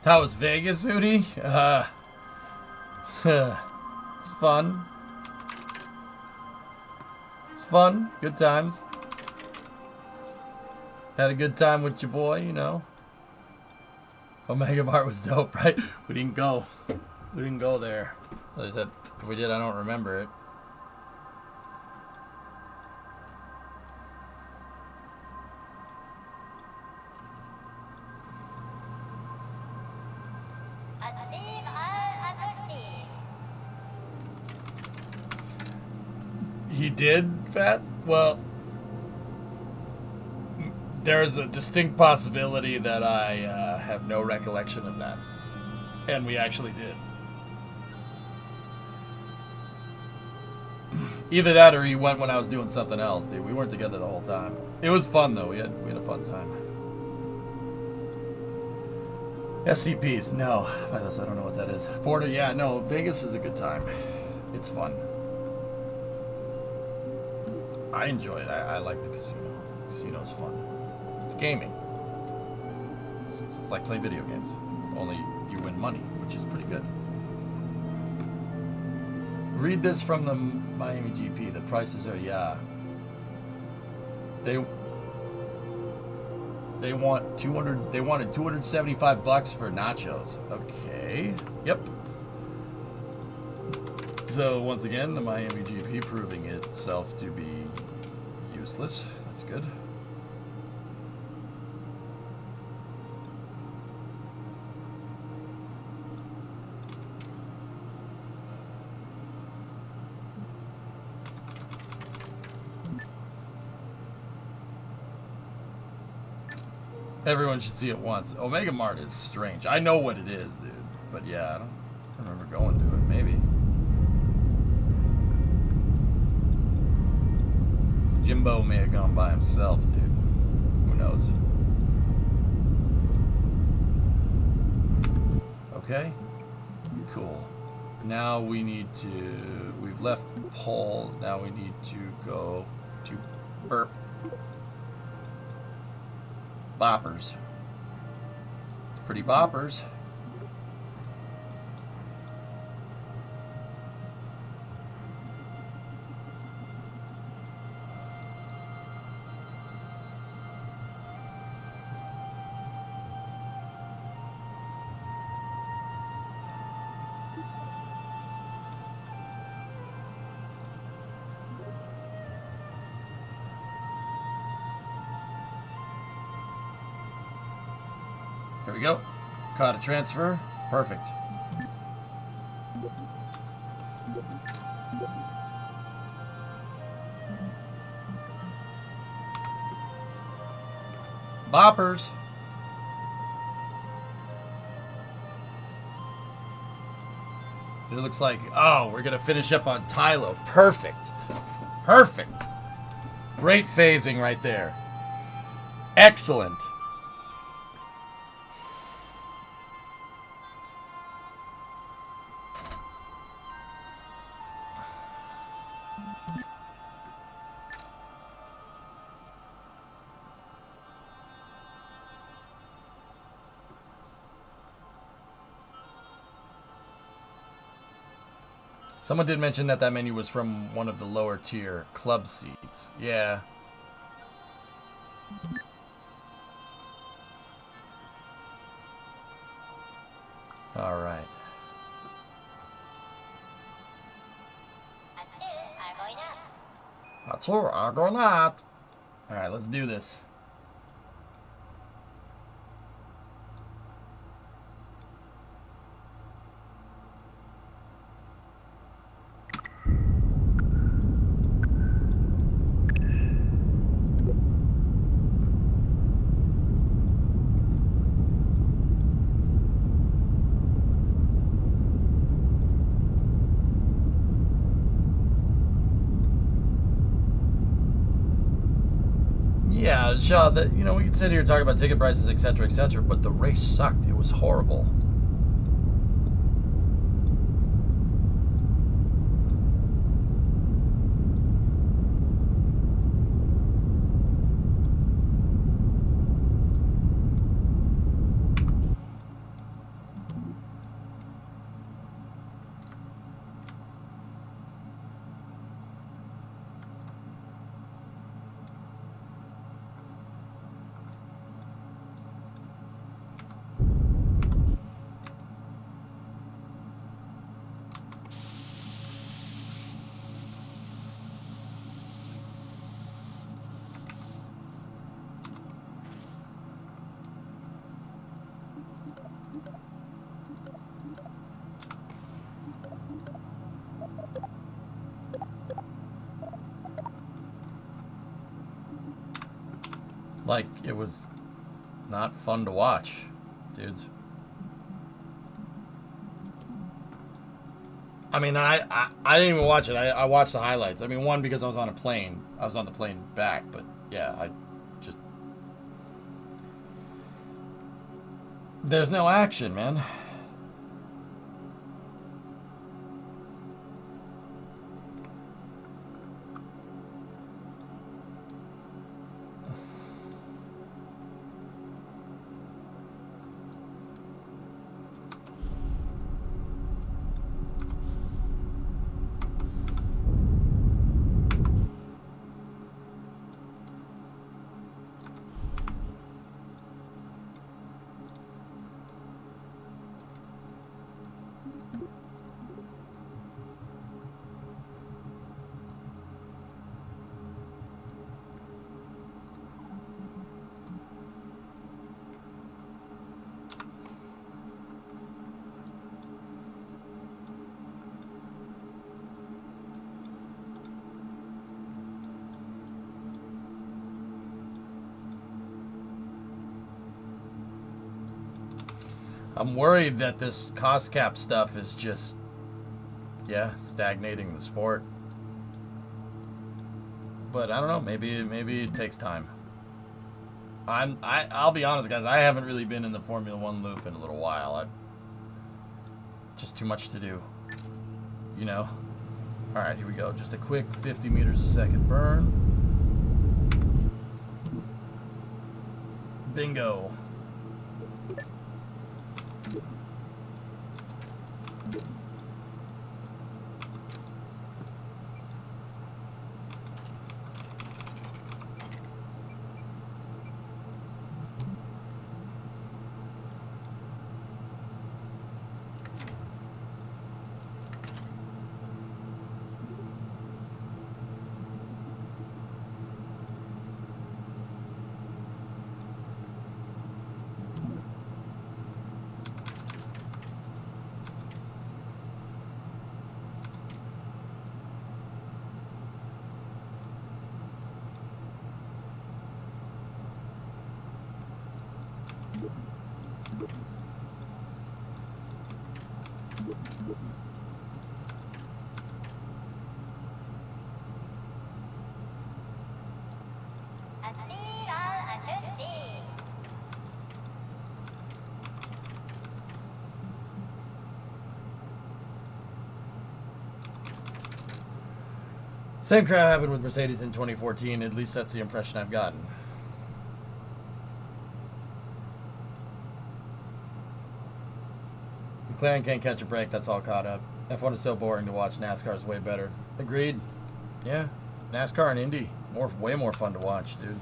[SPEAKER 2] That was Vegas, Hootie? It's fun. It's fun. Good times. Had a good time with your boy, you know. Omega Mart was dope, right? We didn't go. We didn't go there. Like I said, if we did, I don't remember it. He did, Fat? Well, there is a distinct possibility that I have no recollection of that. And we actually did. Either that or he went when I was doing something else, dude. We weren't together the whole time. It was fun, though. We had a fun time. SCPs, no. I don't know what that is. Porter, yeah, no. Vegas is a good time. It's fun. I enjoy it. I like the casino. The casino's fun. It's gaming. It's like playing video games. Only you win money, which is pretty good. Read this from the Miami GP. The prices are, yeah. They want 200. They wanted $275 for nachos. Okay. Yep. So once again, the Miami GP proving itself to be useless. That's good. Everyone should see it once. Omega Mart is strange. I know what it is, dude. But yeah, I don't remember going to it. Maybe. Jimbo may have gone by himself, dude. Who knows? Okay. Cool. Now we need to... We've left Paul. Now we need to go to Burp. Boppers. It's pretty boppers. we go. Caught a transfer. Perfect. Boppers. It looks like, oh, we're going to finish up on Tylo. Perfect. Perfect. Great phasing right there. Excellent. Someone did mention that that menu was from one of the lower tier club seats. Yeah. All right. All right, let's do this. Yeah, Shaw, that, you know, we can sit here and talk about ticket prices, etc., but the race sucked. It was horrible. Like, it was not fun to watch, dudes. I mean, I didn't even watch it. I watched the highlights. I mean, one, because I was on a plane. I was on the plane back, but yeah, I just... There's no action, man. I'm worried that this cost cap stuff is just, yeah, stagnating the sport. But I don't know, maybe it takes time. I'll be honest, guys, I haven't really been in the Formula 1 loop in a little while. Just too much to do, you know? All right, here we go. Just a quick 50 meters a second burn. Bingo. Same crap happened with Mercedes in 2014. At least that's the impression I've gotten. McLaren can't catch a break. That's all caught up. F1 is so boring to watch. NASCAR is way better. Agreed. Yeah, NASCAR and Indy, way more fun to watch, dude.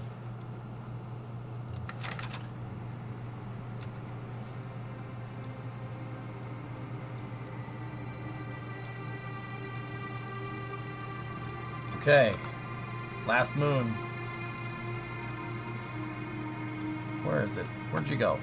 [SPEAKER 2] Okay, last moon. Where is it? Where'd you go?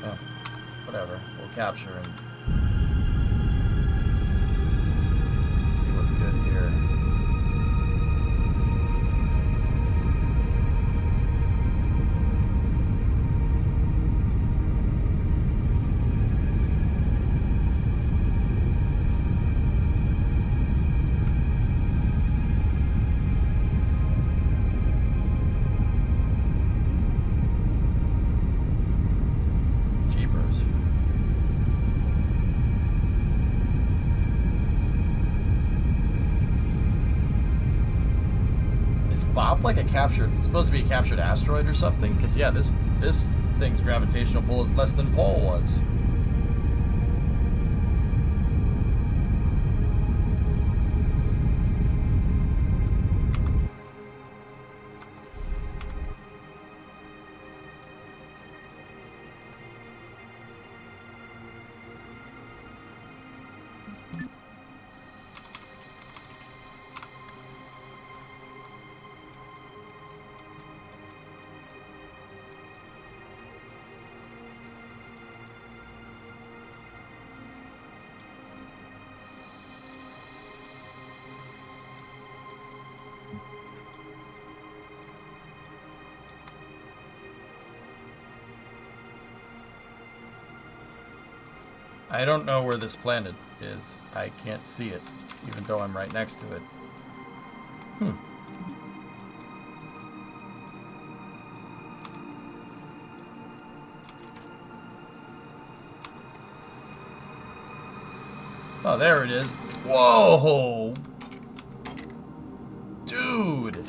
[SPEAKER 2] Oh, whatever. We'll capture him. See what's good here. Jeepers. Is Bob like a captured? It's supposed to be a captured asteroid or something? Because yeah, this thing's gravitational pull is less than Pole was. I don't know where this planet is. I can't see it, even though I'm right next to it. Oh, there it is. Whoa! Dude!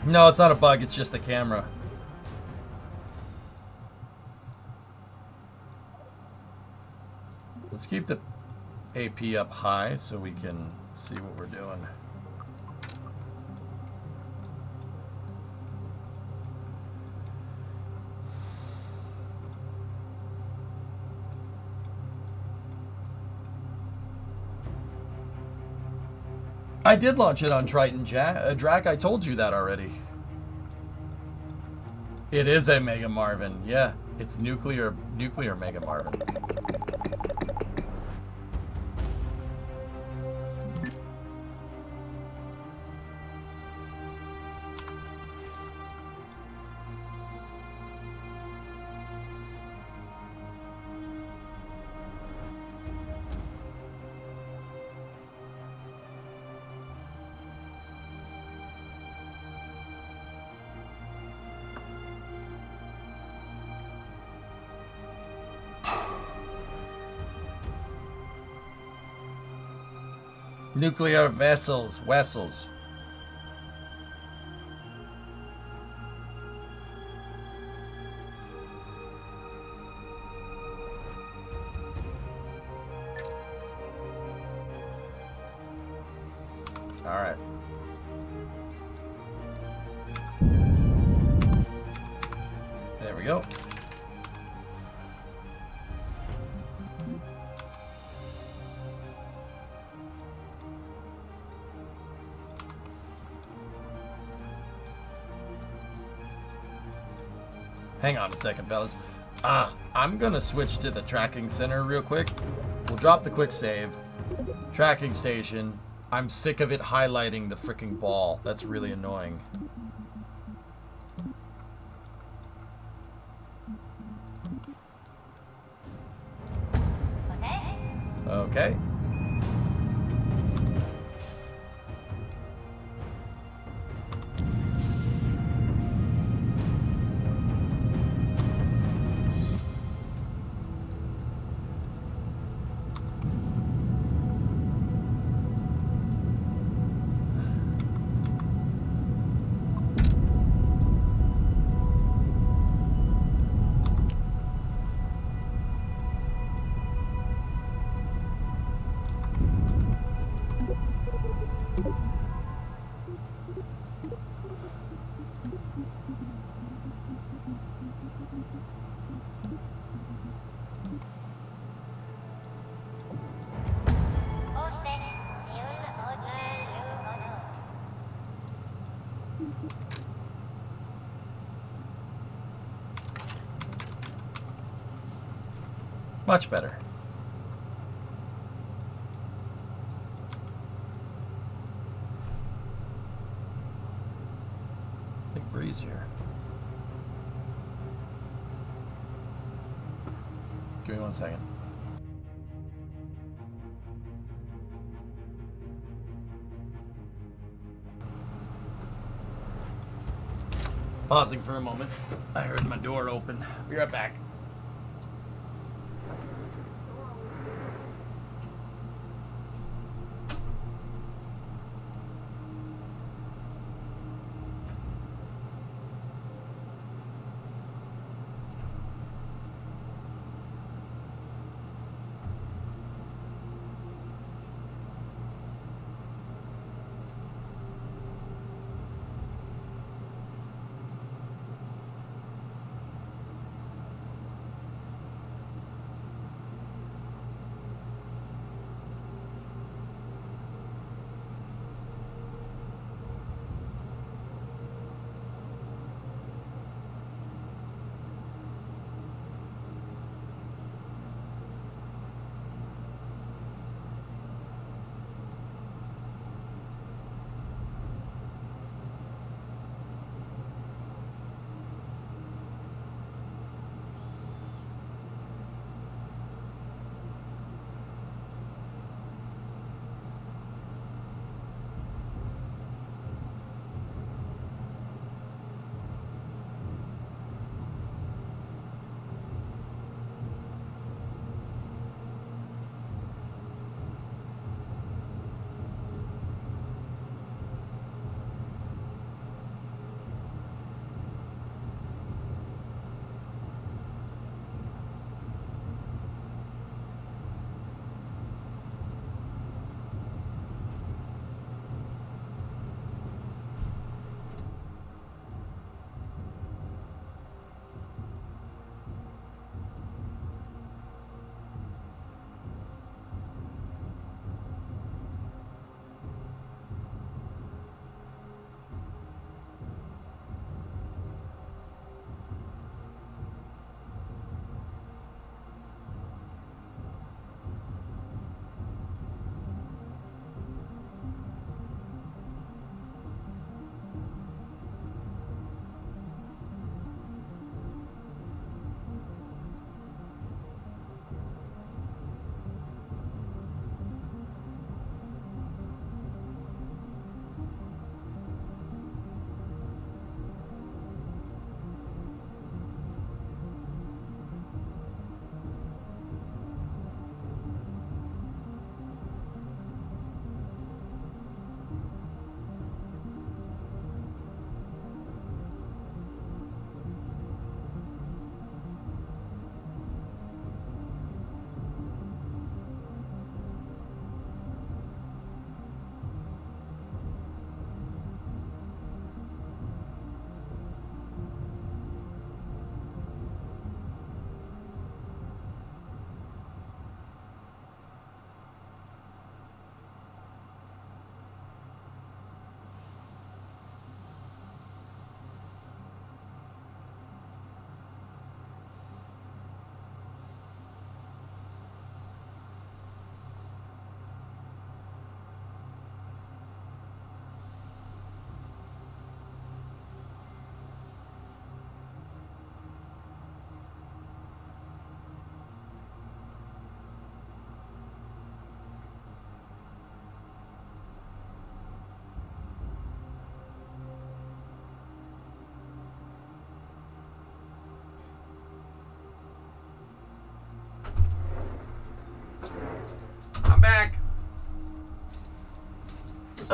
[SPEAKER 2] No, it's not a bug, it's just the camera. Let's keep the AP up high so we can see what we're doing. I did launch it on Triton, Drac. I told you that already. It is a Mega Marvin. Yeah, it's nuclear Mega Marvin. Nuclear vessels. All right. There we go. Hang on a second, fellas. I'm gonna switch to the tracking center real quick. We'll drop the quick save. Tracking station. I'm sick of it highlighting the freaking ball. That's really annoying. Okay. Much better. Big breeze here. Give me 1 second. Pausing for a moment. I heard my door open. Be right back.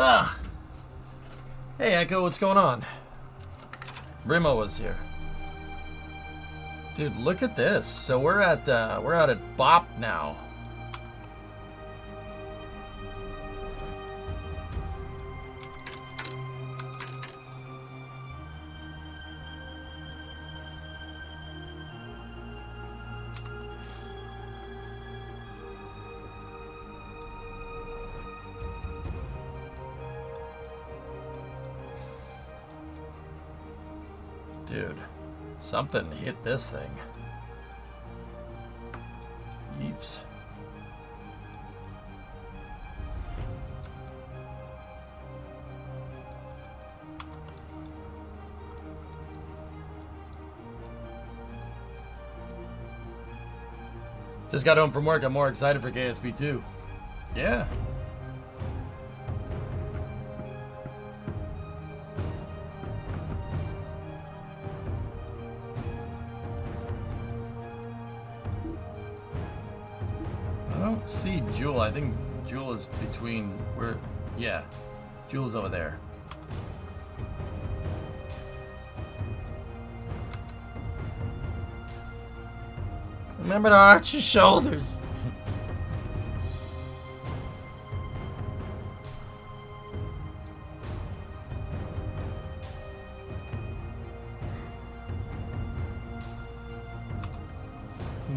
[SPEAKER 2] Ugh. Hey, Echo, what's going on? Rimo was here. Dude, look at this. So we're out at Bop now. Dude, something hit this thing. Yeeps. Just got home from work. I'm more excited for KSP2. Yeah. I don't see Jewel. I think Jewel is between where... Yeah. Jewel's over there. Remember to arch your shoulders.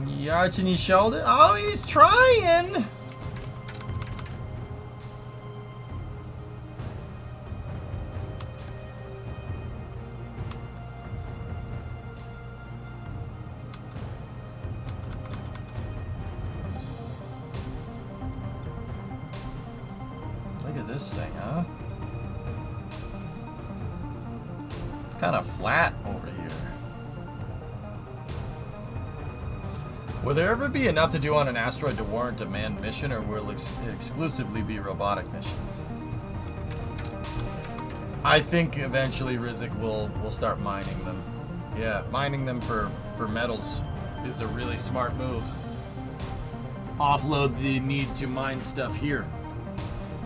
[SPEAKER 2] You arching your shoulder? Oh, he's trying. Look at this thing, huh? It's kind of flat over here. Will there ever be enough to do on an asteroid to warrant a manned mission, or will it exclusively be robotic missions? I think eventually Rizzik will start mining them. Yeah, mining them for metals is a really smart move. Offload the need to mine stuff here.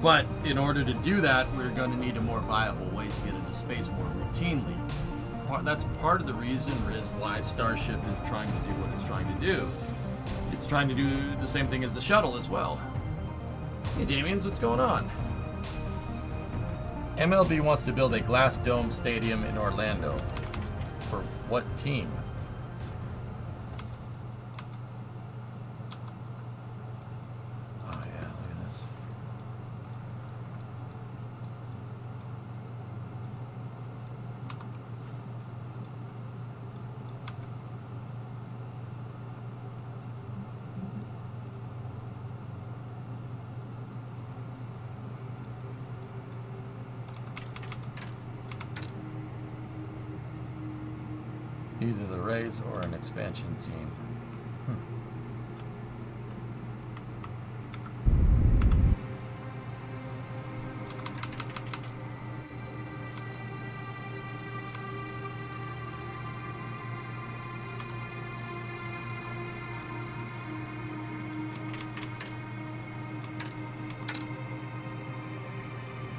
[SPEAKER 2] But in order to do that, we're going to need a more viable way to get into space more routinely. That's part of the reason, Riz, why Starship is trying to do what it's trying to do. It's trying to do the same thing as the shuttle as well. Hey, Damians, what's going on? MLB wants to build a glass dome stadium in Orlando. For what team? Oh, yeah, look at this. Either the Rays or an expansion team.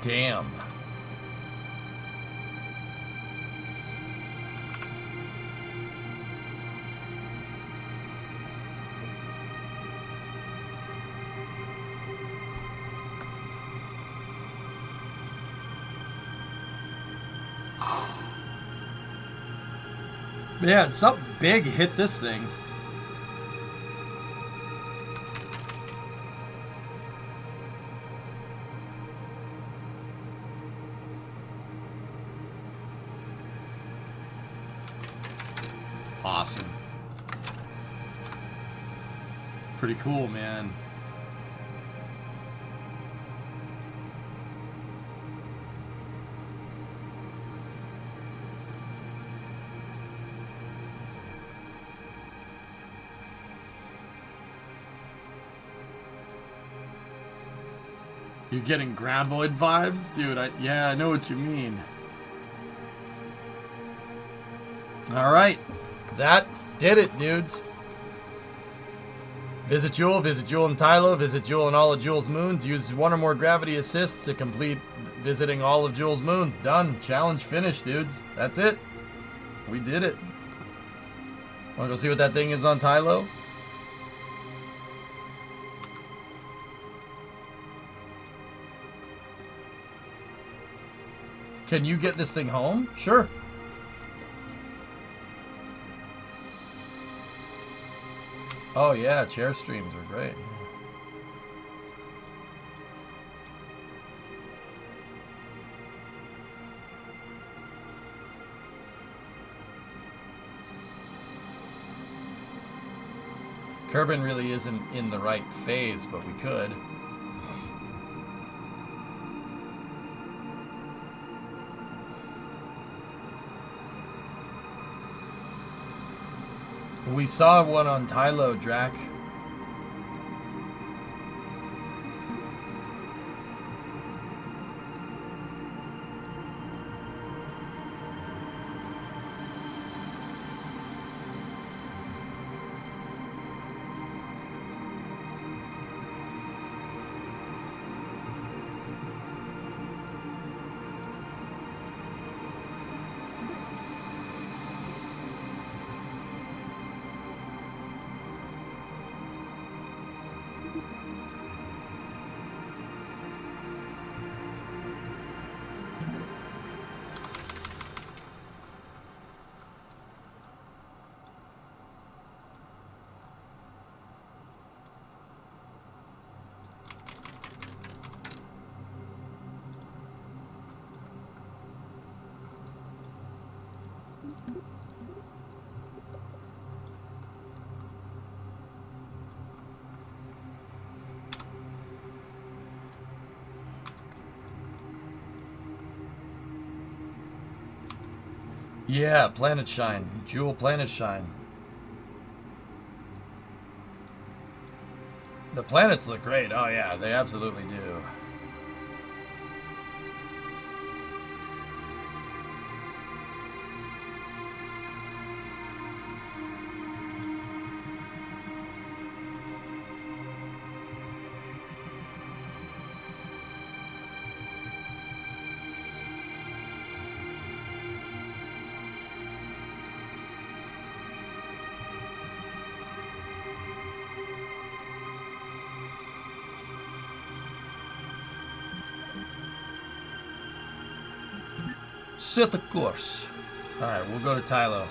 [SPEAKER 2] Damn. Yeah, something big hit this thing. Awesome. Pretty cool, man. You're getting Graboid vibes? Dude, yeah, I know what you mean. Alright. That did it, dudes. Visit Jewel and Tylo, visit Jewel and all of Jewel's moons. Use one or more gravity assists to complete visiting all of Jewel's moons. Done. Challenge finished, dudes. That's it. We did it. Wanna go see what that thing is on Tylo? Can you get this thing home? Sure. Oh yeah, chair streams are great. Kerbal really isn't in the right phase, but we could. We saw one on Tylo, Drac. Yeah, Planet Shine. Jewel Planet Shine. The planets look great. Oh yeah, they absolutely do. Set the course. Alright, we'll go to Tylo.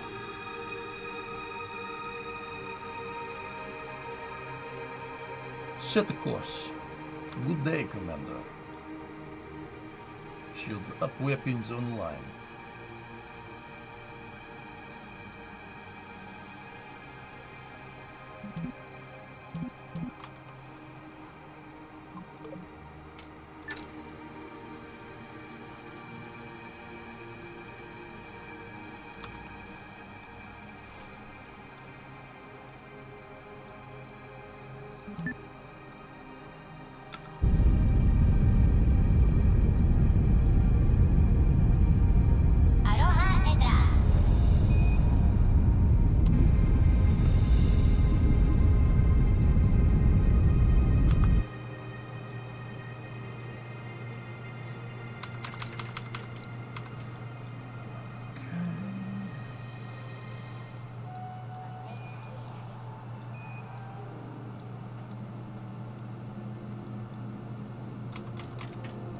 [SPEAKER 2] Set the course. Good day, Commander. Shields up, weapons online.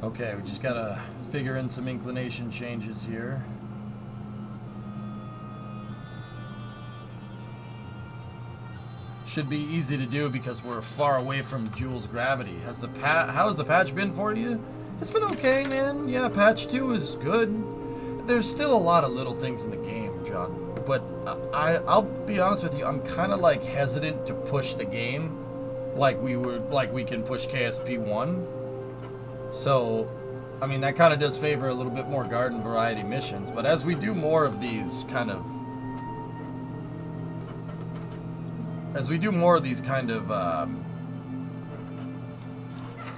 [SPEAKER 2] Okay, we just gotta figure in some inclination changes here. Should be easy to do because we're far away from Jewel's gravity. How's the patch been for you? It's been okay, man. Yeah, patch 2 is good. There's still a lot of little things in the game, John. But I'll be honest with you, I'm kind of like hesitant to push the game like we can push KSP 1. So, I mean, that kind of does favor a little bit more garden variety missions. But as we do more of these kind of...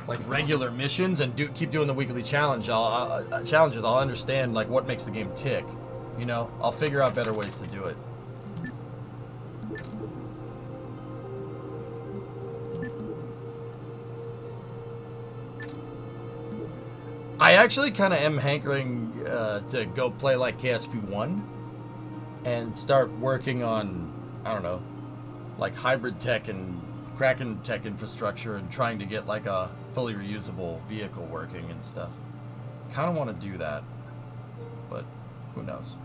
[SPEAKER 2] like regular missions and keep doing the weekly challenges, I'll understand like what makes the game tick. You know, I'll figure out better ways to do it. I actually kind of am hankering to go play like KSP1 and start working on, I don't know, like hybrid tech and Kraken tech infrastructure and trying to get like a fully reusable vehicle working and stuff. Kind of want to do that, but who knows?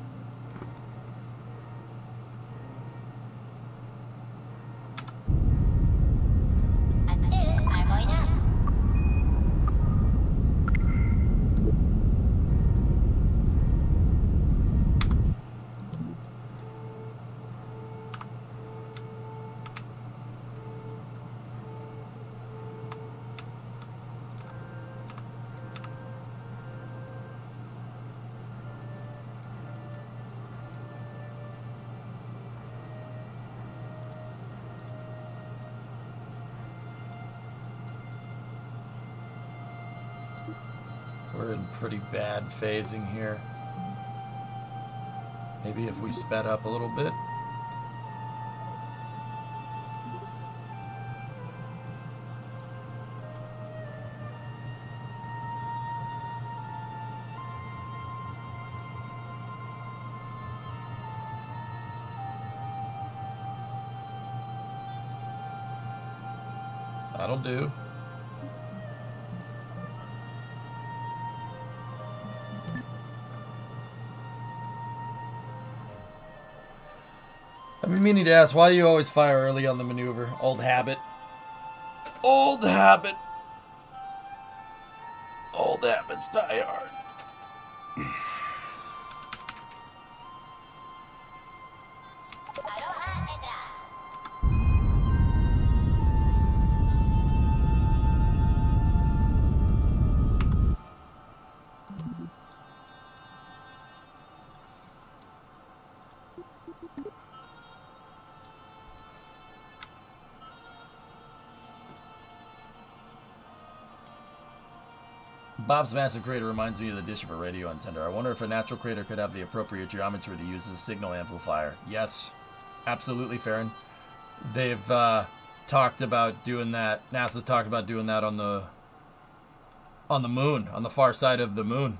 [SPEAKER 2] We're in pretty bad phasing here. Maybe if we sped up a little bit. That'll do. I've been meaning to ask, why do you always fire early on the maneuver? Old habit. Old habit. Old habits die hard. Bob's massive crater reminds me of the dish of a radio antenna. I wonder if a natural crater could have the appropriate geometry to use as a signal amplifier. Yes, absolutely, Farron. They've talked about doing that. NASA's talked about doing that on the moon, on the far side of the moon.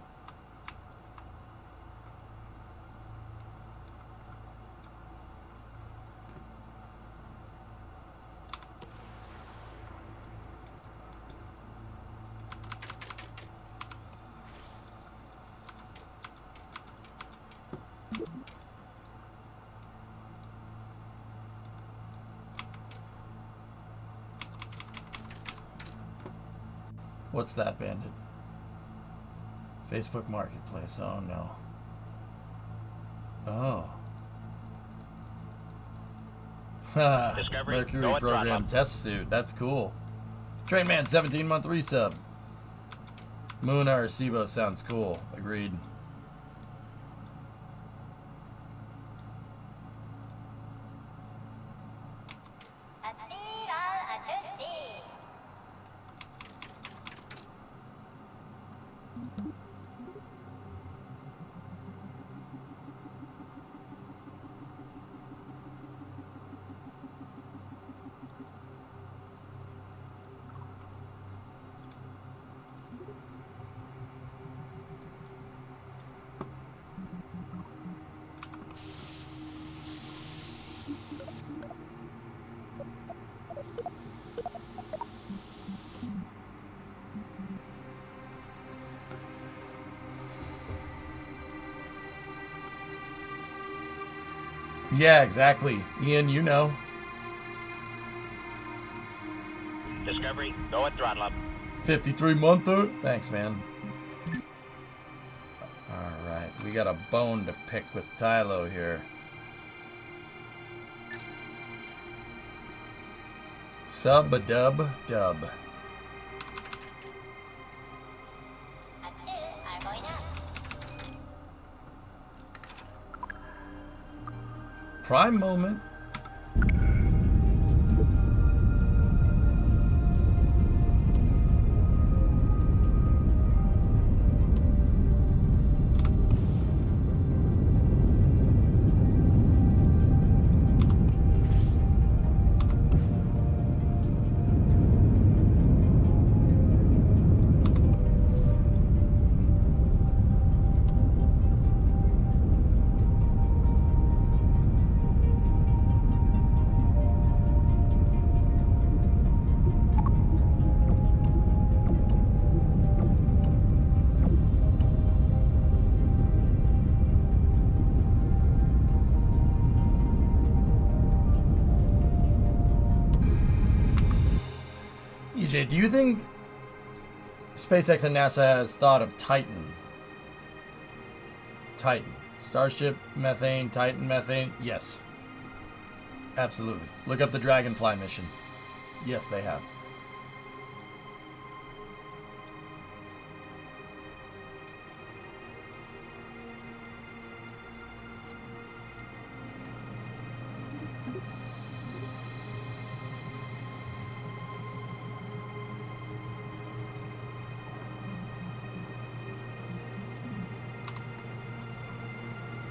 [SPEAKER 2] What's that, Bandit? Facebook Marketplace. Oh, no. Oh. Ha.
[SPEAKER 1] Discovery,
[SPEAKER 2] Mercury
[SPEAKER 1] go at
[SPEAKER 2] program
[SPEAKER 1] throttle.
[SPEAKER 2] test suit. That's cool. Trainman, 17-month resub. Moon Arecibo sounds cool. Agreed. Yeah, exactly. Ian, you know.
[SPEAKER 1] Discovery, go at throttle up.
[SPEAKER 2] 53-monther. Thanks, man. Alright, we got a bone to pick with Tylo here. Sub-a-dub-dub. Prime moment. AJ, do you think SpaceX and NASA has thought of Titan? Titan. Starship methane, Titan methane? Yes. Absolutely. Look up the Dragonfly mission. Yes, they have.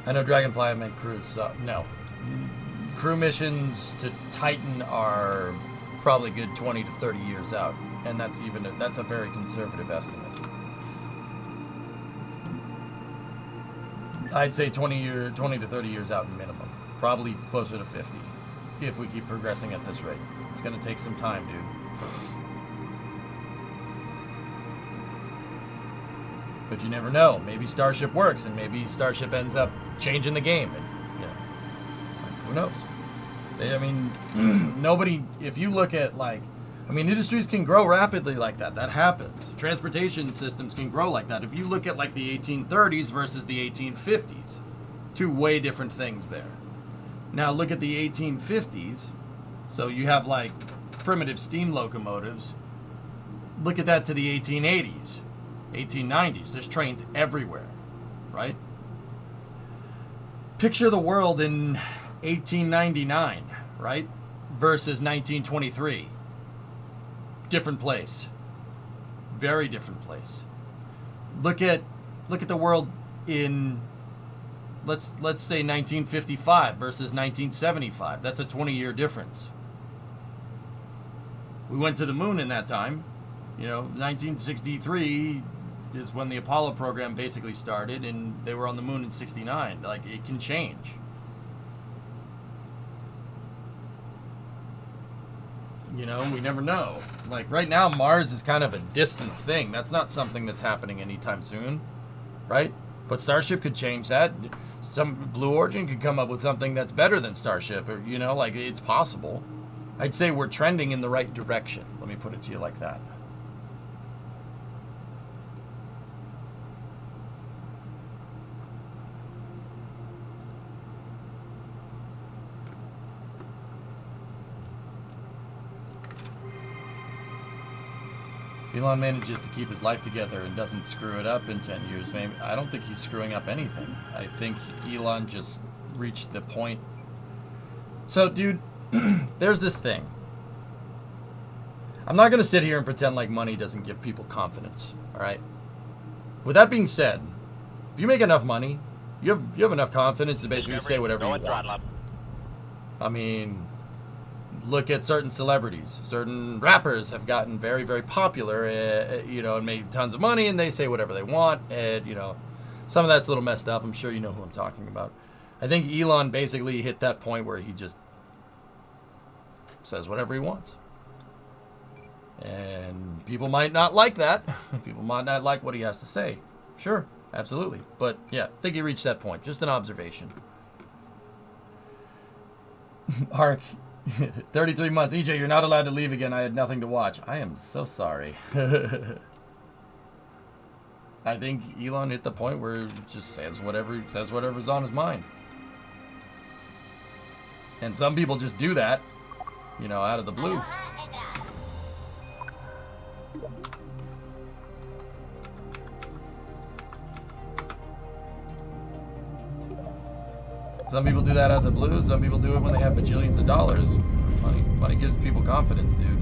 [SPEAKER 2] I know Dragonfly, I meant cruise, so no. Crew missions to Titan are probably good 20 to 30 years out, and that's a very conservative estimate. I'd say 20 to 30 years out minimum, probably closer to 50, if we keep progressing at this rate. It's going to take some time, dude. But you never know. Maybe Starship works, and maybe Starship ends up changing the game. And, you know, who knows? I mean, nobody. If you look at industries can grow rapidly like that. That happens. Transportation systems can grow like that. If you look at like the 1830s versus the 1850s, two way different things there. Now look at the 1850s. So you have like primitive steam locomotives. Look at that to the 1880s. 1890s. There's trains everywhere, right? Picture the world in 1899, right? Versus 1923. Different place. Very different place. Look at the world in let's say 1955 versus 1975. That's a 20-year difference. We went to the moon in that time. 1963 is when the Apollo program basically started, and they were on the moon in 69. Like, it can change. We never know. Like, right now, Mars is kind of a distant thing. That's not something that's happening anytime soon, right? But Starship could change that. Some Blue Origin could come up with something that's better than Starship, or, it's possible. I'd say we're trending in the right direction. Let me put it to you like that. If Elon manages to keep his life together and doesn't screw it up in 10 years, maybe. I don't think he's screwing up anything. I think Elon just reached the point. So, dude, there's this thing. I'm not going to sit here and pretend like money doesn't give people confidence, all right? With that being said, if you make enough money, you have enough confidence to basically say whatever you want. I mean, look at certain celebrities. Certain rappers have gotten very, very popular, and made tons of money, and they say whatever they want, and, some of that's a little messed up. I'm sure you know who I'm talking about. I think Elon basically hit that point where he just says whatever he wants. And people might not like that. People might not like what he has to say. Sure, absolutely. But, yeah, I think he reached that point. Just an observation. Ark. 33 months. EJ, you're not allowed to leave again. I had nothing to watch. I am so sorry. I think Elon hit the point where he just says whatever's on his mind. And some people just do that, out of the blue. Some people do that out of the blue. Some people do it when they have bajillions of dollars. Money gives people confidence, dude.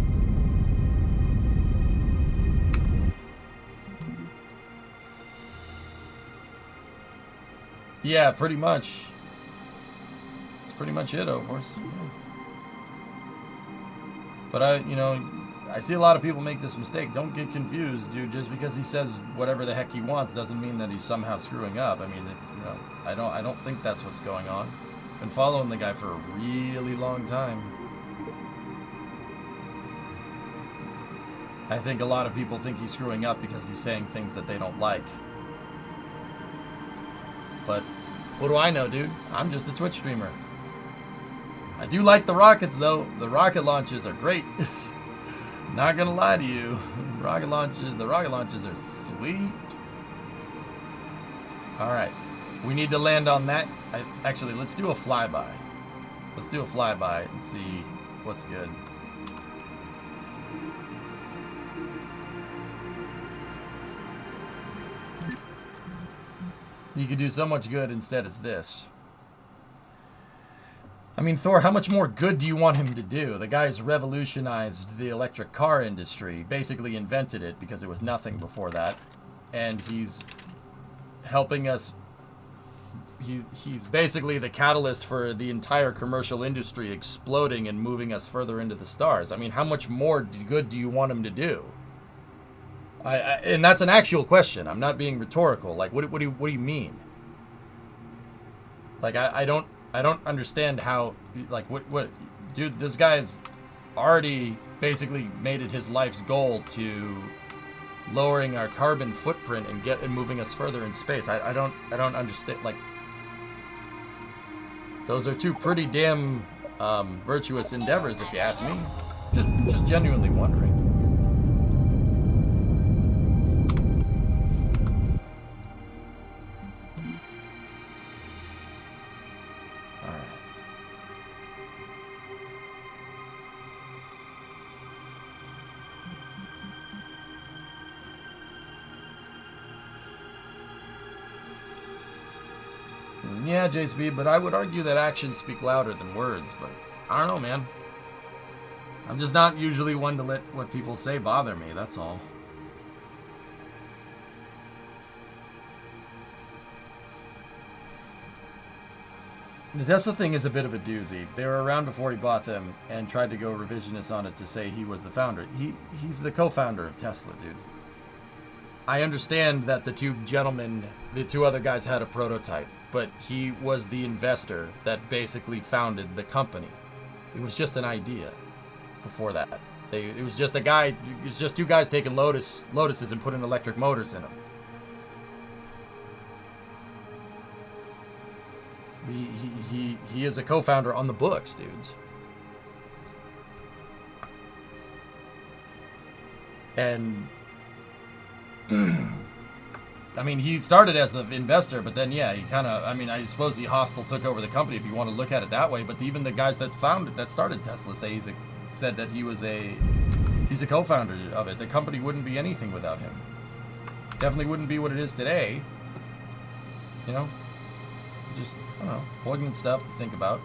[SPEAKER 2] Yeah, pretty much. That's pretty much it, of course. Yeah. But I see a lot of people make this mistake. Don't get confused, dude. Just because he says whatever the heck he wants doesn't mean that he's somehow screwing up. I mean, I don't think that's what's going on. Been following the guy for a really long time. I think a lot of people think he's screwing up because he's saying things that they don't like. But what do I know, dude? I'm just a Twitch streamer. I do like the rockets, though. The rocket launches are great. Not gonna lie to you, the rocket launches are sweet. All right, we need to land on that. Actually, let's do a flyby. Let's do a flyby and see what's good. You could do so much good, instead it's this. I mean, Thor, how much more good do you want him to do? The guy's revolutionized the electric car industry, basically invented it because there was nothing before that. And he's helping us. He's basically the catalyst for the entire commercial industry exploding and moving us further into the stars. I mean, how much more good do you want him to do? And that's an actual question. I'm not being rhetorical. Like, what do you mean? Like, I don't understand how, like, what, dude, this guy's already basically made it his life's goal to lowering our carbon footprint and moving us further in space. I don't understand. Like, those are two pretty damn virtuous endeavors, if you ask me. Just genuinely wondering. Yeah, JSB, but I would argue that actions speak louder than words, but I don't know, man. I'm just not usually one to let what people say bother me, that's all. The Tesla thing is a bit of a doozy. They were around before he bought them and tried to go revisionist on it to say he was the founder. He's the co-founder of Tesla, dude. I understand that the two other guys had a prototype, but he was the investor that basically founded the company. It was just an idea before that. It was just two guys taking Lotuses and putting electric motors in them. He is a co-founder on the books, dudes. And I mean, he started as the investor, but then, yeah, he kind of, I mean, I suppose he hostile took over the company if you want to look at it that way, but even the guys that started Tesla said that he's a co-founder of it. The company wouldn't be anything without him. Definitely wouldn't be what it is today. You know? Just, I don't know, poignant stuff to think about.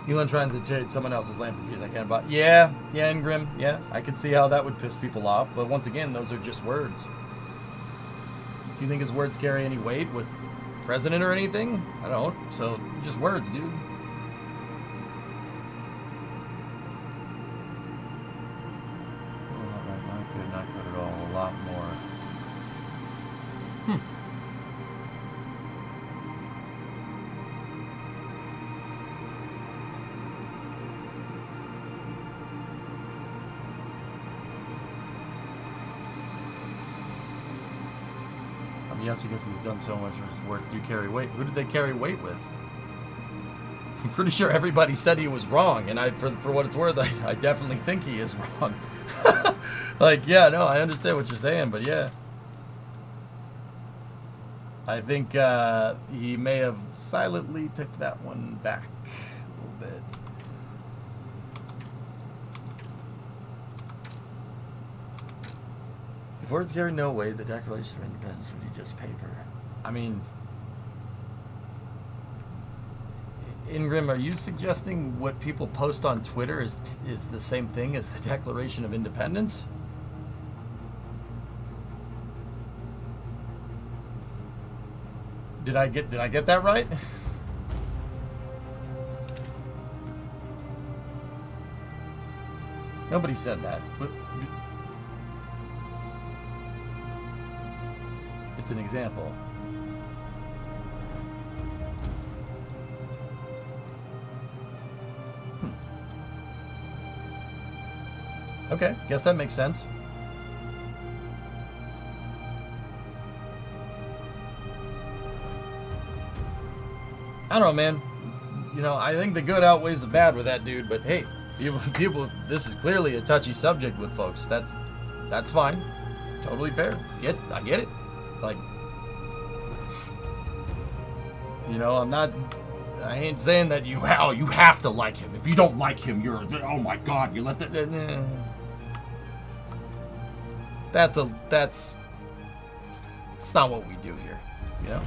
[SPEAKER 2] Elon trying to trade someone else's land for views I can't buy. Yeah, Ingrim. Yeah, I can see how that would piss people off. But once again, those are just words. Do you think his words carry any weight with president or anything? I don't. So, just words, dude. Oh, not good at all. A lot more. Yes, because he's done so much, his words do carry weight. Who did they carry weight with? I'm pretty sure everybody said he was wrong, and for what it's worth, I definitely think he is wrong. Like, yeah, no, I understand what you're saying, but yeah. I think he may have silently took that one back a little bit. If words carry no weight, the Declaration of Independence would be just paper. I mean, Ingrim, are you suggesting what people post on Twitter is the same thing as the Declaration of Independence? Did I get that right? Nobody said that. But it's an example. Okay, guess that makes sense. I don't know, man. You know, I think the good outweighs the bad with that dude, but hey, people, this is clearly a touchy subject with folks. That's fine. Totally fair. I get it. Like, you know, I ain't saying that you have to like him. If you don't like him, you're, oh my God, you let that, that's not what we do here, you know?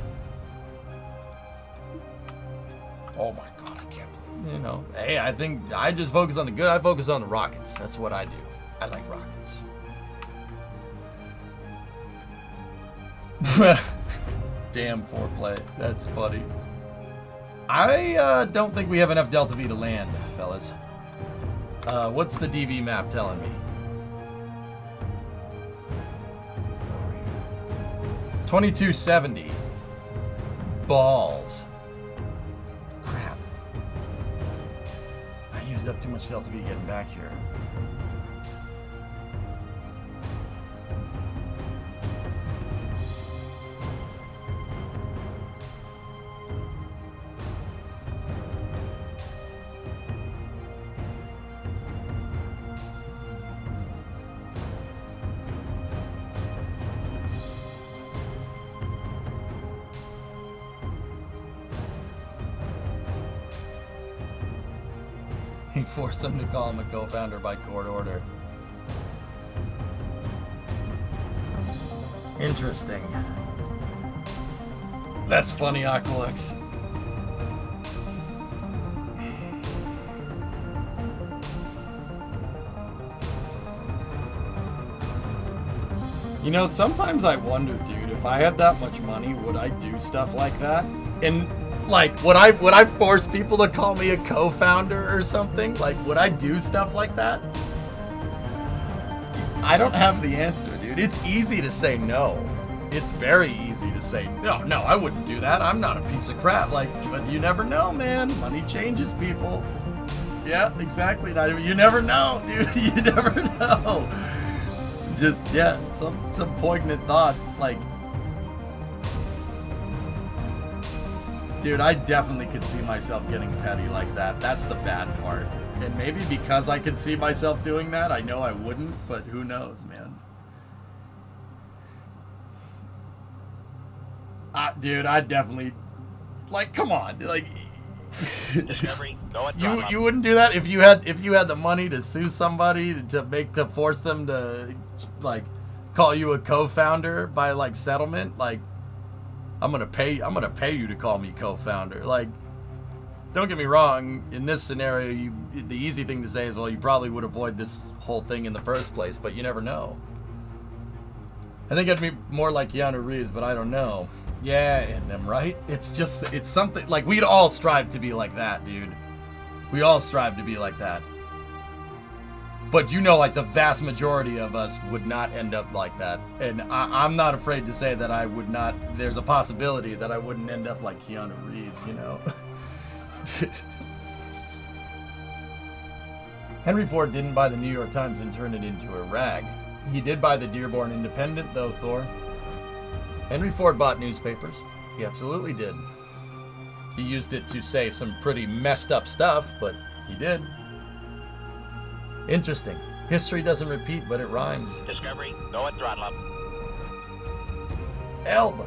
[SPEAKER 2] Oh my God, I can't believe, you know, hey, I think I just focus on the good. I focus on the Rockets. That's what I do. I like Rockets. Damn foreplay. That's funny. I don't think we have enough Delta V to land, fellas. What's the DV map telling me? 2270. Balls. Crap. I used up too much Delta V getting back here. He forced them to call him a co-founder by court order. Interesting. That's funny, Aqualux. You know, sometimes I wonder, dude, if I had that much money, would I do stuff like that? And like, would I force people to call me a co-founder or something? Like, would I do stuff like that? I don't have the answer, dude. It's easy to say no. It's very easy to say, no, I wouldn't do that. I'm not a piece of crap. Like, but you never know, man. Money changes people. Yeah, exactly. You never know, dude. You never know. Just, yeah, some poignant thoughts. Like, dude, I definitely could see myself getting petty like that. That's the bad part. And maybe because I could see myself doing that, I know I wouldn't, but who knows, man. Dude, I definitely, like, come on, like,
[SPEAKER 1] Discovery, go at
[SPEAKER 2] you wouldn't do that if you had the money to sue somebody to force them to, like, call you a co-founder by, like, settlement. Like, I'm gonna pay you to call me co-founder. Like, don't get me wrong, in this scenario, the easy thing to say is, well, you probably would avoid this whole thing in the first place, but you never know. I think I'd be more like Keanu Reeves, but I don't know. Yeah, and I'm right. It's something, like, we'd all strive to be like that, dude. We all strive to be like that. But you know, like, the vast majority of us would not end up like that. And I'm not afraid to say that I would not, there's a possibility that I wouldn't end up like Keanu Reeves, you know? Henry Ford didn't buy the New York Times and turn it into a rag. He did buy the Dearborn Independent, though, Thor. Henry Ford bought newspapers. He absolutely did. He used it to say some pretty messed up stuff, but he did. Interesting. History doesn't repeat, but it rhymes.
[SPEAKER 1] Discovery, go at throttle up.
[SPEAKER 2] Elba.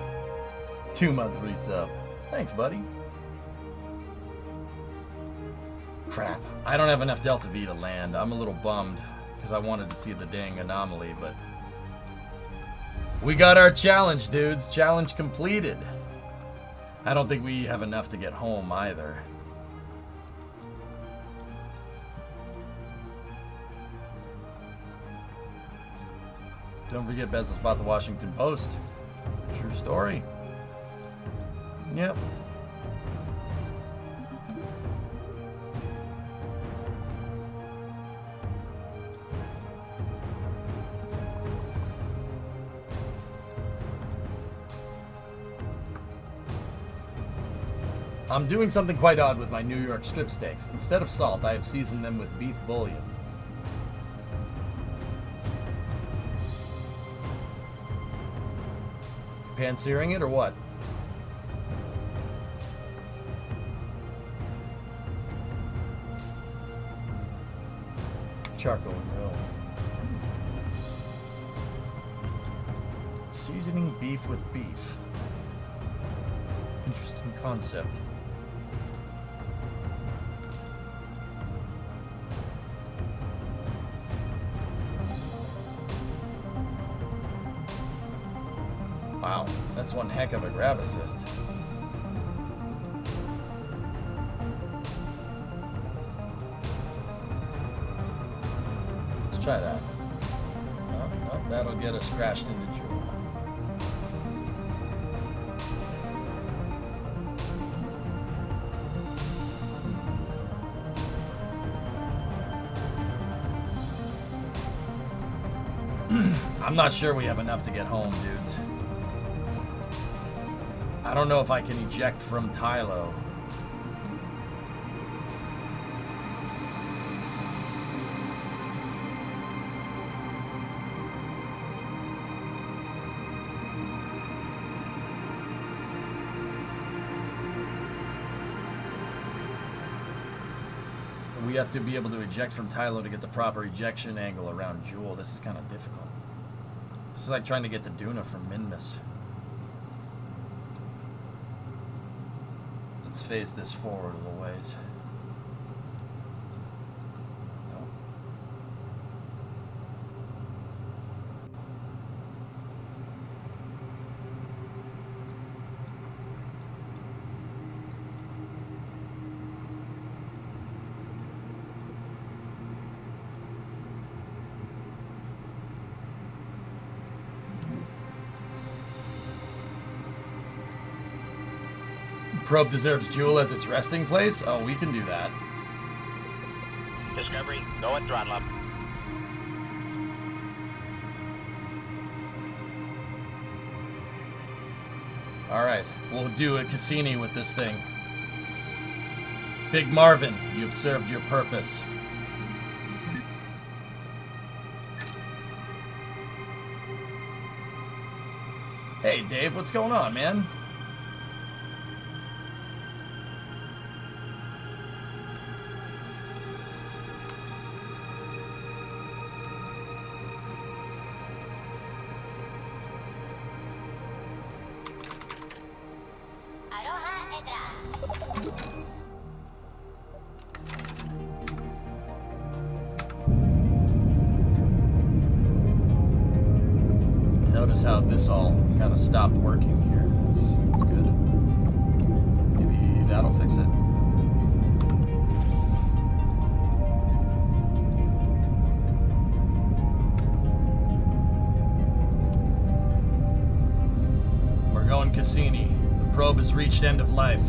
[SPEAKER 2] 2-month resub. Thanks, buddy. Crap. I don't have enough Delta V to land. I'm a little bummed because I wanted to see the dang anomaly, but we got our challenge, dudes. Challenge completed. I don't think we have enough to get home either. Don't forget Bezos bought the Washington Post. True story. Yep. I'm doing something quite odd with my New York strip steaks. Instead of salt, I have seasoned them with beef bouillon. pan-searing it or what? Charcoal grill. Seasoning beef with beef. Interesting concept. Wow, that's one heck of a grab assist. Let's try that. Oh, that'll get us crashed into Jewel. I'm not sure we have enough to get home, dudes. I don't know if I can eject from Tylo. We have to be able to eject from Tylo to get the proper ejection angle around Jewel. This is kind of difficult. This is like trying to get to Duna from Minmus. Let's phase this forward a little ways. No. Probe deserves Jewel as its resting place? Oh, we can do that.
[SPEAKER 1] Discovery, go at throttle up.
[SPEAKER 2] Alright, we'll do a Cassini with this thing. Big Marvin, you've served your purpose. Hey, Dave, what's going on, man? Notice how this all kind of stopped working here. That's good. Maybe that'll fix it. We're going Cassini. The probe has reached end of life.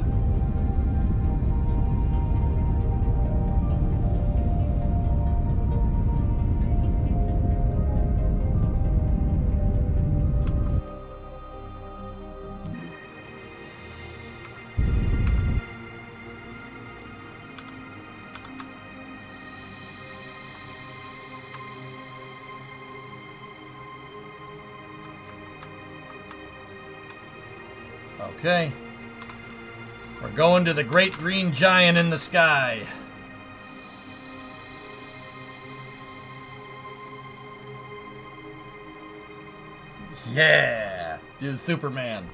[SPEAKER 2] Okay. We're going to the great green giant in the sky. Yeah! Do the Superman.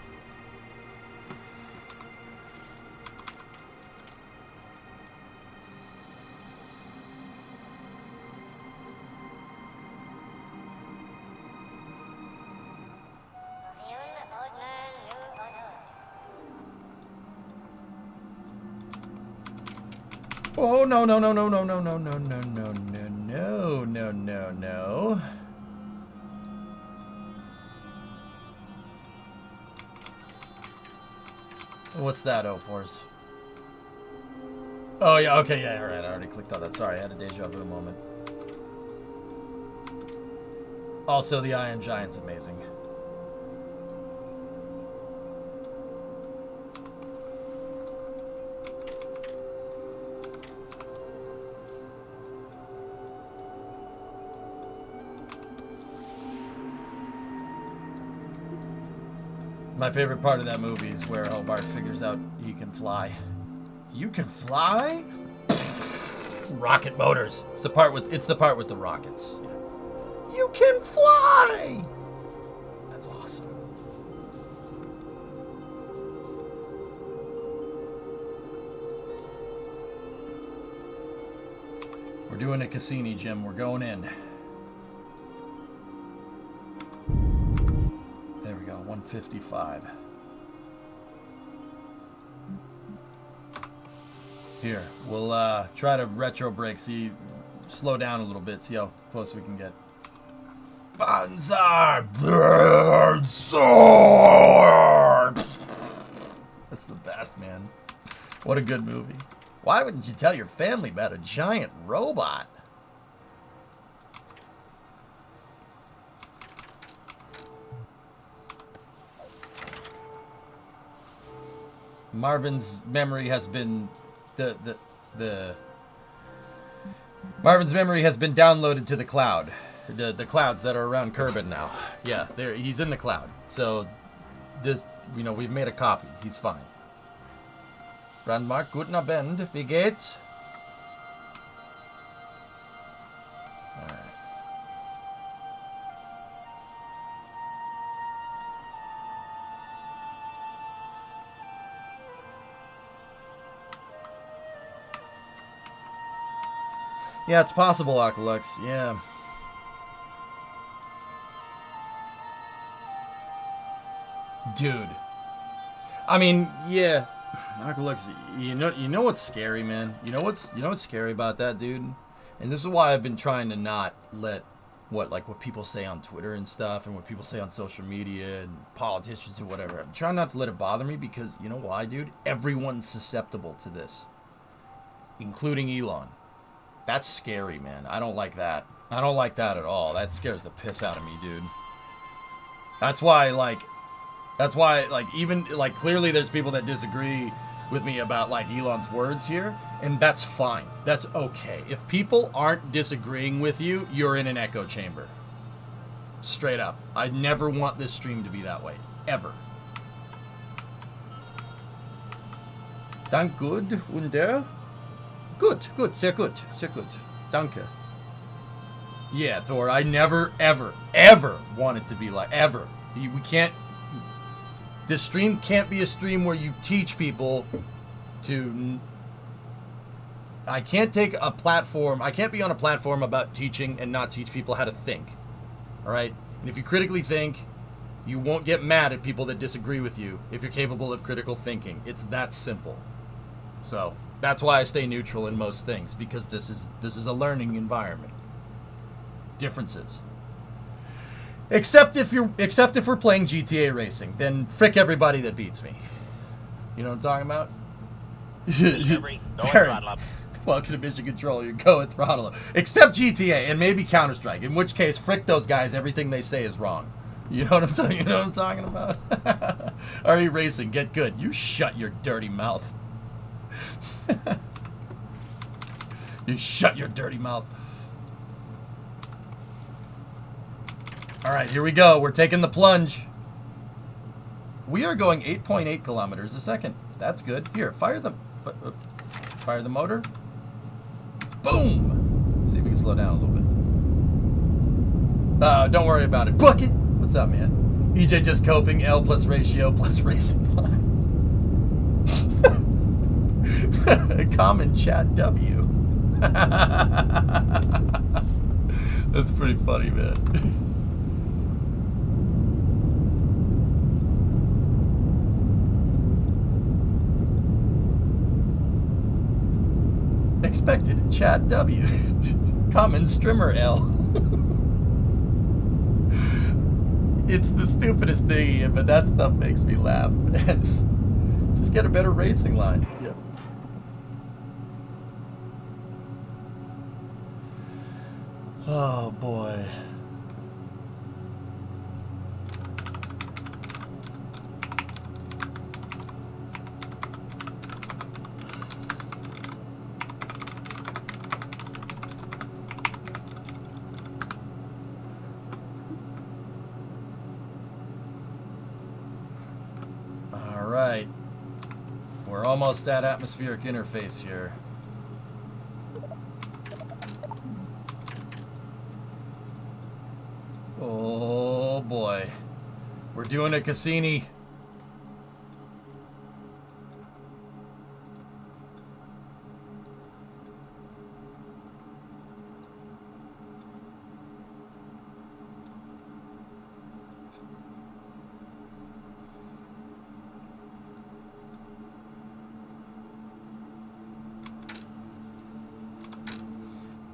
[SPEAKER 2] Oh, no, no, no, no, no, no, no, no, no, no, no, no, no, no. What's that, O-Force? Oh, yeah, okay, yeah, alright, I already clicked on that. Sorry, I had a deja vu moment. Also, the Iron Giant's amazing. My favorite part of that movie is where Hobart figures out he can fly. You can fly? Rocket motors. It's the part with the rockets. You can fly. That's awesome. We're doing a Cassini, Jim. We're going in. There we go. 155. Here, we'll try to retro brake, slow down a little bit, see how close we can get. Banzai! That's the best, man. What a good movie. Why wouldn't you tell your family about a giant robot? Marvin's memory has been Marvin's memory has been downloaded to the cloud. The clouds that are around Kerbal now. Yeah, he's in the cloud. So this, we've made a copy. He's fine. Brandmark, guten Abend, wie geht's? Alright. Yeah, it's possible, Oculux. Yeah. Dude. I mean, yeah. Oculux, you know what's scary, man? You know what's scary about that, dude? And this is why I've been trying to not let what people say on Twitter and stuff, and what people say on social media and politicians or whatever. I'm trying not to let it bother me because you know why, dude? Everyone's susceptible to this, including Elon. That's scary, man. I don't like that. I don't like that at all. That scares the piss out of me, dude. That's why, even, clearly there's people that disagree with me about, Elon's words here, and that's fine. That's okay. If people aren't disagreeing with you, you're in an echo chamber. Straight up. I never want this stream to be that way. Ever. Dank gut und der? Good, sehr gut, sehr gut. Danke. Yeah, Thor, I never, ever, ever want it to be ever. We can't... This stream can't be a stream where you teach people to... I can't take a platform... I can't be on a platform about teaching and not teach people how to think. Alright? And if you critically think, you won't get mad at people that disagree with you if you're capable of critical thinking. It's that simple. So... That's why I stay neutral in most things, because this is a learning environment. Differences. Except if we're playing GTA racing, then frick everybody that beats me. You know what I'm talking about?
[SPEAKER 1] Discovery, go and throttle up.
[SPEAKER 2] Welcome to Mission Control. You go and throttle up. Except GTA and maybe Counter-Strike, in which case frick those guys. Everything they say is wrong. You know what I'm saying? You know what I'm talking about? RE Racing, get good. You shut your dirty mouth. You shut your dirty mouth. Alright, here we go. We're taking the plunge. We are going 8.8 kilometers a second. That's good. Here, fire the motor. Boom! See if we can slow down a little bit. Don't worry about it. Bucket! What's up, man? EJ just coping. L plus ratio plus racing line. Common chat W. That's pretty funny, man. Expected chat W. Common streamer L. It's the stupidest thing, but that stuff makes me laugh. Just get a better racing line. Yep. Oh boy. almost at atmospheric interface here. Oh boy. We're doing a Cassini.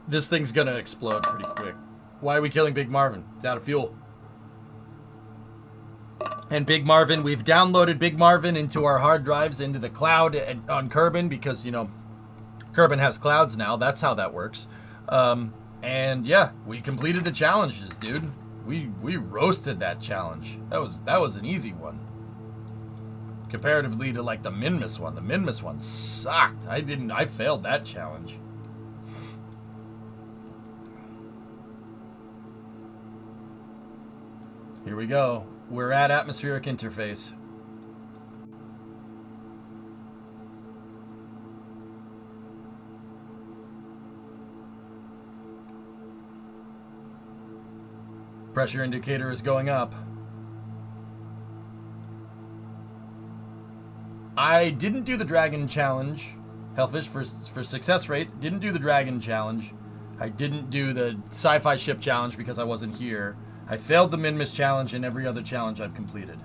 [SPEAKER 2] This thing's gonna explode pretty quick. Why are we killing Big Marvin? It's out of fuel. And Big Marvin, we've downloaded Big Marvin into our hard drives, into the cloud on Kerbal, because, you know, Kerbal has clouds now. That's how that works. And yeah, we completed the challenges, dude. We roasted that challenge. That was an easy one. Comparatively to like the Minmus one. The Minmus one sucked. I failed that challenge. Here we go. We're at atmospheric interface. Pressure indicator is going up. I didn't do the dragon challenge. Hellfish for success rate. Didn't do the dragon challenge. I didn't do the sci-fi ship challenge because I wasn't here. I failed the Minmus challenge and every other challenge I've completed.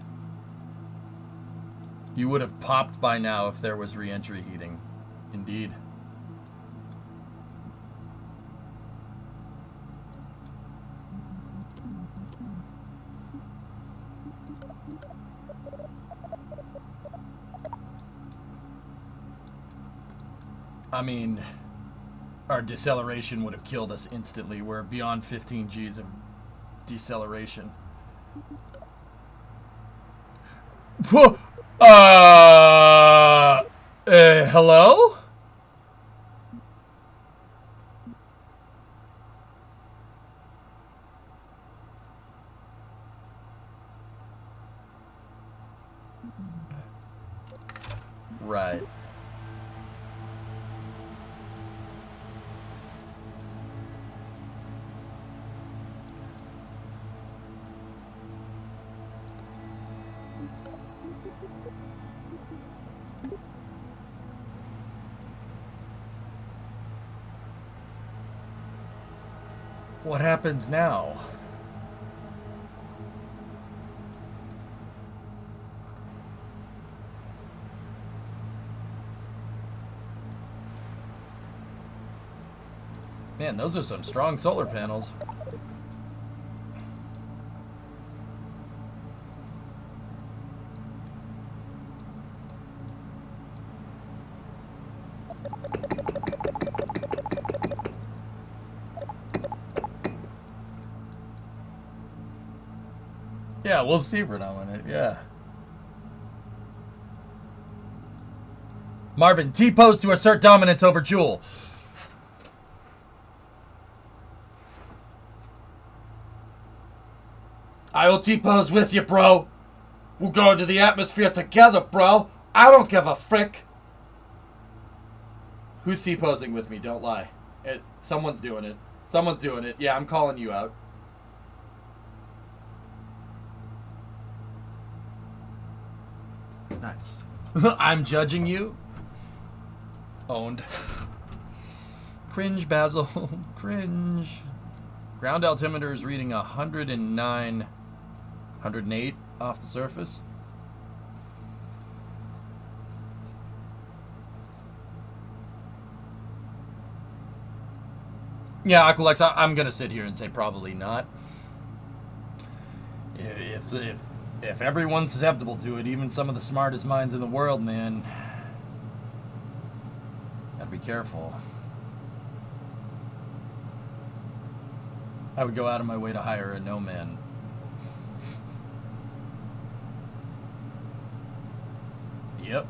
[SPEAKER 2] You would have popped by now if there was re-entry heating. Indeed. I mean, our deceleration would have killed us instantly. We're beyond 15 Gs of deceleration. Hello? Right. What happens now? Man, those are some strong solar panels. Yeah, we'll see predominant, yeah. Marvin, T-pose to assert dominance over Jewel. I will T-pose with you, bro. We'll go into the atmosphere together, bro. I don't give a frick. Who's T-posing with me? Don't lie. Someone's doing it. Someone's doing it. Yeah, I'm calling you out. Nice. I'm judging you. Owned. Cringe, Basil. Cringe. Ground altimeter is reading 109, 108 off the surface. Yeah, Aqualex, I'm gonna sit here and say probably not. If everyone's susceptible to it, even some of the smartest minds in the world, man, gotta be careful. I would go out of my way to hire a no-man. Yep.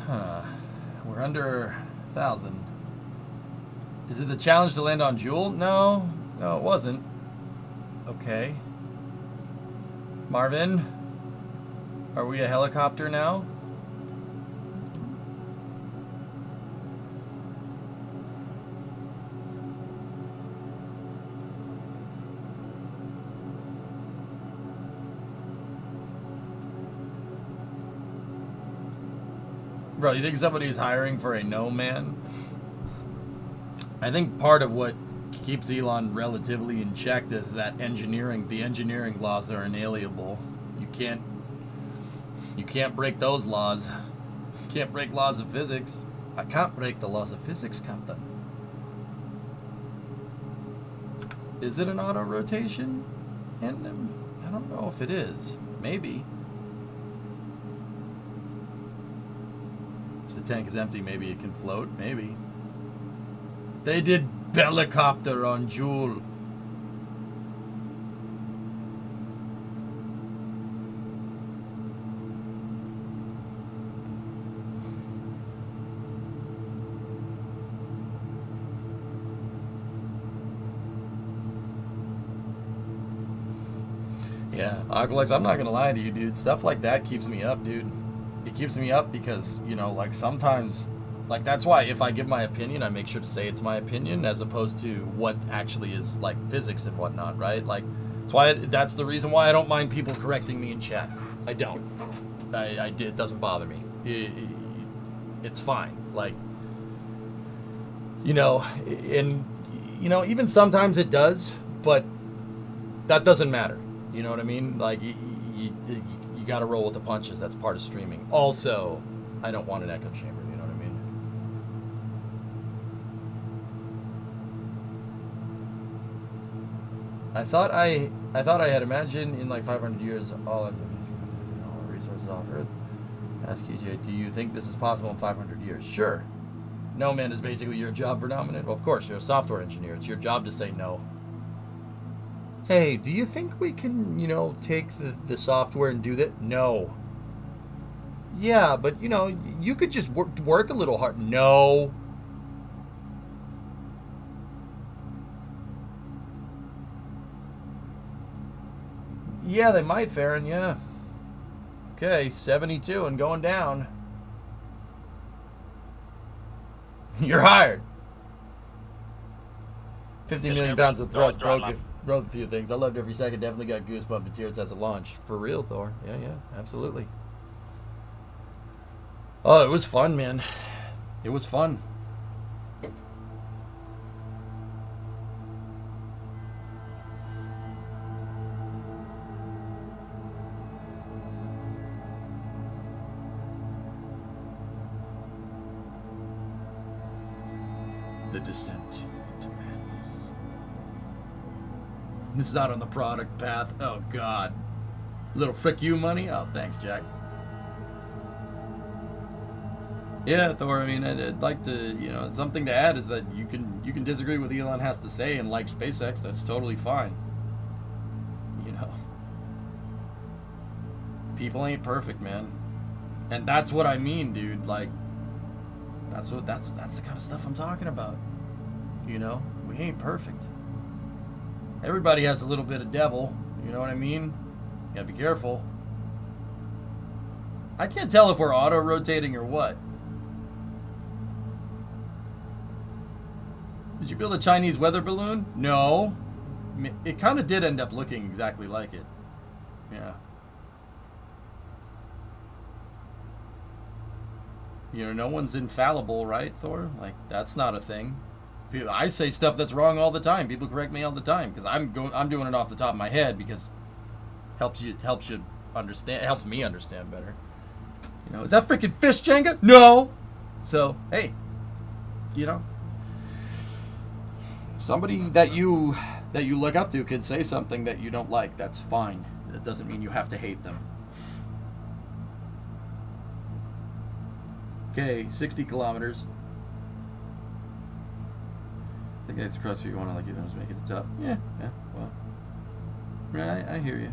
[SPEAKER 2] Huh. We're under 1,000. Is it the challenge to land on Jewel? No. No, it wasn't. Okay. Marvin? Are we a helicopter now? Bro, you think somebody's hiring for a no man? I think part of what keeps Elon relatively in check is that the engineering laws are inalienable. You can't break those laws. You can't break laws of physics. I can't break the laws of physics, Captain. Is it an auto rotation? And I don't know if it is. Maybe. If the tank is empty, maybe it can float. Maybe. They did helicopter on Joule. Yeah, Aqualex, I'm not gonna lie to you, dude. Stuff like that keeps me up, dude. It keeps me up because, you know, like sometimes, like that's why if I give my opinion, I make sure to say it's my opinion as opposed to what actually is like physics and whatnot, right? Like, that's the reason why I don't mind people correcting me in chat. I don't. It doesn't bother me. It's fine. Like, you know, and you know, even sometimes it does, but that doesn't matter. You know what I mean? Like, you got to roll with the punches. That's part of streaming. Also, I don't want an echo chamber. You know what I mean? I thought I had imagined in like 500 years all resources off Earth. Ask EJ, do you think this is possible in 500 years? Sure. No, man, is basically your job predominant. Well, of course, you're a software engineer. It's your job to say no. Hey, do you think we can, you know, take the software and do that? No. Yeah, but, you know, you could just work a little hard. No. Yeah, they might, Farron, yeah. Okay, 72 and going down. You're hired. 50 million pounds of thrust broke a few things. I loved every second. Definitely got goosebumps and tears as it launched. For real, Thor. Yeah, absolutely. Oh, it was fun, man. It was fun. The descent into madness. This is not on the product path. Oh, God. Little frick you money? Oh, thanks, Jack. Yeah, Thor, I mean, I'd like to, you know, something to add is that you can disagree with what Elon has to say and like SpaceX. That's totally fine. You know. People ain't perfect, man. And that's what I mean, dude. Like, that's the kind of stuff I'm talking about. You know, we ain't perfect. Everybody has a little bit of devil. You know what I mean? You gotta be careful. I can't tell if we're auto-rotating or what. Did you build a Chinese weather balloon? No. It kind of did end up looking exactly like it. Yeah. You know, no one's infallible, right, Thor? Like, that's not a thing. I say stuff that's wrong all the time. People correct me all the time because I'm doing it off the top of my head because helps you understand. It helps me understand better. You know, is that freaking fish Jenga? No. So hey, you know, somebody that you look up to could say something that you don't like. That's fine. That doesn't mean you have to hate them. Okay, 60 kilometers. I think it's across you want to like you just make it tough. Yeah, well. Right, I hear you.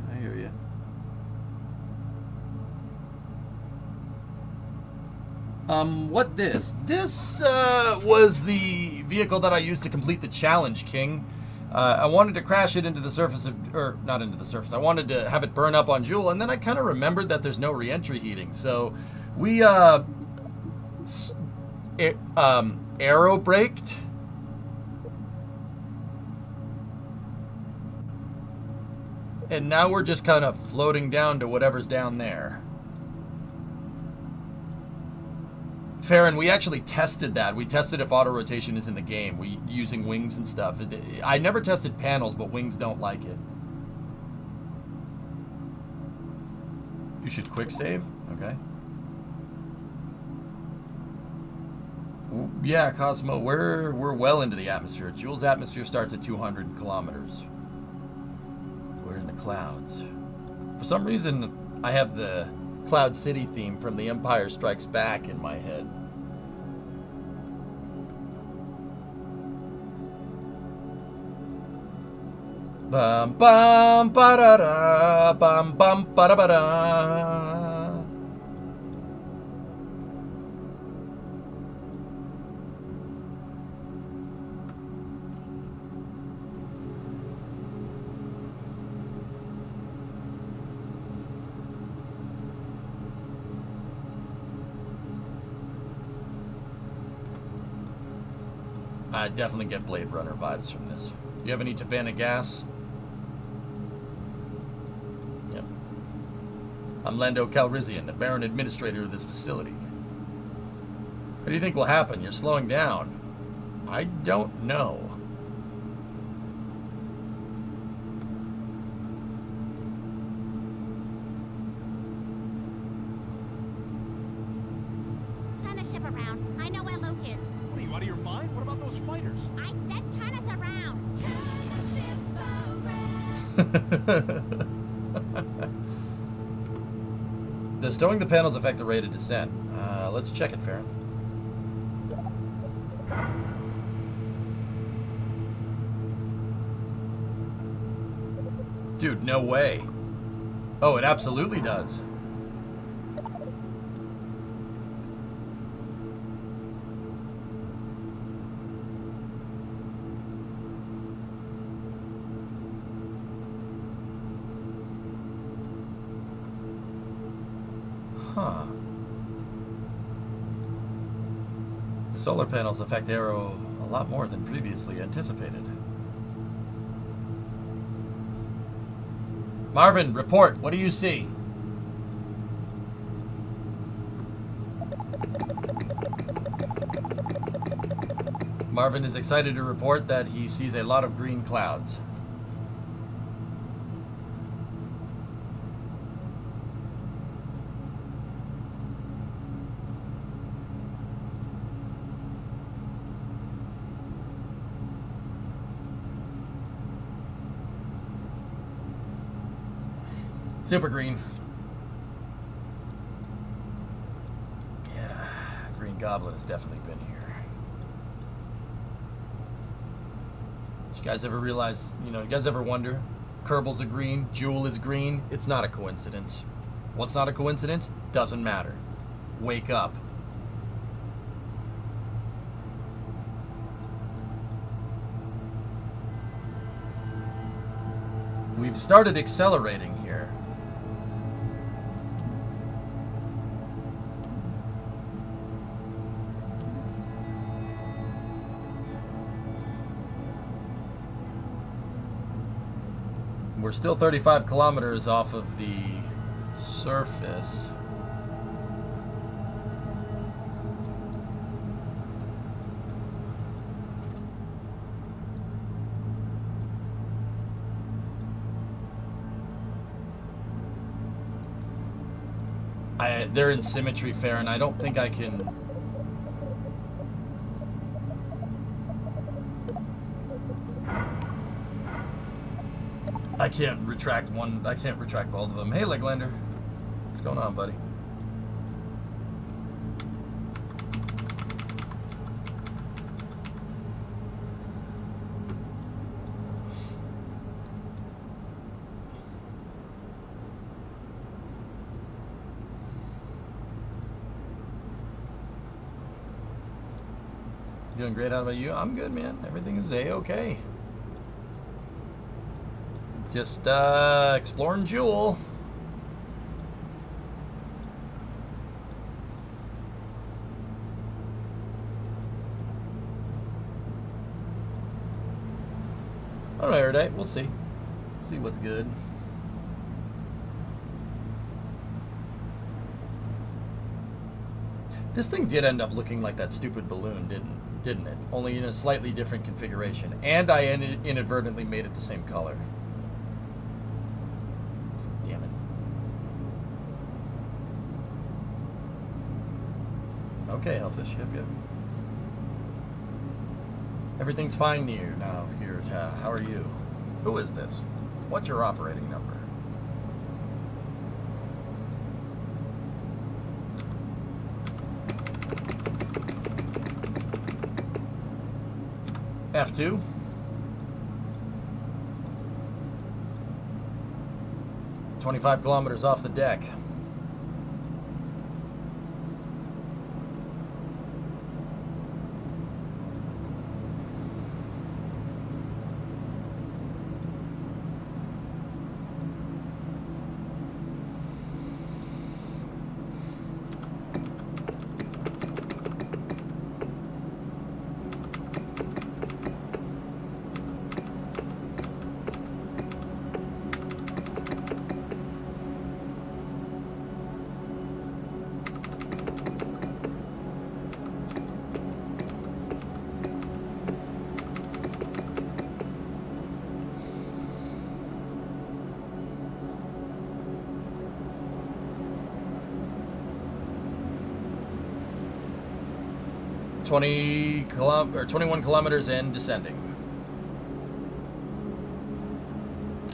[SPEAKER 2] What this? This was the vehicle that I used to complete the challenge, King. I wanted to crash it into the surface of, or not into the surface. I wanted to have it burn up on Jewel, and then I kind of remembered that there's no re-entry heating. So we aero braked. And now we're just kind of floating down to whatever's down there. Farron, we actually tested that. We tested if auto rotation is in the game. We using wings and stuff. I never tested panels, but wings don't like it. You should quick save? Okay. Yeah, Cosmo, we're well into the atmosphere. Jewel's atmosphere starts at 200 kilometers. We're in the clouds. For some reason, I have the Cloud City theme from The Empire Strikes Back in my head. Bum bum ba da da bum bum ba da ba da. I definitely get Blade Runner vibes from this. You have any Tabana gas? Yep. I'm Lando Calrissian, the Baron Administrator of this facility. What do you think will happen? You're slowing down. I don't know.
[SPEAKER 4] Turn the ship around. I know where Luke is.
[SPEAKER 5] What are you, out of your mind? What about those fighters?
[SPEAKER 4] I said turn us around. Turn the ship around.
[SPEAKER 2] Does stowing the panels affect the rate of descent? Let's check it, Farron. Dude, no way. Oh, it absolutely does. Huh. The solar panels affect Aero a lot more than previously anticipated. Marvin, report. What do you see? Marvin is excited to report that he sees a lot of green clouds. Super green. Yeah, Green Goblin has definitely been here. Did you guys ever realize, you guys ever wonder? Kerbal's a green, Jewel is green. It's not a coincidence. What's not a coincidence? Doesn't matter. Wake up. We've started accelerating here. We're still 35 kilometers off of the surface. They're in symmetry, Farron. I don't think I can... I can't retract one. I can't retract both of them. Hey, Leglander. What's going on, buddy? Doing great. How about you? I'm good, man. Everything is A-okay. Just exploring Jewel. I don't know, every day. We'll see. See what's good. This thing did end up looking like that stupid balloon, didn't it? Only in a slightly different configuration. And I inadvertently made it the same color. Damn it. Okay, Hellfish. Yep. Everything's fine here now. Here, how are you? Who is this? What's your operating number? F2. "25 kilometers off the deck." Or 21 kilometers in, descending.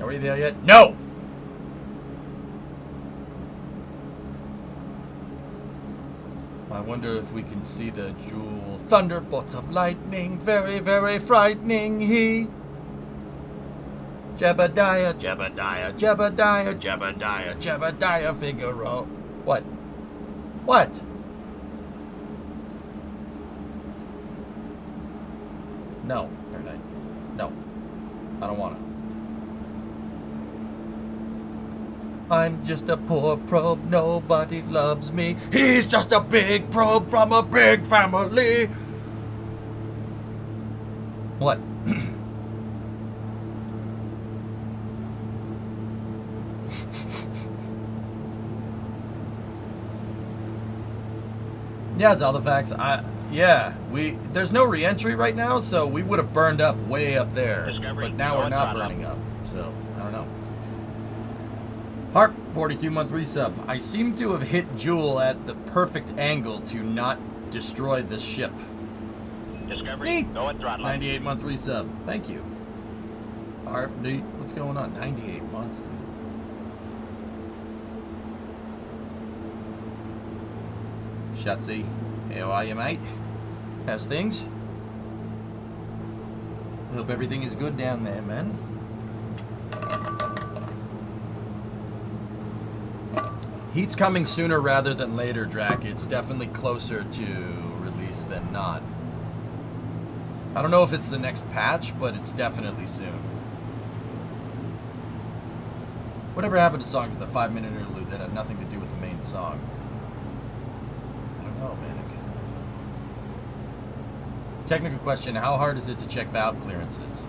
[SPEAKER 2] Are we there yet? No! I wonder if we can see the jewel. Thunderbolts of lightning, very, very frightening. He. Jebediah, Jebediah, Jebediah, Jebediah, Jebediah Figaro. What? What? No, Fahrenheit. No. I don't want it. I'm just a poor probe, nobody loves me. He's just a big probe from a big family. What? Yeah, it's all the facts. There's no re-entry right now, so we would have burned up way up there.
[SPEAKER 1] Discovery,
[SPEAKER 2] But now we're not burning up, so I don't know. Harp, 42-month resub. I seem to have hit Jewel at the perfect angle to not destroy this ship.
[SPEAKER 1] Discovery,
[SPEAKER 2] Neat.
[SPEAKER 1] go at throttle.
[SPEAKER 2] 98-month resub. Thank you. Harp, dude, what's going on? 98 months, dude. Shotzi, how are you, mate? How's things? Hope everything is good down there, man. Heat's coming sooner rather than later, Drac. It's definitely closer to release than not. I don't know if it's the next patch, but it's definitely soon. Whatever happened to songs with the 5-minute interlude that had nothing to do with the main song? Oh, Manic. Technical question, how hard is it to check valve clearances?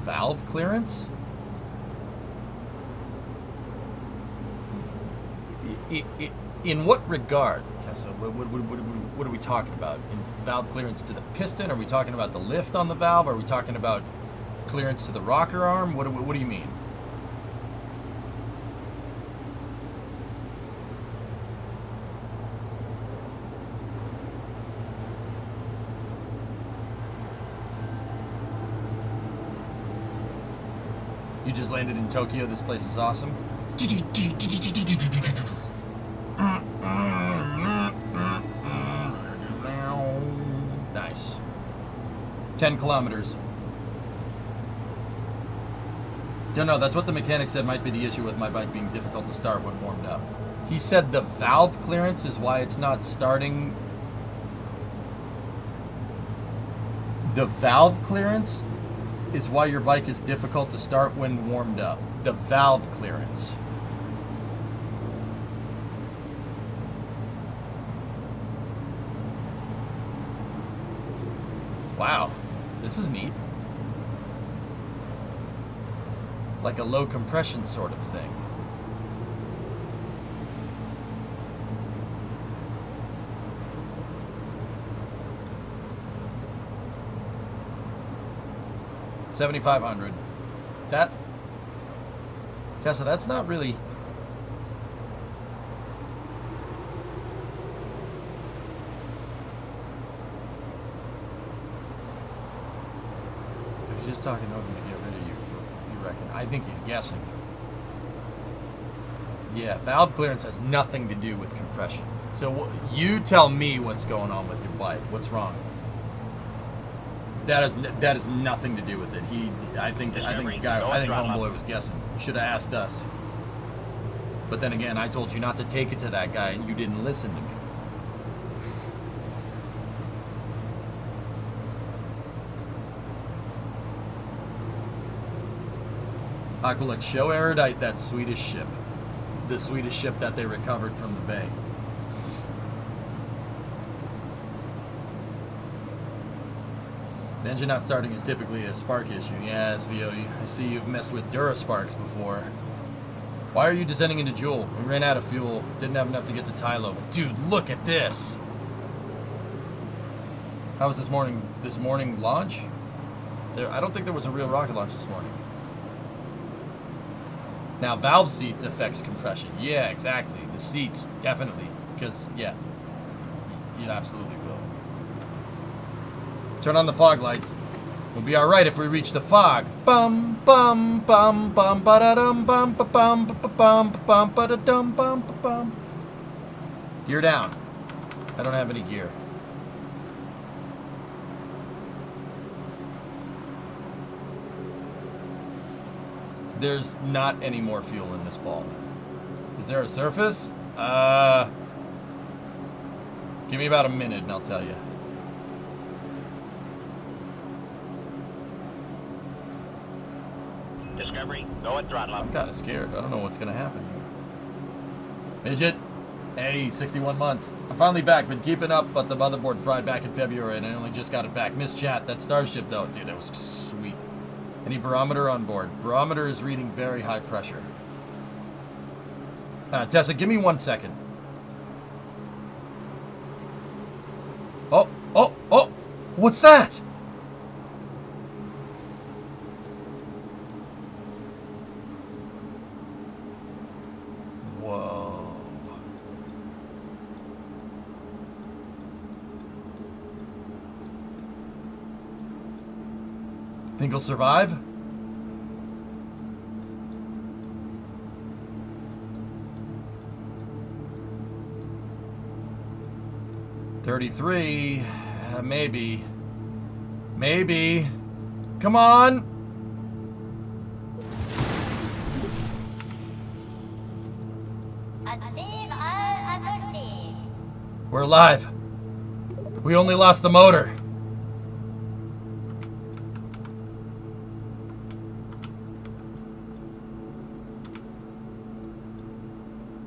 [SPEAKER 2] Valve clearance? In what regard, Tessa? What are we talking about? In valve clearance to the piston? Are we talking about the lift on the valve? Are we talking about clearance to the rocker arm? What do you mean? You just landed in Tokyo. This place is awesome. Nice. 10 kilometers. Don't know. That's what the mechanic said might be the issue with my bike being difficult to start when warmed up. He said the valve clearance is why it's not starting The valve clearance is why your bike is difficult to start when warmed up. The valve clearance. Wow, this is neat. Like a low compression sort of thing. $7,500. That, Tessa, that's not really. I was just talking to him to get rid of you. You reckon? I think he's guessing. Yeah, valve clearance has nothing to do with compression. So you tell me what's going on with your bike. What's wrong? That is nothing to do with it. I think homeboy was guessing. Should have asked us. But then again, I told you not to take it to that guy, and you didn't listen to me. Aqualux, show Erudite that Swedish ship. The Swedish ship that they recovered from the bay. The engine not starting is typically a spark issue. Yeah, SVO, I see you've messed with Durasparks before. Why are you descending into Joule? We ran out of fuel. Didn't have enough to get to Tylo. Dude, look at this! How was this morning launch? I don't think there was a real rocket launch this morning. Now, valve seat affects compression. Yeah, exactly. The seats, definitely. Because, yeah, you absolutely will. Turn on the fog lights. We'll be alright if we reach the fog. Bum, bum, bum, bum, ba-da-dum, bum, ba-bum, ba-bum, ba-bum, ba-da-dum, bum, ba-bum. Gear down. I don't have any gear. There's not any more fuel in this ball. Is there a surface? Give me about a minute and I'll tell you.
[SPEAKER 1] Discovery, go at throttle up.
[SPEAKER 2] I'm kind of scared. I don't know what's going to happen here. Midget. Hey, 61 months. I'm finally back. Been keeping up, but the motherboard fried back in February and I only just got it back. Missed chat. That Starship, though. Dude, that was sweet. Any barometer on board? Barometer is reading very high pressure. Tessa, give me 1 second. Oh, oh, oh! What's that? Whoa. Think he'll survive? $33, maybe. Maybe. Come on! We're alive. We only lost the motor.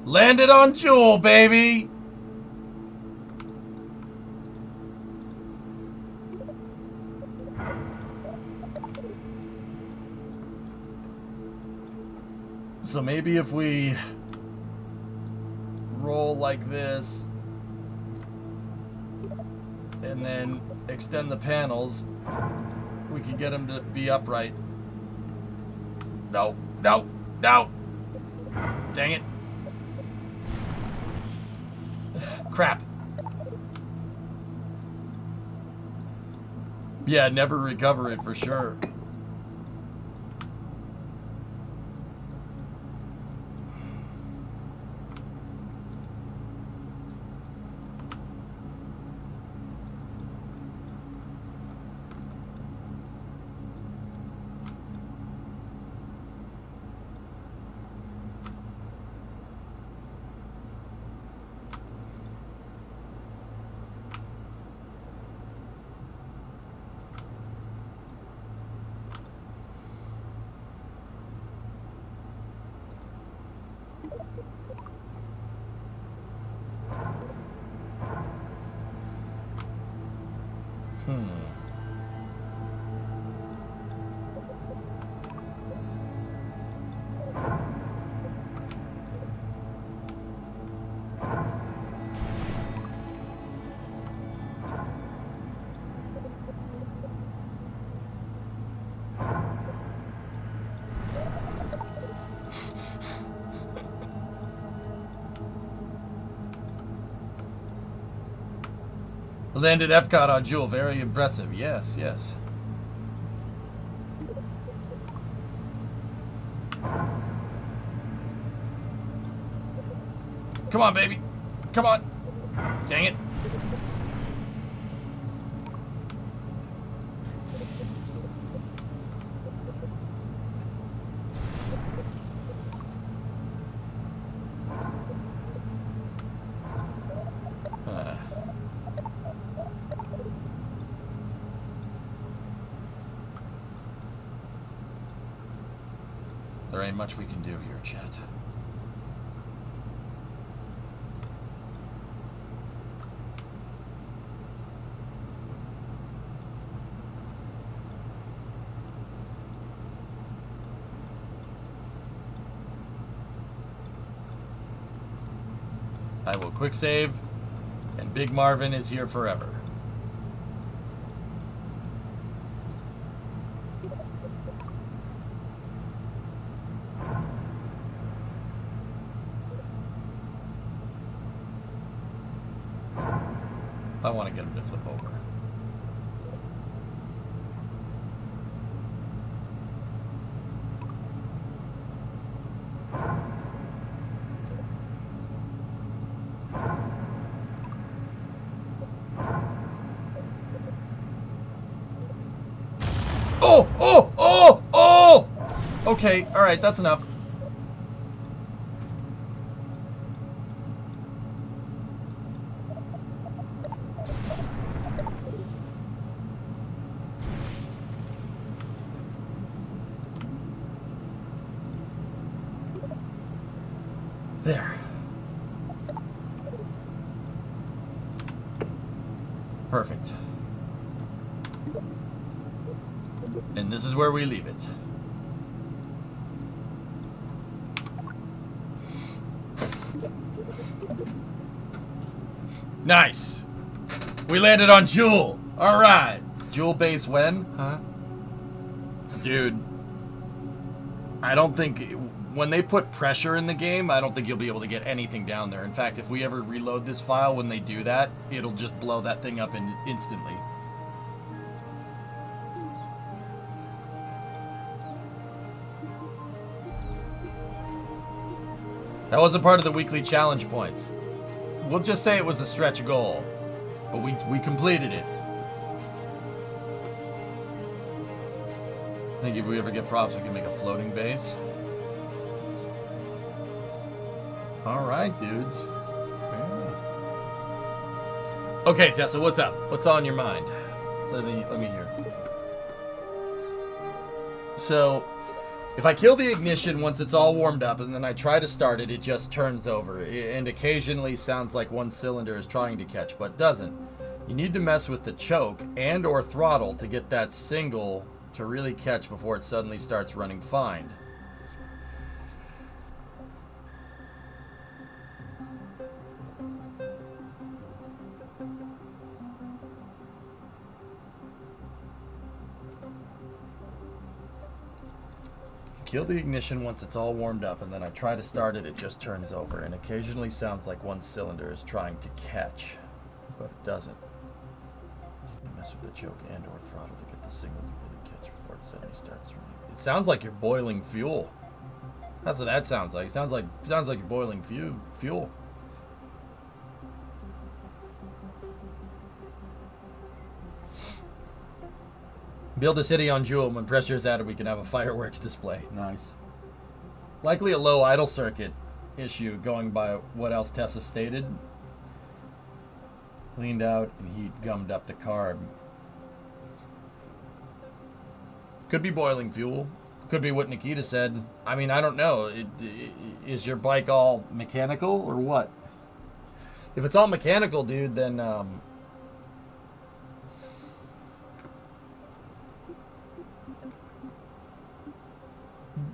[SPEAKER 2] Landed on Joule, baby! So maybe if we roll like this and then extend the panels, we can get them to be upright. No, no, no! Dang it. Crap. Yeah, never recover it for sure. Landed Epcot on Jewel. Very impressive. Yes, yes. Come on, baby. Come on. Dang it. There ain't much we can do here, chat. I will quick save, and Big Marvin is here forever. I want to get him to flip over. Oh! Oh! Oh! Oh! Okay, alright, that's enough. There. Perfect. And this is where we leave it. Nice. We landed on Jewel. All right. Jewel base when? Huh? Dude. I don't think... When they put pressure in the game, I don't think you'll be able to get anything down there. In fact, if we ever reload this file when they do that, it'll just blow that thing up instantly. That wasn't part of the weekly challenge points. We'll just say it was a stretch goal, but we completed it. I think if we ever get props, we can make a floating base. All right, dudes. Okay, Tessa, what's up? What's on your mind? Let me hear. So, if I kill the ignition once it's all warmed up and then I try to start it, it just turns over. And occasionally sounds like one cylinder is trying to catch, but doesn't. You need to mess with the choke and or throttle to get that single to really catch before it suddenly starts running fine. Kill the ignition once it's all warmed up, and then I try to start it, it just turns over, and occasionally sounds like one cylinder is trying to catch, but it doesn't. You mess with the choke and or throttle to get the signal to really catch before it suddenly starts running. It sounds like you're boiling fuel. That's what that sounds like. It sounds like you're boiling fuel. Build a city on Jewel. When pressure is added, we can have a fireworks display. Nice. Likely a low idle circuit issue, going by what else Tessa stated. Leaned out and heat gummed up the carb. Could be boiling fuel. Could be what Nikita said. I mean, I don't know. Is your bike all mechanical or what? If it's all mechanical, dude, then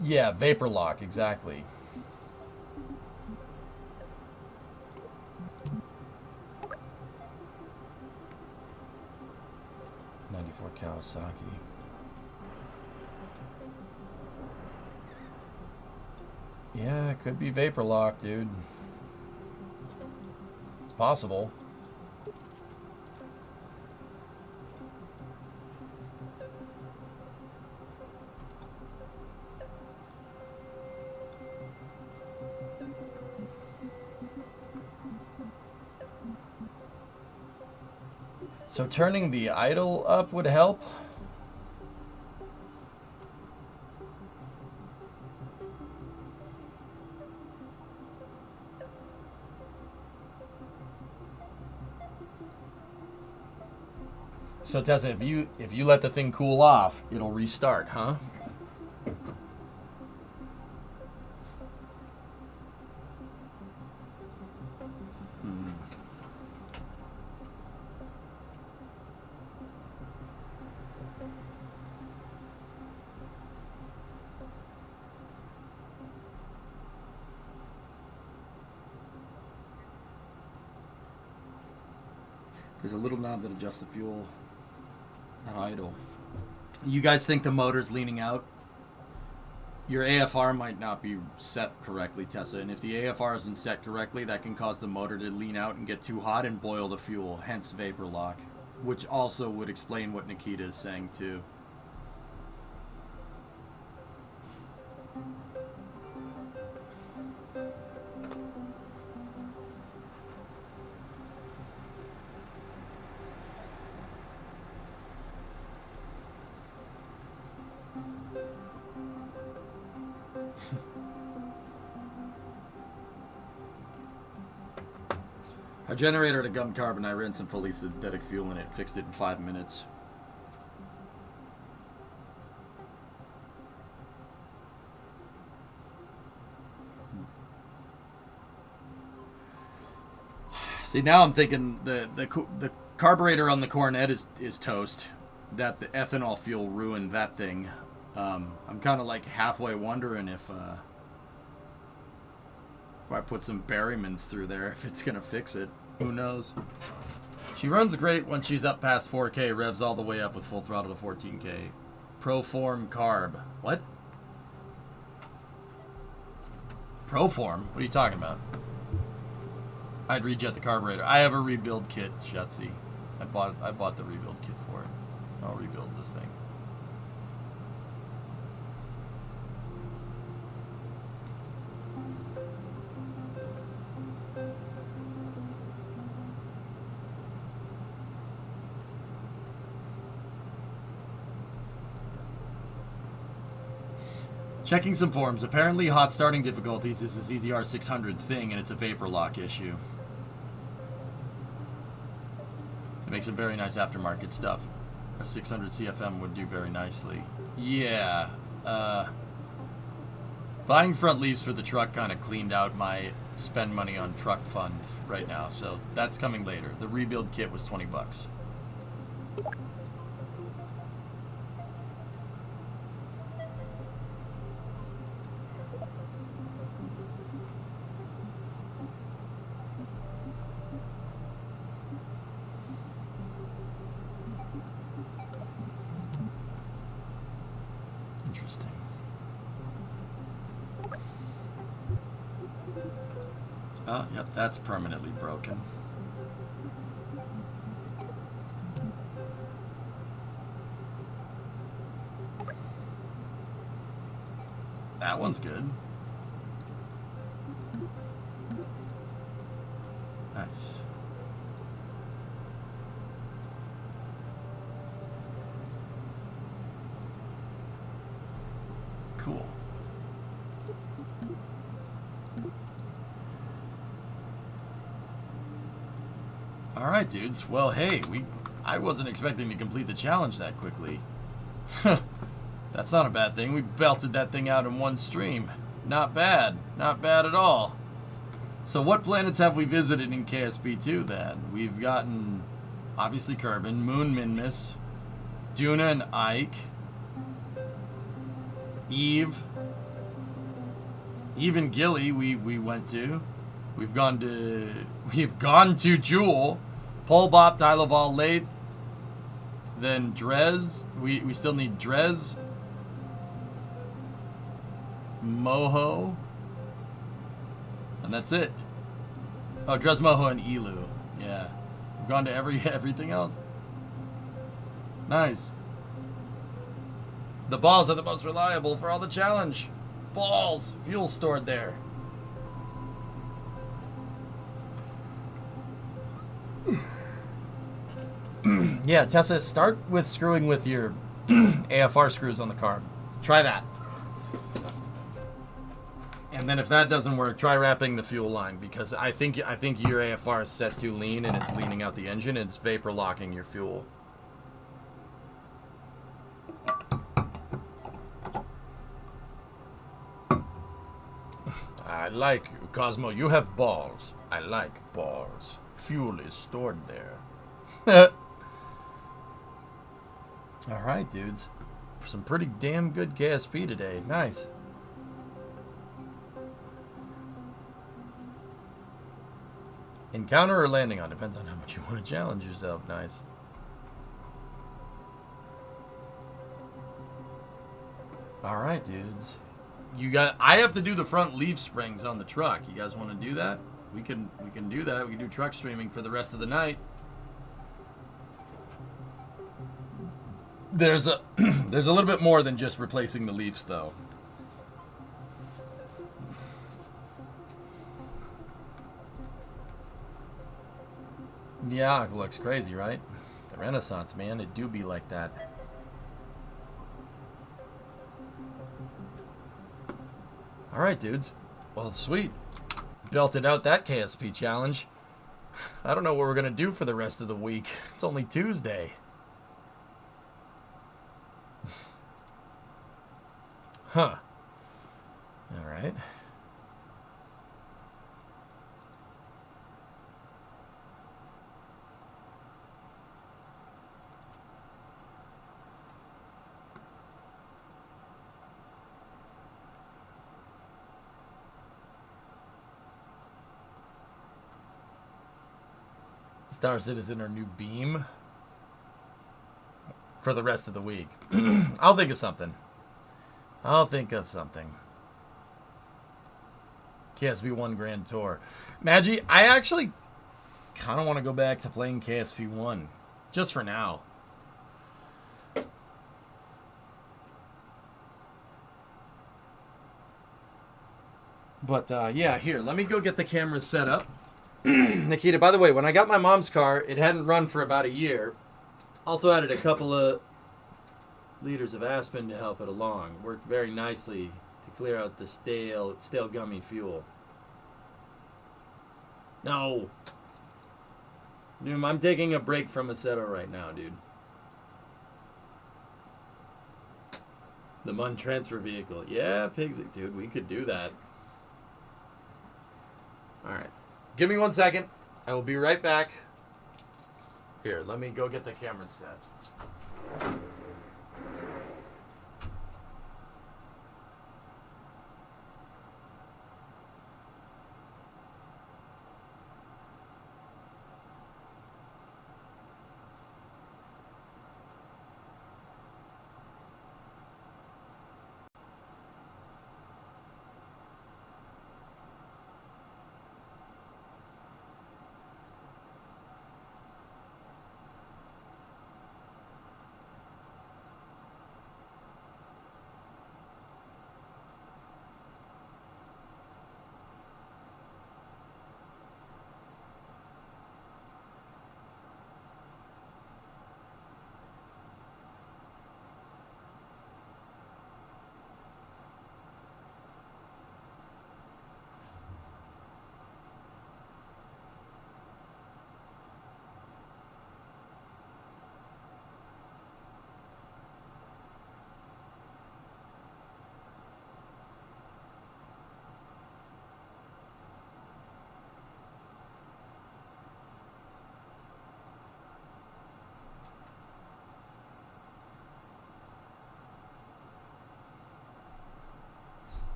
[SPEAKER 2] Yeah, vapor lock, exactly. '94 Kawasaki. Yeah, it could be vapor lock, dude. It's possible. So turning the idle up would help? So Tessa, if you let the thing cool off, it'll restart, huh? There's a little knob that adjusts the fuel at idle. You guys think the motor's leaning out? Your AFR might not be set correctly, Tessa, and if the AFR isn't set correctly, that can cause the motor to lean out and get too hot and boil the fuel, hence vapor lock, which also would explain what Nikita is saying too. Our generator had a gum carb and I ran some fully synthetic fuel in it, fixed it in 5 minutes. See, now I'm thinking the carburetor on the Coronet is toast. That the ethanol fuel ruined that thing. I'm kind of like halfway wondering if I put some Berrymans through there, if it's gonna fix it. Who knows? She runs great when she's up past 4K, revs all the way up with full throttle to 14K. Proform carb. What? Proform? What are you talking about? I'd rejet the carburetor. I have a rebuild kit, Shutzy. I bought the rebuild kit for it. I'll rebuild this thing. Checking some forms. Apparently hot starting difficulties is this EZR 600 thing and it's a vapor lock issue. It makes some very nice aftermarket stuff. A 600 CFM would do very nicely. Yeah. Buying front leaves for the truck kind of cleaned out my spend money on truck fund right now, so that's coming later. The rebuild kit was 20 bucks. Interesting. Oh, yep, that's permanently broken. That one's good. Nice. Cool. All right, dudes. Well, hey, I wasn't expecting to complete the challenge that quickly. That's not a bad thing. We belted that thing out in one stream. Not bad. Not bad at all. So what planets have we visited in KSP2 then? We've gotten, obviously, Kerbal, Moon Minmus, Duna and Ike, Eve, Even Gilly, we went to. We've gone to Jewel, Pole Bop, Dilaval, Lathe. Then Drez. We still need Drez. Moho. And that's it. Oh, Drez, Moho, and Elu. Yeah. We've gone to everything else. Nice. The balls are the most reliable for all the challenge. Balls. Fuel stored there. Yeah, Tessa, start with screwing with your AFR screws on the carb. Try that. And then if that doesn't work, try wrapping the fuel line, because I think your AFR is set too lean and it's leaning out the engine and it's vapor locking your fuel. I like, Cosmo, you have balls. I like balls. Fuel is stored there. Alright, dudes. Some pretty damn good KSP today. Nice. Encounter or landing on? Depends on how much you want to challenge yourself. Nice. Alright, dudes. I have to do the front leaf springs on the truck. You guys want to do that? We can do that. We can do truck streaming for the rest of the night. There's a little bit more than just replacing the leaves, though. Yeah, it looks crazy, right? The Renaissance, man, it do be like that. All right, dudes. Well, sweet. Belted out that KSP challenge. I don't know what we're gonna do for the rest of the week. It's only Tuesday. Huh. All right. Star Citizen or new Beam for the rest of the week. I'll think of something. KSP 1 Grand Tour. Maggie, I actually kind of want to go back to playing KSP 1. Just for now. But, yeah, here. Let me go get the cameras set up. Nikita, by the way, when I got my mom's car, it hadn't run for about a year. Also added a couple of liters of Aspen to help it along. Worked very nicely to clear out the stale gummy fuel. No. Dude, I'm taking a break from Assetto right now, dude. The MUN transfer vehicle. Yeah, pigs, dude, we could do that. Alright. Give me 1 second. I will be right back. Here, let me go get the camera set.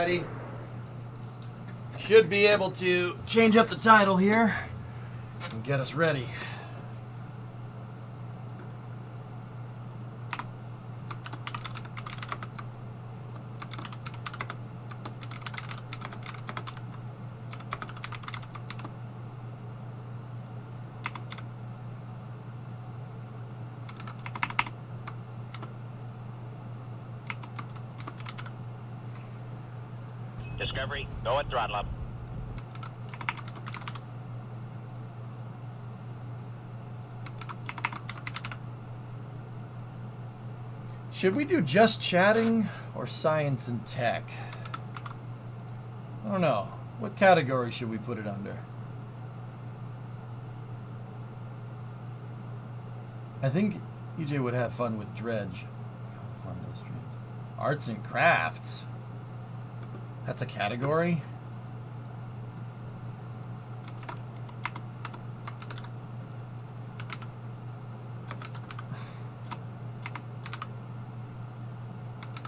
[SPEAKER 2] ready. Should be able to change up the title here and get us ready.
[SPEAKER 1] Discovery, go at throttle up.
[SPEAKER 2] Should we do just chatting or science and tech? I don't know. What category should we put it under? I think EJ would have fun with Dredge. Arts and crafts. That's a category?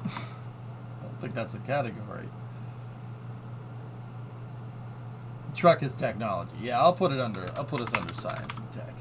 [SPEAKER 2] I don't think that's a category. Truck is technology. Yeah, I'll put us under science and tech.